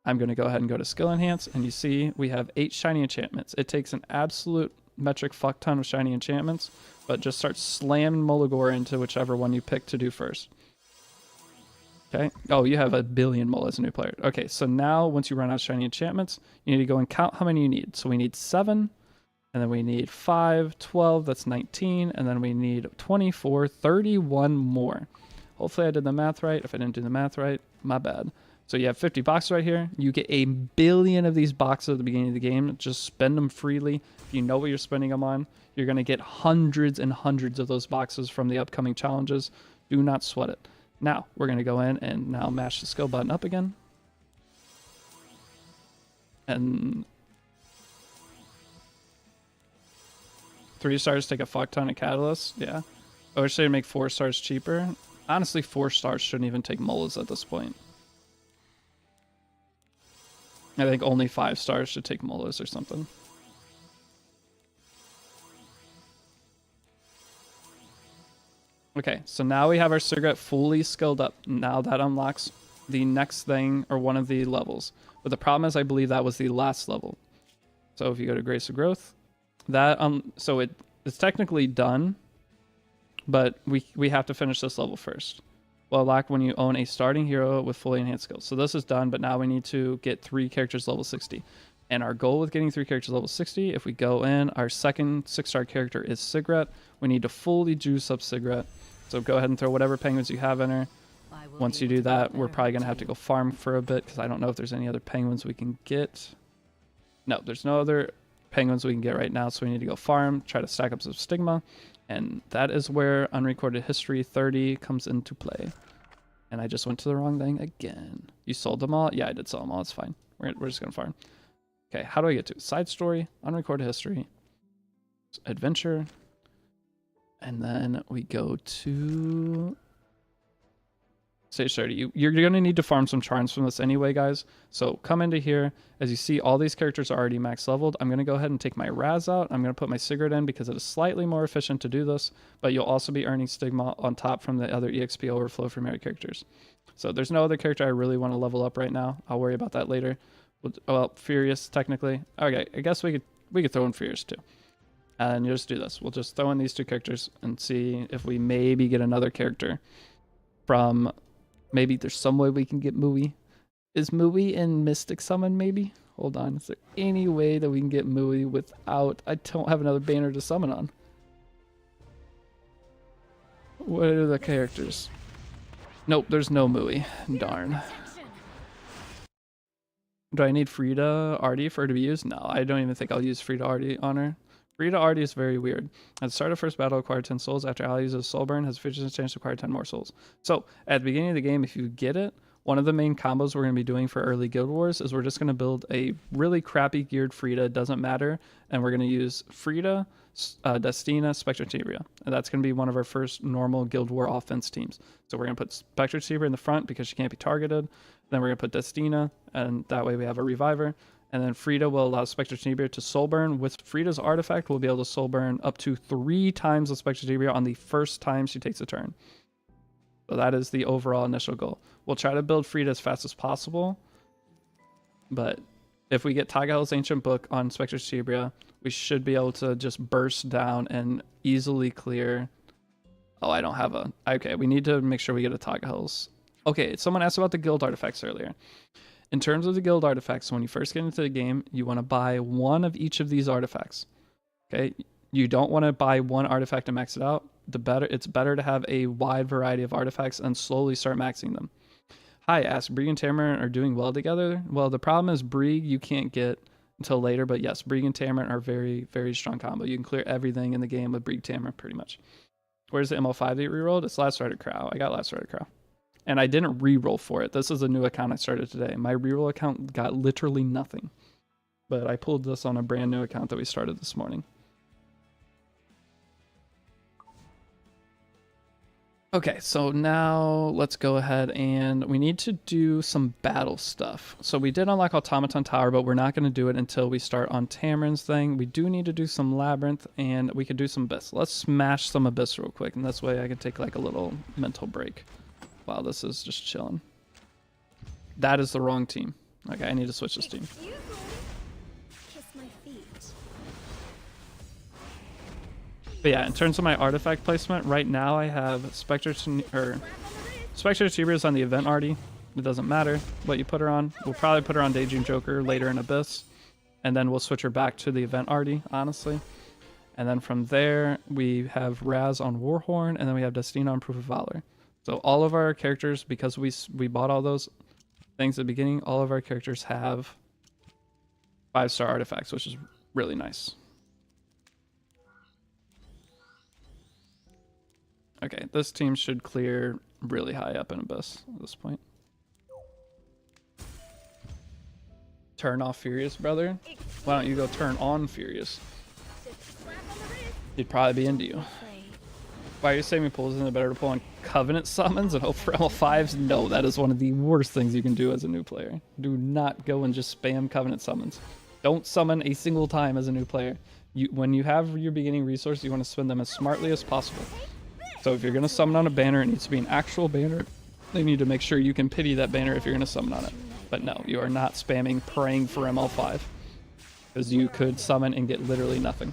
I'm going to go ahead and go to skill enhance, and you see we have 8 shiny enchantments. It takes an absolute metric fuck ton of shiny enchantments, but just start slamming Molagor into whichever one you pick to do first. Okay. Oh, you have a billion mole as a new player. Okay, so now once you run out of shiny enchantments, you need to go and count how many you need. So we need 7, and then we need 5, 12, that's 19, and then we need 24, 31 more. Hopefully I did the math right. If I didn't do the math right, my bad. So you have 50 boxes right here. You get a billion of these boxes at the beginning of the game. Just spend them freely. If you know what you're spending them on, you're going to get hundreds and hundreds of those boxes from the upcoming challenges. Do not sweat it. Now, we're going to go in and now mash the skill button up again. And 3 stars take a fuck ton of catalysts. Yeah. I wish they'd make 4 stars cheaper. Honestly, 4 stars shouldn't even take molas at this point. I think only 5 stars should take molas or something. Okay, so now we have our Sigret fully skilled up. Now that unlocks the next thing, or one of the levels. But the problem is, I believe that was the last level. So if you go to Grace of Growth, that so it's technically done, but we have to finish this level first. Well, unlock when you own a starting hero with fully enhanced skills. So this is done, but now we need to get 3 characters level 60. And our goal with getting 3 characters level 60, if we go in, our second 6-star character is Sigret. We need to fully juice up Sigret. So go ahead and throw whatever penguins you have in her. Once you do that, we're probably going to have to go farm for a bit because I don't know if there's any other penguins we can get. No, there's no other penguins we can get right now, so we need to go farm, try to stack up some stigma, and that is where Unrecorded History 30 comes into play. And I just went to the wrong thing again. You sold them all? Yeah, I did sell them all. It's fine. We're just going to farm. Okay, how do I get to it? Side story, Unrecorded History, adventure, and then we go to stage 30. You're going to need to farm some charms from this anyway, guys. So come into here. As you see, all these characters are already max leveled. I'm going to go ahead and take my Raz out. I'm going to put my Sigurd in because it is slightly more efficient to do this, but you'll also be earning stigma on top from the other EXP overflow from your characters. So there's no other character I really want to level up right now. I'll worry about that later. Well, Furious, technically. Okay, I guess we could throw in Furious too. And you just do this. We'll just throw in these 2 characters and see if we maybe get another character from... Maybe there's some way we can get Mui. Is Mui in Mystic Summon, maybe? Hold on. Is there any way that we can get Mui without... I don't have another banner to summon on. What are the characters? Nope, there's no Mui. Darn. Do I need Frida Artie for her to be used? No, I don't even think I'll use Frida Artie on her. Frida Artie is very weird. At the start of first battle, acquire 10 souls. After ally uses Soul Burn, has a 50% chance to acquire 10 more souls. So, at the beginning of the game, if you get it, one of the main combos we're going to be doing for early Guild Wars is we're just going to build a really crappy geared Frida, doesn't matter, and we're going to use Frida, Destina, Spectratibria, and that's going to be one of our first normal Guild War offense teams. So we're going to put Spectratibria in the front because she can't be targeted, then we're going to put Destina, and that way we have a Reviver, and then Frida will allow Spectratibria to soul burn. With Frida's artifact, we'll be able to soul burn up to 3 times the Spectratibria on the first time she takes a turn. So that is the overall initial goal. We'll try to build Frida as fast as possible, but if we get Tagahel's Ancient Book on Spectratibria, we should be able to just burst down and easily clear. Oh, I don't have a... Okay, we need to make sure we get a Tagahel's. Okay, someone asked about the guild artifacts earlier. In terms of the guild artifacts, when you first get into the game, you want to buy one of each of these artifacts. Okay, you don't want to buy one artifact and max it out. It's better to have a wide variety of artifacts and slowly start maxing them. Hi, Ask. Brieg and Tamarin are doing well together. Well, the problem is Brieg you can't get until later, but yes, Brieg and Tamarin are very, very strong combo. You can clear everything in the game with Brieg Tamarin pretty much. Where's the ML5 that you rerolled? It's Lacerated Crow. I got Lacerated Crow. And I didn't reroll for it. This is a new account I started today. My reroll account got literally nothing. But I pulled this on a brand new account that we started this morning. Okay, so now let's go ahead and we need to do some battle stuff. So we did unlock Automaton Tower, but we're not going to do it until we start on Tamarin's thing. We do need to do some Labyrinth, and we could do some Abyss. Let's smash some Abyss real quick, and this way I can take like a little mental break. Wow, this is just chilling. That is the wrong team. Okay, I need to switch this team. Kiss my feet. But yeah, in terms of my artifact placement, right now I have Spectratibria is on the event already. It doesn't matter what you put her on. We'll probably put her on Daydream Joker later in Abyss, and then we'll switch her back to the event already, honestly. And then from there, we have Raz on Warhorn, and then we have Destina on Proof of Valor. So all of our characters, because we bought all those things at the beginning, all of our characters have 5-star artifacts, which is really nice. Okay, this team should clear really high up in Abyss at this point. Turn off Furious, brother? Why don't you go turn on Furious? He'd probably be into you. Why are you saving pulls? Isn't it better to pull on Covenant summons and hope for L5s? No, that is one of the worst things you can do as a new player. Do not go and just spam Covenant summons. Don't summon a single time as a new player. When you have your beginning resource, you want to spend them as smartly as possible. So if you're going to summon on a banner, it needs to be an actual banner. They need to make sure you can pity that banner if you're going to summon on it. But no, you are not spamming praying for ML5. Because you could summon and get literally nothing.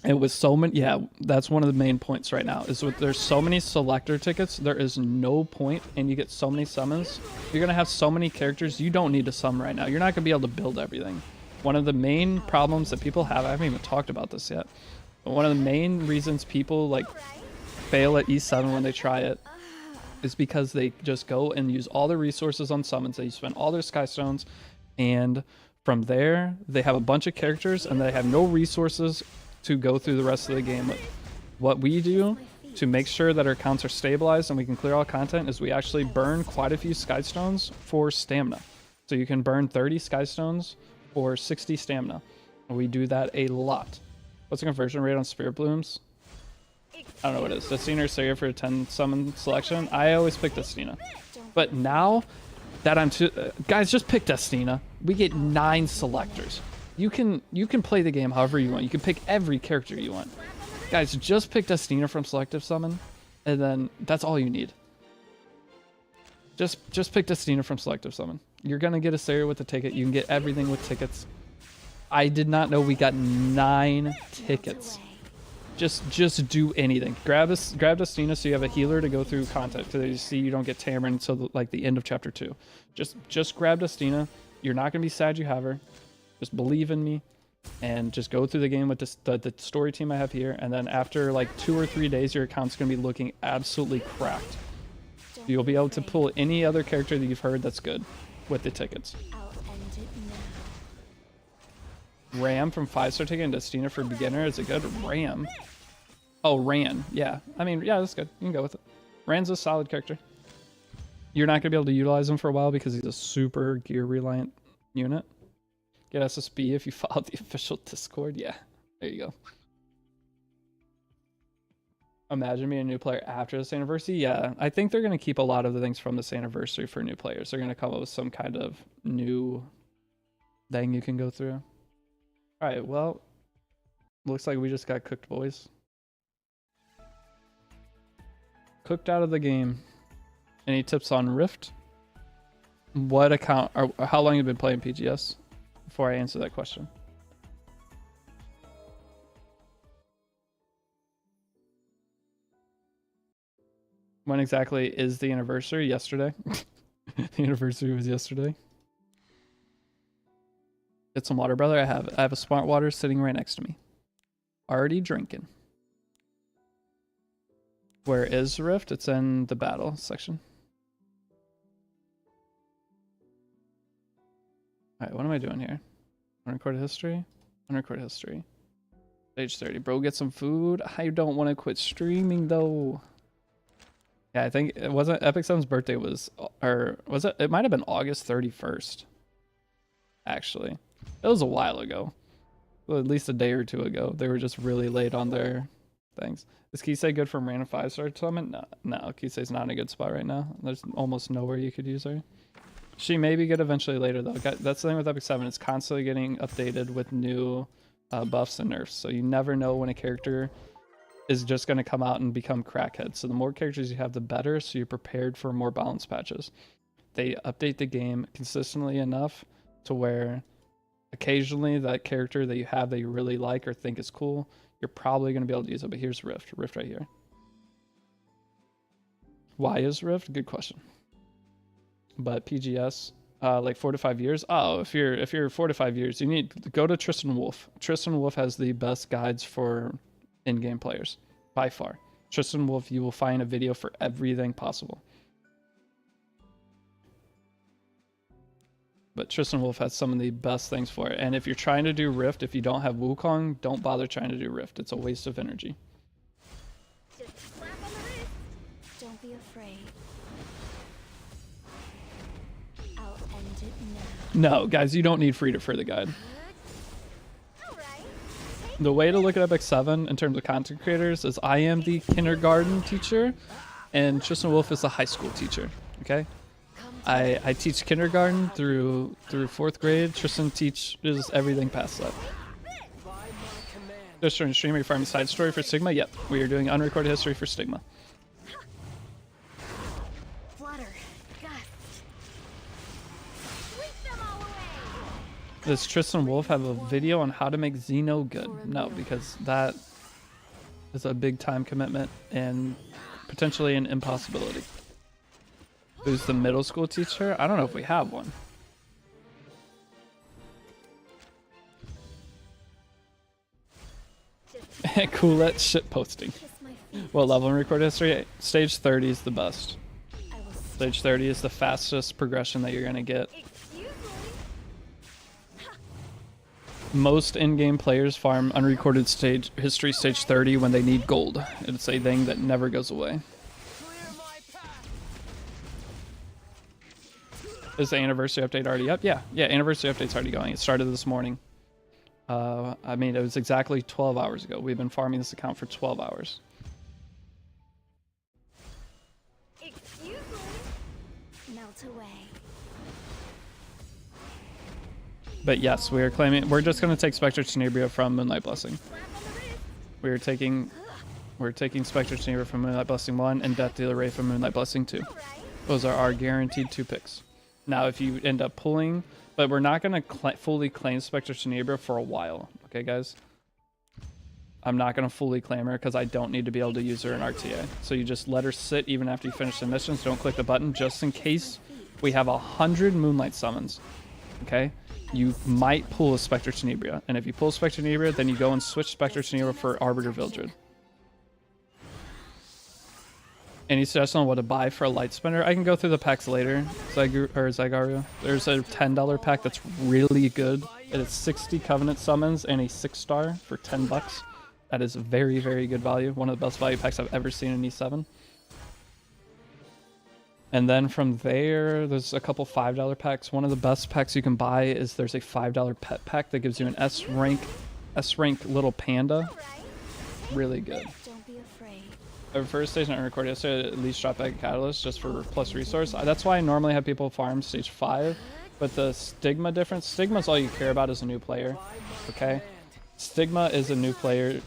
And with so many, yeah, that's one of the main points right now, is with there's so many selector tickets, there is no point, and you get so many summons. You're going to have so many characters, you don't need to summon right now. You're not going to be able to build everything. One of the main problems that people have, I haven't even talked about this yet, but one of the main reasons people like fail at E7 when they try it is because they just go and use all their resources on summons. They spend all their Skystones, and from there, they have a bunch of characters, and they have no resources to go through the rest of the game with. What we do to make sure that our accounts are stabilized and we can clear all content is we actually burn quite a few Skystones for stamina. So you can burn 30 Skystones for 60 stamina. And we do that a lot. What's the conversion rate on Spirit Blooms? I don't know what it is. Destina or Sayer for a 10 summon selection? I always pick Destina. But now that I'm guys, just pick Destina. We get 9 selectors. You can play the game however you want. You can pick every character you want. Guys, just pick Destina from Selective Summon, and then that's all you need. Just pick Destina from Selective Summon. You're gonna get a Sayer with a ticket. You can get everything with tickets. I did not know we got 9 tickets. Just do anything. Grab Destina so you have a healer to go through content, because you see you don't get Tamarin until like the end of chapter 2. Just grab Destina. You're not gonna be sad you have her. Just believe in me, and just go through the game with the story team I have here, and then after like 2 or 3 days, your account's going to be looking absolutely cracked. You'll be able to pull any other character that you've heard that's good with the tickets. Ram from 5-star ticket and Destina for beginner. Is it good? Ram. Oh, Ran. Yeah. I mean, yeah, that's good. You can go with it. Ran's a solid character. You're not going to be able to utilize him for a while because he's a super gear reliant unit. Get SSB if you follow the official Discord. Yeah, there you go. Imagine being a new player after this anniversary. Yeah, I think they're going to keep a lot of the things from this anniversary for new players. They're going to come up with some kind of new thing you can go through. All right, well, looks like we just got cooked, boys. Cooked out of the game. Any tips on Rift? What account, or how long have you been playing PGS? Before I answer that question. When exactly is the anniversary? Yesterday. The anniversary was yesterday. Get some water, brother. I have a smart water sitting right next to me. Already drinking. Where is Rift? It's in the battle section. Alright, what am I doing here? Unrecorded history? Unrecorded history. Stage 30. Bro, get some food. I don't want to quit streaming though. Yeah, I think it wasn't Epic Sun's birthday was, or was it? It might have been August 31st. Actually, it was a while ago. Well, at least a day or two ago. They were just really late on their things. Is Kisei good from random 5-star tournament? No, Kisei's not in a good spot right now. There's almost nowhere you could use her. She may be good eventually later though. That's the thing with Epic 7. It's constantly getting updated with new buffs and nerfs. So you never know when a character is just going to come out and become crackhead. So the more characters you have, the better. So you're prepared for more balance patches. They update the game consistently enough to where occasionally that character that you have that you really like or think is cool, you're probably going to be able to use it. But here's Rift right here. Why is Rift? Good question. But PGS, like 4 to 5 years. Oh, if you're 4 to 5 years, you need to go to Tristan Wolf. Tristan Wolf has the best guides for in-game players by far. Tristan Wolf, you will find a video for everything possible. But Tristan Wolf has some of the best things for it. And if you're trying to do Rift, if you don't have Wukong, don't bother trying to do Rift. It's a waste of energy. Just slap on the wrist. Don't be afraid. I'll end it now. No, guys, you don't need Frida for the guide. All right. The way to look at Epic 7 in terms of content creators is I am the kindergarten teacher and Tristan Wolf is the high school teacher. Okay? I teach kindergarten through 4th grade. Tristan teaches everything past that. Just starting to stream, are you farming side story for Sigma? Yep, we are doing unrecorded history for Stigma. Flutter. Gust. Sweep them all away. Does Tristan Wolf have a video on how to make Xeno good? No, because that is a big time commitment and potentially an impossibility. Who's the middle school teacher? I don't know if we have one. Coolette shit posting. Kiss my feet. What level in recorded history? Stage 30 is the best. I will Stage 30 is the fastest progression that you're going to get. excuse me. Most in-game players farm unrecorded stage history stage 30 when they need gold. It's a thing that never goes away. Clear my path. Is the anniversary update already up? Yeah, anniversary update's already going. It started this morning. I mean, it was exactly 12 hours ago. We've been farming this account for 12 hours. Excuse me. Melt away. But yes, we are claiming we're just going to take Spectre Tenebria from Moonlight Blessing. Slap on the wrist. We're taking Spectre Tenebria from Moonlight Blessing 1 and Death Dealer Ray from Moonlight Blessing 2. All right. Those are our guaranteed 2 picks. Now, if you end up pulling, but we're not going to fully claim Spectre Tenebria for a while. Okay, guys? I'm not going to fully claim her because I don't need to be able to use her in RTA. So you just let her sit even after you finish the missions. Don't click the button just in case we have 100 Moonlight summons. Okay? You might pull a Spectre Tenebria. And if you pull Spectre Tenebria, then you go and switch Spectre Tenebria for Arbiter Vildred. Any suggestion on what to buy for a light spinner? I can go through the packs later. Zygaru. There's a $10 pack that's really good. It is 60 Covenant summons and a 6-star for $10. That is very, very good value. One of the best value packs I've ever seen in E7. And then from there, there's a couple $5 packs. One of the best packs you can buy is there's a $5 pet pack that gives you an S rank little panda. Really good. Don't be afraid. Our first stage on Unrecorded yesterday, at least drop back a catalyst just for plus resource. That's why I normally have people farm stage 5. But the stigma difference, stigma's all you care about as a new player. Okay? Stigma is a new player.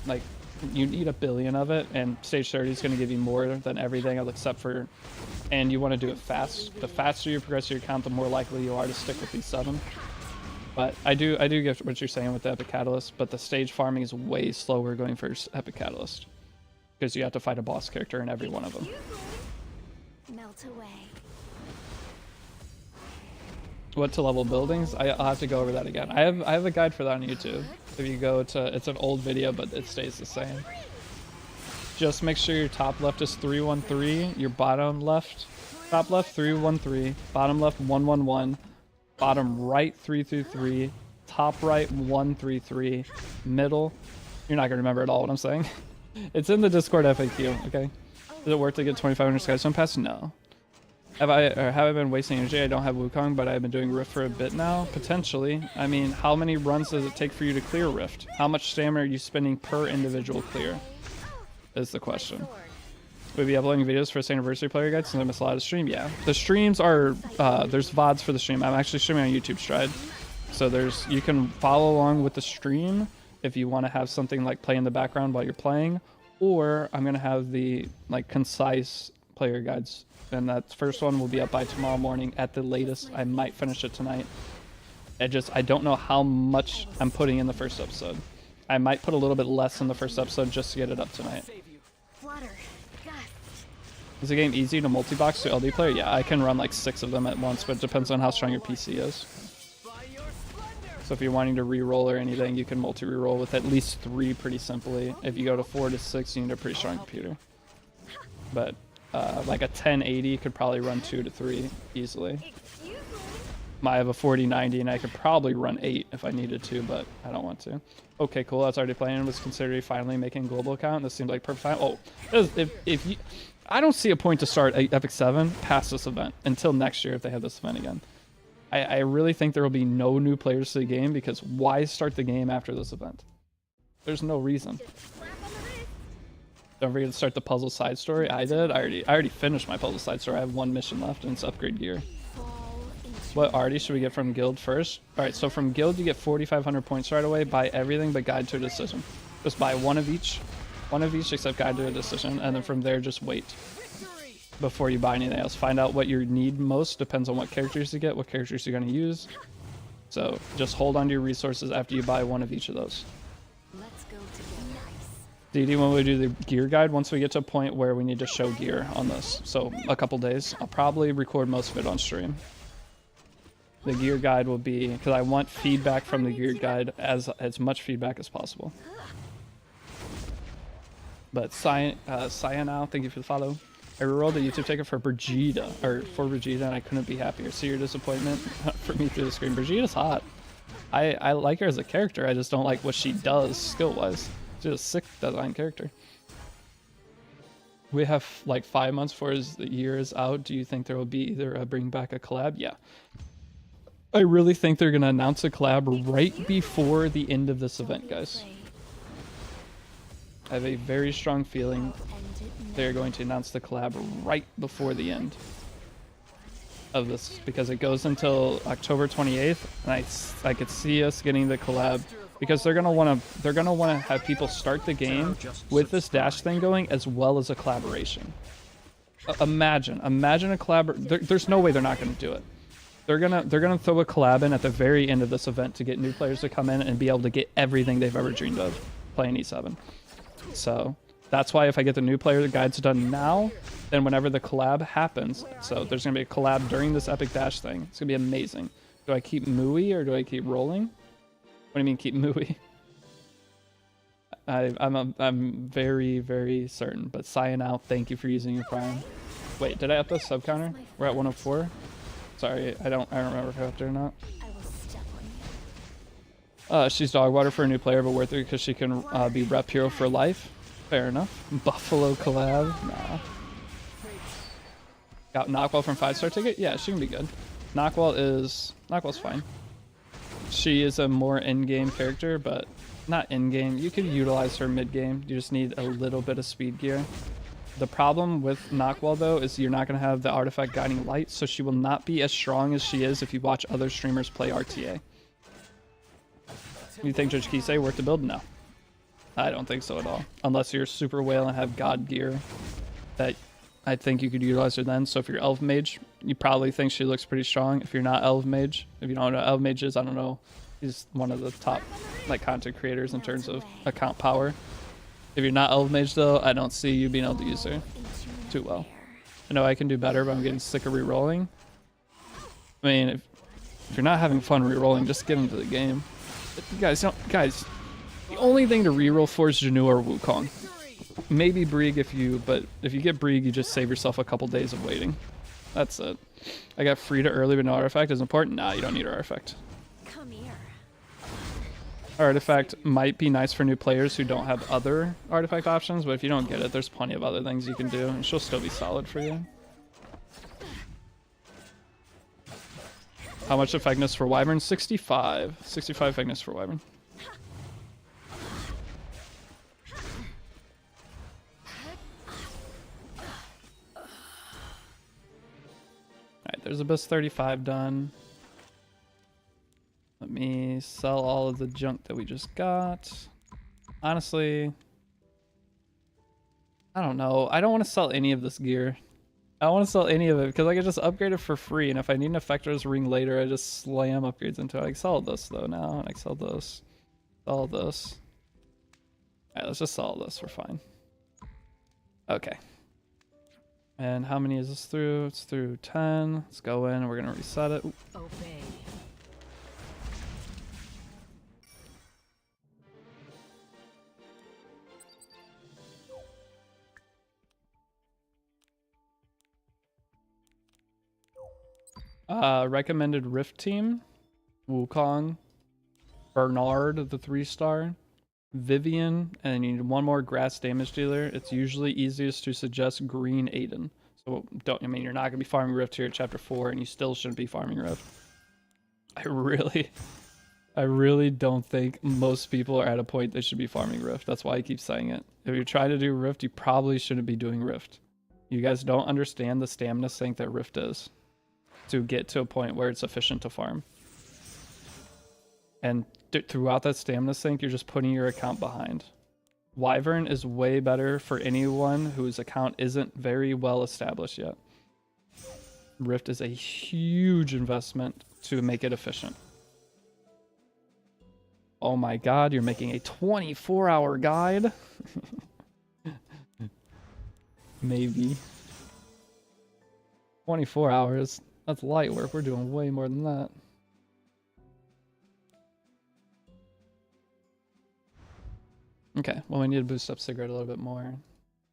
Like, you need 1 billion of it, and stage 30 is going to give you more than everything except for, and you want to do it fast. The faster you progress your account, the more likely you are to stick with these 7. But I do get what you're saying with the Epic Catalyst, but the stage farming is way slower going for Epic Catalyst. Because you have to fight a boss character in every one of them. Melt away. What to level buildings? I'll have to go over that again. I have a guide for that on YouTube. If you go to, it's an old video, but it stays the same. Just make sure your top left is 313, your bottom left, top left 313, bottom left 111, bottom right 323, top right 133, middle. You're not gonna remember at all what I'm saying. It's in the Discord FAQ, okay? Does it work to get 2500 Skystone Pass? No. Have I been wasting energy? I don't have Wukong, but I've been doing Rift for a bit now. Potentially. I mean, how many runs does it take for you to clear Rift? How much stamina are you spending per individual clear? Is the question. We'll be uploading videos for this anniversary player guide since I missed a lot of stream. Yeah. The streams are, there's VODs for the stream. I'm actually streaming on YouTube Stride. So you can follow along with the stream if you want to have something like play in the background while you're playing, or I'm going to have the like concise player guides, and that first one will be up by tomorrow morning at the latest. I might finish it tonight. I don't know how much I'm putting in the first episode. I might put a little bit less in the first episode just to get it up tonight. Flutter. Gust. Is the game easy to multi-box to LD player? Yeah, I can run like 6 of them at once, but it depends on how strong your PC is. So if you're wanting to re-roll or anything, you can multi-re-roll with at least 3 pretty simply. If you go to 4 to 6, you need a pretty strong computer. But like a 1080 could probably run 2 to 3 easily. I have a 4090 and I could probably run 8 if I needed to, but I don't want to. Okay, cool. That's already playing. Was considering finally making a global account. This seems like perfect time. Oh, if you, I don't see a point to start Epic 7 past this event until next year if they have this event again. I really think there will be no new players to the game, because why start the game after this event? There's no reason. Don't forget to start the puzzle side story. I did. I already finished my puzzle side story. I have 1 mission left, and it's upgrade gear. What arty should we get from guild first? Alright, so from guild you get 4,500 points right away. Buy everything but guide to a decision. Just buy one of each except guide to a decision, and then from there just wait before you buy anything else. Find out what you need most. Depends on what characters you get, what characters you're going to use. So just hold on to your resources after you buy one of each of those. Let's go together. Nice. Deity, when we do the gear guide, once we get to a point where we need to show gear on this, so a couple days, I'll probably record most of it on stream. The gear guide will be, because I want feedback from the gear guide, as much feedback as possible. But Cyanal, thank you for the follow. I rerolled a YouTube ticket for Brigitte, and I couldn't be happier. See your disappointment for me through the screen. Brigitte's hot. I like her as a character, I just don't like what she does skill-wise. She's a sick design character. We have like 5 months before the year is out. Do you think there will be either a bring back a collab? Yeah. I really think they're going to announce a collab right before the end of this event, guys. I have a very strong feeling they're going to announce the collab right before the end of this, because it goes until October 28th, and I could see us getting the collab, because they're gonna want to have people start the game with this dash thing going, as well as a collaboration. Imagine a collab. There's no way they're not gonna do it. They're gonna throw a collab in at the very end of this event to get new players to come in and be able to get everything they've ever dreamed of playing E7. So that's why if I get the new player guides done now, then whenever the collab happens, so there's going to be a collab during this Epic Dash thing. It's going to be amazing. Do I keep Mooey or do I keep rolling? What do you mean keep Mooey? I'm very, very certain. But Cyan out, thank you for using your prime. Wait, did I up the sub counter? We're at 104. Sorry, I don't remember if I upped it or not. I will step on you. She's dog water for a new player, but worth it because she can be rep hero for life. Fair enough. Buffalo collab. Nah. Got Knockwell from 5-star ticket. Yeah, she can be good. Knockwell's fine. She is a more in-game character, but not in-game. You could utilize her mid-game. You just need a little bit of speed gear. The problem with Knockwell, though, is you're not going to have the artifact Guiding Light, so she will not be as strong as she is if you watch other streamers play RTA. You think Judge Kisei worth the build? No. I don't think so at all. Unless you're super whale and have god gear, that I think you could utilize her then. So if you're Elf Mage, you probably think she looks pretty strong. If you're not Elf Mage, if you don't know what Elf Mage is, I don't know. He's one of the top like content creators in terms of account power. If you're not Elf Mage though, I don't see you being able to use her too well. I know I can do better, but I'm getting sick of rerolling. I mean, if you're not having fun rerolling, just get into the game. Guys, the only thing to reroll for is Janu or Wukong. Maybe Brieg but if you get Brieg, you just save yourself a couple days of waiting. That's it. I got Frida early, but no artifact is important. Nah, you don't need artifact. Come here. Artifact might be nice for new players who don't have other artifact options, but if you don't get it, there's plenty of other things you can do, and she'll still be solid for you. How much effectiveness for Wyvern? 65. 65 effectiveness for Wyvern. Alright, there's Abyss 35 done. Let me sell all of the junk that we just got. Honestly, I don't know. I don't want to sell any of this gear. I don't want to sell any of it because I can just upgrade it for free. And if I need an Effector's Ring later, I just slam upgrades into it. I can sell this though now. And I can sell this. Sell this. Alright, let's just sell this. We're fine. Okay. And how many is this through? It's through 10. Let's go in and we're going to reset it. Ooh. Obey. Recommended Rift team, Wukong, Bernard, the 3-star, Vivian, and then you need one more grass damage dealer. It's usually easiest to suggest Green Aiden. So I mean, you're not gonna be farming Rift here at chapter 4, and you still shouldn't be farming Rift. I really don't think most people are at a point they should be farming Rift. That's why I keep saying it. If you're trying to do Rift, you probably shouldn't be doing Rift. You guys don't understand the stamina sink that Rift is to get to a point where it's efficient to farm. And throughout that stamina sink, you're just putting your account behind. Wyvern is way better for anyone whose account isn't very well established yet. Rift is a huge investment to make it efficient. Oh my god, you're making a 24-hour guide? Maybe. 24 hours. That's light work. We're doing way more than that. Okay, well, we need to boost up Cigarette a little bit more.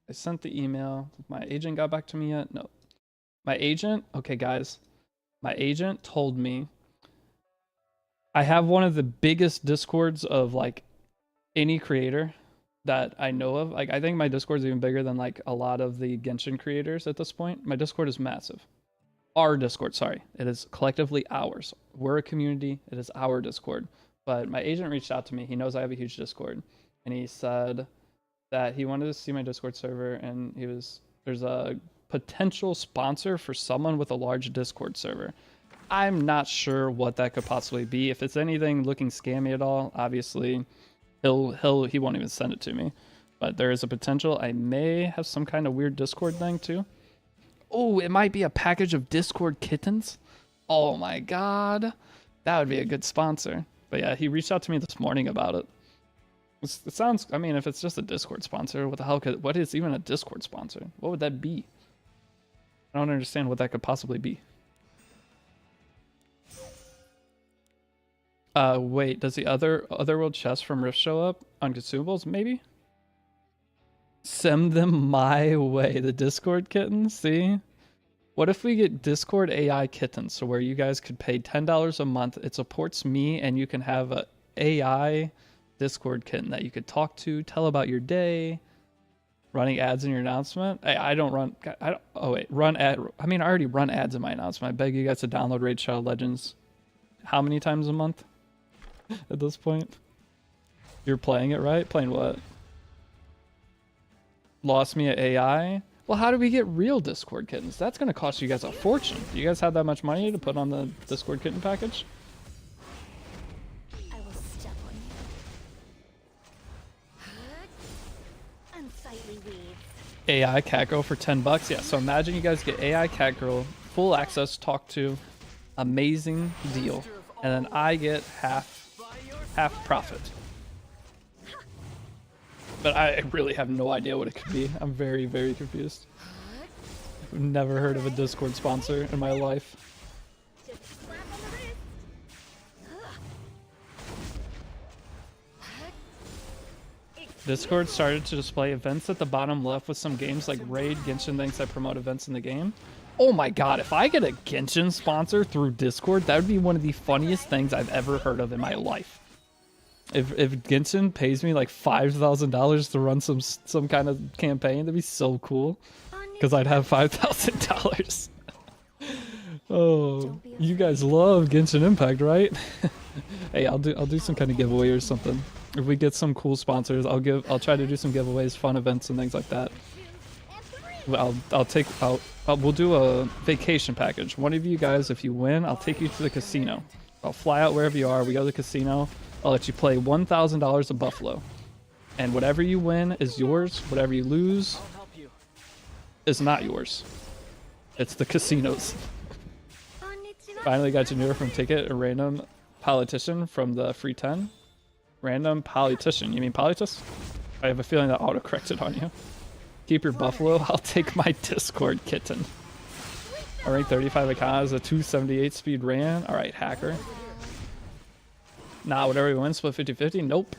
I sent the email. My agent got back to me yet? No. My agent? Okay, guys. My agent told me I have one of the biggest discords of like any creator that I know of. Like, I think my Discord is even bigger than like a lot of the Genshin creators at this point. My Discord is massive. Our Discord, sorry. It is collectively ours. We're a community. It is our Discord. But my agent reached out to me. He knows I have a huge Discord. And he said that he wanted to see my Discord server, and there's a potential sponsor for someone with a large Discord server. I'm not sure what that could possibly be. If it's anything looking scammy at all, obviously he won't even send it to me. But there is a potential. I may have some kind of weird Discord thing too. Oh, it might be a package of Discord kittens. Oh my god. That would be a good sponsor. But yeah, he reached out to me this morning about it. It sounds, I mean, if it's just a Discord sponsor, what the hell what is even a Discord sponsor? What would that be? I don't understand what that could possibly be. Wait, does the otherworld chest from Rift show up on consumables? Maybe. Send them my way. The Discord kittens. See. What if we get Discord AI kittens, so where you guys could pay $10 a month? It supports me, and you can have a AI Discord kitten that you could talk to, tell about your day, running ads in your announcement. I don't run. I don't. Oh wait, run ad. I mean, I already run ads in my announcement. I beg you guys to download Raid Shadow Legends. How many times a month? At this point, you're playing it, right? Playing what? Lost me at AI. Well, how do we get real Discord kittens? That's going to cost you guys a fortune. Do you guys have that much money to put on the Discord kitten package? I will step on you. Unsightly weeds. AI cat girl for $10. Yeah, so imagine you guys get AI cat girl, full access, talk to, amazing deal, and then I get half profit. But I really have no idea what it could be. I'm very, very confused. I've never heard of a Discord sponsor in my life. Just slap on the wrist. Discord started to display events at the bottom left with some games like Raid, Genshin, things that promote events in the game. Oh my god, if I get a Genshin sponsor through Discord, that would be one of the funniest things I've ever heard of in my life. If Genshin pays me like $5,000 to run some kind of campaign, that'd be so cool. Because I'd have $5,000. Oh, you guys love Genshin Impact, right? Hey, I'll do some kind of giveaway or something. If we get some cool sponsors, I'll try to do some giveaways, fun events, and things like that. We'll do a vacation package. One of you guys, if you win, I'll take you to the casino. I'll fly out wherever you are. We go to the casino. I'll let you play $1,000 of Buffalo. And whatever you win is yours. Whatever you lose is not yours. It's the casino's. Finally got Janira from Ticket, a random politician from the free 10. Random politician. You mean politics? I have a feeling that auto-corrected on you. Keep your Buffalo. I'll take my Discord kitten. I rank 35 account as a 278 speed ran. Alright, hacker. Nah, whatever we win, split 50-50? Nope.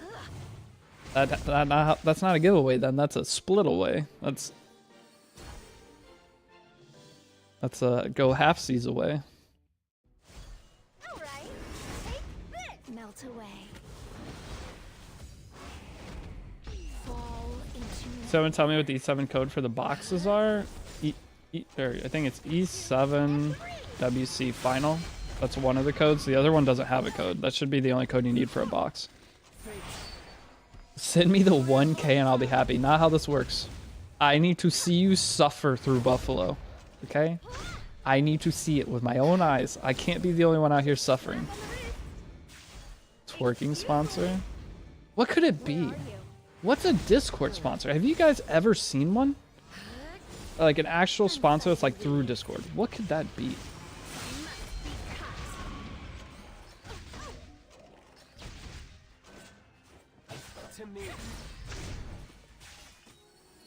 That's not a giveaway then. That's a split away. That's a go half-seas away. Alright, take this. Melt away. Fall into Someone tell me what the E7 code for the boxes are. I think it's E7WC final. That's one of the codes. The other one doesn't have a code. That should be the only code you need for a box. Send me the 1K and I'll be happy. Not how this works. I need to see you suffer through Buffalo. Okay? I need to see it with my own eyes. I can't be the only one out here suffering. Twerking sponsor? What could it be? What's a Discord sponsor? Have you guys ever seen one? Like an actual sponsor that's like through Discord. What could that be?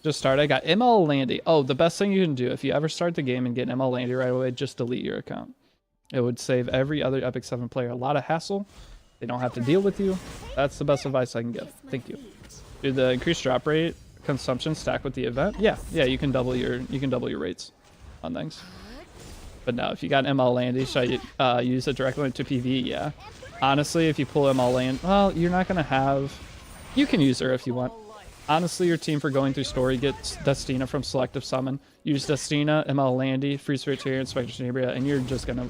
Just start. I got ML Landy. Oh, the best thing you can do if you ever start the game and get ML Landy right away, just delete your account. It would save every other Epic 7 player a lot of hassle. They don't have to deal with you. That's the best advice I can give. Thank you. Do the increased drop rate consumption stack with the event? Yeah, you can double your rates on things. But no, if you got ML Landy, should I use it directly into PV? Yeah. Honestly, if you pull ML Land, well, you're not gonna have. You can use her if you want. Honestly, your team for going through story gets Destina from Selective Summon. Use Destina, ML Landy, Free Spirit Tier, Inspector Tenebria, and you're just gonna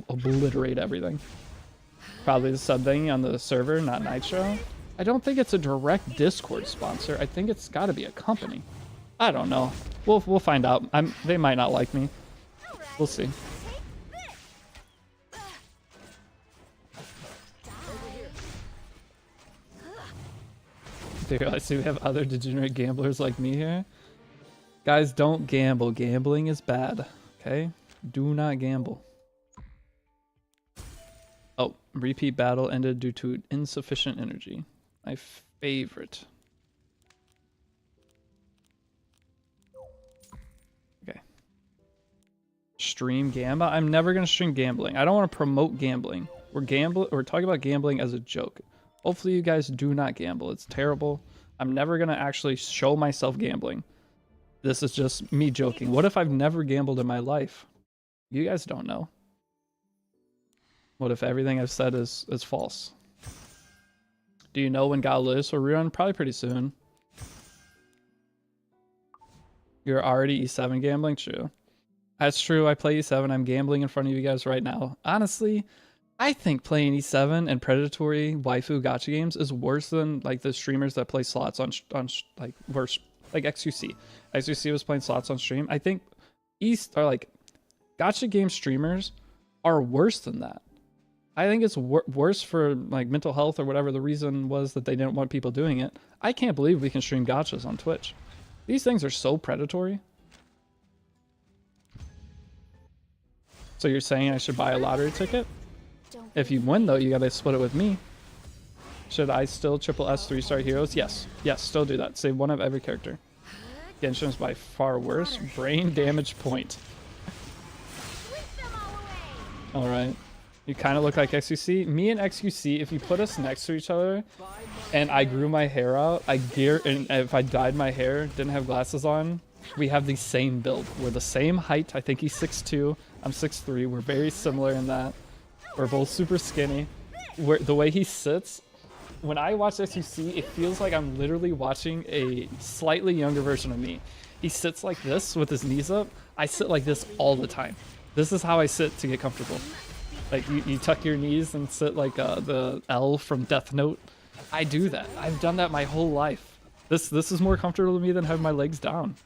obliterate everything. Probably the sub thing on the server, not Nitro. I don't think it's a direct Discord sponsor. I think it's got to be a company. I don't know. We'll find out. They might not like me. We'll see. Do you realize we have other degenerate gamblers like me here? Guys, don't gamble. Gambling is bad. Okay? Do not gamble. Oh, repeat battle ended due to insufficient energy. My favorite. Okay. Stream Gamba? I'm never going to stream gambling. I don't want to promote gambling. We're talking about gambling as a joke. Hopefully you guys do not gamble. It's terrible. I'm never gonna actually show myself gambling. This is just me joking. What if I've never gambled in my life? You guys don't know. What if everything I've said is false? Do you know when Galilus will rerun? Probably pretty soon. You're already E7 gambling? True. That's true. I play E7. I'm gambling in front of you guys right now. Honestly, I think playing E7 and predatory waifu gacha games is worse than like the streamers that play slots on like worse, like XQC. XQC was playing slots on stream. I think gacha game streamers are worse than that. I think it's worse for like mental health or whatever the reason was that they didn't want people doing it. I can't believe we can stream gachas on Twitch. These things are so predatory. So you're saying I should buy a lottery ticket? If you win though, you gotta split it with me. Should I still triple S 3-star heroes? Yes. Yes, still do that. Save one of every character. Genshin is by far worse. Brain damage point. Alright. You kind of look like XQC. Me and XQC, if you put us next to each other and I grew my hair out, and if I dyed my hair, didn't have glasses on, we have the same build. We're the same height. I think he's 6'2". I'm 6'3". We're very similar in that. We're both super skinny. The way he sits, when I watch XQC, it feels like I'm literally watching a slightly younger version of me. He sits like this with his knees up. I sit like this all the time. This is how I sit to get comfortable. Like you tuck your knees and sit like the L from Death Note. I do that. I've done that my whole life. This is more comfortable to me than having my legs down.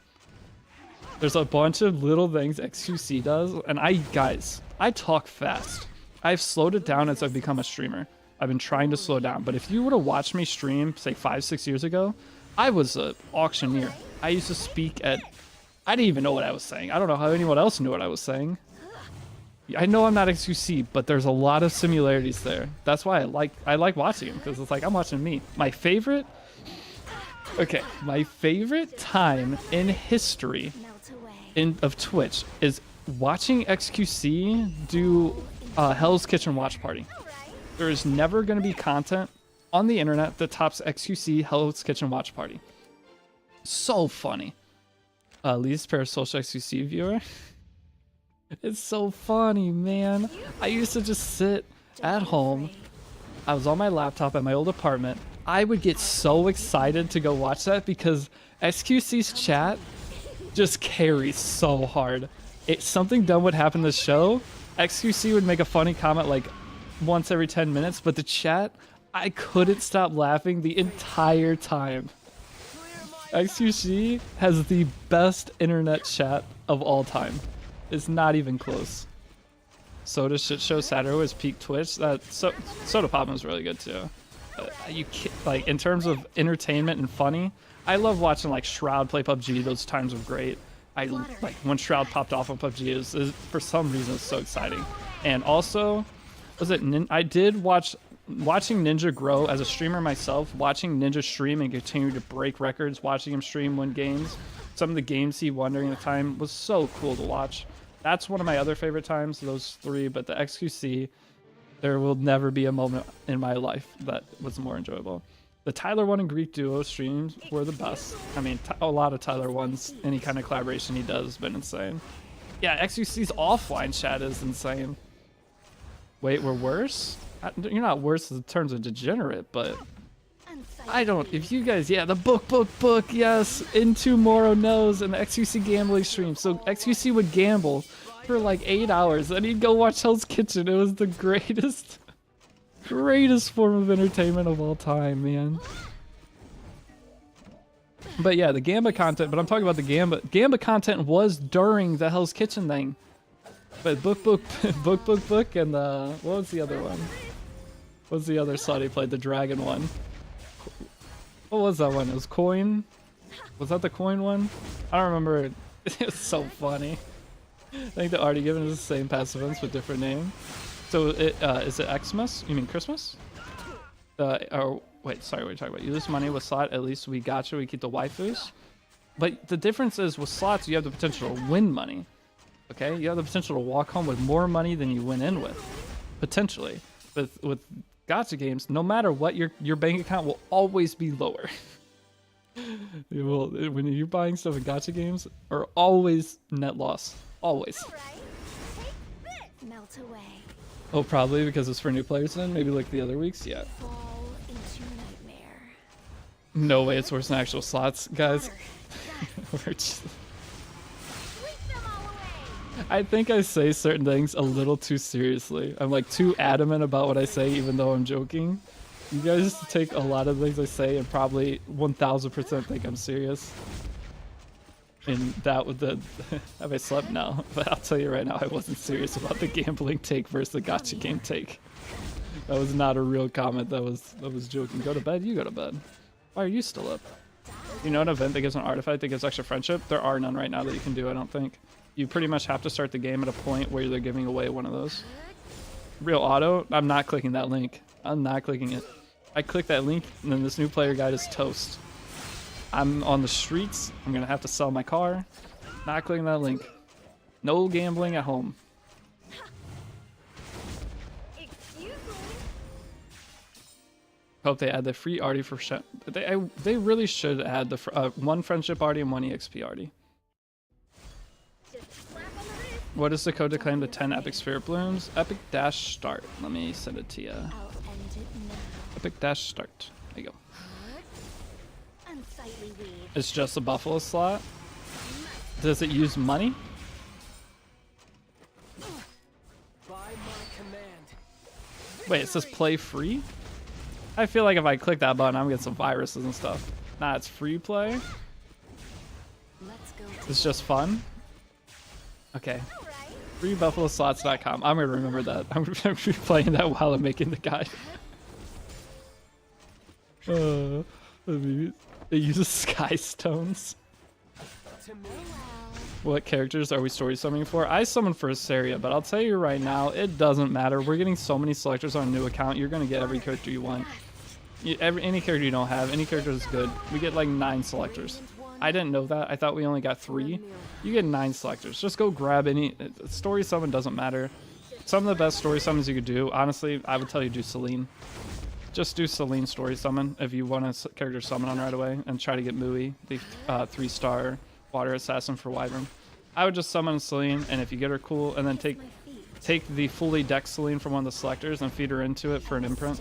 There's a bunch of little things XQC does, and I talk fast. I've slowed it down as I've become a streamer. I've been trying to slow down, but if you would have watched me stream, say 5-6 years ago, I was an auctioneer. I used to speak at... I didn't even know what I was saying. I don't know how anyone else knew what I was saying. I know I'm not XQC, but there's a lot of similarities there. That's why I like watching him, because it's like I'm watching me. My favorite time in history of Twitch is watching XQC do Hell's Kitchen watch party. There is never going to be content on the internet that tops XQC Hell's Kitchen watch party. So funny. Least parasocial XQC viewer. It's so funny, man. I used to just sit at home. I was on my laptop at my old apartment. I would get so excited to go watch that because XQC's chat just carries so hard. Something dumb would happen in the show. XQC would make a funny comment like once every 10 minutes, but the chat, I couldn't stop laughing the entire time. XQC has the best internet chat of all time. It's not even close. Soda Shit Show Saturday was peak Twitch. Soda Pop was really good too. Like in terms of entertainment and funny, I love watching like Shroud play PUBG. Those times were great. I like when Shroud popped off on PUBG. It was for some reason it's so exciting. And also, I did watching Ninja grow as a streamer myself. Watching Ninja stream and continue to break records. Watching him stream win games. Some of the games he won during the time was so cool to watch. That's one of my other favorite times, those three, but the XQC, there will never be a moment in my life that was more enjoyable. The Tyler 1 and Greek Duo streams were the best. I mean, a lot of Tyler 1's, any kind of collaboration he does has been insane. Yeah, XQC's offline chat is insane. Wait, we're worse? You're not worse in terms of degenerate, but... I don't, if you guys, yeah, the book, yes, Into Moro knows, and the XQC gambling stream. So XQC would gamble for like 8 hours, then he'd go watch Hell's Kitchen. It was the greatest form of entertainment of all time, man. But yeah, the Gamba content, but I'm talking about the Gamba content was during the Hell's Kitchen thing. But book, and the, what was the other one? What was the other slot he played? The dragon one. What was that one? It was Coin? Was that the Coin one? I don't remember. It was so funny. I think the already given is the same passive events with different name. So is it Xmas? You mean Christmas? Or wait, sorry, what are you talking about? You lose money with slot, at least we gotcha, we keep the waifus. But the difference is with slots, you have the potential to win money. Okay? You have the potential to walk home with more money than you went in with. Potentially. with gacha games, no matter what, your bank account will always be lower. It will, when you're buying stuff in gacha games, are always net loss. Always. Alright, take this. Melt away. Oh, probably because it's for new players then? Maybe like the other weeks? Yeah. Fall into nightmare. No way it's worse than actual slots, guys. Water, We're just- sweep them all away. I think I say certain things a little too seriously. I'm like too adamant about what I say even though I'm joking. You guys take a lot of things I say and probably 1000% think I'm serious. And that would the have I slept? No. But I'll tell you right now, I wasn't serious about the gambling take versus the gacha game take. That was not a real comment. That was joking. Go to bed, you go to bed. Why are you still up? You know an event that gives an artifact that gives extra friendship? There are none right now that you can do, I don't think. You pretty much have to start the game at a point where they're giving away one of those. Real auto? I'm not clicking that link. I'm not clicking it. I click that link and then this new player guide is toast. I'm on the streets. I'm gonna have to sell my car. Not clicking that link. No gambling at home. Excuse me. Hope they add the free arty for they really should add the one friendship arty and one exp arty. Just slap on the wrist. What is the code to claim the 10 epic spirit blooms? Epic dash start. Let me send it to you. I'll end it now. Epic dash start. There you go. Unsightly weed. It's just a buffalo slot. Does it use money? By my command. Wait, it says play free? I feel like if I click that button, I'm gonna get some viruses and stuff. Nah, it's free play. Let's go. It's just fun. Okay. Alright. FreeBuffaloSlots.com. I'm gonna remember that. I'm gonna be playing that while I'm making the guide. It uses sky stones. To me. What characters are we story summoning for? I summoned for Asaria, but I'll tell you right now, it doesn't matter. We're getting so many selectors on a new account. You're gonna get every character you want. Any character you don't have, any character is good. We get like 9 selectors. I didn't know that. I thought we only got 3. You get 9 selectors. Just go grab any. Story summon doesn't matter. Some of the best story summons you could do, honestly, I would tell you do Celine. Just do Celine story summon if you want a character summon on right away and try to get Mui, the 3-star water assassin for Wyvern. I would just summon Celine, and if you get her, cool, and then take the fully decked Celine from one of the selectors and feed her into it for an imprint.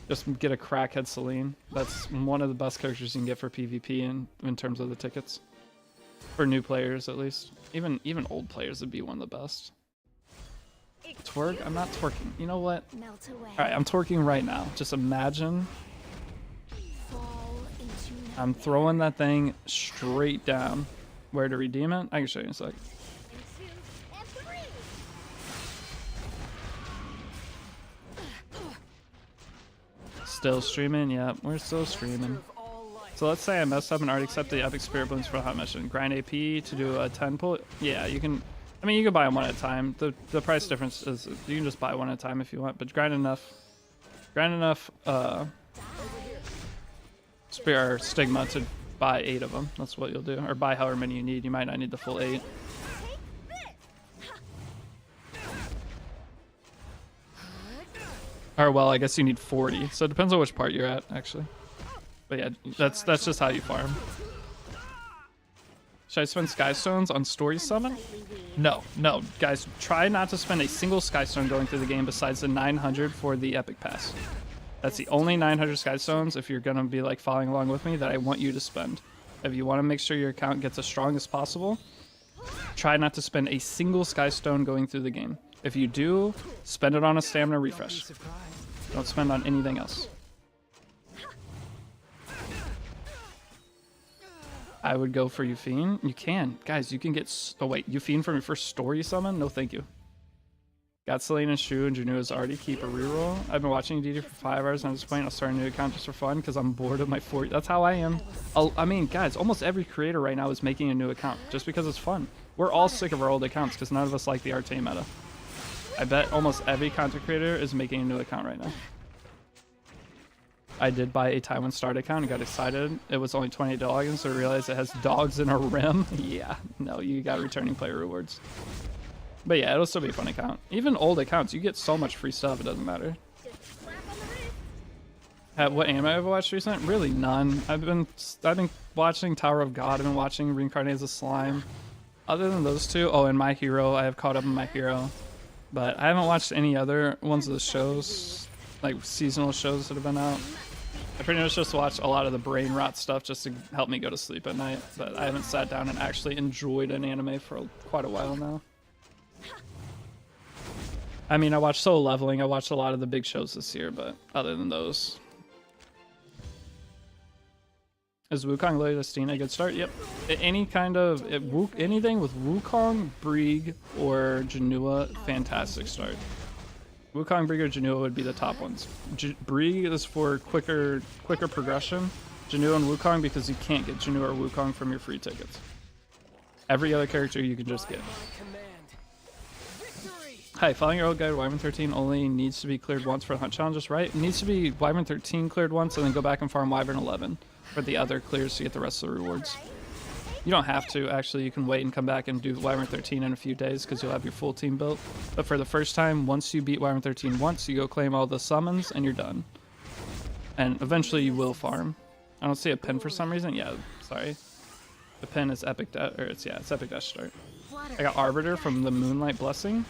Just get a crackhead Celine. That's one of the best characters you can get for PvP in terms of the tickets. For new players, at least. Even old players would be one of the best. Twerk? I'm not twerking. You know what? Melt away. Alright, I'm twerking right now. Just imagine Fall into I'm throwing that thing straight down. Where to redeem it? I can show you in a sec. and 2 and 3. Still streaming? Yeah, we're still streaming. Of all life. So let's say I mess up and already accept the epic spirit blooms for a hot mission. Grind AP to do a 10 pull. Yeah, you can. I mean, you can buy them one at a time. The price difference is you can just buy one at a time if you want, but grind enough spare stigma to buy 8 of them. That's what you'll do, or buy however many you need. You might not need the full 8. Or well, I guess you need 40. So it depends on which part you're at, actually. But yeah, that's just how you farm. Should I spend sky stones on story summon? No, guys, try not to spend a single sky stone going through the game besides the 900 for the epic pass. That's the only 900 sky stones, if you're gonna be like following along with me, that I want you to spend. If you want to make sure your account gets as strong as possible, try not to spend a single sky stone going through the game. If you do, spend it on a stamina refresh. Don't spend on anything else. I would go for Euphine. You can. Guys, you can get... Oh, wait. Euphine from your first story summon? No, thank you. Got Celine and Shu and Junua's already. Keep a reroll. I've been watching Deity for 5 hours and I'm just playing. I'll start a new account just for fun because I'm bored of my 40. That's how I am. I mean, guys, almost every creator right now is making a new account just because it's fun. We're all sick of our old accounts because none of us like the Artane meta. I bet almost every content creator is making a new account right now. I did buy a Taiwan Start account and got excited. It was only $28 logins, so I realized it has dogs in a rim. Yeah, no, you got returning player rewards. But yeah, it'll still be a fun account. Even old accounts, you get so much free stuff, it doesn't matter. Just slap on the wrist. What anime I've watched recently? Really none. I've been watching Tower of God. I've been watching Reincarnated as a Slime. Other than those two, oh, and My Hero. I have caught up in My Hero, but I haven't watched any other ones of the shows, like seasonal shows that have been out. I pretty much just watched a lot of the brain rot stuff just to help me go to sleep at night. But I haven't sat down and actually enjoyed an anime for quite a while now. I mean, I watched Solo Leveling. I watched a lot of the big shows this year, but other than those. Is Wukong Lily Destina a good start? Yep. Any kind of anything with Wukong, Brieg, or Janua, fantastic start. Wukong, Brieg, or Janua would be the top ones. Brieg is for quicker progression. Janua and Wukong because you can't get Janua or Wukong from your free tickets. Every other character you can just get. Hi, following your old guide, Wyvern 13 only needs to be cleared once for the hunt challenges, right? It needs to be Wyvern 13 cleared once and then go back and farm Wyvern 11 for the other clears to get the rest of the rewards. You don't have to, actually. You can wait and come back and do Wyvern 13 in a few days because you'll have your full team built. But for the first time, once you beat Wyvern 13 once, you go claim all the summons and you're done. And eventually you will farm. I don't see a pin for some reason. Yeah, sorry. The pin is Epic Dash, or it's Epic Dash start. I got Arbiter from the Moonlight Blessing.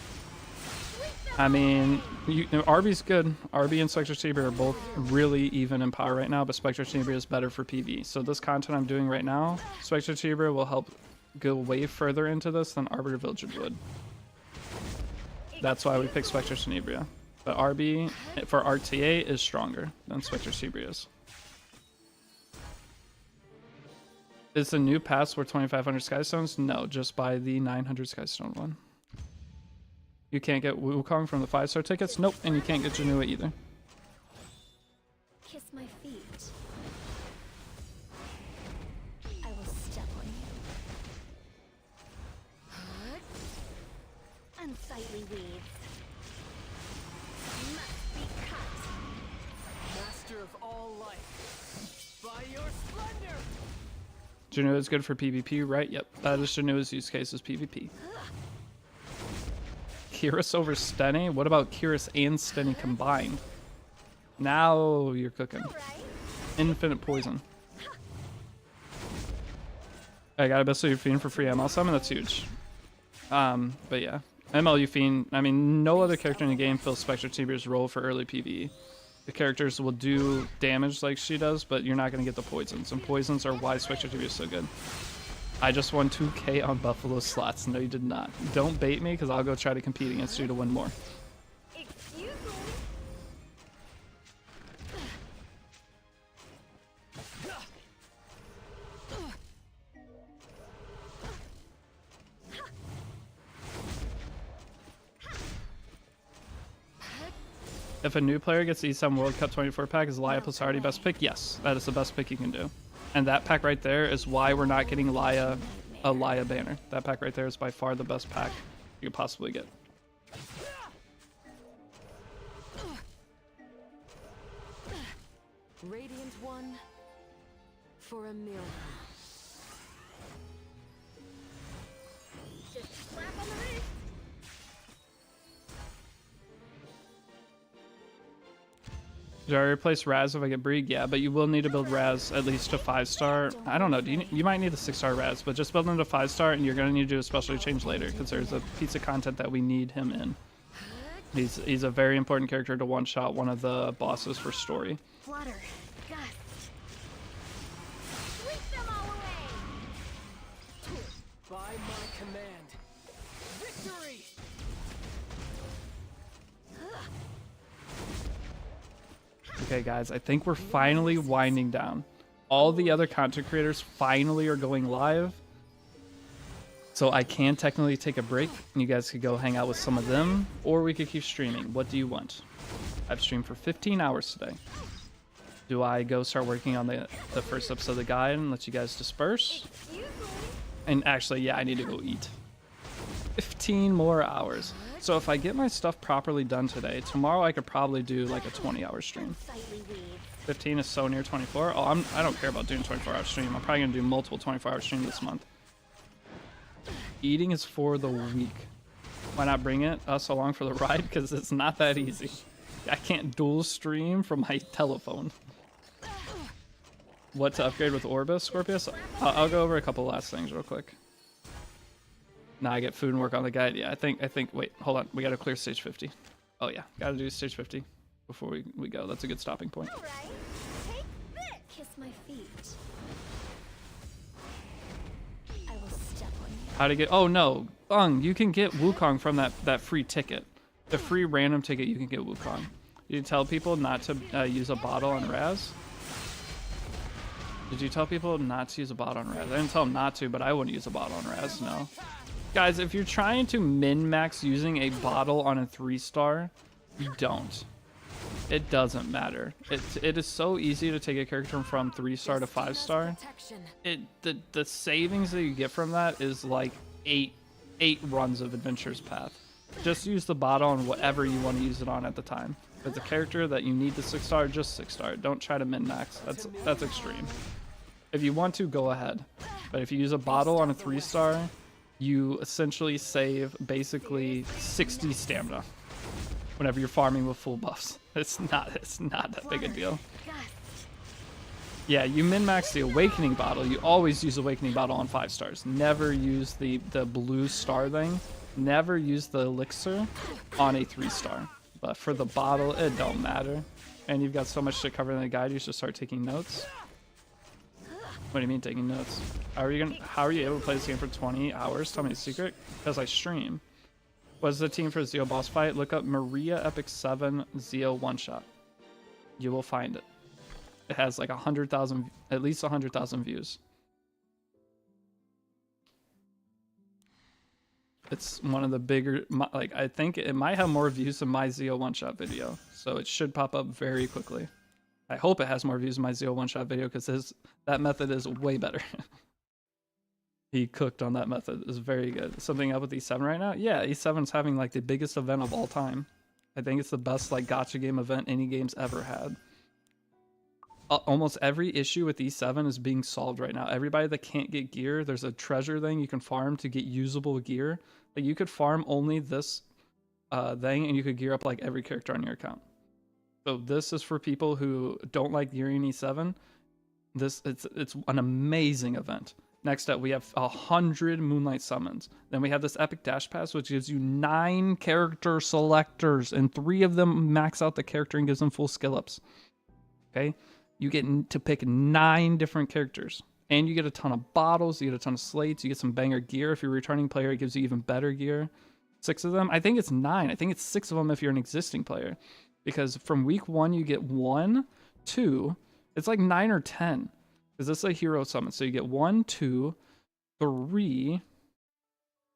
I mean, RB's good. RB and Spectre Saber are both really even in power right now, but Spectre Saber is better for PV. So this content I'm doing right now, Spectre Saber will help go way further into this than Arbiter Village would. That's why we picked Spectre Tenebria. But RB for RTA is stronger than Spectre Saber is. Is the new pass worth 2,500 Skystones? No, just buy the 900 Skystone one. You can't get Wukong from the 5-star tickets? Nope, and you can't get Janua either. Kiss my feet. I will step on you. Unsightly weeds. Must be cut. Master of all life, by your splendor. Janua is good for PvP, right? Yep, that is Janua's use case is PvP. Kyrus over Steny? What about Kyrus and Steny combined? Now you're cooking. Infinite poison. I got a best of your fiend for free ML summon. That's huge. But yeah, ML Fiend. I mean, no other character in the game fills Spectre Teeber's role for early PvE. The characters will do damage like she does, but you're not gonna get the poisons, and poisons are why Spectre Teeber is so good. I just won 2K on Buffalo slots. No, you did not. Don't bait me, because I'll go try to compete against you to win more. Excuse me. If a new player gets the E7 World Cup 24 pack, is Laya plus already best pick? Yes, that is the best pick you can do. And that pack right there is why we're not getting a Laya banner. That pack right there is by far the best pack you could possibly get. Radiant one for a miracle. Just slap on the wrist. Do I replace Raz if I get Brieg? Yeah, but you will need to build Raz at least to 5-star. I don't know. You might need the 6-star Raz, but just build him to 5-star, and you're going to need to do a special change later because there's a piece of content that we need him in. He's a very important character to one-shot one of the bosses for story. Flutter. Gust. Sweep them all away. By my command, victory. Okay, guys, I think we're finally winding down. All the other content creators finally are going live. So I can technically take a break, and you guys could go hang out with some of them, or we could keep streaming. What do you want? I've streamed for 15 hours today. Do I go start working on the first episode of the guide and let you guys disperse? Excuse me. And actually, yeah, I need to go eat. 15 more hours. So if I get my stuff properly done today, tomorrow I could probably do like a 20-hour stream. Unsightly weeds. 15 is so near 24. Oh, I don't care about doing 24-hour stream. I'm probably gonna do multiple 24-hour streams this month. Eating is for the weak. why not bring us along for the ride? Because it's not that easy. I can't dual stream from my telephone. What to upgrade with Orbus, Scorpius? I'll go over a couple last things real quick. Now I get food and work on the guide. Yeah, I think, wait, hold on. We gotta clear stage 50. Oh yeah, gotta do stage 50 before we go. That's a good stopping point. All right, take this. Kiss my feet. I will step on you. How to get, oh no, Bung, you can get Wukong from that free ticket. The free random ticket, you can get Wukong. You tell people not to use a bottle on Raz? Did you tell people not to use a bottle on Raz? I didn't tell them not to, but I wouldn't use a bottle on Raz, no. Guys, if you're trying to min-max using a bottle on a 3-star, you don't. It doesn't matter. It is so easy to take a character from 3-star to 5-star. The savings that you get from that is like eight runs of Adventure's Path. Just use the bottle on whatever you want to use it on at the time. If it's a character that you need the 6-star, just 6-star. Don't try to min-max. That's extreme. If you want to, go ahead. But if you use a bottle on a 3-star, you essentially save basically 60 stamina whenever you're farming with full buffs. It's not that big a deal. Yeah, you min-max the Awakening bottle. You always use Awakening bottle on 5-stars. Never use the blue star thing. Never use the elixir on a 3-star. But for the bottle, it don't matter. And you've got so much shit covered in the guide, you should start taking notes. What do you mean taking notes? How are you able to play this game for 20 hours? Tell me the secret. Because I stream. What's the team for Zeo boss fight? Look up Maria Epic 7 Zeo one-shot. You will find it. It has like 100,000, at least 100,000 views. It's one of the bigger, like I think it might have more views than my Zeo one-shot video. So it should pop up very quickly. I hope it has more views than my Zeo one-shot video because that method is way better. He cooked on that method. It's very good. Something up with E7 right now? Yeah, E7's having like the biggest event of all time. I think it's the best like gacha game event any game's ever had. Almost every issue with E7 is being solved right now. Everybody that can't get gear, there's a treasure thing you can farm to get usable gear. Like you could farm only this thing and you could gear up like every character on your account. So this is for people who don't like gearing E7. It's an amazing event. Next up, we have 100 Moonlight Summons. Then we have this Epic Dash Pass, which gives you 9 character selectors, and 3 of them max out the character and gives them full skill ups. Okay? You get to pick 9 different characters. And you get a ton of bottles, you get a ton of slates, you get some banger gear. If you're a returning player, it gives you even better gear. 6 of them. I think it's 9. I think it's 6 of them if you're an existing player. Because from week 1, you get 1, 2. It's like 9 or 10. Because this is a hero summon. So you get 1, 2, 3.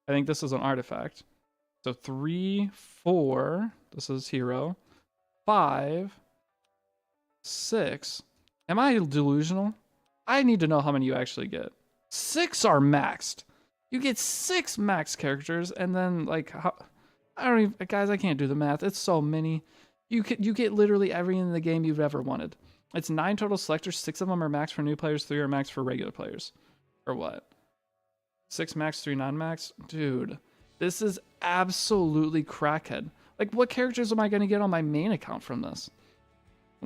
I think this is an artifact. So 3, 4. This is hero. 5, 6. Am I delusional? I need to know how many you actually get. 6 are maxed. You get 6 max characters, and then like I don't even, guys, I can't do the math. It's so many. You get literally everything in the game you've ever wanted. It's 9 total selectors. 6 of them are max for new players. 3 are max for regular players. Or what? 6 max, 3 non-max? Dude, this is absolutely crackhead. Like, what characters am I going to get on my main account from this?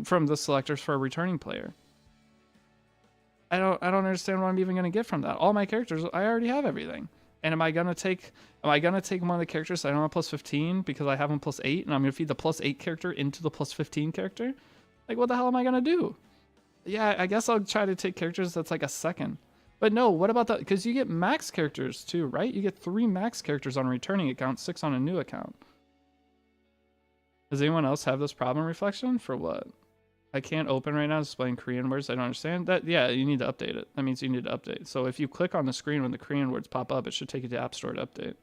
From the selectors for a returning player? I don't understand what I'm even going to get from that. All my characters, I already have everything. And am I gonna take one of the characters that I don't have plus 15 because I have them plus 8, and I'm gonna feed the plus 8 character into the plus 15 character? Like, what the hell am I gonna do? Yeah, I guess I'll try to take characters that's like a second. But no, what about that? Because you get max characters too, right? You get 3 max characters on a returning account, 6 on a new account. Does anyone else have this problem, Reflection? For what? I can't open right now displaying Korean words. I don't understand that. Yeah, you need to update it. That means you need to update. So if you click on the screen when the Korean words pop up, it should take you to App Store to update.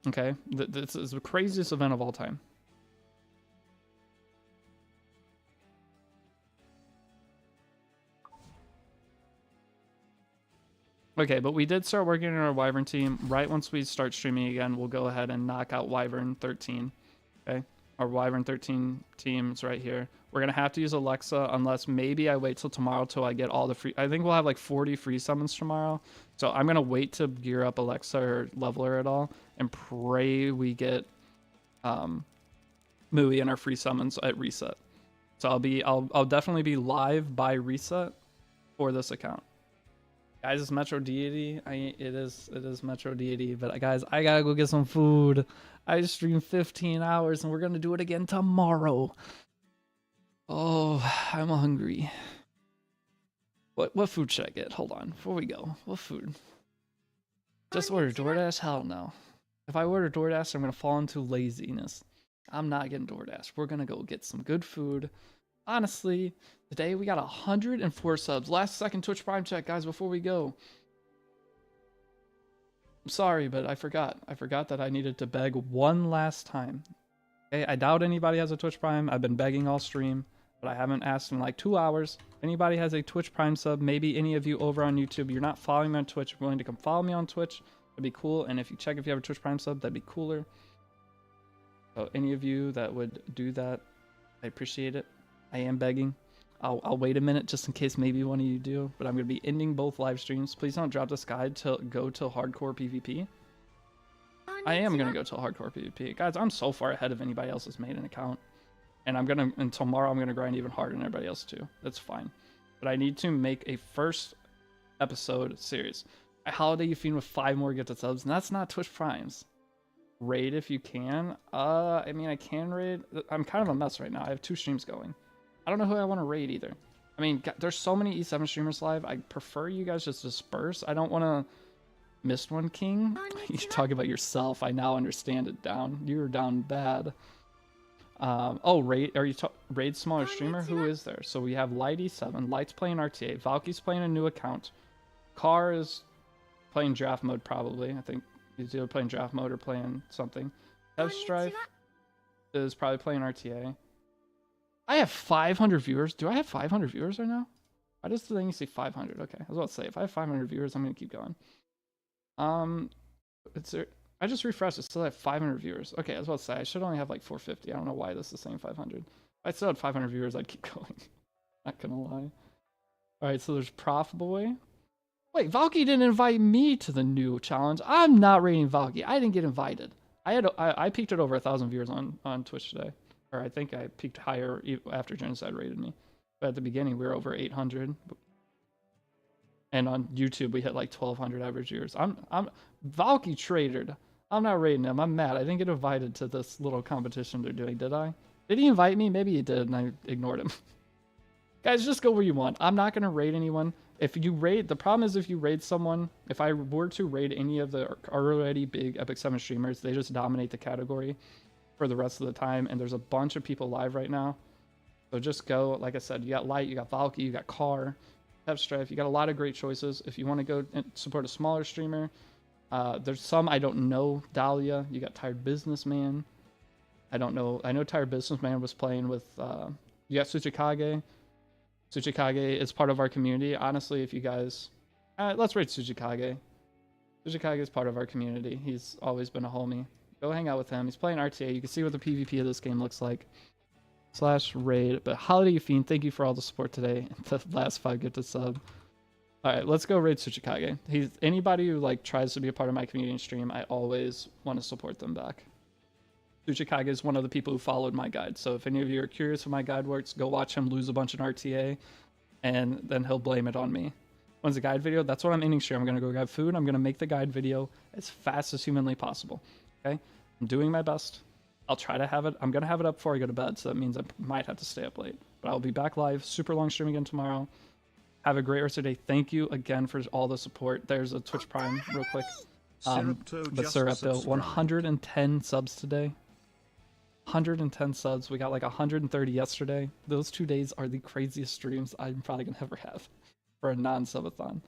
Okay, this is the craziest event of all time. Okay, but we did start working on our Wyvern team. Right once we start streaming again, we'll go ahead and knock out Wyvern 13. Okay. our Wyvern 13 teams right here. We're going to have to use Alexa unless maybe I wait till tomorrow till I get all the free... I think we'll have like 40 free summons tomorrow. So I'm going to wait to gear up Alexa or level her at all and pray we get Mui and our free summons at reset. So I'll definitely be live by reset for this account. Guys, it's Metro Deity. It is Metro Deity, but guys, I gotta go get some food. I streamed 15 hours and we're gonna do it again tomorrow. Oh, I'm hungry. What food should I get? Hold on, before we go. What food? Just order DoorDash? Hell no. If I order DoorDash, I'm gonna fall into laziness. I'm not getting DoorDash. We're gonna go get some good food. Honestly, today we got 104 subs. Last second Twitch Prime check, guys, before we go. I'm sorry, but I forgot. I forgot that I needed to beg one last time. Okay, I doubt anybody has a Twitch Prime. I've been begging all stream, but I haven't asked in like 2 hours. If anybody has a Twitch Prime sub, maybe any of you over on YouTube, you're not following me on Twitch, you're willing to come follow me on Twitch, that'd be cool. And if you check if you have a Twitch Prime sub, that'd be cooler. So any of you that would do that, I appreciate it. I am begging. I'll wait a minute just in case maybe one of you do, but I'm going to be ending both live streams. Please don't drop this guide to go till hardcore PvP. I am going to go till hardcore PvP. Guys, I'm so far ahead of anybody else that's made an account. And and tomorrow I'm going to grind even harder than everybody else too. That's fine. But I need to make a first episode series. A holiday you feed with 5 more gifted subs, and that's not Twitch Primes. Raid if you can. I mean, I can raid. I'm kind of a mess right now. I have 2 streams going. I don't know who I want to raid either. I mean, there's so many E7 streamers live. I prefer you guys just disperse. I don't want to miss one, King. You talk about yourself. I now understand it. Down. You're down bad. Oh, raid. Are you raid smaller streamer? Who is there? So we have Light E7. Light's playing RTA. Valky's playing a new account. Car is playing draft mode probably. I think he's either playing draft mode or playing something. Hev Strife is probably playing RTA. I have 500 viewers. Do I have 500 viewers right now? Why does the thing say 500? Okay, I was about to say, if I have 500 viewers, I'm going to keep going. I just refreshed. It still have 500 viewers. Okay, I was about to say, I should only have like 450. I don't know why this is saying 500. If I still had 500 viewers, I'd keep going. Not going to lie. Alright, so there's Prof Boy. Wait, Valky didn't invite me to the new challenge. I'm not rating Valky. I didn't get invited. I peaked at over 1,000 viewers on Twitch today. Or I think I peaked higher after Genocide rated me. But at the beginning, we were over 800. And on YouTube, we hit like 1,200 average viewers. I'm Valky traded. I'm not rating him. I'm mad. I didn't get invited to this little competition they're doing, did I? Did he invite me? Maybe he did, and I ignored him. Guys, just go where you want. I'm not going to raid anyone. If you raid, the problem is if you raid someone, if I were to raid any of the already big Epic 7 streamers, they just dominate the category for the rest of the time, and there's a bunch of people live right now. So just go. Like I said, you got Light, you got Valky, you got Car, Hev Strife, you got a lot of great choices. If you want to go and support a smaller streamer, there's some I don't know. Dahlia, you got Tired Businessman. I don't know. I know Tired Businessman was playing with, you got Tsuchikage. Tsuchikage is part of our community. Honestly, if you guys, let's rate Tsuchikage. Tsuchikage is part of our community. He's always been a homie. Go hang out with him. He's playing RTA. You can see what the PvP of this game looks like. /raid. But Holiday Fiend, thank you for all the support today. The last 5 gifted sub. Alright, let's go raid Tsuchikage. Anybody who like tries to be a part of my community and stream, I always want to support them back. Tsuchikage is one of the people who followed my guide. So if any of you are curious how my guide works, go watch him lose a bunch in RTA, and then he'll blame it on me. When's the guide video? That's what I'm ending stream. I'm going to go grab food. I'm going to make the guide video as fast as humanly possible. Okay? I'm doing my best. I'll try to have it. I'm going to have it up before I go to bed, so that means I might have to stay up late. But I'll be back live. Super long stream again tomorrow. Have a great rest of the day. Thank you again for all the support. There's a Twitch Prime real quick. But Syrupto, 110 subs today. 110 subs. We got like 130 yesterday. Those 2 days are the craziest streams I'm probably going to ever have for a non-subathon.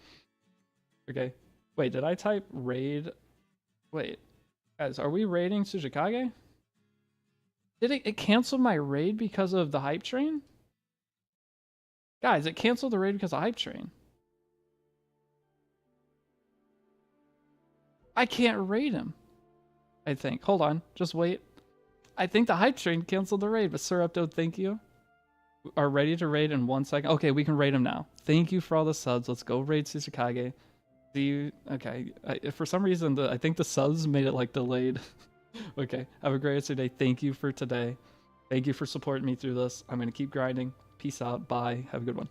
Okay. Wait, did I type raid? Wait. Guys, are we raiding Tsuchikage? Did it canceled my raid because of the hype train? Guys, it canceled the raid because of hype train. I can't raid him. I think. Hold on. Just wait. I think the hype train canceled the raid, but Sir Updo, thank you. Are ready to raid in 1 second. Okay, we can raid him now. Thank you for all the subs. Let's go raid Tsusukage. See you. Okay, for some reason, I think the subs made it like delayed. Okay, have a great rest of your day. Thank you for today. Thank you for supporting me through this. I'm going to keep grinding. Peace out. Bye. Have a good one.